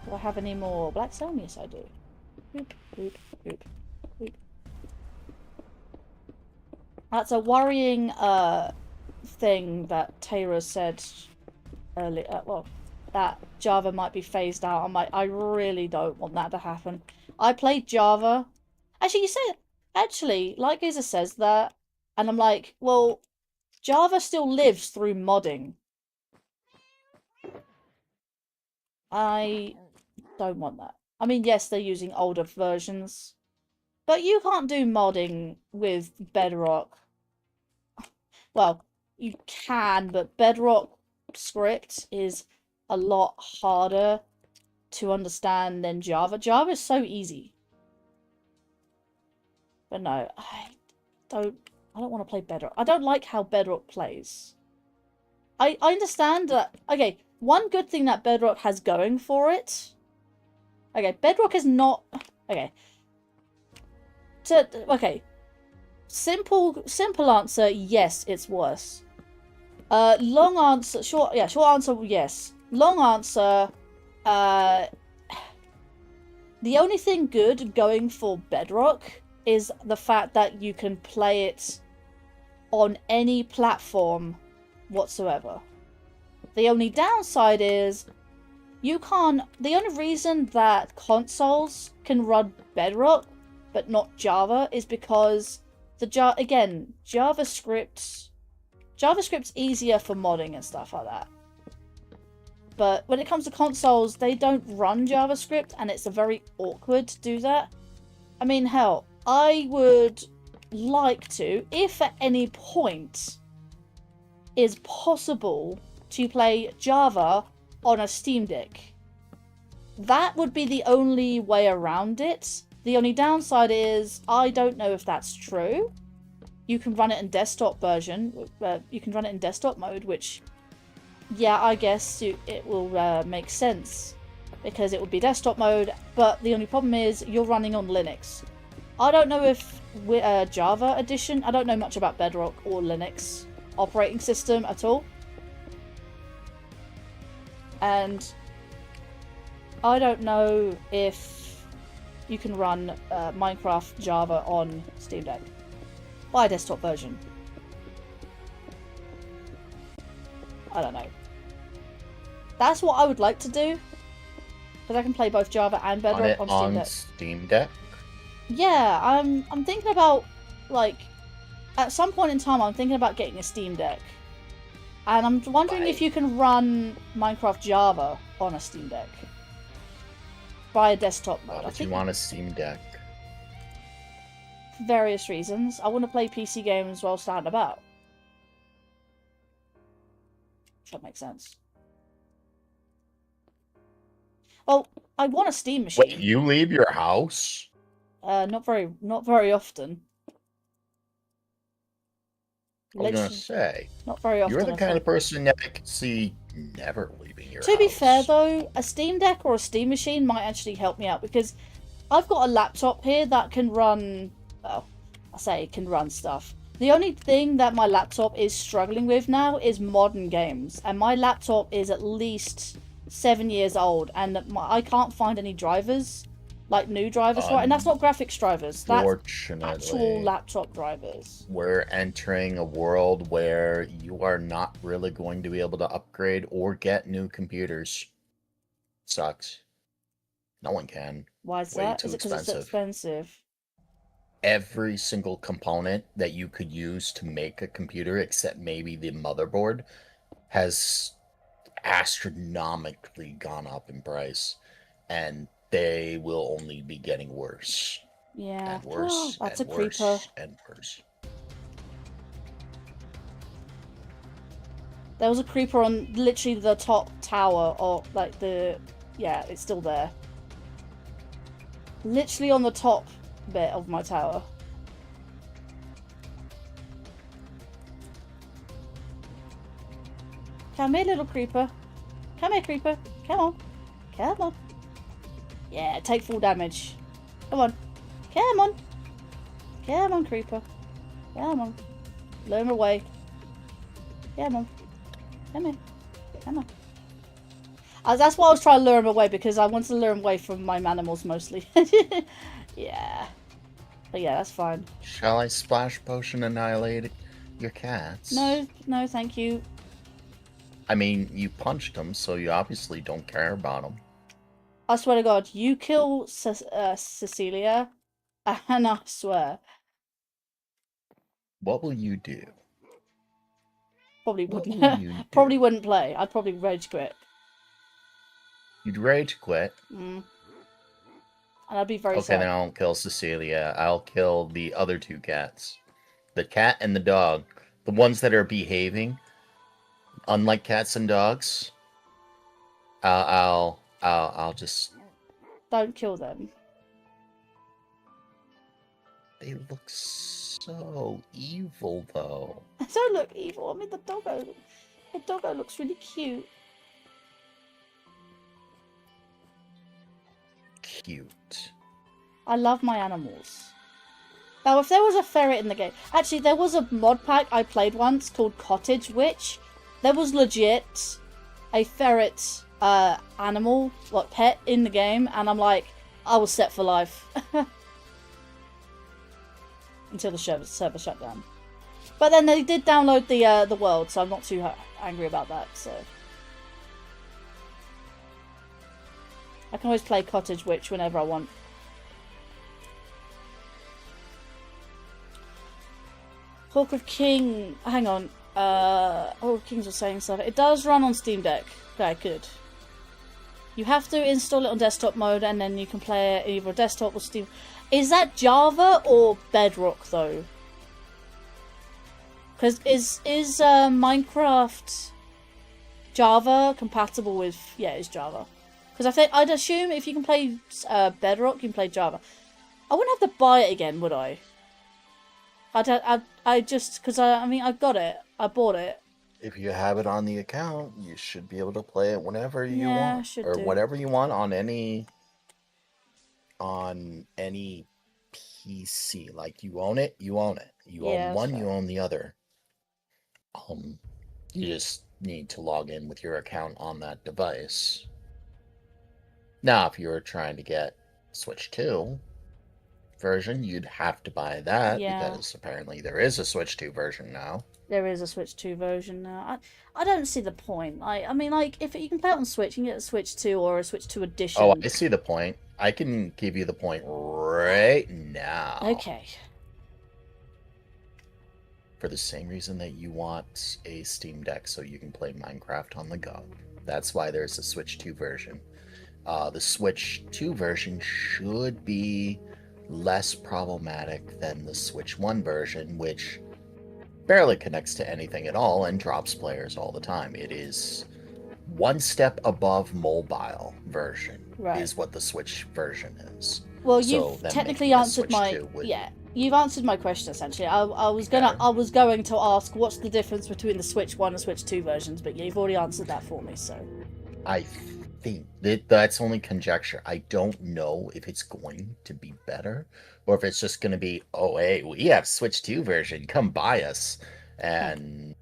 Do I have any more blackstone? Yes, I do. Boop, boop, boop, boop. That's a worrying thing that Taylor said earlier. Well, that Java might be phased out. I'm like, I really don't want that to happen. I played Java. Actually, you say actually, like Giza says that, and I'm like, well, Java still lives through modding. I don't want that. I mean, yes, they're using older versions, but you can't do modding with Bedrock. Well, you can, but Bedrock script is a lot harder to understand than Java. Java is so easy. But no, I don't want to play Bedrock. I don't like how Bedrock plays. I understand that. Okay, one good thing that Bedrock has going for it. Okay, Bedrock is not. Okay. Okay. Simple answer, yes, it's worse. Long answer, short answer, yes. Long answer, the only thing good going for Bedrock is the fact that you can play it on any platform whatsoever. The only downside is you can't. The only reason that consoles can run Bedrock but not Java is because JavaScript's easier for modding and stuff like that. But when it comes to consoles, they don't run JavaScript, and it's very awkward to do that. I mean, hell, I would like to, if at any point is possible, to play Java on a Steam Deck. That would be the only way around it. The only downside is, I don't know if that's true. You can run it in desktop version. You can run it in desktop mode, which, yeah, I guess it will make sense. Because it would be desktop mode, but the only problem is, you're running on Linux. I don't know if Java edition, I don't know much about Bedrock or Linux operating system at all. And I don't know if you can run Minecraft Java on Steam Deck. Buy a desktop version. I don't know. That's what I would like to do. Because I can play both Java and Bedrock on Steam Deck. Yeah, I'm thinking about, like, at some point in time, I'm thinking about getting a Steam Deck. And I'm wondering if you can run Minecraft Java on a Steam Deck. By a desktop mode. Why would you want a Steam Deck? For various reasons. I want to play PC games while standing about. If that makes sense. Well, I want a Steam machine. Wait, you leave your house? Not very often. I was gonna say, not very often. You're the kind of person that I could see never leaving your house. To be fair, though, a Steam Deck or a Steam machine might actually help me out, because I've got a laptop here that can run, well, I say it can run stuff. The only thing that my laptop is struggling with now is modern games, and my laptop is at least 7 years old, and I can't find any drivers, like new drivers for it, and that's not graphics drivers, that's actual laptop drivers. We're entering a world where you are not really going to be able to upgrade or get new computers. Sucks. No one can. Why is that? Is it because it's expensive? Every single component that you could use to make a computer, except maybe the motherboard, has astronomically gone up in price, and they will only be getting worse. Yeah. And worse. That's and a worse, creeper. and worse. There was a creeper on literally the top tower, or like the... Yeah, it's still there. Literally on the top bit of my tower. Come here, little creeper. Come here, creeper. Come on. Come on. Yeah, take full damage. Come on. Come on. Come on, creeper. Come on. Lure him away. Come on. Come here. Come on. That's why I was trying to lure him away, because I wanted to lure him away from my animals mostly. Yeah. But yeah, that's fine. Shall I splash potion annihilate your cats? No, no, thank you. I mean, you punched them, so you obviously don't care about them. I swear to God, you kill Cecilia, and I swear. What will you do? Probably What wouldn't. will you do? Probably wouldn't play. I'd probably rage quit. You'd rage quit. And I'd be very Okay, sad. then I won't kill Cecilia. I'll kill the other two cats. The cat and the dog. The ones that are behaving. Unlike cats and dogs. I'll just... Don't kill them. They look so evil, though. They don't look evil. I mean, the doggo looks really cute. Cute. I love my animals. Now, if there was a ferret in the game... Actually, there was a mod pack I played once called Cottage Witch. There was legit a ferret animal, like pet, in the game. And I'm like, I was set for life. Until the server shut down. But then they did download the world, so I'm not too angry about that, so... I can always play Cottage Witch whenever I want. Hawk of King... Hang on. Hawk of Kings was saying stuff. It does run on Steam Deck. Okay, good. You have to install it on desktop mode, and then you can play it either desktop or Steam... Is that Java or Bedrock, though? Because is Minecraft Java compatible with... Yeah, it's Java. Because I'd assume if you can play Bedrock, you can play Java. I wouldn't have to buy it again, would I? I just... Because, I mean, I got it. I bought it. If you have it on the account, you should be able to play it whenever you Yeah, want. should Or do. whatever you want on any PC. Like, you own it, you own it. You Yeah, own that's one, you fair. own the other. You just need to log in with your account on that device. Now, if you were trying to get Switch 2 version, you'd have to buy that, Yeah. because apparently there is a Switch 2 version now. There is a Switch 2 version now. I don't see the point. I mean, like, if you can play it on Switch, you can get a Switch 2 or a Switch 2 edition. Oh, I see the point. I can give you the point right now. Okay. For the same reason that you want a Steam Deck so you can play Minecraft on the go. That's why there's a Switch 2 version. The Switch 2 version should be less problematic than the Switch 1 version, which barely connects to anything at all and drops players all the time. It is one step above mobile version, Right. is what the Switch version is. Well, So you've then technically making a answered Switch my 2 would- yeah. You've answered my question essentially. I was better. going to ask what's the difference between the Switch 1 and Switch 2 versions, but yeah, you've already answered that for me. So I think that's only conjecture. I don't know if it's going to be better or if it's just going to be, oh, hey, we have Switch 2 version, come buy us. And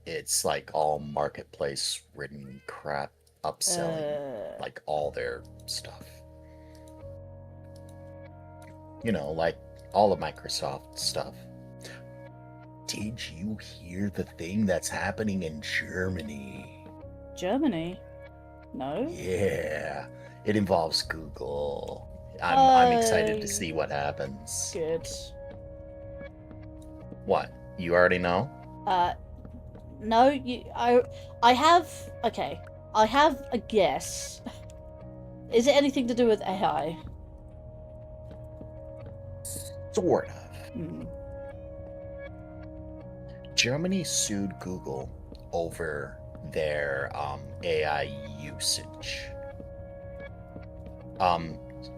it's like all marketplace ridden crap, upselling like all their stuff. You know, like all of Microsoft stuff. Did you hear the thing that's happening in Germany? Germany? No. Yeah, it involves Google. I'm excited to see what happens. Good. What? You already know? No. I have. Okay. I have a guess. Is it anything to do with AI? Sort of. Germany sued Google over their AI usage.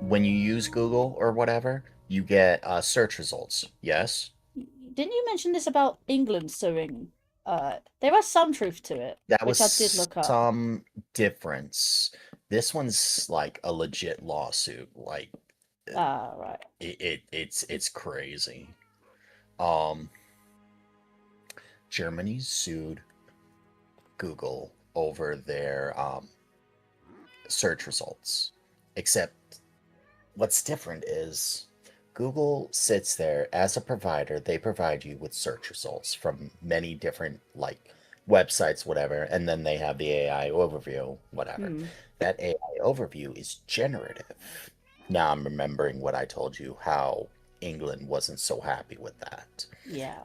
When you use Google or whatever, you get search results. Yes? Didn't you mention this about England suing? There was some truth to it, That which was I did look up. some difference. This one's like a legit lawsuit. Like, Right. it's crazy. Germany sued Google over their search results. Except what's different is Google sits there as a provider. They provide you with search results from many different like websites, whatever, and then they have the AI overview, whatever. That AI overview is generative. Now I'm remembering what I told you, how England wasn't so happy with that. Yeah.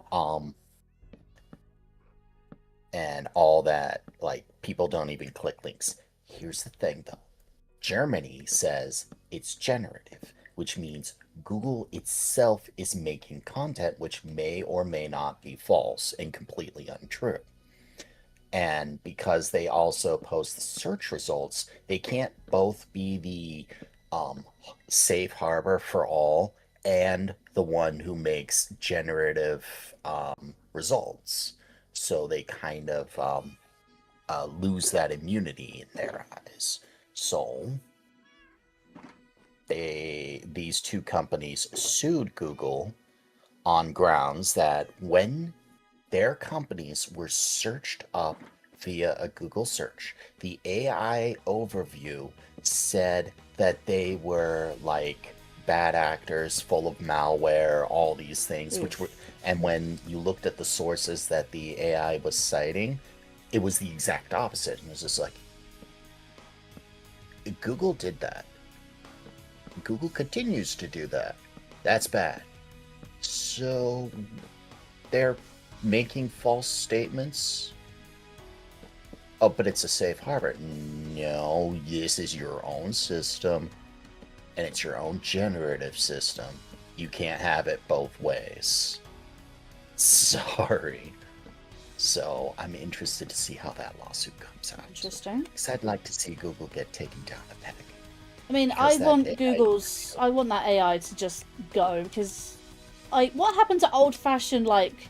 And all that, like, people don't even click links. Here's the thing, though. Germany says it's generative, which means Google itself is making content which may or may not be false and completely untrue. And because they also post the search results, they can't both be the safe harbor for all and the one who makes generative results. So they kind of lose that immunity in their eyes. So these two companies sued Google on grounds that when their companies were searched up via a Google search, the AI overview said that they were like bad actors full of malware, all these things, which were, and when you looked at the sources that the AI was citing, it was the exact opposite. And it was just like, Google did that. Google continues to do that. That's bad. So they're making false statements. Oh, but it's a safe harbor. No, this is your own system, and it's your own generative system. You can't have it both ways. Sorry. So I'm interested to see how that lawsuit comes out. Interesting. Because I'd like to see Google get taken down a peg. I mean, I want that AI to just go, because what happened to old-fashioned, like,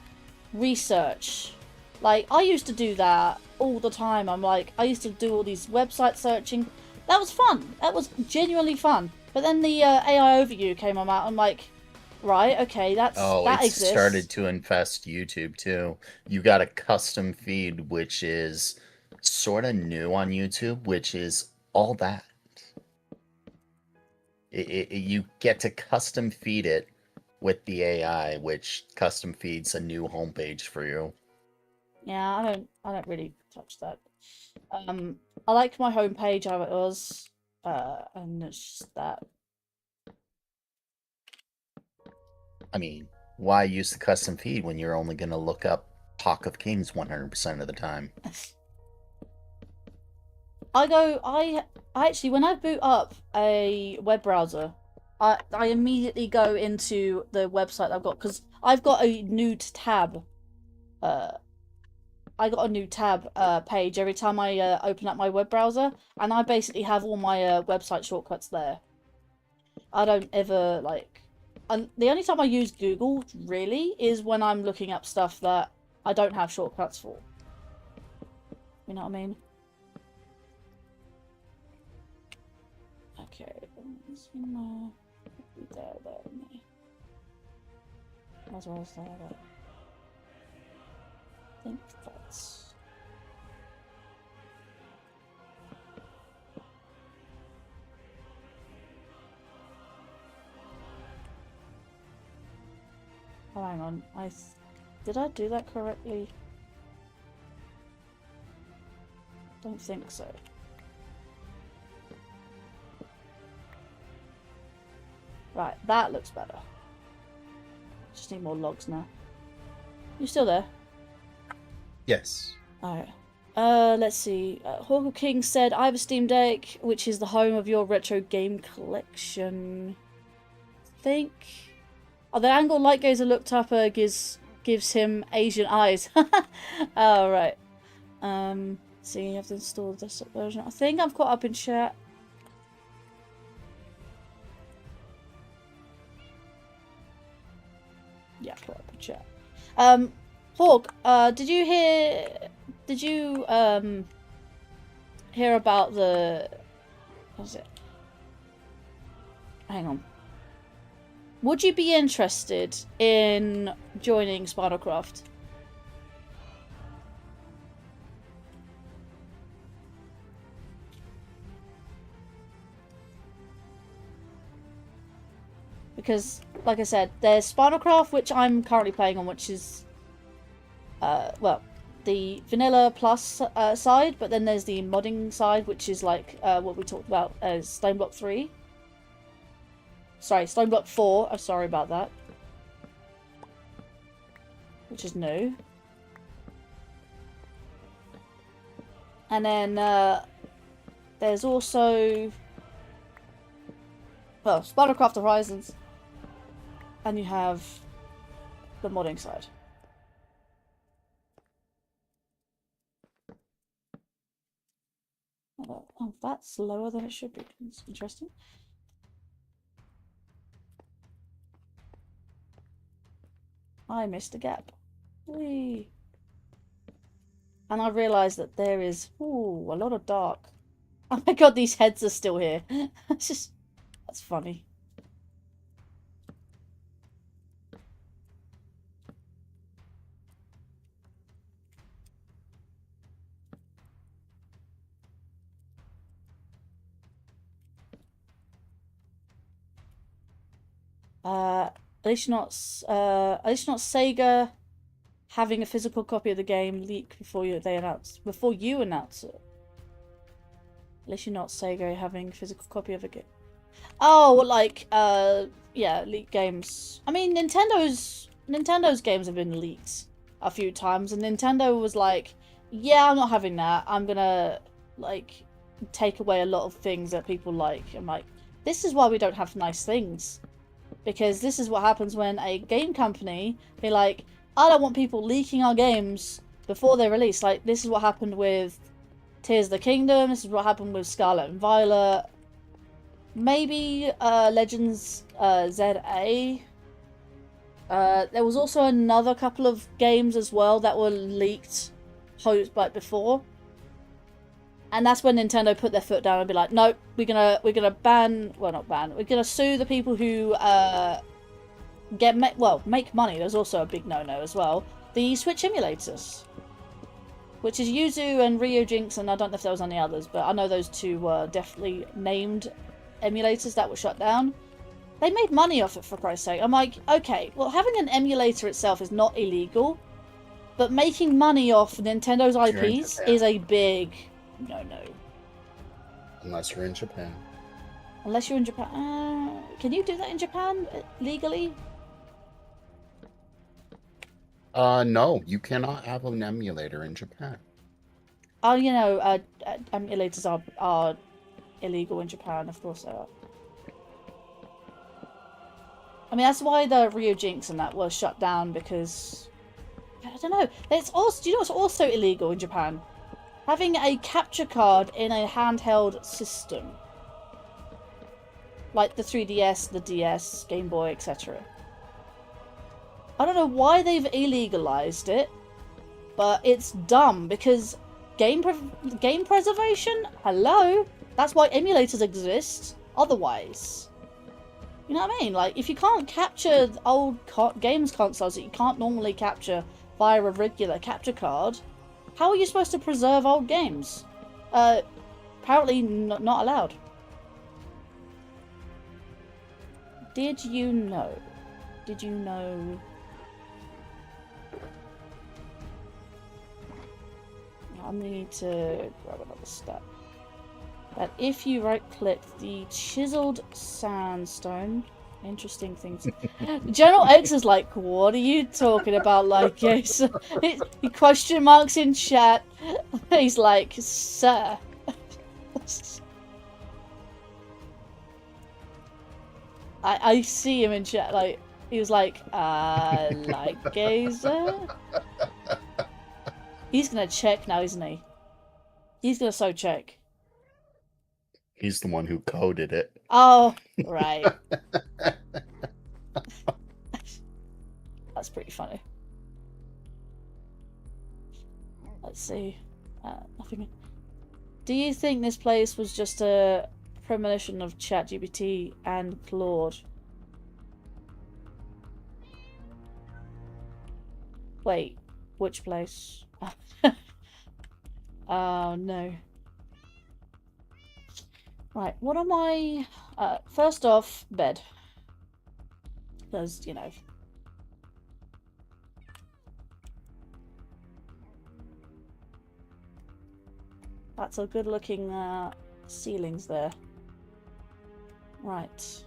research? Like, I used to do that all the time. I used to do all these website searching. That was fun. That was genuinely fun. But then the AI overview came out. I'm like, right, okay, that exists. Started to infest YouTube too. You got a custom feed, which is sort of new on YouTube, which is all that. You get to custom feed it with the AI, which custom feeds a new homepage for you. Yeah, I don't really touch that. I like my homepage how it was, and it's just that. I mean, why use the custom feed when you're only going to look up Talk of Kings 100% of the time? I actually, when I boot up a web browser, I immediately go into the website I've got, because I've got a new tab. I got a new tab page every time I open up my web browser, and I basically have all my website shortcuts there. I don't ever, like... And the only time I use Google, really, is when I'm looking up stuff that I don't have shortcuts for. You know what I mean? Okay. There. As well as that. I think that's... Oh, hang on. Did I do that correctly? Don't think so. Right, that looks better. Just need more logs now. You still there? Yes. Alright. Let's see. Hawker King said, I have a Steam Deck, which is the home of your retro game collection. I think... Oh, the angle light gazer looked up gives him Asian eyes. Oh, right. So you have to install the desktop version. I think I've caught up in chat. Yeah, caught up in chat. Hawk, did you hear about the... What was it? Hang on. Would you be interested in joining Spinalcraft? Because like I said, there's Spinalcraft, which I'm currently playing on, which is, well, the vanilla plus side, but then there's the modding side, which is like what we talked about as Stoneblock 3. Sorry, Stoneblock 4. I'm sorry about that. Which is new. And then there's also, well, Spinalcraft Horizons. And you have the modding side. Oh, that's lower than it should be. It's interesting. I missed a gap. Whee! And I realised that there is, ooh, a lot of dark. Oh my god, these heads are still here. It's just, that's funny. At least not Sega having a physical copy of the game leak before you announce it. At least you're not Sega having a physical copy of a game. Oh, like yeah, leaked games. I mean, Nintendo's games have been leaked a few times, and Nintendo was like, yeah, I'm not having that. I'm gonna like take away a lot of things that people like. I'm like, this is why we don't have nice things. Because this is what happens when a game company be like, I don't want people leaking our games before they release. Like, this is what happened with Tears of the Kingdom. This is what happened with Scarlet and Violet. Maybe Legends ZA. There was also another couple of games as well that were leaked like before. And that's when Nintendo put their foot down and be like, nope, we're gonna ban, well, not ban, we're gonna sue the people who make money. There's also a big no-no as well. The Switch emulators, which is Yuzu and Ryujinx, and I don't know if there was any others, but I know those two were definitely named emulators that were shut down. They made money off it, for Christ's sake. I'm like, okay, well, having an emulator itself is not illegal, but making money off Nintendo's IPs is a big no. Unless you're in Japan. Unless you're in Japan. Can you do that in Japan legally? No, you cannot have an emulator in Japan. Oh, you know, emulators are illegal in Japan, of course they are. I mean, that's why the Ryujinx and that was shut down, because I don't know. It's also, do you know what's also illegal in Japan? Having a capture card in a handheld system. Like the 3DS, the DS, Game Boy, etc. I don't know why they've illegalized it, but it's dumb, because game preservation? Hello? That's why emulators exist. Otherwise. You know what I mean? Like, if you can't capture old games consoles that you can't normally capture via a regular capture card, how are you supposed to preserve old games? Apparently not allowed. Did you know? Did you know? I need to grab another stat. That if you right-click the chiseled sandstone, interesting things. General X is like, what are you talking about? Like, yes, he question marks in chat. He's like, sir. I see him in chat. Like, he was like, like gazer. He's gonna check now, isn't he? He's gonna so check. He's the one who coded it. Oh, right. That's pretty funny. Let's see. Nothing. Do you think this place was just a premonition of ChatGPT and Claude? Wait, which place? Oh no. Right, what am I... first off, bed. because, you know. That's a good looking ceilings there. Right.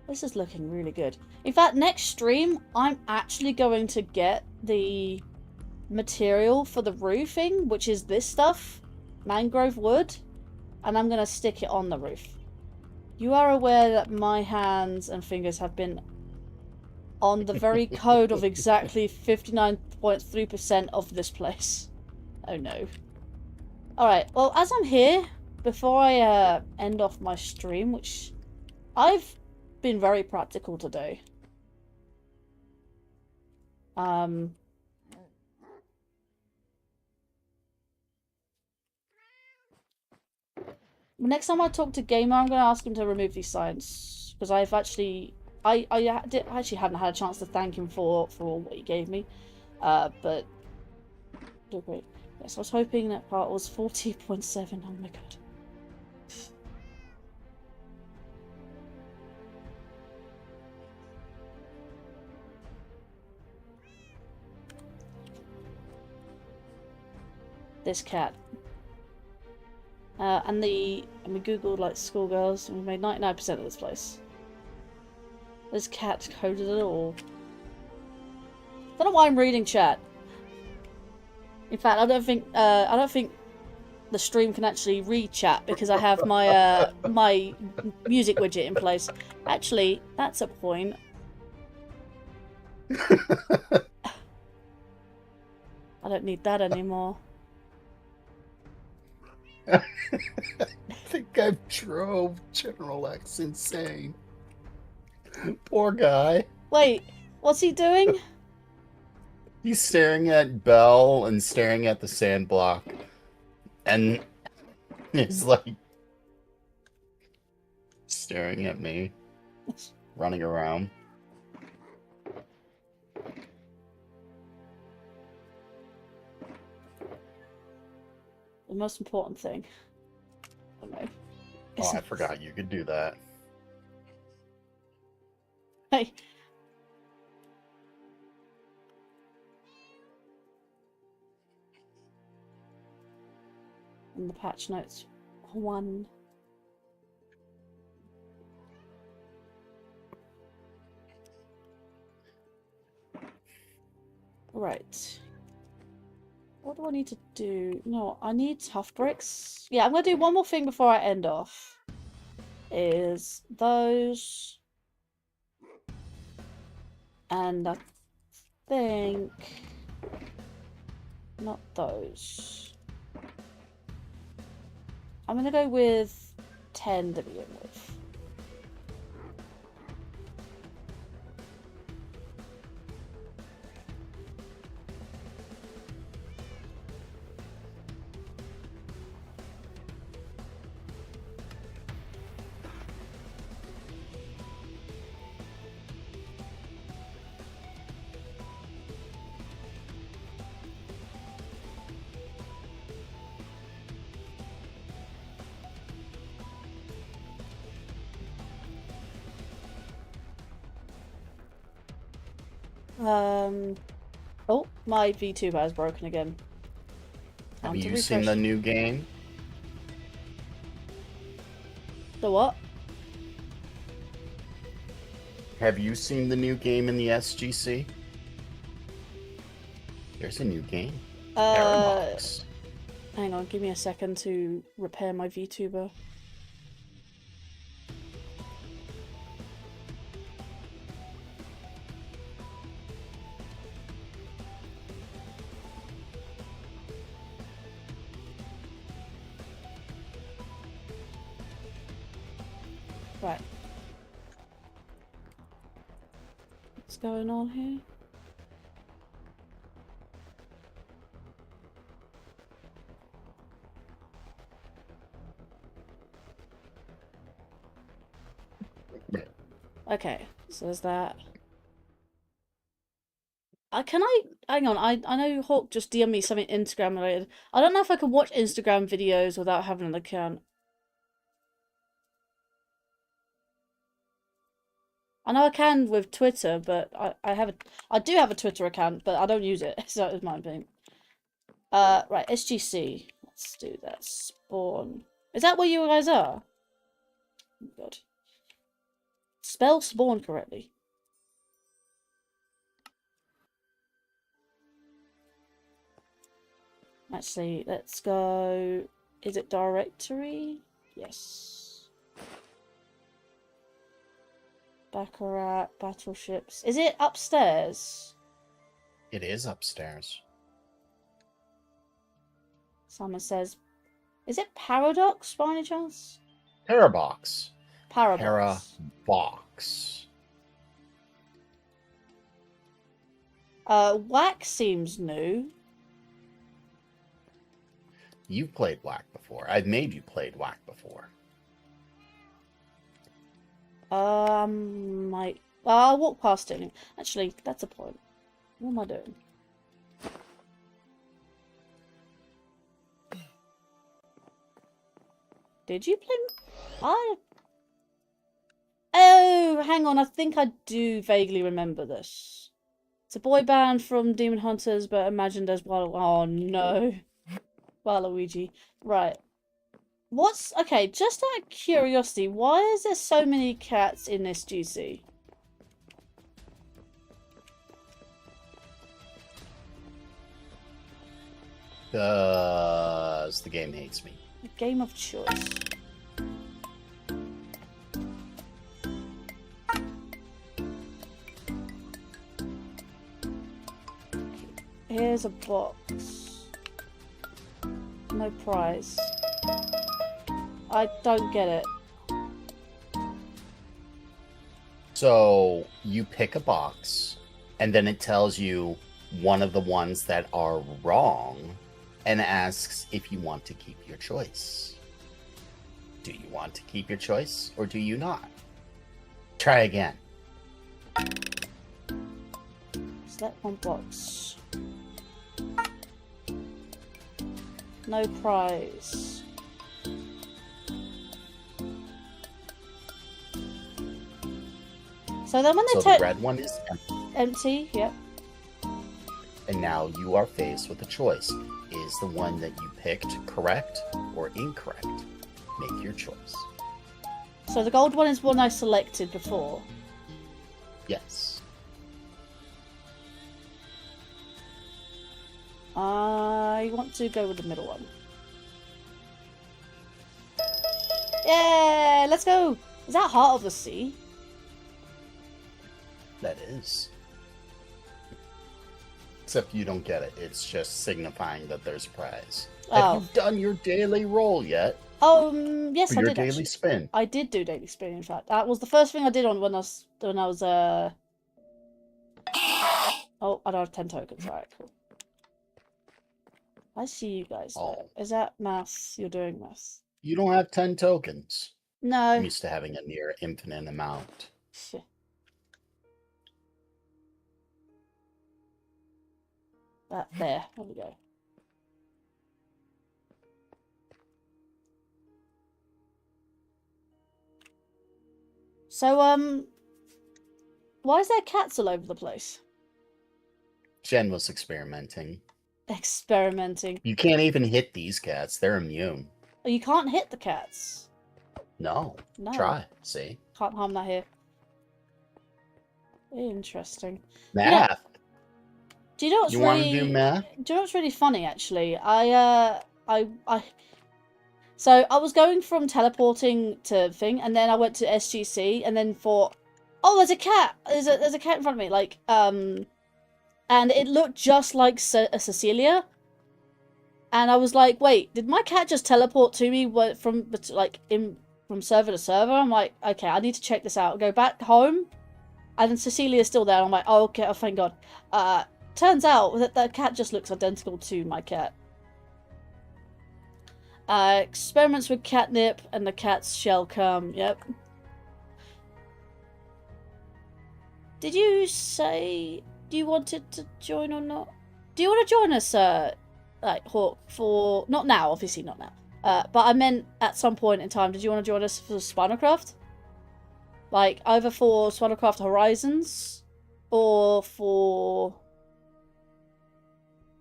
This is looking really good. In fact, next stream, I'm actually going to get the material for the roofing, which is this stuff, mangrove wood, and I'm going to stick it on the roof. You are aware that my hands and fingers have been on the very code of exactly 59.3% of this place. Oh no. Alright, well, as I'm here, before I end off my stream, which I've been very practical today. Next time I talk to Gamer, I'm going to ask him to remove these signs, because I've actually, I actually haven't had a chance to thank him for all what he gave me, but great. Yes, I was hoping that part was 40.7. Oh my god. This cat. And we googled like schoolgirls and we made 99% of this place. This cat coded it all. Don't know why I'm reading chat. In fact, I don't think the stream can actually read chat because I have my my music widget in place. Actually, that's a point. I don't need that anymore. I think I drove General X insane. Poor guy. Wait, what's he doing? He's staring at Belle and staring at the sand block. And he's like staring at me, running around. The most important thing. I don't know. Oh, I forgot you could do that. Hey. And the patch notes 1. Right. What do I need to do? No, I need tough bricks. Yeah, I'm going to do one more thing before I end off. Is those. And I think. Not those. I'm going to go with 10 to begin with. Oh, my Vtuber has broken again. Have you seen the new game? The what? Have you seen the new game in the SGC? There's a new game. Paradox. Hang on, give me a second to repair my Vtuber. Right. What's going on here? Okay, so there's that. Hang on, I know Hawk just DM'd me something Instagram related. I don't know if I can watch Instagram videos without having an account. I know I can with Twitter, but I do have a Twitter account, but I don't use it, so it's my opinion. Right, SGC. Let's do that. Spawn. Is that where you guys are? Oh god. Spell spawn correctly. Actually, let's go. Is it directory? Yes. Baccarat, battleships. Is it upstairs? It is upstairs. Simon says, is it Paradox by any chance? Parabox. Paradox. Parabox. Whack seems new. You've played Whack before. I've made you played Whack before. Well, I'll walk past it. Actually, that's a point. What am I doing? Did you play? Oh, hang on. I think I do vaguely remember this. It's a boy band from Demon Hunters, but imagined as well. Oh no, Waluigi. Right. Okay? Just out of curiosity, why is there so many cats in this GC? Because the game hates me. A game of choice. Here's a box. No prize. I don't get it. So you pick a box, and then it tells you one of the ones that are wrong, and asks if you want to keep your choice. Do you want to keep your choice, or do you not? Try again. Select one box. No prize. So then when they So the red one is empty, empty, yep. and now you are faced with a choice. Is the one that you picked correct or incorrect? Make your choice. So the gold one is one I selected before. Yes. I want to go with the middle one. Yeah, let's go. Is that Heart of the Sea? That is. Except you don't get it. It's just signifying that there's a prize. Oh. Have you done your daily roll yet? Yes, Or I your did daily actually. spin? I did do daily spin. In fact, that was the first thing I did on when I was Oh, I don't have 10 tokens. Alright, cool. I see you guys. Oh. Is that maths? You're doing maths. You don't have 10 tokens. No. I'm used to having a near infinite amount. Shit. There we go. So, why is there cats all over the place? Jen was experimenting. Experimenting. You can't even hit these cats. They're immune. Oh, you can't hit the cats. No. No. Try. See? Can't harm that here. Interesting. Math. Do you know what's You really? want to do math? Do you know what's really funny? Actually, So I was going from teleporting to thing, and then I went to SGC, and then thought, oh, there's a cat. There's a cat in front of me. Like and it looked just like Cecilia. And I was like, wait, did my cat just teleport to me from server to server? I'm like, okay, I need to check this out. Go back home, and then Cecilia's still there. I'm like, oh, okay, oh, thank God. Turns out that the cat just looks identical to my cat. Experiments with catnip, and the cats shall come. Yep. Did you say you wanted to join or not? Do you want to join us, like Hawk? For not now, obviously not now. But I meant at some point in time. Did you want to join us for Spinalcraft? Like, either for Spinalcraft Horizons or for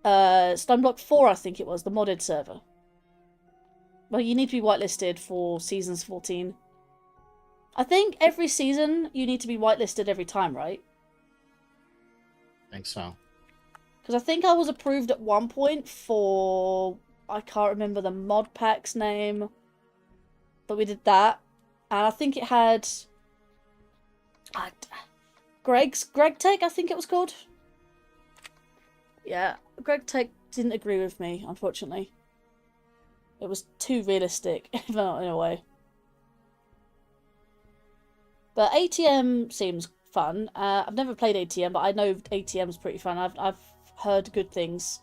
Stoneblock 4, I think it was, the modded server. Well, you need to be whitelisted for seasons 14. I think every season you need to be whitelisted every time, right? I think so. Because I think I was approved at one point for... I can't remember the mod pack's name. But we did that. And I think it had... Greg Take, I think it was called. Yeah, Greg Take didn't agree with me, unfortunately. It was too realistic, in a way. But ATM seems fun. I've never played ATM, but I know ATM's pretty fun. I've heard good things.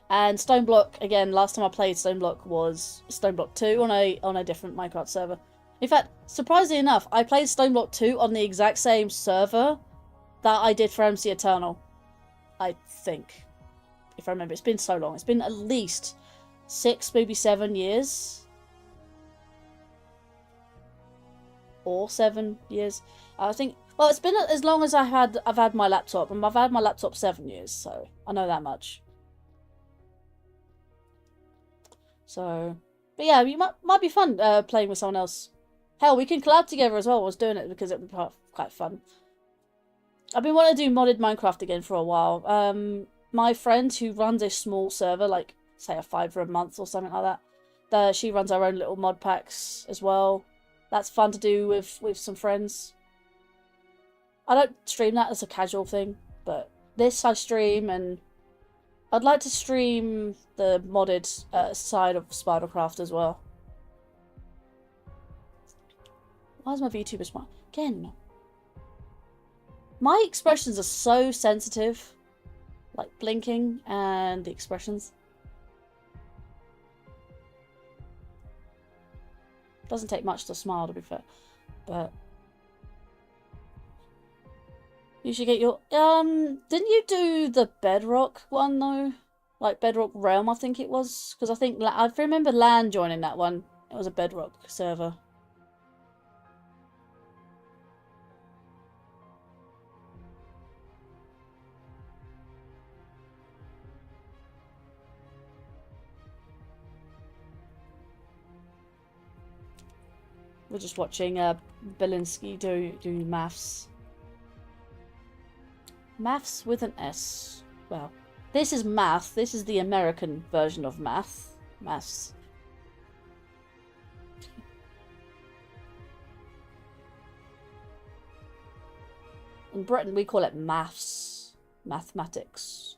And Stoneblock, again, last time I played Stoneblock was Stoneblock 2 on a different Minecraft server. In fact, surprisingly enough, I played Stoneblock 2 on the exact same server that I did for MC Eternal. I think. If I remember. It's been so long. It's been at least 6, maybe 7 years. Or 7 years. I think... Well, it's been as long as I've had my laptop. And I've had my laptop 7 years, so I know that much. So... But yeah, you might be fun playing with someone else. Hell, we can collab together as well. I was doing it because it would be quite fun. I've been wanting to do modded Minecraft again for a while. My friend who runs a small server, like, say a $5 a month or something like that, she runs her own little mod packs as well. That's fun to do with some friends. I don't stream that as a casual thing, but this I stream, and I'd like to stream the modded side of Spinalcraft as well. Why is my VTuber smart? Again. My expressions are so sensitive. Like blinking and the expressions. Doesn't take much to smile, to be fair. But you should get your... didn't you do the Bedrock one, though? Like Bedrock Realm, I think it was. Because I remember Lan joining that one. It was a Bedrock server. We're just watching Belinsky do maths. Maths with an S. Well, this is math. This is the American version of math. Maths. In Britain, we call it maths. Mathematics.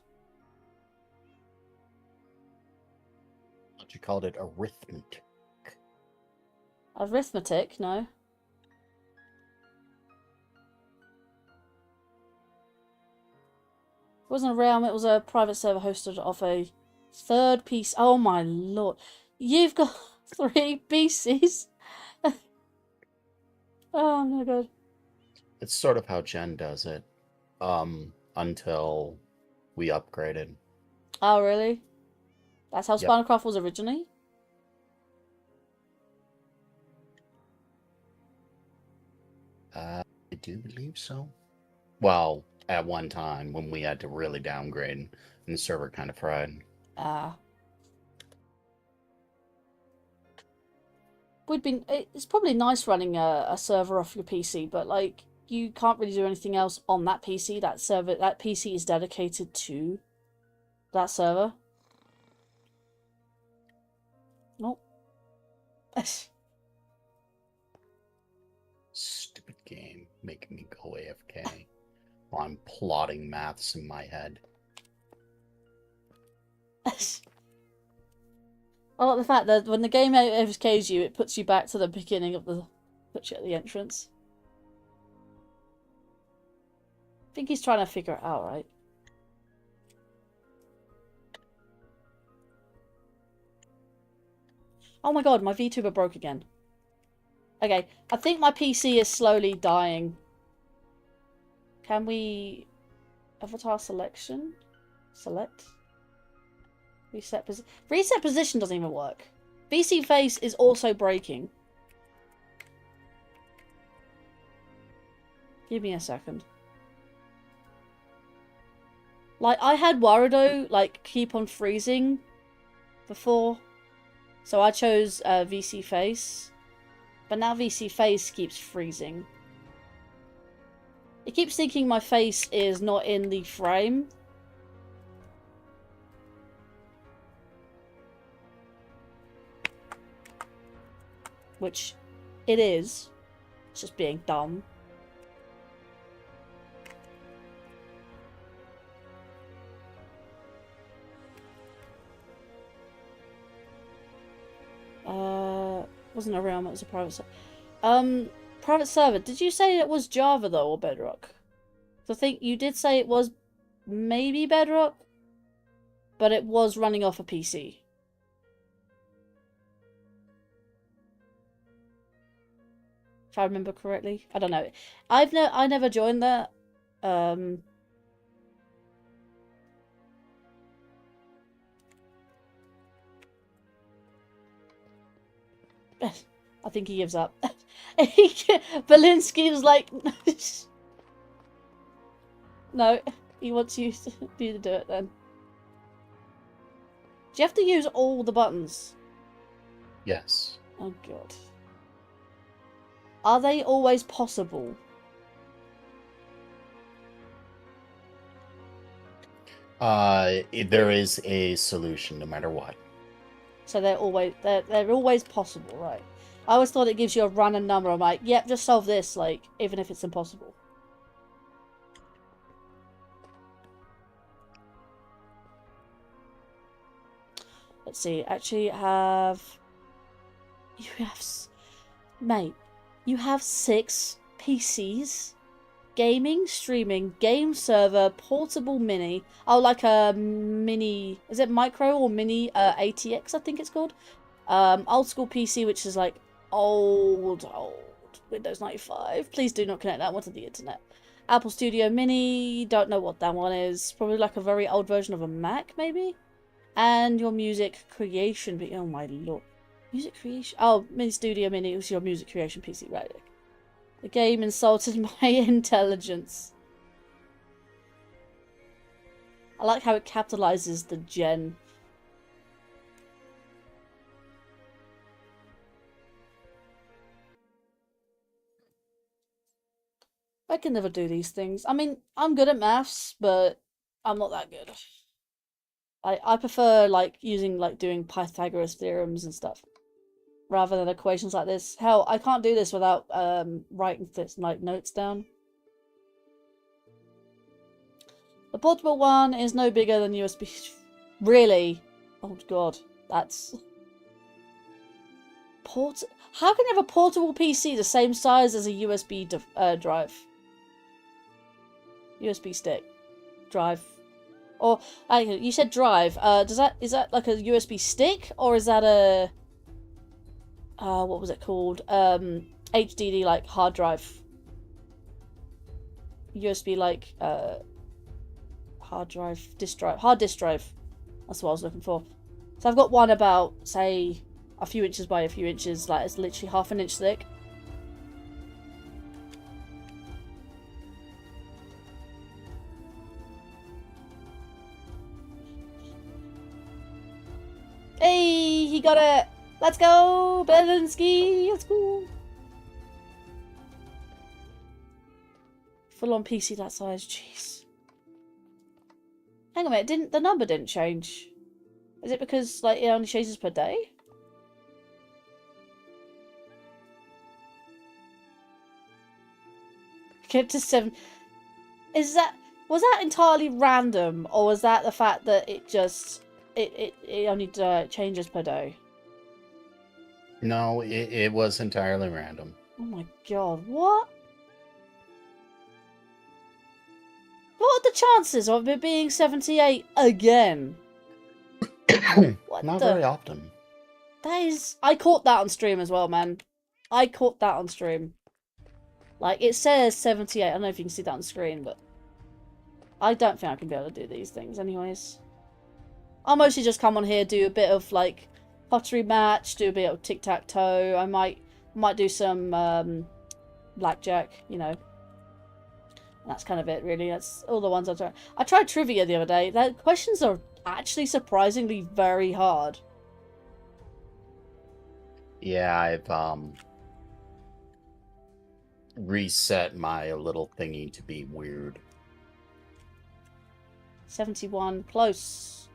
But you called it arithmetic. Arithmetic, no. It wasn't a realm, it was a private server hosted off a third piece. Oh my lord. You've got 3 PCs. Oh my god. It's sort of how Jen does it. Until we upgraded. Oh really? That's how Yep. Spinalcraft was originally? I do believe so. Well, at one time when we had to really downgrade and the server kind of fried. It's probably nice running a server off your PC, but like you can't really do anything else on that PC. That PC is dedicated to that server. Nope. Stupid game making me go AFK while I'm plotting maths in my head. I like the fact that when the game AFKs you, it puts you back to the beginning of puts you at the entrance. I think he's trying to figure it out, right? Oh my god, my VTuber broke again. Okay, I think my PC is slowly dying. Can we... Avatar selection? Select? Reset position. Reset position doesn't even work. VC face is also breaking. Give me a second. Like, I had Warudo, like, keep on freezing before. So I chose VC Face. But now VC Face keeps freezing. It keeps thinking my face is not in the frame. Which it is. It's just being dumb. Wasn't a realm, it was a private server. Private server. Did you say it was Java though, or Bedrock? I think you did say it was maybe Bedrock, but it was running off a PC. If I remember correctly. I don't know. I never joined that. I think he gives up. Belinsky's like, no, he wants you to do it then. Do you have to use all the buttons? Yes. Oh god. Are they always possible? There is a solution no matter what. So they're always possible, right? I always thought it gives you a random number. I'm like, yep, just solve this, like, even if it's impossible. Let's see. Actually, mate, you have 6 PCs. Gaming, streaming, game server, portable mini. Oh, like a mini... Is it micro or mini ATX, I think it's called? Old school PC, which is like old Windows 95. Please do not connect that one to the internet. Apple Studio Mini. Don't know what that one is. Probably like a very old version of a Mac, maybe? And your music creation... Oh my lord. Music creation... Oh, Mini Studio Mini was your music creation PC, right? The game insulted my intelligence. I like how it capitalizes the gen. I can never do these things. I mean, I'm good at maths, but I'm not that good. I prefer, like, doing Pythagoras theorems and stuff, rather than equations like this. Hell, I can't do this without writing like notes down. The portable one is no bigger than USB. Really? Oh god, that's How can you have a portable PC the same size as a USB drive? USB stick, drive, or you said drive. Is that like a USB stick, or is that a what was it called? HDD, like hard drive. USB, like hard disk drive. That's what I was looking for. So I've got one about, say, a few inches by a few inches, like it's literally half an inch thick. Hey, he got it! Let's go, Belinsky! Let's go! Full on PC that size, jeez. Hang on a minute, the number didn't change. Is it because, like, it only changes per day? Get to 7. Was that entirely random, or was that the fact that it just it only changes per day? No, it was entirely random. Oh my god, what? What are the chances of it being 78 again? What Not very often. That is... I caught that on stream as well, man. I caught that on stream. Like, it says 78. I don't know if you can see that on screen, but... I don't think I can be able to do these things anyways. I'll mostly just come on here, do a bit of, like, pottery match, do a bit of tic-tac-toe. I might do some, blackjack, you know. That's kind of it, really. That's all the ones I tried. I tried trivia the other day. The questions are actually surprisingly very hard. Yeah, I've reset my little thingy to be weird. 71, close.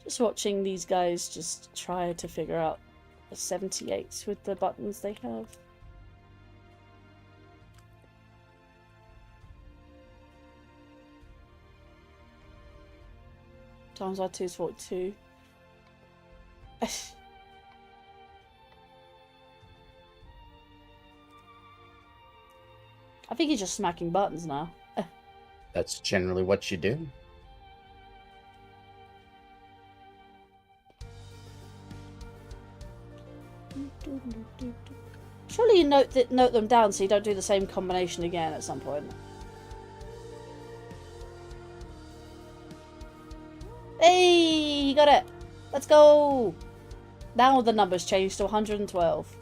Just watching these guys just try to figure out the 78s with the buttons they have. Times by 2 is 42. I think he's just smacking buttons now. That's generally what you do. Surely you note them down so you don't do the same combination again at some point. Hey, you got it. Let's go. Now the numbers changed to 112.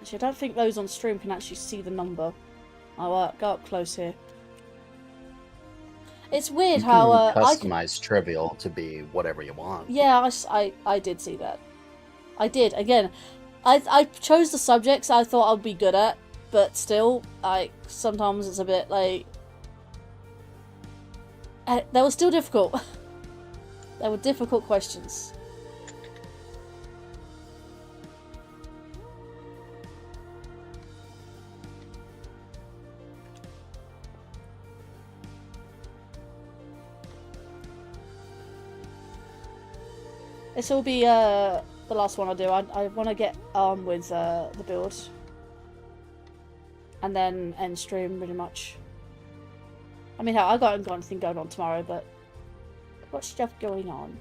Actually, I don't think those on stream can actually see the number. I'll go up close here. It's weird You how can I customize trivial to be whatever you want. Yeah, I did see that. I did. Again, I chose the subjects I thought I'd be good at, but still, sometimes it's a bit like... they were still difficult. They were difficult questions. This will be the last one I do. I want to get on with the build. And then end stream, pretty much. I mean, I got anything going on tomorrow, but... What's stuff going on?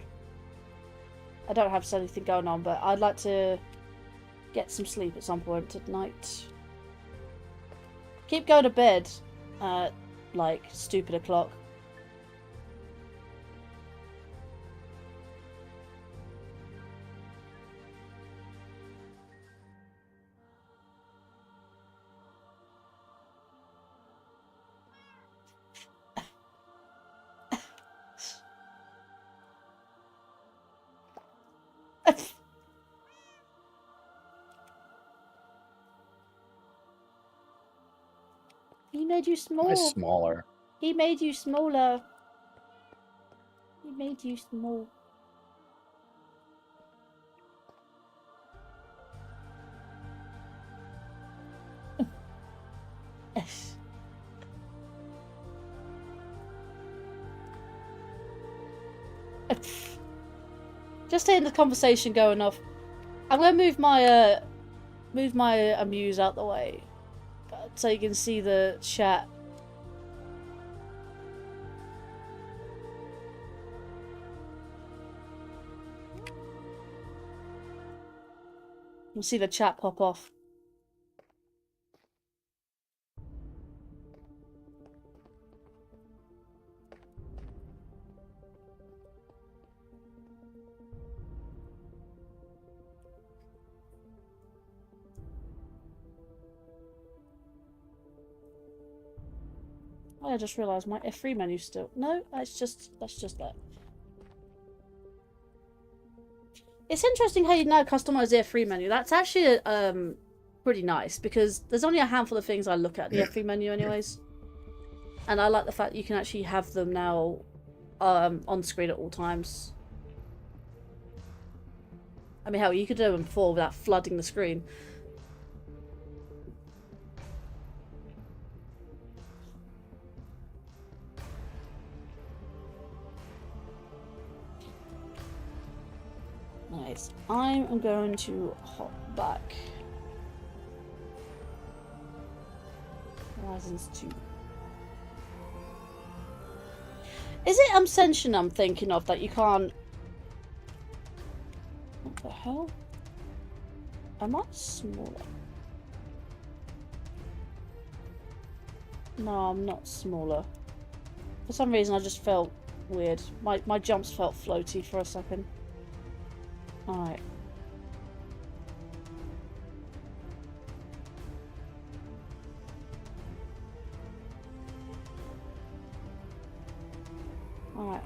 I don't have anything going on, but I'd like to get some sleep at some point tonight. Keep going to bed at, like, stupid o'clock. He made you small. Smaller. He made you smaller. He made you small. Just to end the conversation going off, I'm gonna move my amuse out the way, so you can see the chat. You'll see the chat pop off. I just realised my F3 menu's still... No, that's just that. It's interesting how you now customise the F3 menu. That's actually pretty nice, because there's only a handful of things I look at in the F3 menu anyways. And I like the fact you can actually have them now on screen at all times. I mean, hell, you could do them before without flooding the screen. Nice. I'm going to hop back. Horizons 2. Is it Ascension I'm thinking of that you can't... What the hell? Am I smaller? No, I'm not smaller. For some reason I just felt weird. My jumps felt floaty for a second. Alright. Alright.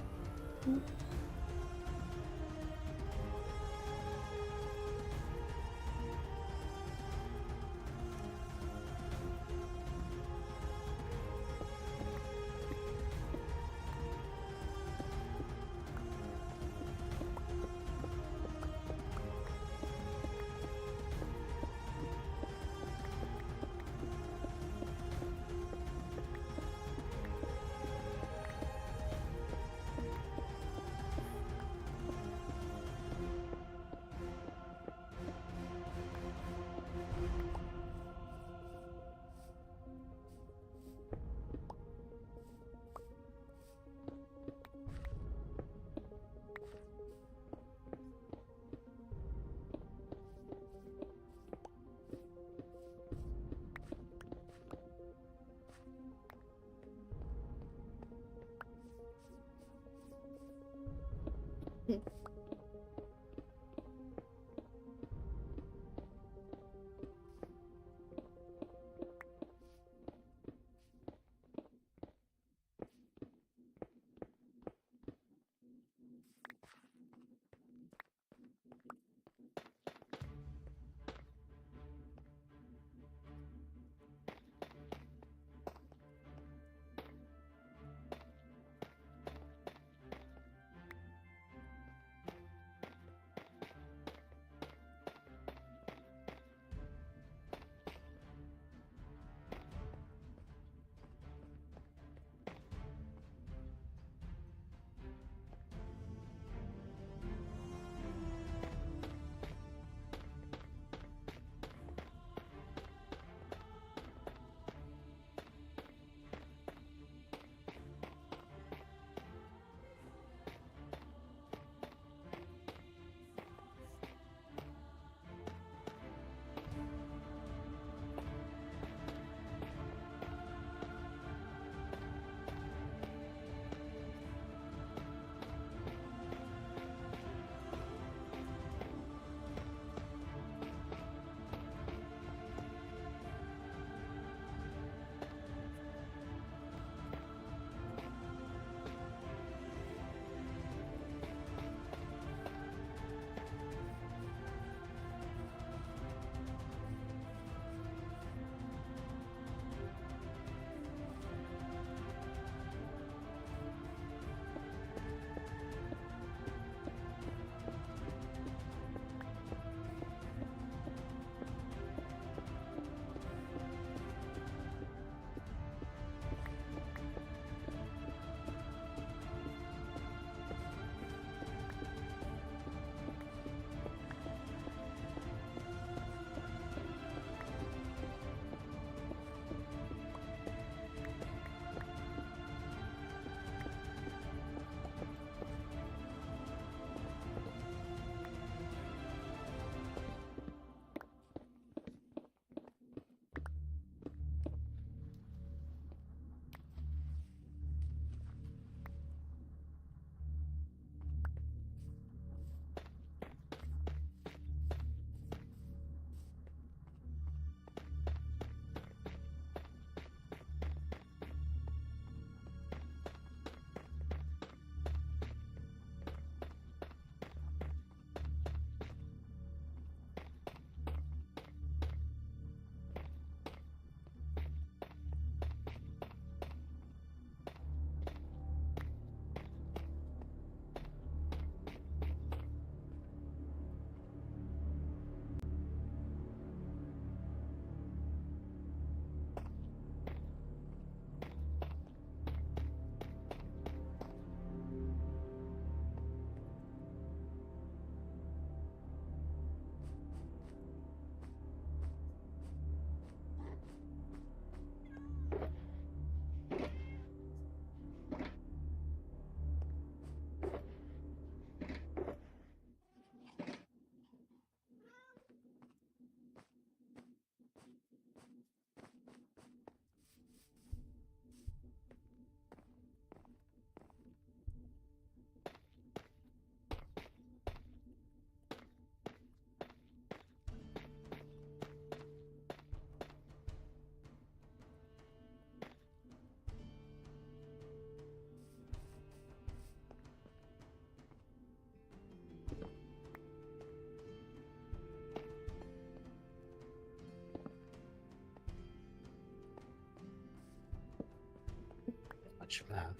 Teach math.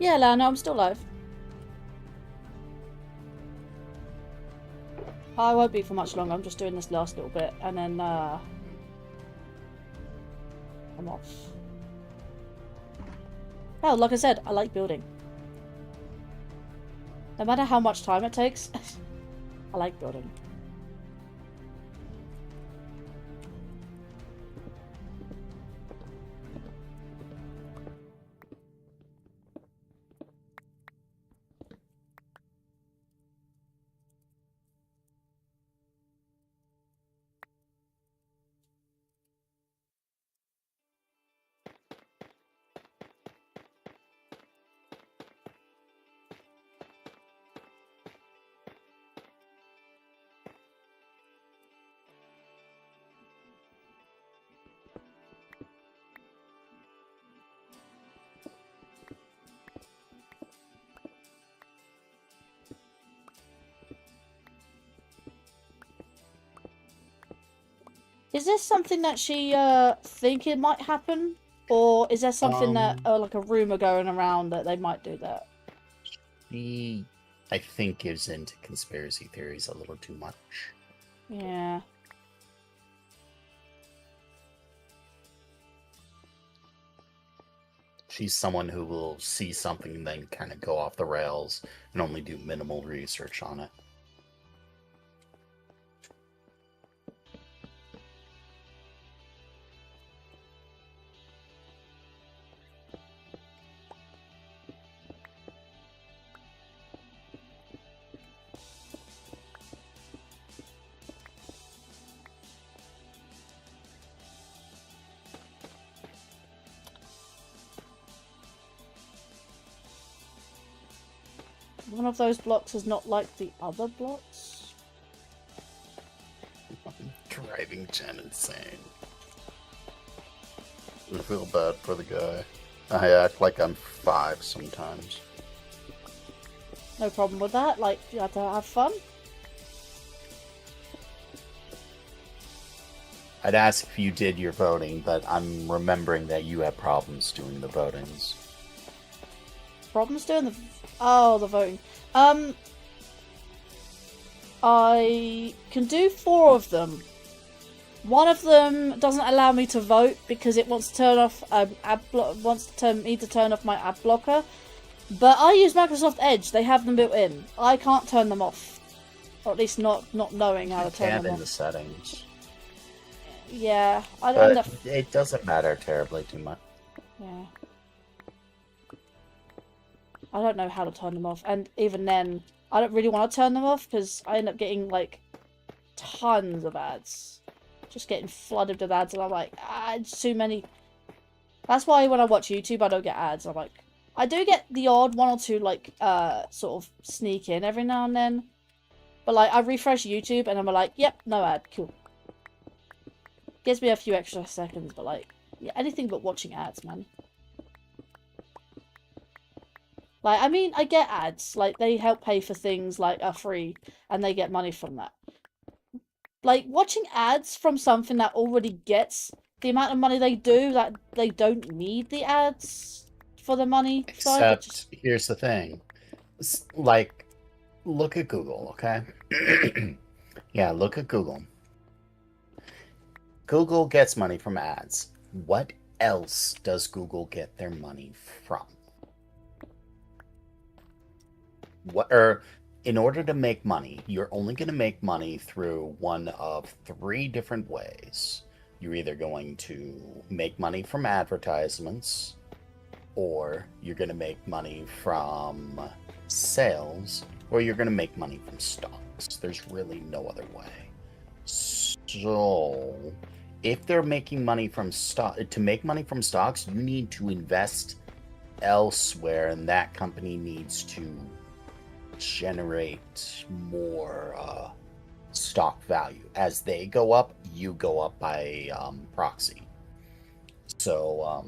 Yeah, Lana, I'm still alive. I won't be for much longer. I'm just doing this last little bit, and then I'm off. Hell, like I said, I like building. No matter how much time it takes, I like building. Is this something that she think it might happen? Or is there something that, like a rumor going around that they might do that? She, I think, gives into conspiracy theories a little too much. Yeah. She's someone who will see something and then kind of go off the rails and only do minimal research on it. One of those blocks is not like the other blocks? Driving Jen insane. I feel bad for the guy. I act like I'm 5 sometimes. No problem with that. Like, you have to have fun. I'd ask if you did your voting, but I'm remembering that you had problems doing the votings. Problems doing the... Oh, the voting. I can do 4 of them. One of them doesn't allow me to vote because it wants to turn off me to turn off my ad blocker. But I use Microsoft Edge. They have them built in. I can't turn them off, or at least not knowing how to turn them off. In the settings. Yeah, But it doesn't matter terribly too much. Yeah. I don't know how to turn them off, and even then, I don't really want to turn them off because I end up getting like tons of ads, just getting flooded with ads, and I'm like, it's too many. That's why when I watch YouTube, I don't get ads. I'm like, I do get the odd one or two, like, sort of sneak in every now and then. But, like, I refresh YouTube and I'm like, yep, no ad, cool. Gives me a few extra seconds, but, like, yeah, anything but watching ads, man. Like, I mean, I get ads. Like, they help pay for things, like, are free, and they get money from that. Like, watching ads from something that already gets the amount of money they do, that they don't need the ads for the money. Except, here's the thing. Like, look at Google, okay? Yeah, look at Google. Google gets money from ads. What else does Google get their money from? In order to make money, you're only going to make money through one of 3 different ways. You're either going to make money from advertisements, or you're going to make money from sales, or you're going to make money from stocks. There's really no other way. So, if they're making money from to make money from stocks, you need to invest elsewhere, and that company needs to generate more stock value. As they go up, you go up by proxy. So,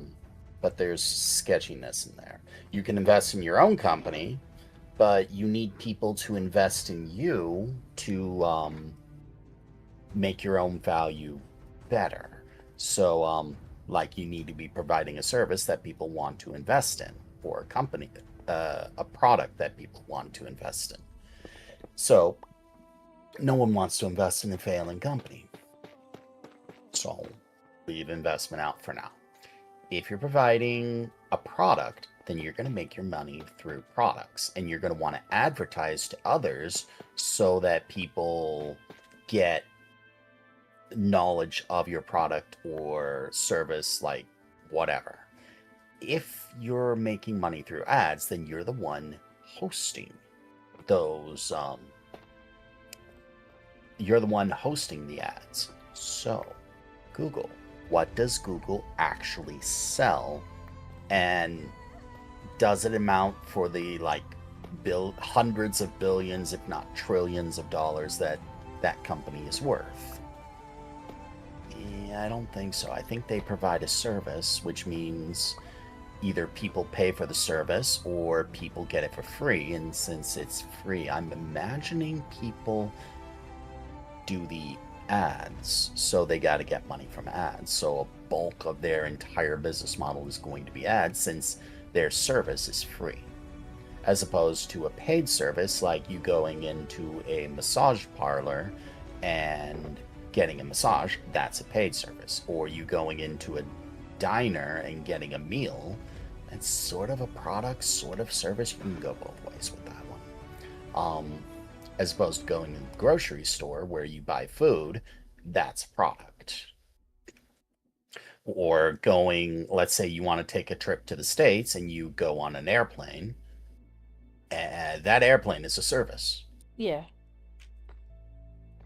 but there's sketchiness in there. You can invest in your own company, but you need people to invest in you to make your own value better. So, like, you need to be providing a service that people want to invest in, or a company, a product that people want to invest in. So, no one wants to invest in a failing company. So, leave investment out for now. If you're providing a product, then you're going to make your money through products, and you're going to want to advertise to others so that people get knowledge of your product or service, like whatever. If you're making money through ads, then you're the one hosting those, you're the one hosting the ads. So, Google, what does Google actually sell? And does it amount for the, like, hundreds of billions, if not trillions of dollars that that company is worth? Yeah, I don't think so. I think they provide a service, which means either people pay for the service or people get it for free. And since it's free, I'm imagining people do the ads, so they got to get money from ads. So a bulk of their entire business model is going to be ads, since their service is free, as opposed to a paid service like you going into a massage parlor and getting a massage. That's a paid service. Or you going into a diner and getting a meal. That's sort of a product, sort of service. You can go both ways with that one. As opposed to going to the grocery store where you buy food, that's a product. Or going, let's say you want to take a trip to the States and you go on an airplane, and that airplane is a service. Yeah.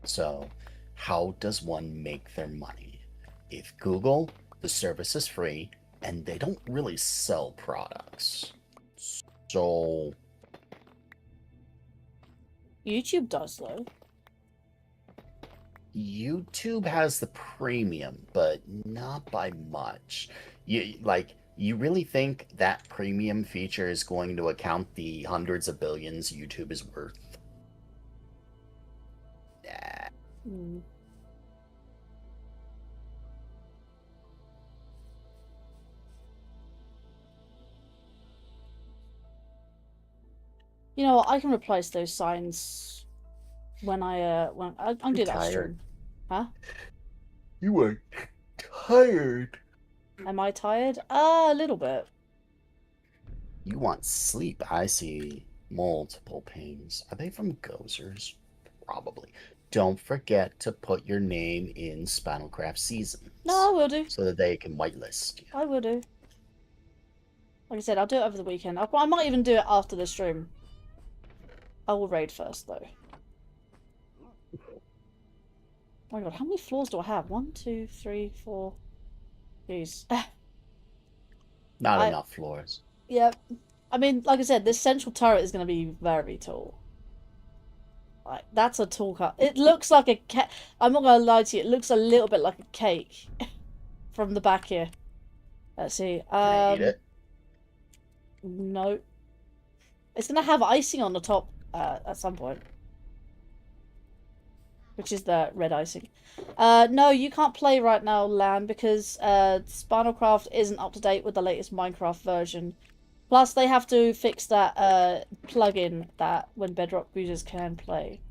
So, how does one make their money? If Google, the service is free, and they don't really sell products. So, YouTube does, though. YouTube has the premium, but not by much. You really think that premium feature is going to account the hundreds of billions YouTube is worth? Nah. Mm. You know what? I can replace those signs when I'm do that tired. stream. Huh? You are tired. Am I tired? A little bit. You want sleep. I see multiple pings. Are they from Gozers? Probably. Don't forget to put your name in Spinalcraft Seasons. No, I will do. So that they can whitelist you. I will do. Like I said, I'll do it over the weekend. I might even do it after the stream. I will raid first, though. Oh my god, how many floors do I have? 1, 2, 3, 4. Jeez. Not enough floors. Yep. I mean, like I said, this central turret is going to be very tall. Like, that's a tall cut. It looks like a cake. I'm not going to lie to you. It looks a little bit like a cake from the back here. Let's see. Can I eat it? No. It's going to have icing on the top at some point. Which is the red icing. No, you can't play right now, Lan, because Spinalcraft isn't up to date with the latest Minecraft version. Plus, they have to fix that plugin that when Bedrock users can play.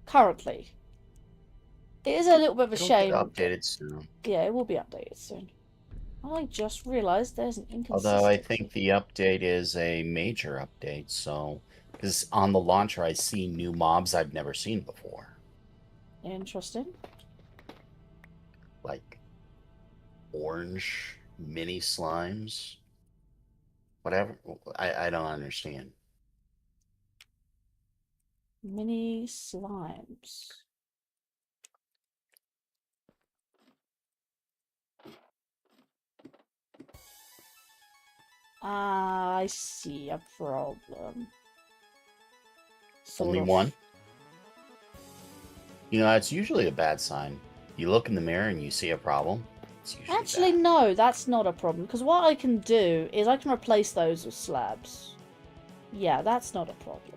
Currently. It is a little bit of a It'll shame. get updated soon. Yeah, it will be updated soon. I just realised there's an inconsistency. Although I think the update is a major update, so... Because on the launcher I see new mobs I've never seen before. Interesting. Like... orange mini slimes. Whatever. I don't understand. Mini slimes. I see a problem. Sort Only of. one? You know, that's usually a bad sign. You look in the mirror and you see a problem. It's usually Actually, bad. no, that's not a problem. Because what I can do is I can replace those with slabs. Yeah, that's not a problem.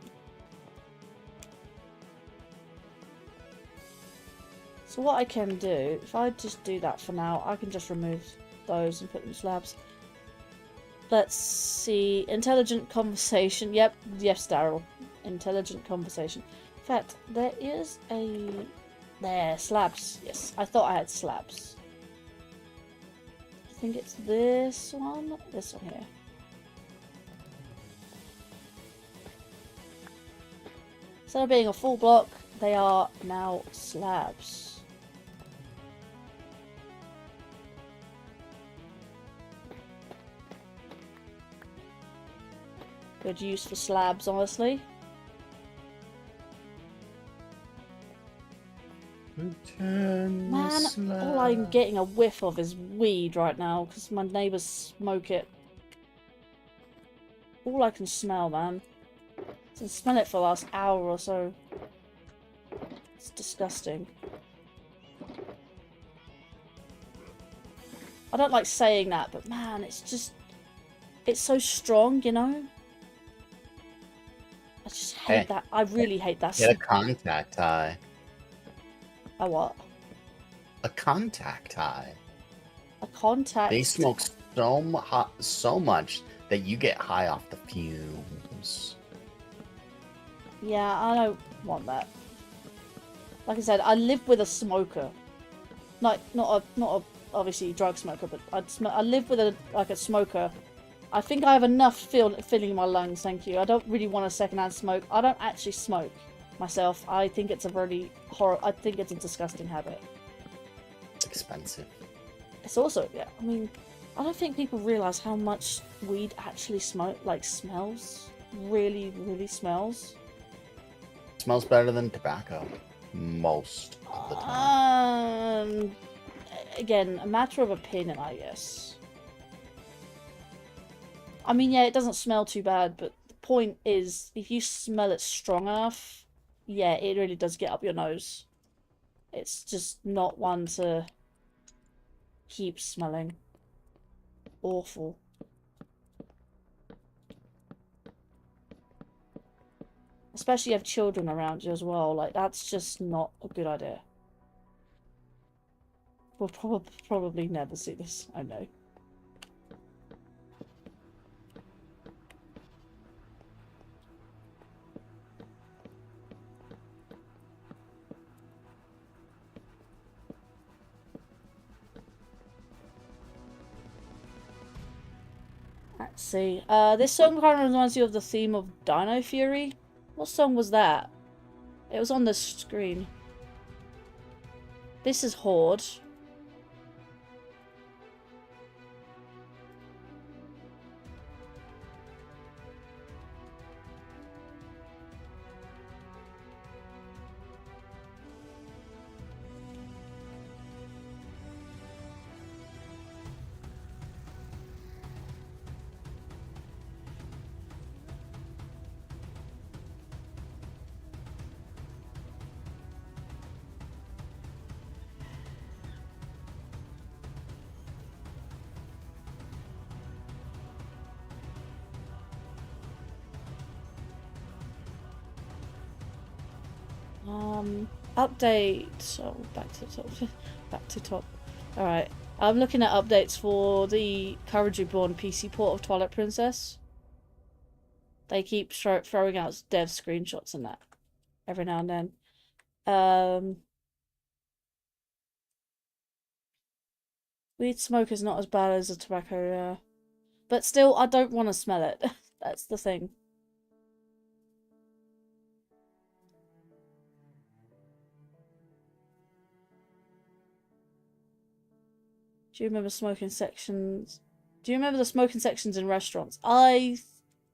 So what I can do, if I just do that for now, I can just remove those and put them in slabs. Let's see. Intelligent conversation. Yep, yes, Daryl. Intelligent conversation. In fact, there is a... There, slabs. Yes, I thought I had slabs. I think it's this one. This one here. Instead of being a full block, they are now slabs. Good use for slabs, honestly. Man, all I'm getting a whiff of is weed right now because my neighbours smoke it. All I can smell, man. I can smell it for the last hour or so. It's disgusting. I don't like saying that, but man, it's just... It's so strong, you know? I just hate that. I really hate that. Get a contact eye. A what? A contact eye. A contact? They smoke so much that you get high off the fumes. Yeah, I don't want that. Like I said, I live with a smoker. Not a obviously drug smoker, but I live with a smoker. I think I have enough filling in my lungs, thank you. I don't really want a secondhand smoke. I don't actually smoke myself. I think it's a really I think it's a disgusting habit. It's expensive. It's also, yeah, I mean, I don't think people realise how much weed actually smells. Really, really smells. It smells better than tobacco. Most of the time. Again, a matter of opinion, I guess. I mean, yeah, it doesn't smell too bad, but the point is, if you smell it strong enough, yeah, it really does get up your nose. It's just not one to keep smelling. Awful. Especially if you have children around you as well. Like, that's just not a good idea. We'll probably never see this, I know. Let's see. This song kind of reminds you of the theme of Dino Fury. What song was that? It was on the screen. This is Horde. Update. Oh, back to top. Back to top. Alright. I'm looking at updates for the Courage Reborn PC port of Twilight Princess. They keep throwing out dev screenshots and that every now and then. Weed smoke is not as bad as a tobacco, but still, I don't want to smell it. That's the thing. Do you remember smoking sections? Do you remember the smoking sections in restaurants? I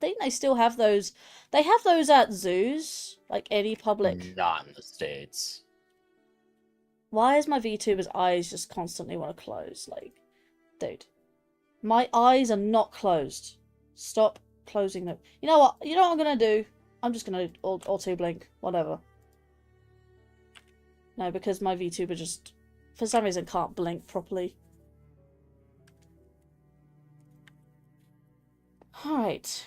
think they still have those. They have those at zoos, like any public. Not in the States. Why is my VTuber's eyes just constantly want to close? Like, dude, my eyes are not closed. Stop closing them. You know what? You know what I'm gonna do? I'm just gonna auto blink, whatever. No, because my VTuber just, for some reason, can't blink properly. Alright.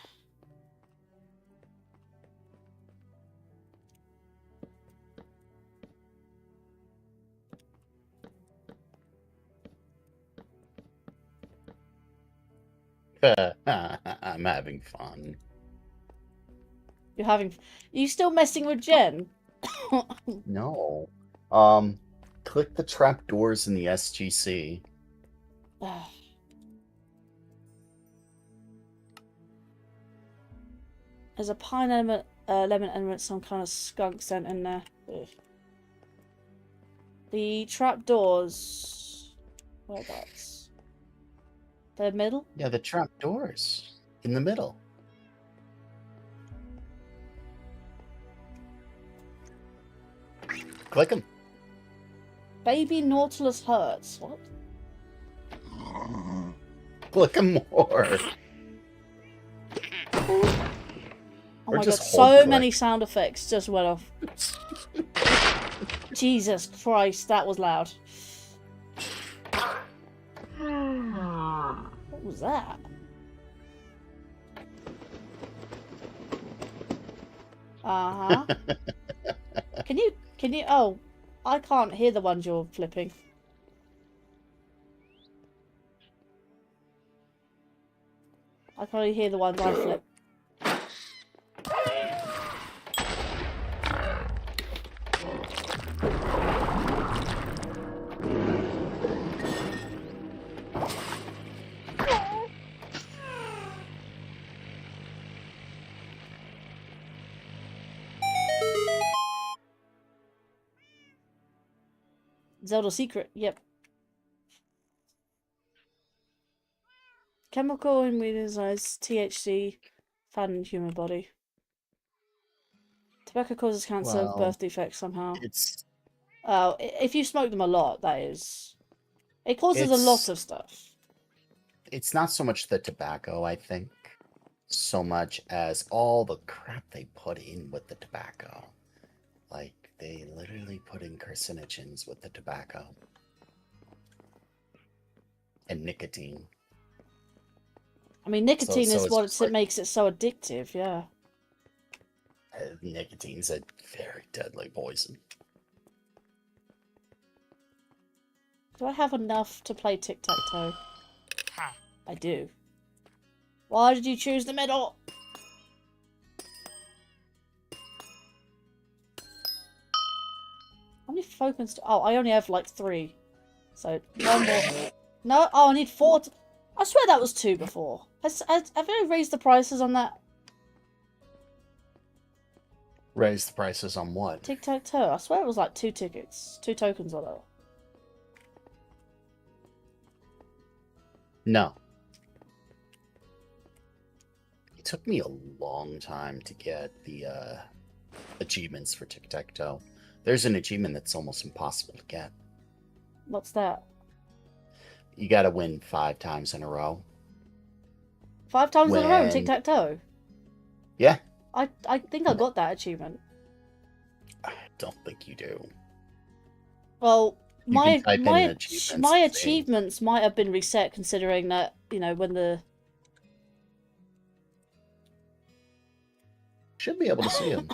I'm having fun. You're having... You still messing with Jen? No. Click the trapdoors in the SGC. There's a pine element, lemon element, some kind of skunk scent in there. Ugh. The trapdoors... Whereabouts? The middle? Yeah, the trapdoors. In the middle. Click them. Baby Nautilus hurts. What? Click them more. Oh Or my god, just so hold many click. sound effects just went off. Jesus Christ, that was loud. What was that? Uh-huh. Can you, oh, I can't hear the ones you're flipping. I can only hear the ones I flip. Zelda Secret, yep. Chemical ingredients as THC found in human body. Tobacco causes cancer, Well, birth defects somehow. It's Oh, if you smoke them a lot, that is. It causes a lot of stuff. it's not so much the tobacco, I think, so much as all the crap they put in with the tobacco. Like, they literally put in carcinogens with the tobacco. And nicotine. I mean, nicotine so is it's what just like- makes it so addictive, yeah. Nicotine's a very deadly poison. Do I have enough to play tic-tac-toe? I do. Why did you choose the middle? How many focus? Oh, I only have like 3. So, one more. No, oh, I need 4. I swear that was 2 before. Have you raised the prices on that? Raise the prices on what? Tic-tac-toe. I swear it was like 2 tickets. 2 tokens or that. No. It took me a long time to get the achievements for tic-tac-toe. There's an achievement that's almost impossible to get. What's that? You gotta win 5 times in a row. 5 times in a row in When- tic-tac-toe? Yeah. I think I got that achievement. I don't think you do. Well, You my can type in my achievements my and see. achievements might have been reset, considering that, you know, when the Should be able to see them.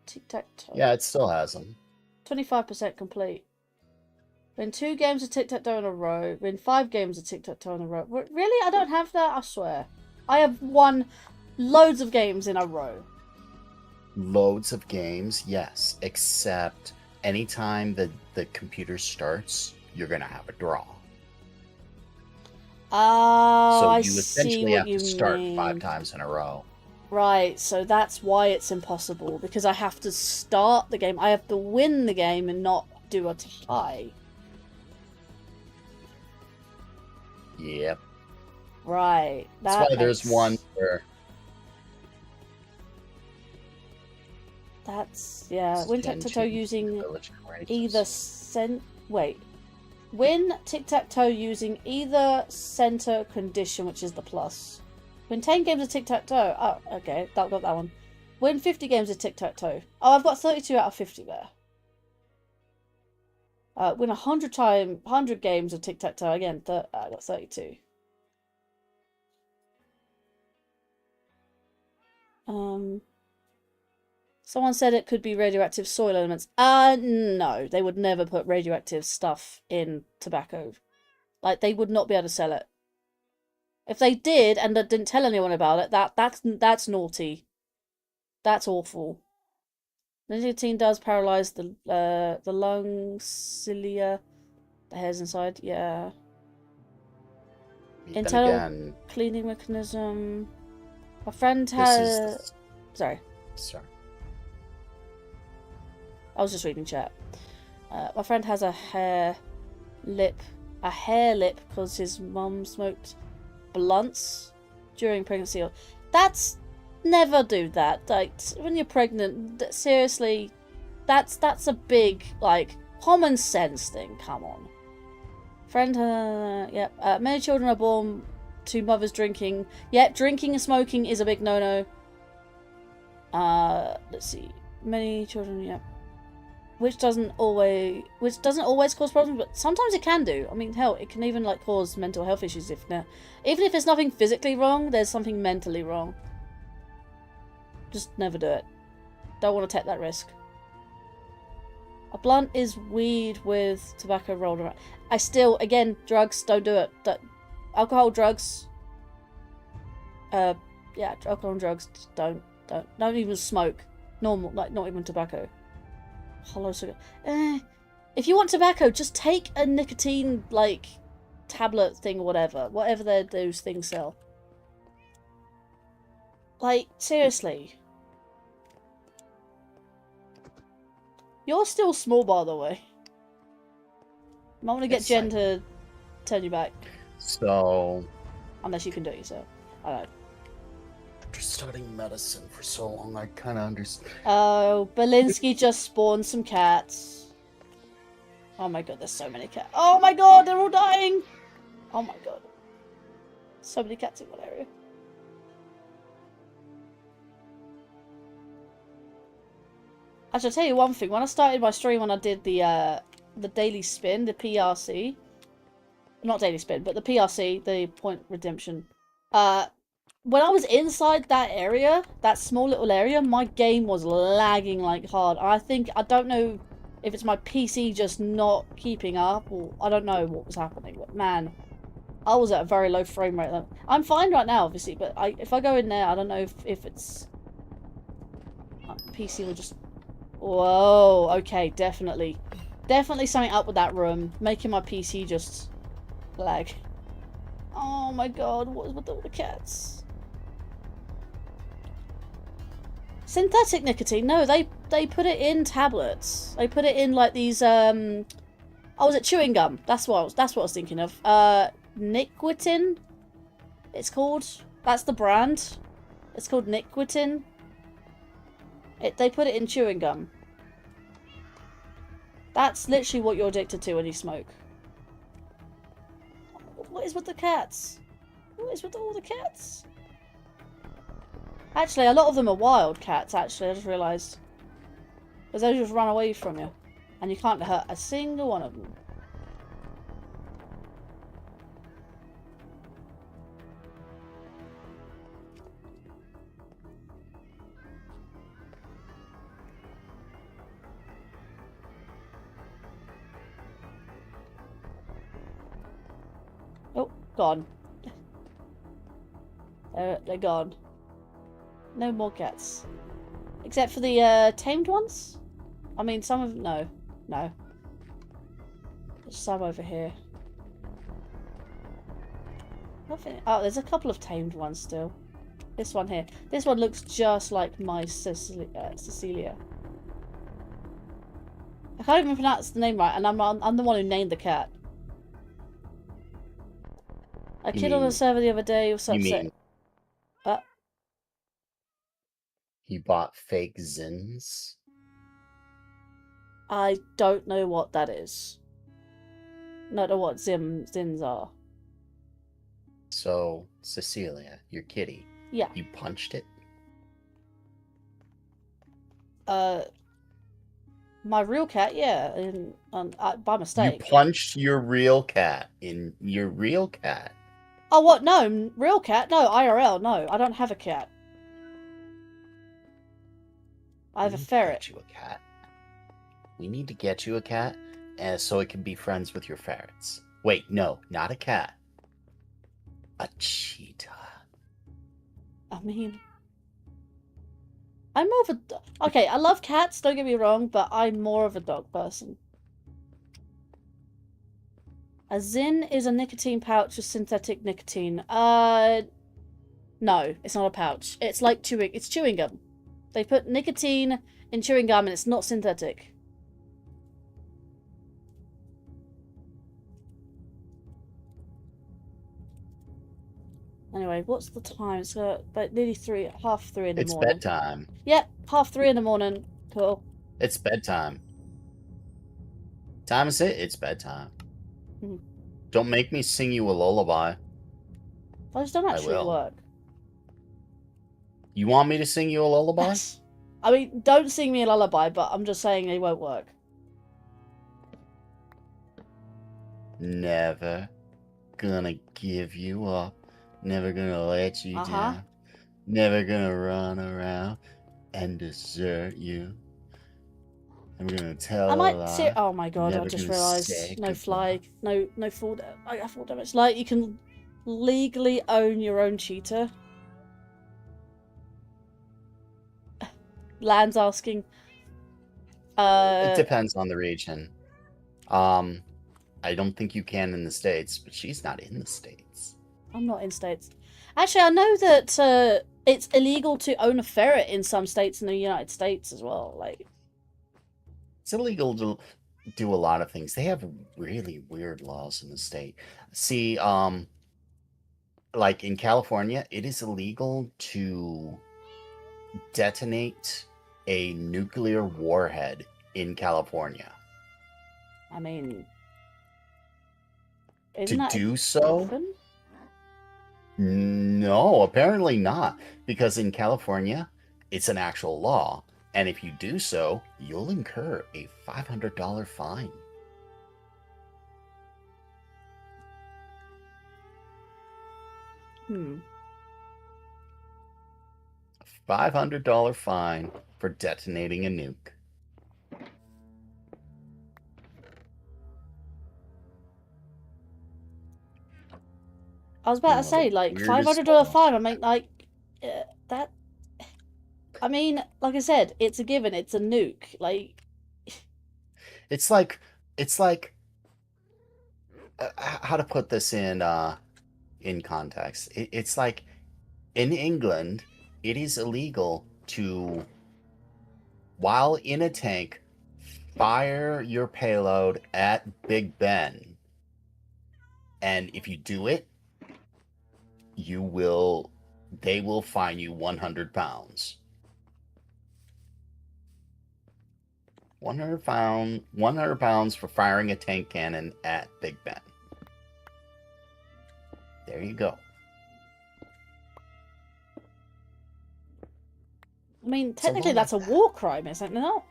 Tic-tac-toe. Yeah, it still has them. 25% complete. Win 2 games of tic-tac-toe in a row. Win 5 games of tic-tac-toe in a row. Really? I don't have that? I swear. I have won loads of games in a row. Loads of games, yes. Except anytime the computer starts, you're going to have a draw. Oh, So I you essentially see what have you to start mean. 5 times in a row. Right, so that's why it's impossible. Because I have to start the game. I have to win the game and not do a tie. Yep. Right. That's why there's one where... That's, yeah. Win tic-tac-toe using either Win tic-tac-toe using either center condition, which is the plus. Win 10 games of tic-tac-toe. Oh, okay. Got that one. Win 50 games of tic-tac-toe. Oh, I've got 32 out of 50 there. Win 100 games of tic-tac-toe. Again, I got 32. Someone said it could be radioactive soil elements. No. They would never put radioactive stuff in tobacco. Like, they would not be able to sell it. If they did and didn't tell anyone about it, that's naughty. That's awful. Nicotine does paralyze the lungs, cilia, the hairs inside. Yeah. Internal cleaning mechanism. My friend has. Sorry. I was just reading chat. My friend has a hair lip because his mum smoked blunts during pregnancy. That's never do that. Like, when you're pregnant, seriously, that's a big, like, common sense thing. Come on. Friend, many children are born to mothers drinking. Yep, drinking and smoking is a big no-no. Let's see. Many children, yep. Which doesn't always cause problems, but sometimes it can do. I mean, hell, it can even like cause mental health issues even if it's nothing physically wrong, there's something mentally wrong. Just never do it. Don't want to take that risk. A blunt is weed with tobacco rolled around. Again, drugs, don't do it. Alcohol, drugs. Yeah, alcohol and drugs, don't even smoke. Normal, like, not even tobacco. Hollow cigarette. If you want tobacco, just take a nicotine, like, tablet thing or whatever those things sell. Like, seriously. You're still small, by the way. I might want to get Jen to turn you back. So... Unless you can do it yourself. I don't know. After studying medicine for so long, I kind of understand. Oh, Belinsky just spawned some cats. Oh my god, there's so many cats. Oh my god, they're all dying! Oh my god. So many cats in one area. Actually, I'll tell you one thing. When I started my stream, when I did the daily spin, the PRC. Not daily spin, but the PRC, the point redemption. When I was inside that area, that small little area, my game was lagging like hard. I don't know if it's my PC just not keeping up, or I don't know what was happening, but man, I was at a very low frame rate. I'm fine right now, obviously, but if I go in there, I don't know if it's... PC will just... Whoa, okay, definitely. Definitely something up with that room, making my PC just lag. Oh my god, what is with all the cats? Synthetic nicotine? No, they put it in tablets. They put it in like these oh, was it chewing gum? That's what I was thinking of. Nicotin, it's called. That's the brand. It's called Nicotin. They put it in chewing gum. That's literally what you're addicted to when you smoke. What is with the cats? What is with all the cats? Actually, a lot of them are wild cats, actually, I just realised. Because they just run away from you. And you can't hurt a single one of them. Gone. They're gone. No more cats. Except for the tamed ones? I mean, some of... No. No. There's some over here. Nothing... Oh, there's a couple of tamed ones still. This one here. This one looks just like my Cecilia. I can't even pronounce the name right, and I'm the one who named the cat. A kid on the server the other day was upset. He bought fake Zins? I don't know what that is. Not know what Zins are. So, Cecilia, your kitty. Yeah. You punched it? My real cat, yeah, by mistake. You punched your real cat in your real cat. Oh, what? No, real cat? No, IRL, no. I don't have a cat. I have a ferret. Get you a cat. We need to get you a cat, so it can be friends with your ferrets. Wait, no, not a cat. A cheetah. I mean, I'm more of a... Okay, I love cats, don't get me wrong, but I'm more of a dog person. A Zin is a nicotine pouch with synthetic nicotine. No, it's not a pouch. It's like chewing... It's chewing gum. They put nicotine in chewing gum and it's not synthetic. Anyway, what's the time? It's about nearly 3:30 in the morning. It's bedtime. Yep, 3:30 in the morning. Cool. It's bedtime. Time is it? It's bedtime. Hmm. Don't make me sing you a lullaby. Those don't actually will. work. You want me to sing you a lullaby? Yes. I mean, don't sing me a lullaby, but I'm just saying they won't work. Never gonna give you up. Never gonna let you down. Never gonna run around and desert you. I'm gonna tell I a might lie. see. Oh my god! I Never just gonna realised say no goodbye. fly, no fall. I fall damage. Like you can legally own your own cheetah. Land's asking. It depends on the region. I don't think you can in the States, but she's not in the States. I'm not in states. Actually, I know that it's illegal to own a ferret in some states in the United States as well. Like, It's illegal to do a lot of things. They have really weird laws in the state. See, like in California, it is illegal to detonate a nuclear warhead in California. I mean, To isn't that do so? often? No, apparently not. Because in California, it's an actual law. And if you do so, you'll incur a $500 fine. $500 fine for detonating a nuke. I was about to One of say, the like, weirdest $500 laws. fine. I mean, like, that. I mean, like I said, it's a given. It's a nuke. Like, It's like how to put this in context. It's like in England, it is illegal to, while in a tank, fire your payload at Big Ben. And if you do it, they will fine you 100 pounds. 100 pounds for firing a tank cannon at Big Ben. There you go. I mean, It's a technically, law that's a like that. war crime, isn't it? Not?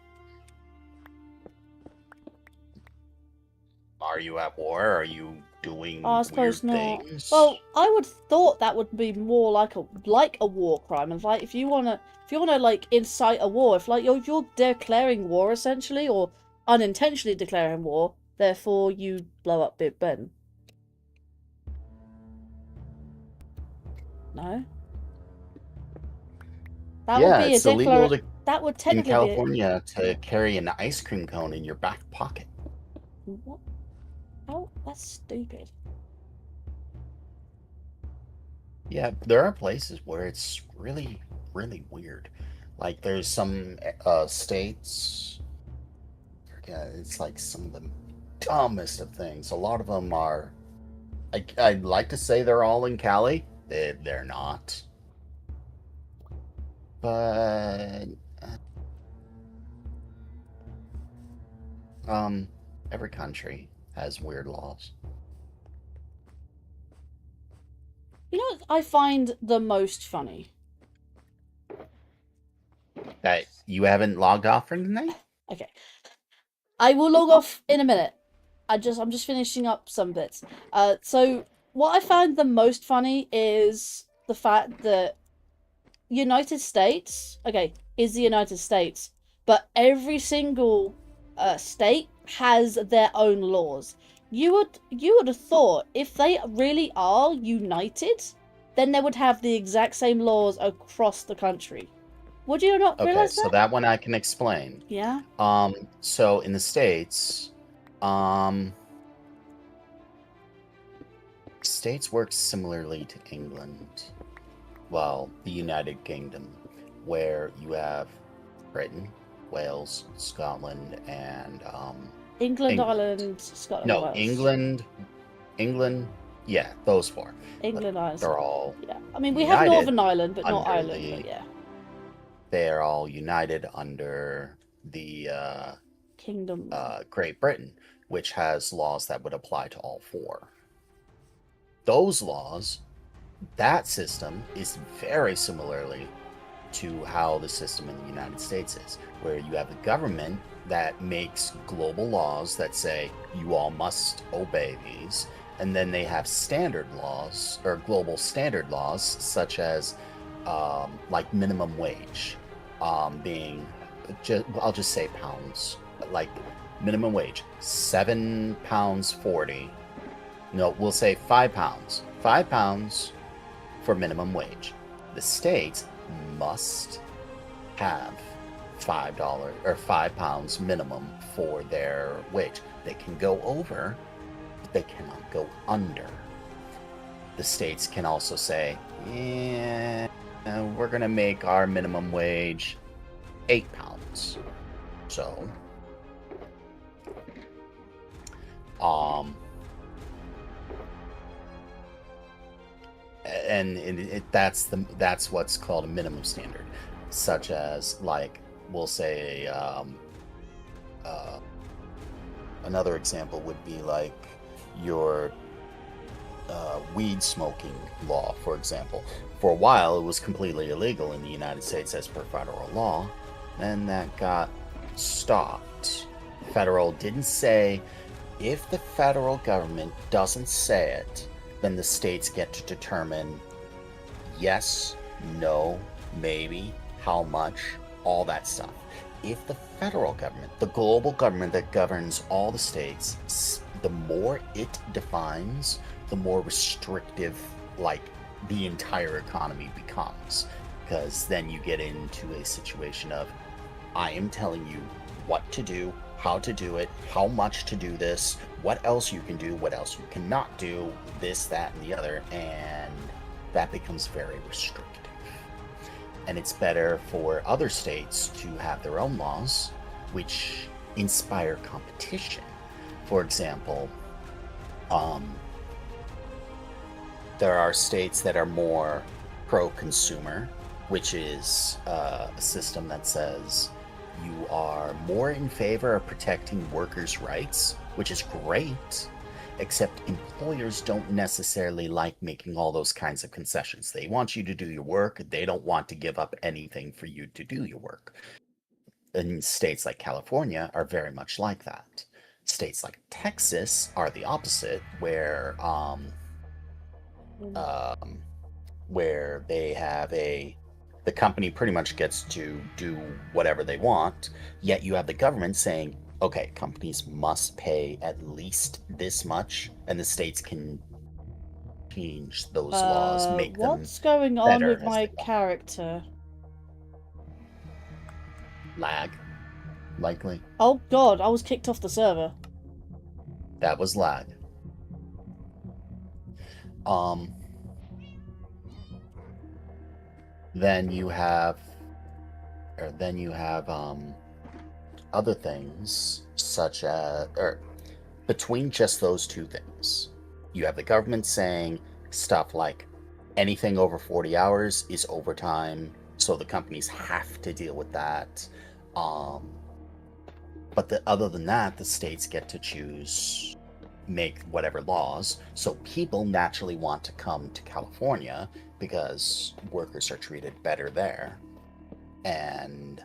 Are you at war? Are you doing Oh, I suppose weird not. things? Well, I would thought that would be more like a war crime. And like, if you wanna like incite a war, if you're declaring war essentially, or unintentionally declaring war, therefore you blow up Big Ben. No. That Yeah, would be it's a illegal that would in technically be California to carry an ice cream cone in your back pocket. What? Oh, that's stupid. Yeah, there are places where it's really, really weird. Like there's some states. Yeah, it's like some of the dumbest of things. A lot of them are. I'd like to say they're all in Cali. They're not. But every country has weird laws. You know what I find the most funny? That you haven't logged off for tonight? Okay. I will log off in a minute. I'm just finishing up some bits. So what I found the most funny is the fact that United States, okay, is the United States, but every single state has their own laws. You would have thought if they really are united, then they would have the exact same laws across the country. Would you not Okay, realize so that? that one I can explain. Yeah. So in the States, states work similarly to England. Well, the United Kingdom, where you have Britain, Wales, Scotland, and England, England. Ireland, Scotland, No, Wales. England, yeah, those four. England, Ireland. They're all Yeah. I mean, we have united Northern Ireland, but not under Ireland. the- But yeah, They are all united under the Kingdom. Great Britain, which has laws that would apply to all four. Those laws, that system is very similarly to how the system in the United States is, where you have the government that makes global laws that say you all must obey these, and then they have standard laws or global standard laws such as like minimum wage being I'll just say pounds, like minimum wage £7.40. No, we'll say £5 for minimum wage. The states must have $5 or £5 minimum for their wage. They can go over, but they cannot go under. The states can also say, yeah, we're gonna make our minimum wage £8. So, and that's what's called a minimum standard, such as like we'll say another example would be like your weed smoking law, for example. For a while, it was completely illegal in the United States as per federal law. Then that got stopped. Federal didn't say, if the federal government doesn't say it, then the states get to determine yes, no, maybe, how much, all that stuff. If the federal government, the global government that governs all the states, the more it defines, the more restrictive, like, the entire economy becomes. Because then you get into a situation of, I am telling you what to do, how to do it, how much to do this, what else you can do, what else you cannot do, this, that, and the other, and that becomes very restrictive. And it's better for other states to have their own laws, which inspire competition. For example, there are states that are more pro-consumer, which is a system that says you are more in favor of protecting workers' rights, which is great, except employers don't necessarily like making all those kinds of concessions. They want you to do your work. They don't want to give up anything for you to do your work. And states like California are very much like that. States like Texas are the opposite, where they have the company pretty much gets to do whatever they want, yet you have the government saying, okay, companies must pay at least this much, and the states can change those laws, make them what's going on better with as my they go. character? lag, likely. Oh god, I was kicked off the server. That was lag. Then you have other things such as, or between just those two things, you have the government saying stuff like anything over 40 hours is overtime, so the companies have to deal with that. But other than that, the states get to choose, make whatever laws. So people naturally want to come to California because workers are treated better there. And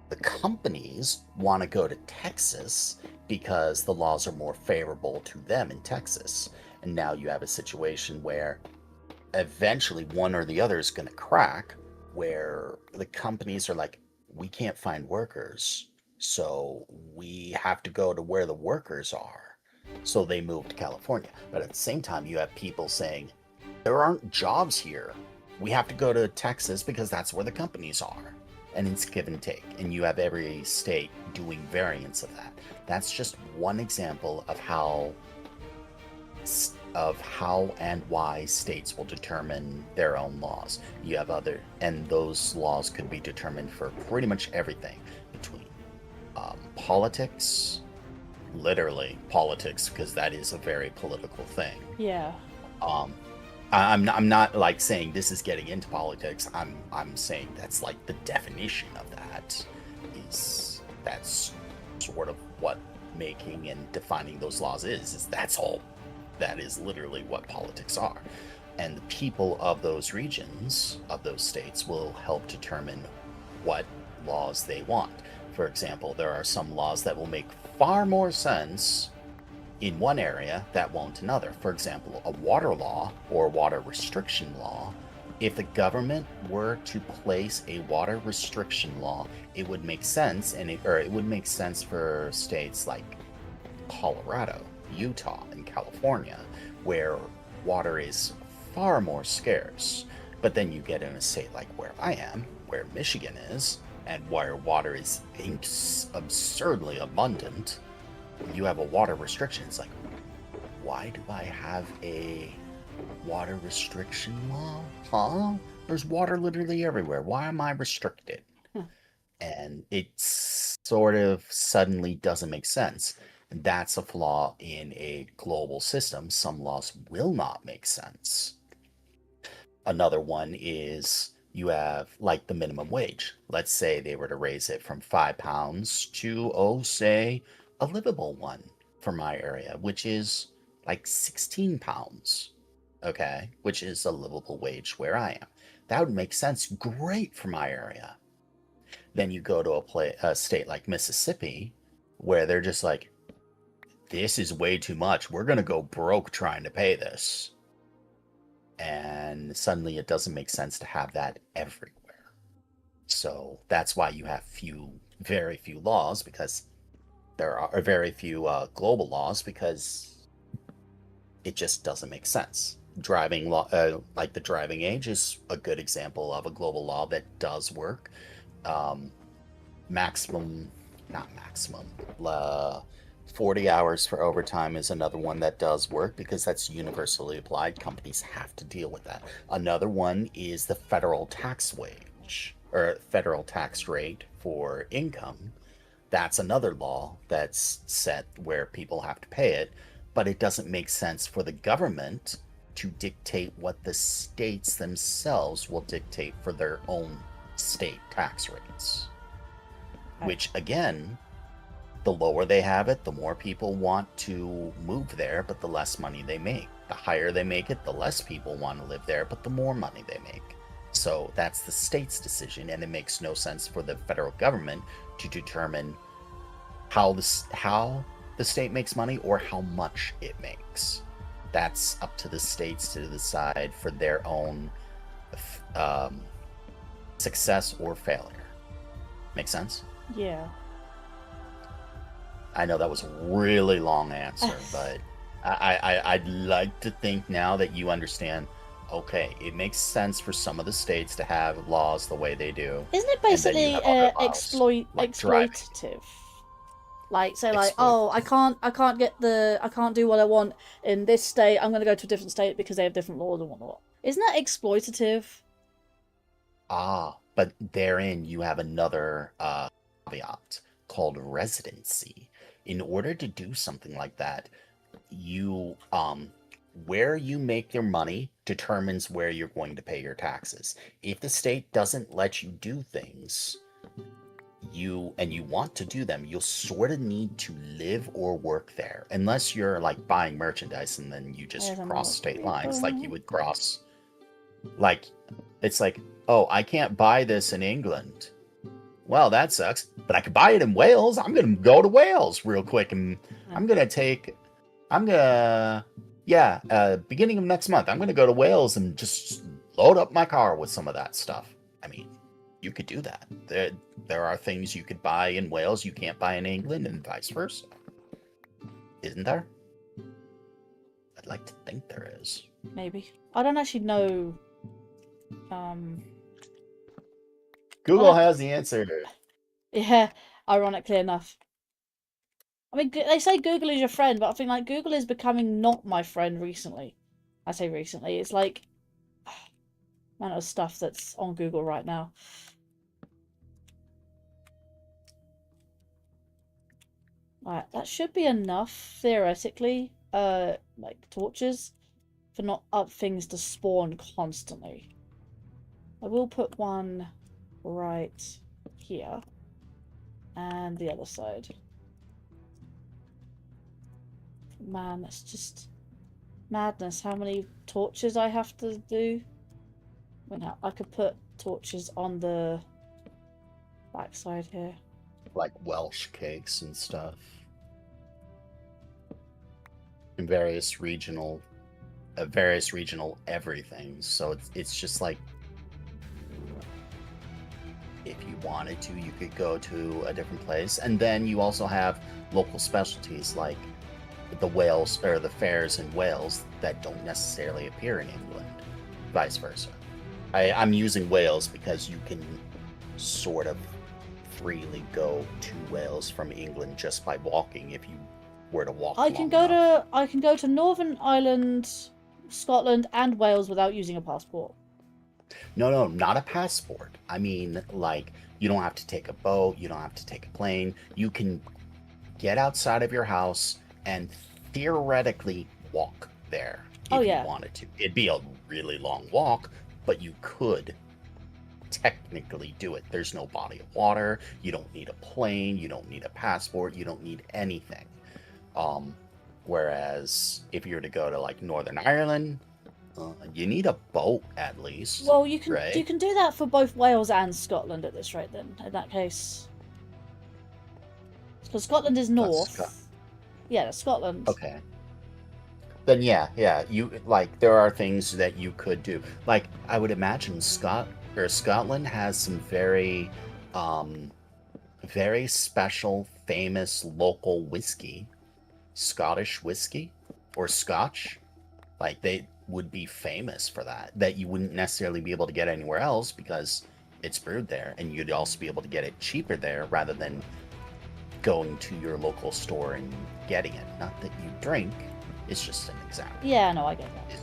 the companies want to go to Texas because the laws are more favorable to them in Texas. And now you have a situation where eventually one or the other is going to crack, where the companies are like, we can't find workers, so we have to go to where the workers are. So they move to California. But at the same time, you have people saying, there aren't jobs here. We have to go to Texas because that's where the companies are. And it's give and take. And you have every state doing variants of that. That's just one example of how and why states will determine their own laws. You have other, and those laws could be determined for pretty much everything, between politics, literally politics, because that is a very political thing. Yeah. I'm not like saying this is getting into politics. I'm saying that's like the definition of that. That's sort of what making and defining those laws is that's all. That is literally what politics are. And the people of those regions, of those states, will help determine what laws they want. For example, there are some laws that will make far more sense in one area that won't another. For example, a water law or water restriction law. If the government were to place a water restriction law, it would make sense, it would make sense for states like Colorado, Utah, and California, where water is far more scarce. But then you get in a state like where I am, where Michigan is, and where water is absurdly abundant. You have a water restriction. It's like, why do I have a water restriction law? Huh? There's water literally everywhere. Why am I restricted? And it sort of suddenly doesn't make sense. That's a flaw in a global system. Some laws will not make sense. Another one is you have like the minimum wage. Let's say they were to raise it from £5 to, say, a livable one for my area, which is like £16. Okay, which is a livable wage where I am. That would make sense. Great for my area. Then you go to a state like Mississippi, where they're just like, this is way too much. We're going to go broke trying to pay this. And suddenly it doesn't make sense to have that everywhere. So that's why you have very few laws, because there are very few global laws, because it just doesn't make sense. Driving law, like the driving age, is a good example of a global law that does work. 40 hours for overtime is another one that does work because that's universally applied. Companies have to deal with that. Another one is the federal tax wage, or federal tax rate for income. That's another law that's set where people have to pay it, but it doesn't make sense for the government to dictate what the states themselves will dictate for their own state tax rates. Which, again, the lower they have it, the more people want to move there, but the less money they make. The higher they make it, the less people want to live there, but the more money they make. So that's the state's decision, and it makes no sense for the federal government to determine how the state makes money or how much it makes. That's up to the states to decide for their own success or failure. Make sense? Yeah. I know that was a really long answer, but I'd like to think now that you understand. Okay, it makes sense for some of the states to have laws the way they do. Isn't it And then you basically have other laws, like driving. exploitative? Like say like, oh, I can't do what I want in this state. I'm gonna go to a different state because they have different laws and whatnot. Isn't that exploitative? But therein you have another caveat called residency. In order to do something like that, you where you make your money determines where you're going to pay your taxes. If the state doesn't let you do things, you want to do them, you'll sort of need to live or work there, unless you're like buying merchandise and then you just cross state lines like you would cross. Like, it's like, oh, I can't buy this in England. Well, that sucks, but I could buy it in Wales. I'm gonna go to Wales real quick, and beginning of next month, I'm gonna go to Wales and just load up my car with some of that stuff. I mean, you could do that. There are things you could buy in Wales you can't buy in England, and vice versa. Isn't there? I'd like to think there is. Maybe. I don't actually know. Google has the answer. Yeah, ironically enough. I mean, they say Google is your friend, but I think like Google is becoming not my friend recently. I say recently. It's like amount of stuff that's on Google right now. Right, that should be enough theoretically. Like torches for not up things to spawn constantly. I will put one right here and the other side. Man, that's just madness how many torches I have to do. I could put torches on the backside here. Like Welsh cakes and stuff. And various regional everything. So it's just like, if you wanted to, you could go to a different place. And then you also have local specialties like the Wales or the fairs in Wales that don't necessarily appear in England, vice versa. I'm using Wales because you can sort of freely go to Wales from England just by walking if you were to walk. I can go to Northern Ireland, Scotland, and Wales without using a passport. No, not a passport. I mean, like, you don't have to take a boat, you don't have to take a plane. You can get outside of your house and theoretically walk there if you wanted to. It'd be a really long walk, but you could technically do it. There's no body of water. You don't need a plane. You don't need a passport. You don't need anything. Whereas if you were to go to like Northern Ireland, you need a boat at least. Well, you can do that for both Wales and Scotland at this rate. Then, in that case, because Scotland is north. Yeah, that's Scotland. Okay. Then yeah, you like there are things that you could do. Like I would imagine Scotland has some very, very special, famous local whiskey, Scottish whiskey or Scotch. Like they would be famous for that you wouldn't necessarily be able to get anywhere else because it's brewed there, and you'd also be able to get it cheaper there rather than going to your local store and getting it. Not that you drink, it's just an example. Yeah, no, I get that.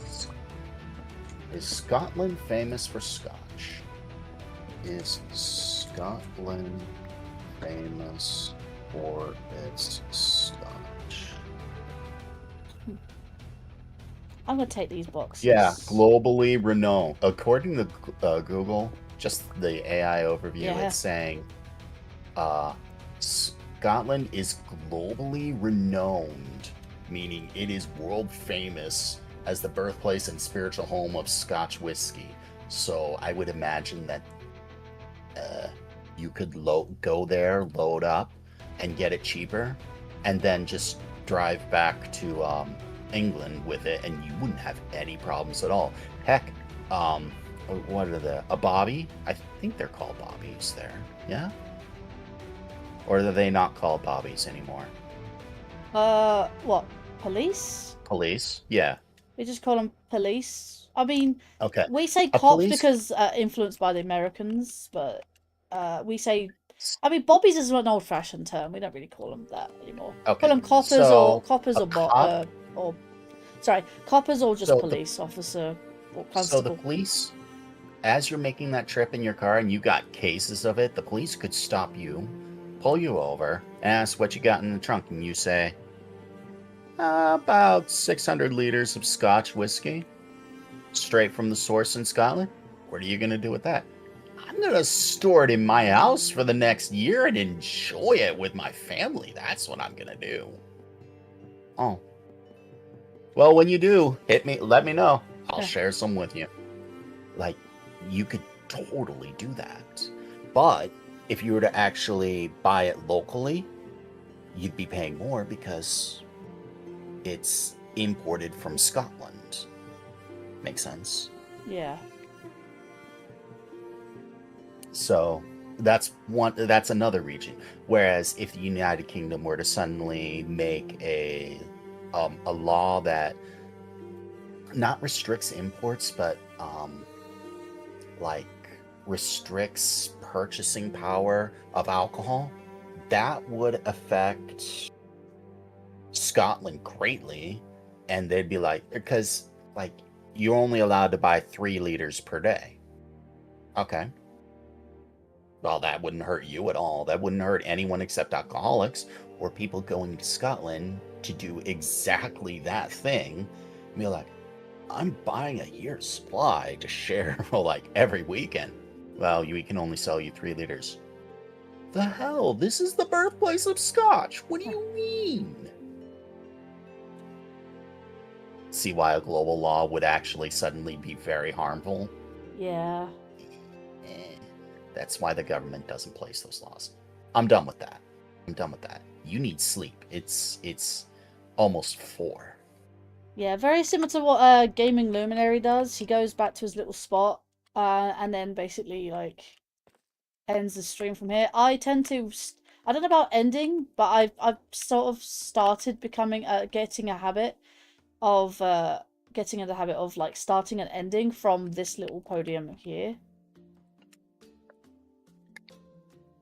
Is Scotland famous for Scotch? Is Scotland famous for its Scotch? I'm gonna take these boxes. Yeah, globally renowned. According to Google, just the AI overview, it's saying Scotland is globally renowned, meaning it is world famous as the birthplace and spiritual home of Scotch whiskey. So I would imagine that you could go there, load up, and get it cheaper, and then just drive back to England with it, and you wouldn't have any problems at all. Heck, what are a bobby? I think they're called bobbies there. Yeah? Or are they not called bobbies anymore? What? Police? Police? Yeah. We just call them police. I mean, Okay. we say A cops police- because influenced by the Americans, but we say. I mean, bobbies is an old-fashioned term. We don't really call them that anymore. Okay, Call them coppers so or coppers a or cop- or sorry, coppers or just So the- police officer or So constable. the police, as you're making that trip in your car and you got cases of it, the police could stop you, pull you over, and ask what you got in the trunk, and you say, about 600 liters of Scotch whiskey, straight from the source in Scotland. What are you going to do with that? I'm going to store it in my house for the next year and enjoy it with my family. That's what I'm going to do. Oh. Well, when you do, hit me, let me know. I'll Yeah. share some with you. Like, you could totally do that. But if you were to actually buy it locally, you'd be paying more because it's imported from Scotland. Makes sense? Yeah. So that's another region. Whereas if the United Kingdom were to suddenly make a law that not restricts imports, but like restricts purchasing power of alcohol, that would affect Scotland greatly, and they'd be like, because like you're only allowed to buy 3 liters per day. Okay. Well, that wouldn't hurt you at all. That wouldn't hurt anyone except alcoholics or people going to Scotland to do exactly that thing. And be like, I'm buying a year's supply to share like every weekend. Well, we can only sell you 3 liters. The hell? This is the birthplace of Scotch. What do you mean? See why a global law would actually suddenly be very harmful? Yeah. That's why the government doesn't place those laws. I'm done with that. You need sleep. It's almost 4. Yeah, very similar to what Gaming Luminary does. He goes back to his little spot and then basically like ends the stream from here. I tend to I don't know about ending, but I've sort of started becoming getting in the habit of like starting and ending from this little podium here.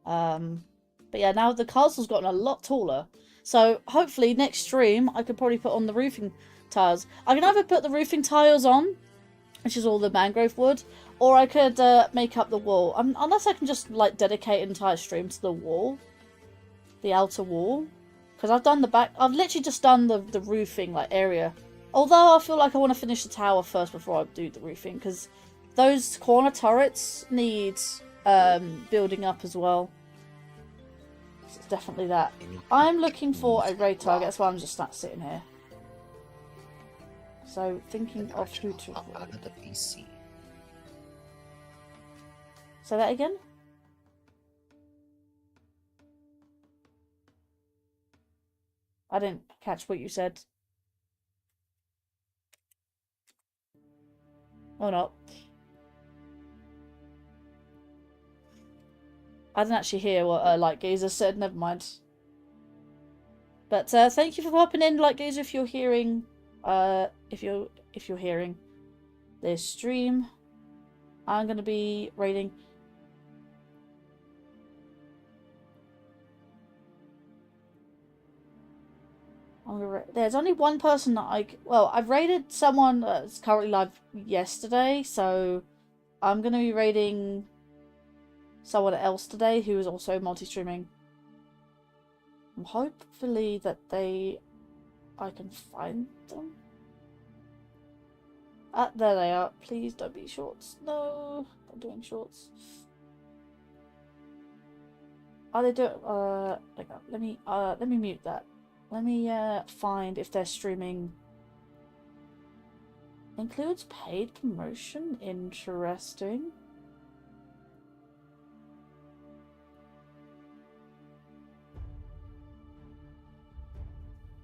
But yeah, now the castle's gotten a lot taller. So hopefully next stream I could probably put on the roofing tiles. I can either put the roofing tiles on, which is all the mangrove wood, or I could make up the wall. Unless I can just like dedicate an entire stream to the wall, the outer wall, because I've done the back. I've literally just done the roofing like area. Although I feel like I want to finish the tower first before I do the roofing, because those corner turrets need building up as well. So it's definitely that. I'm looking for a raid target. That's why I'm just not sitting here. So thinking of who to Out of the PC. say that again. I didn't catch what you said. Or not. I didn't actually hear what Light Gazer said. Never mind. But thank you for popping in, Light Gazer. If you're hearing, if you're hearing this stream, I'm gonna be raiding. There's only one person that I've raided someone that's currently live yesterday, so I'm gonna be raiding someone else today who is also multi-streaming. Hopefully that I can find them. There they are. Please don't be shorts. No, I'm doing shorts. Are they doing? Let me mute that. Let me find if they're streaming. Includes paid promotion. Interesting.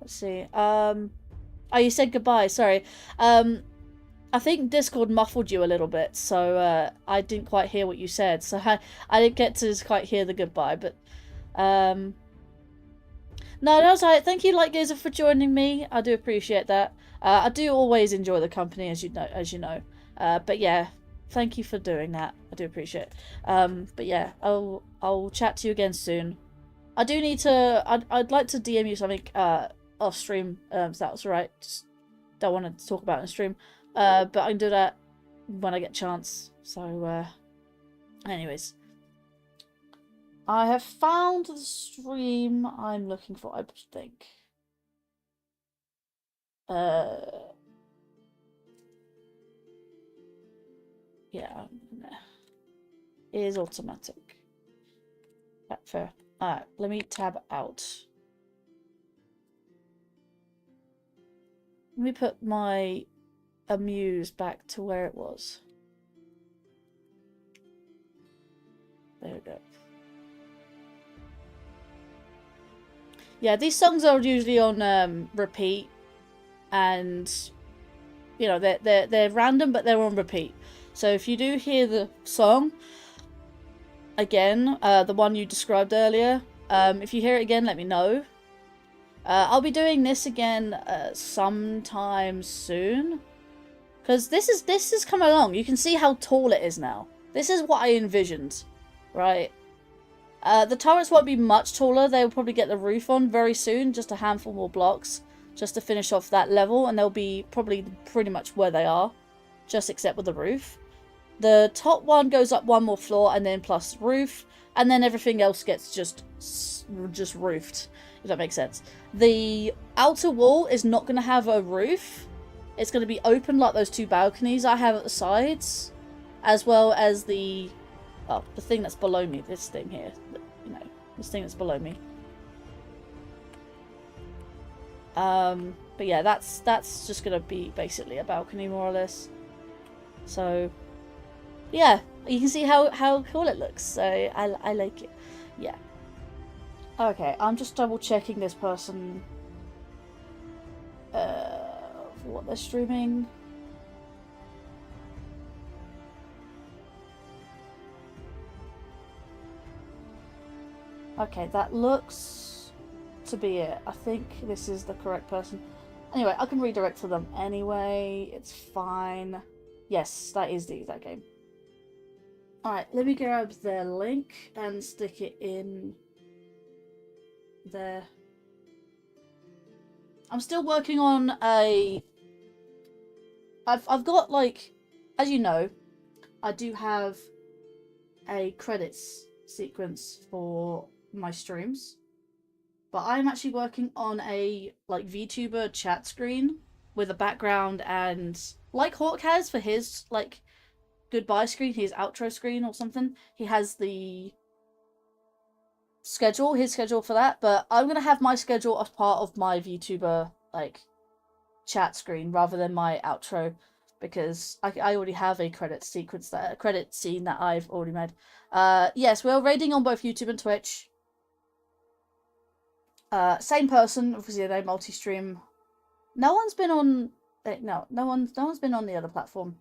Let's see. Oh, you said goodbye. Sorry. I think Discord muffled you a little bit, so I didn't quite hear what you said. So I didn't get to quite hear the goodbye, but No, that's all right. Thank you, Lightgazer, for joining me. I do appreciate that. I do always enjoy the company, as you know. But yeah, thank you for doing that. I do appreciate it. But yeah, I'll chat to you again soon. I do need to. I'd like to DM you something off stream. If that's all right. Just don't want to talk about it in stream. But I can do that when I get a chance. So, anyways. I have found the stream I'm looking for, I think. Yeah, it is automatic. Fair. Alright, let me tab out. Let me put my Amuse back to where it was. There we go. Yeah, these songs are usually on repeat, and you know they're random, but they're on repeat. So if you do hear the song again, the one you described earlier, if you hear it again, let me know. I'll be doing this again sometime soon, because this is coming along. You can see how tall it is now. This is what I envisioned, right? The turrets won't be much taller. They'll probably get the roof on very soon, just a handful more blocks, just to finish off that level, and they'll be probably pretty much where they are, just except with the roof. The top one goes up one more floor, and then plus roof, and then everything else gets just roofed, if that makes sense. The outer wall is not going to have a roof. It's going to be open like those two balconies I have at the sides, as well as the thing that's below me, this thing here, you know, this thing that's below me. But yeah, that's just gonna be basically a balcony, more or less. So yeah, you can see how cool it looks. So I like it. Yeah. Okay, I'm just double checking this person for what they're streaming. Okay, that looks to be it. I think this is the correct person. Anyway, I can redirect to them anyway. It's fine. Yes, that is the exact game. Alright, let me grab their link and stick it in there. I'm still working on a... I've got, like, as you know, I do have a credits sequence for my streams, but I'm actually working on a like VTuber chat screen with a background, and like Hawk has for his like goodbye screen, his outro screen or something, he has the schedule, his schedule for that, but I'm gonna have my schedule as part of my VTuber like chat screen rather than my outro, because I already have a credit sequence, that a credit scene that I've already made. Yes, we're raiding on both YouTube and Twitch. Same person, obviously they multi-stream. No one's been on no one's been on the other platform.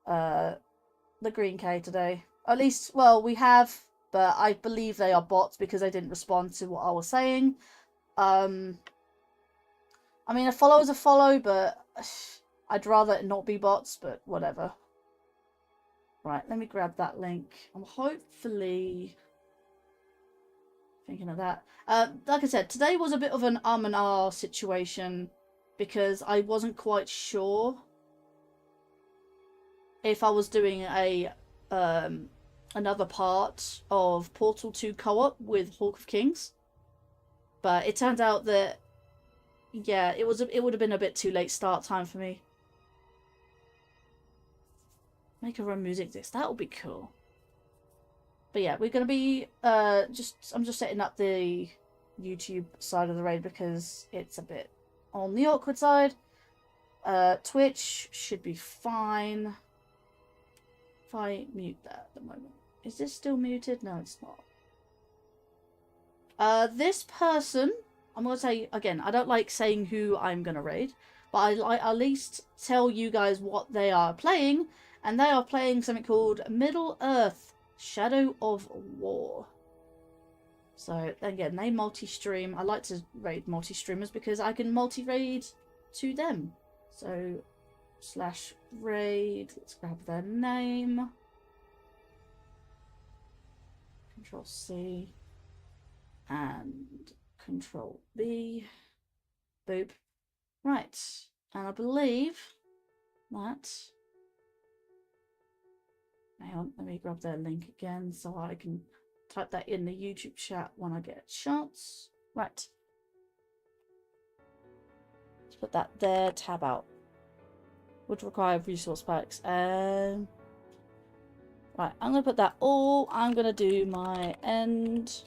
The Green K today. At least, well, we have, but I believe they are bots because they didn't respond to what I was saying. I mean, a follow is a follow, but I'd rather it not be bots, but whatever. Right, let me grab that link. I'm hopefully thinking of that. Like I said, today was a bit of an and ah situation because I wasn't quite sure if I was doing a another part of Portal 2 co-op with Hawk of Kings, but it turned out that yeah, it would have been a bit too late start time for me. Make a run music disc. That would be cool. But yeah, we're gonna be I'm just setting up the YouTube side of the raid because it's a bit on the awkward side. Twitch should be fine. If I mute that at the moment. Is this still muted? No, it's not. This person, I'm gonna say again, I don't like saying who I'm gonna raid, but I at least tell you guys what they are playing, and they are playing something called Middle Earth: Shadow of War. So again, they multi-stream. I like to raid multi-streamers because I can multi-raid to them. So /raid, let's grab their name. Control C and Control B. Boop. Right. And I believe that... Hang on, let me grab their link again so I can type that in the YouTube chat when I get a chance. Right. Let's put that there, tab out. Would require resource packs. Right, I'm going to put that all. I'm going to do my end.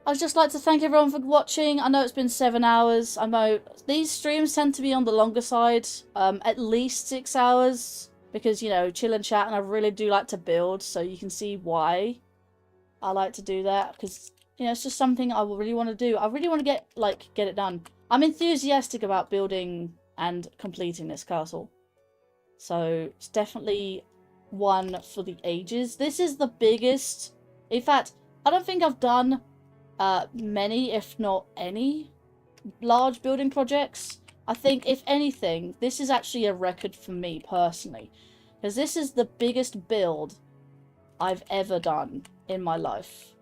I'd just like to thank everyone for watching. I know it's been 7 hours. I know these streams tend to be on the longer side. At least 6 hours. Because, you know, chill and chat, and I really do like to build, so you can see why I like to do that. Because, you know, it's just something I really want to do. I really want to get it done. I'm enthusiastic about building and completing this castle. So, it's definitely one for the ages. This is the biggest... In fact, I don't think I've done many, if not any, large building projects. I think, if anything, this is actually a record for me, personally. Because this is the biggest build I've ever done in my life.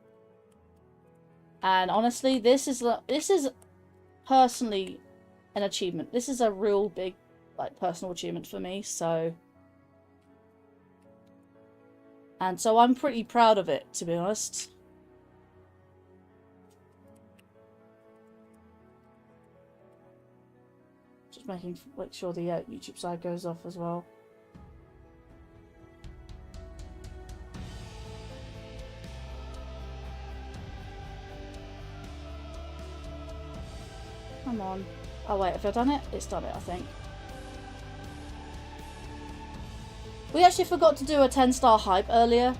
And honestly, this is personally an achievement. This is a real big, personal achievement for me, so... And so I'm pretty proud of it, to be honest. Make sure the YouTube side goes off as well. Come on. Oh wait, have I done it? It's done it, I think. We actually forgot to do a 10-star hype earlier.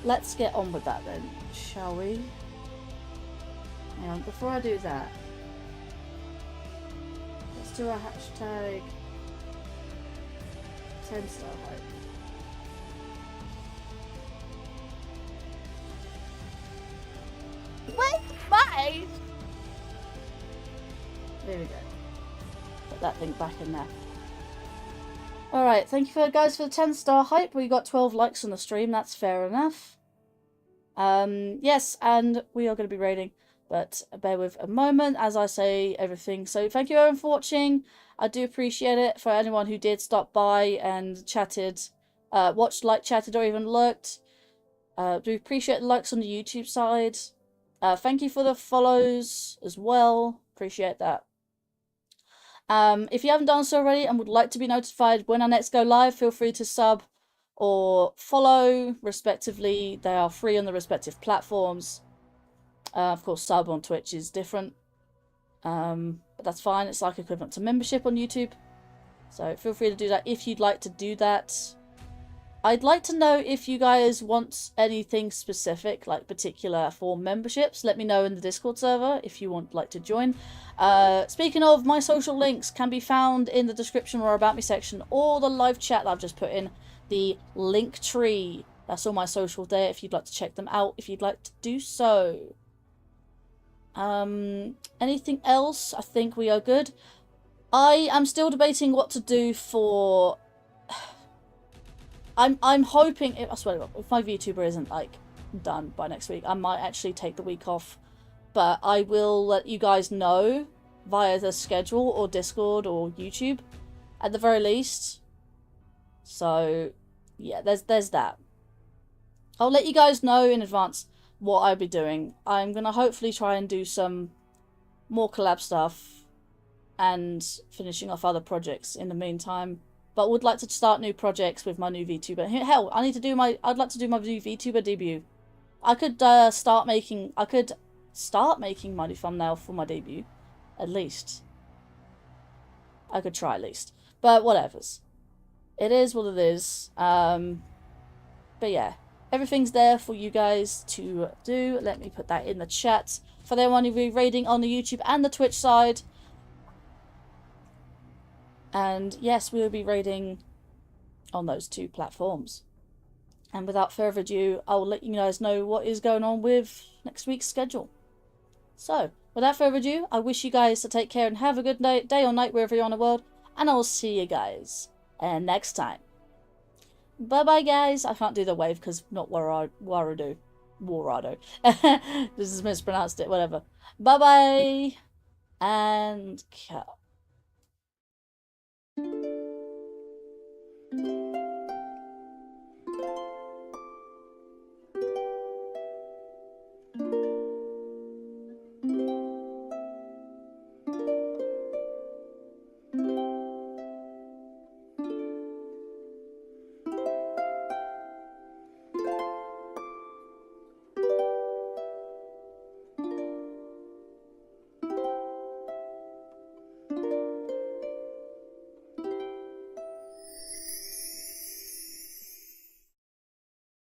Let's get on with that then, shall we? Hang on, before I do that, let's do a hashtag 10-star hype. Where's mine? There we go. Put that link back in there. Alright, thank you guys for the 10-star hype. We got 12 likes on the stream, that's fair enough. Yes, and we are going to be raiding, but bear with a moment as I say everything. So thank you everyone for watching. I do appreciate it. For anyone who did stop by and chatted, watched, chatted, or even lurked. Do appreciate the likes on the YouTube side. Thank you for the follows as well. Appreciate that. If you haven't done so already and would like to be notified when our next go live, feel free to sub or follow, respectively. They are free on the respective platforms. Of course, sub on Twitch is different. But that's fine. It's like equivalent to membership on YouTube. So feel free to do that if you'd like to do that. I'd like to know if you guys want anything specific, like particular for memberships. Let me know in the Discord server if you want to join. Speaking of, my social links can be found in the description or about me section, or the live chat that I've just put in, the link tree. That's all my social there if you'd like to check them out, if you'd like to do so. Anything else? I think we are good. I am still debating what to do for... I'm hoping, I swear, if my VTuber isn't done by next week, I might actually take the week off. But I will let you guys know via the schedule or Discord or YouTube at the very least. So yeah, there's that. I'll let you guys know in advance what I'll be doing. I'm gonna hopefully try and do some more collab stuff and finishing off other projects in the meantime. But would like to start new projects with my new VTuber. Hell, I'd like to do my new VTuber debut. I could start making my new thumbnail for my debut, at least. I could try at least, but whatever's. It is what it is. But yeah, everything's there for you guys to do. Let me put that in the chat for anyone who will be raiding on the YouTube and the Twitch side. And yes, we will be raiding on those 2 platforms. And without further ado, I'll let you guys know what is going on with next week's schedule. So, without further ado, I wish you guys to take care and have a good day or night wherever you're on the world. And I'll see you guys next time. Bye-bye, guys. I can't do the wave because not Warado. This is mispronounced it, whatever. Bye-bye. And cut.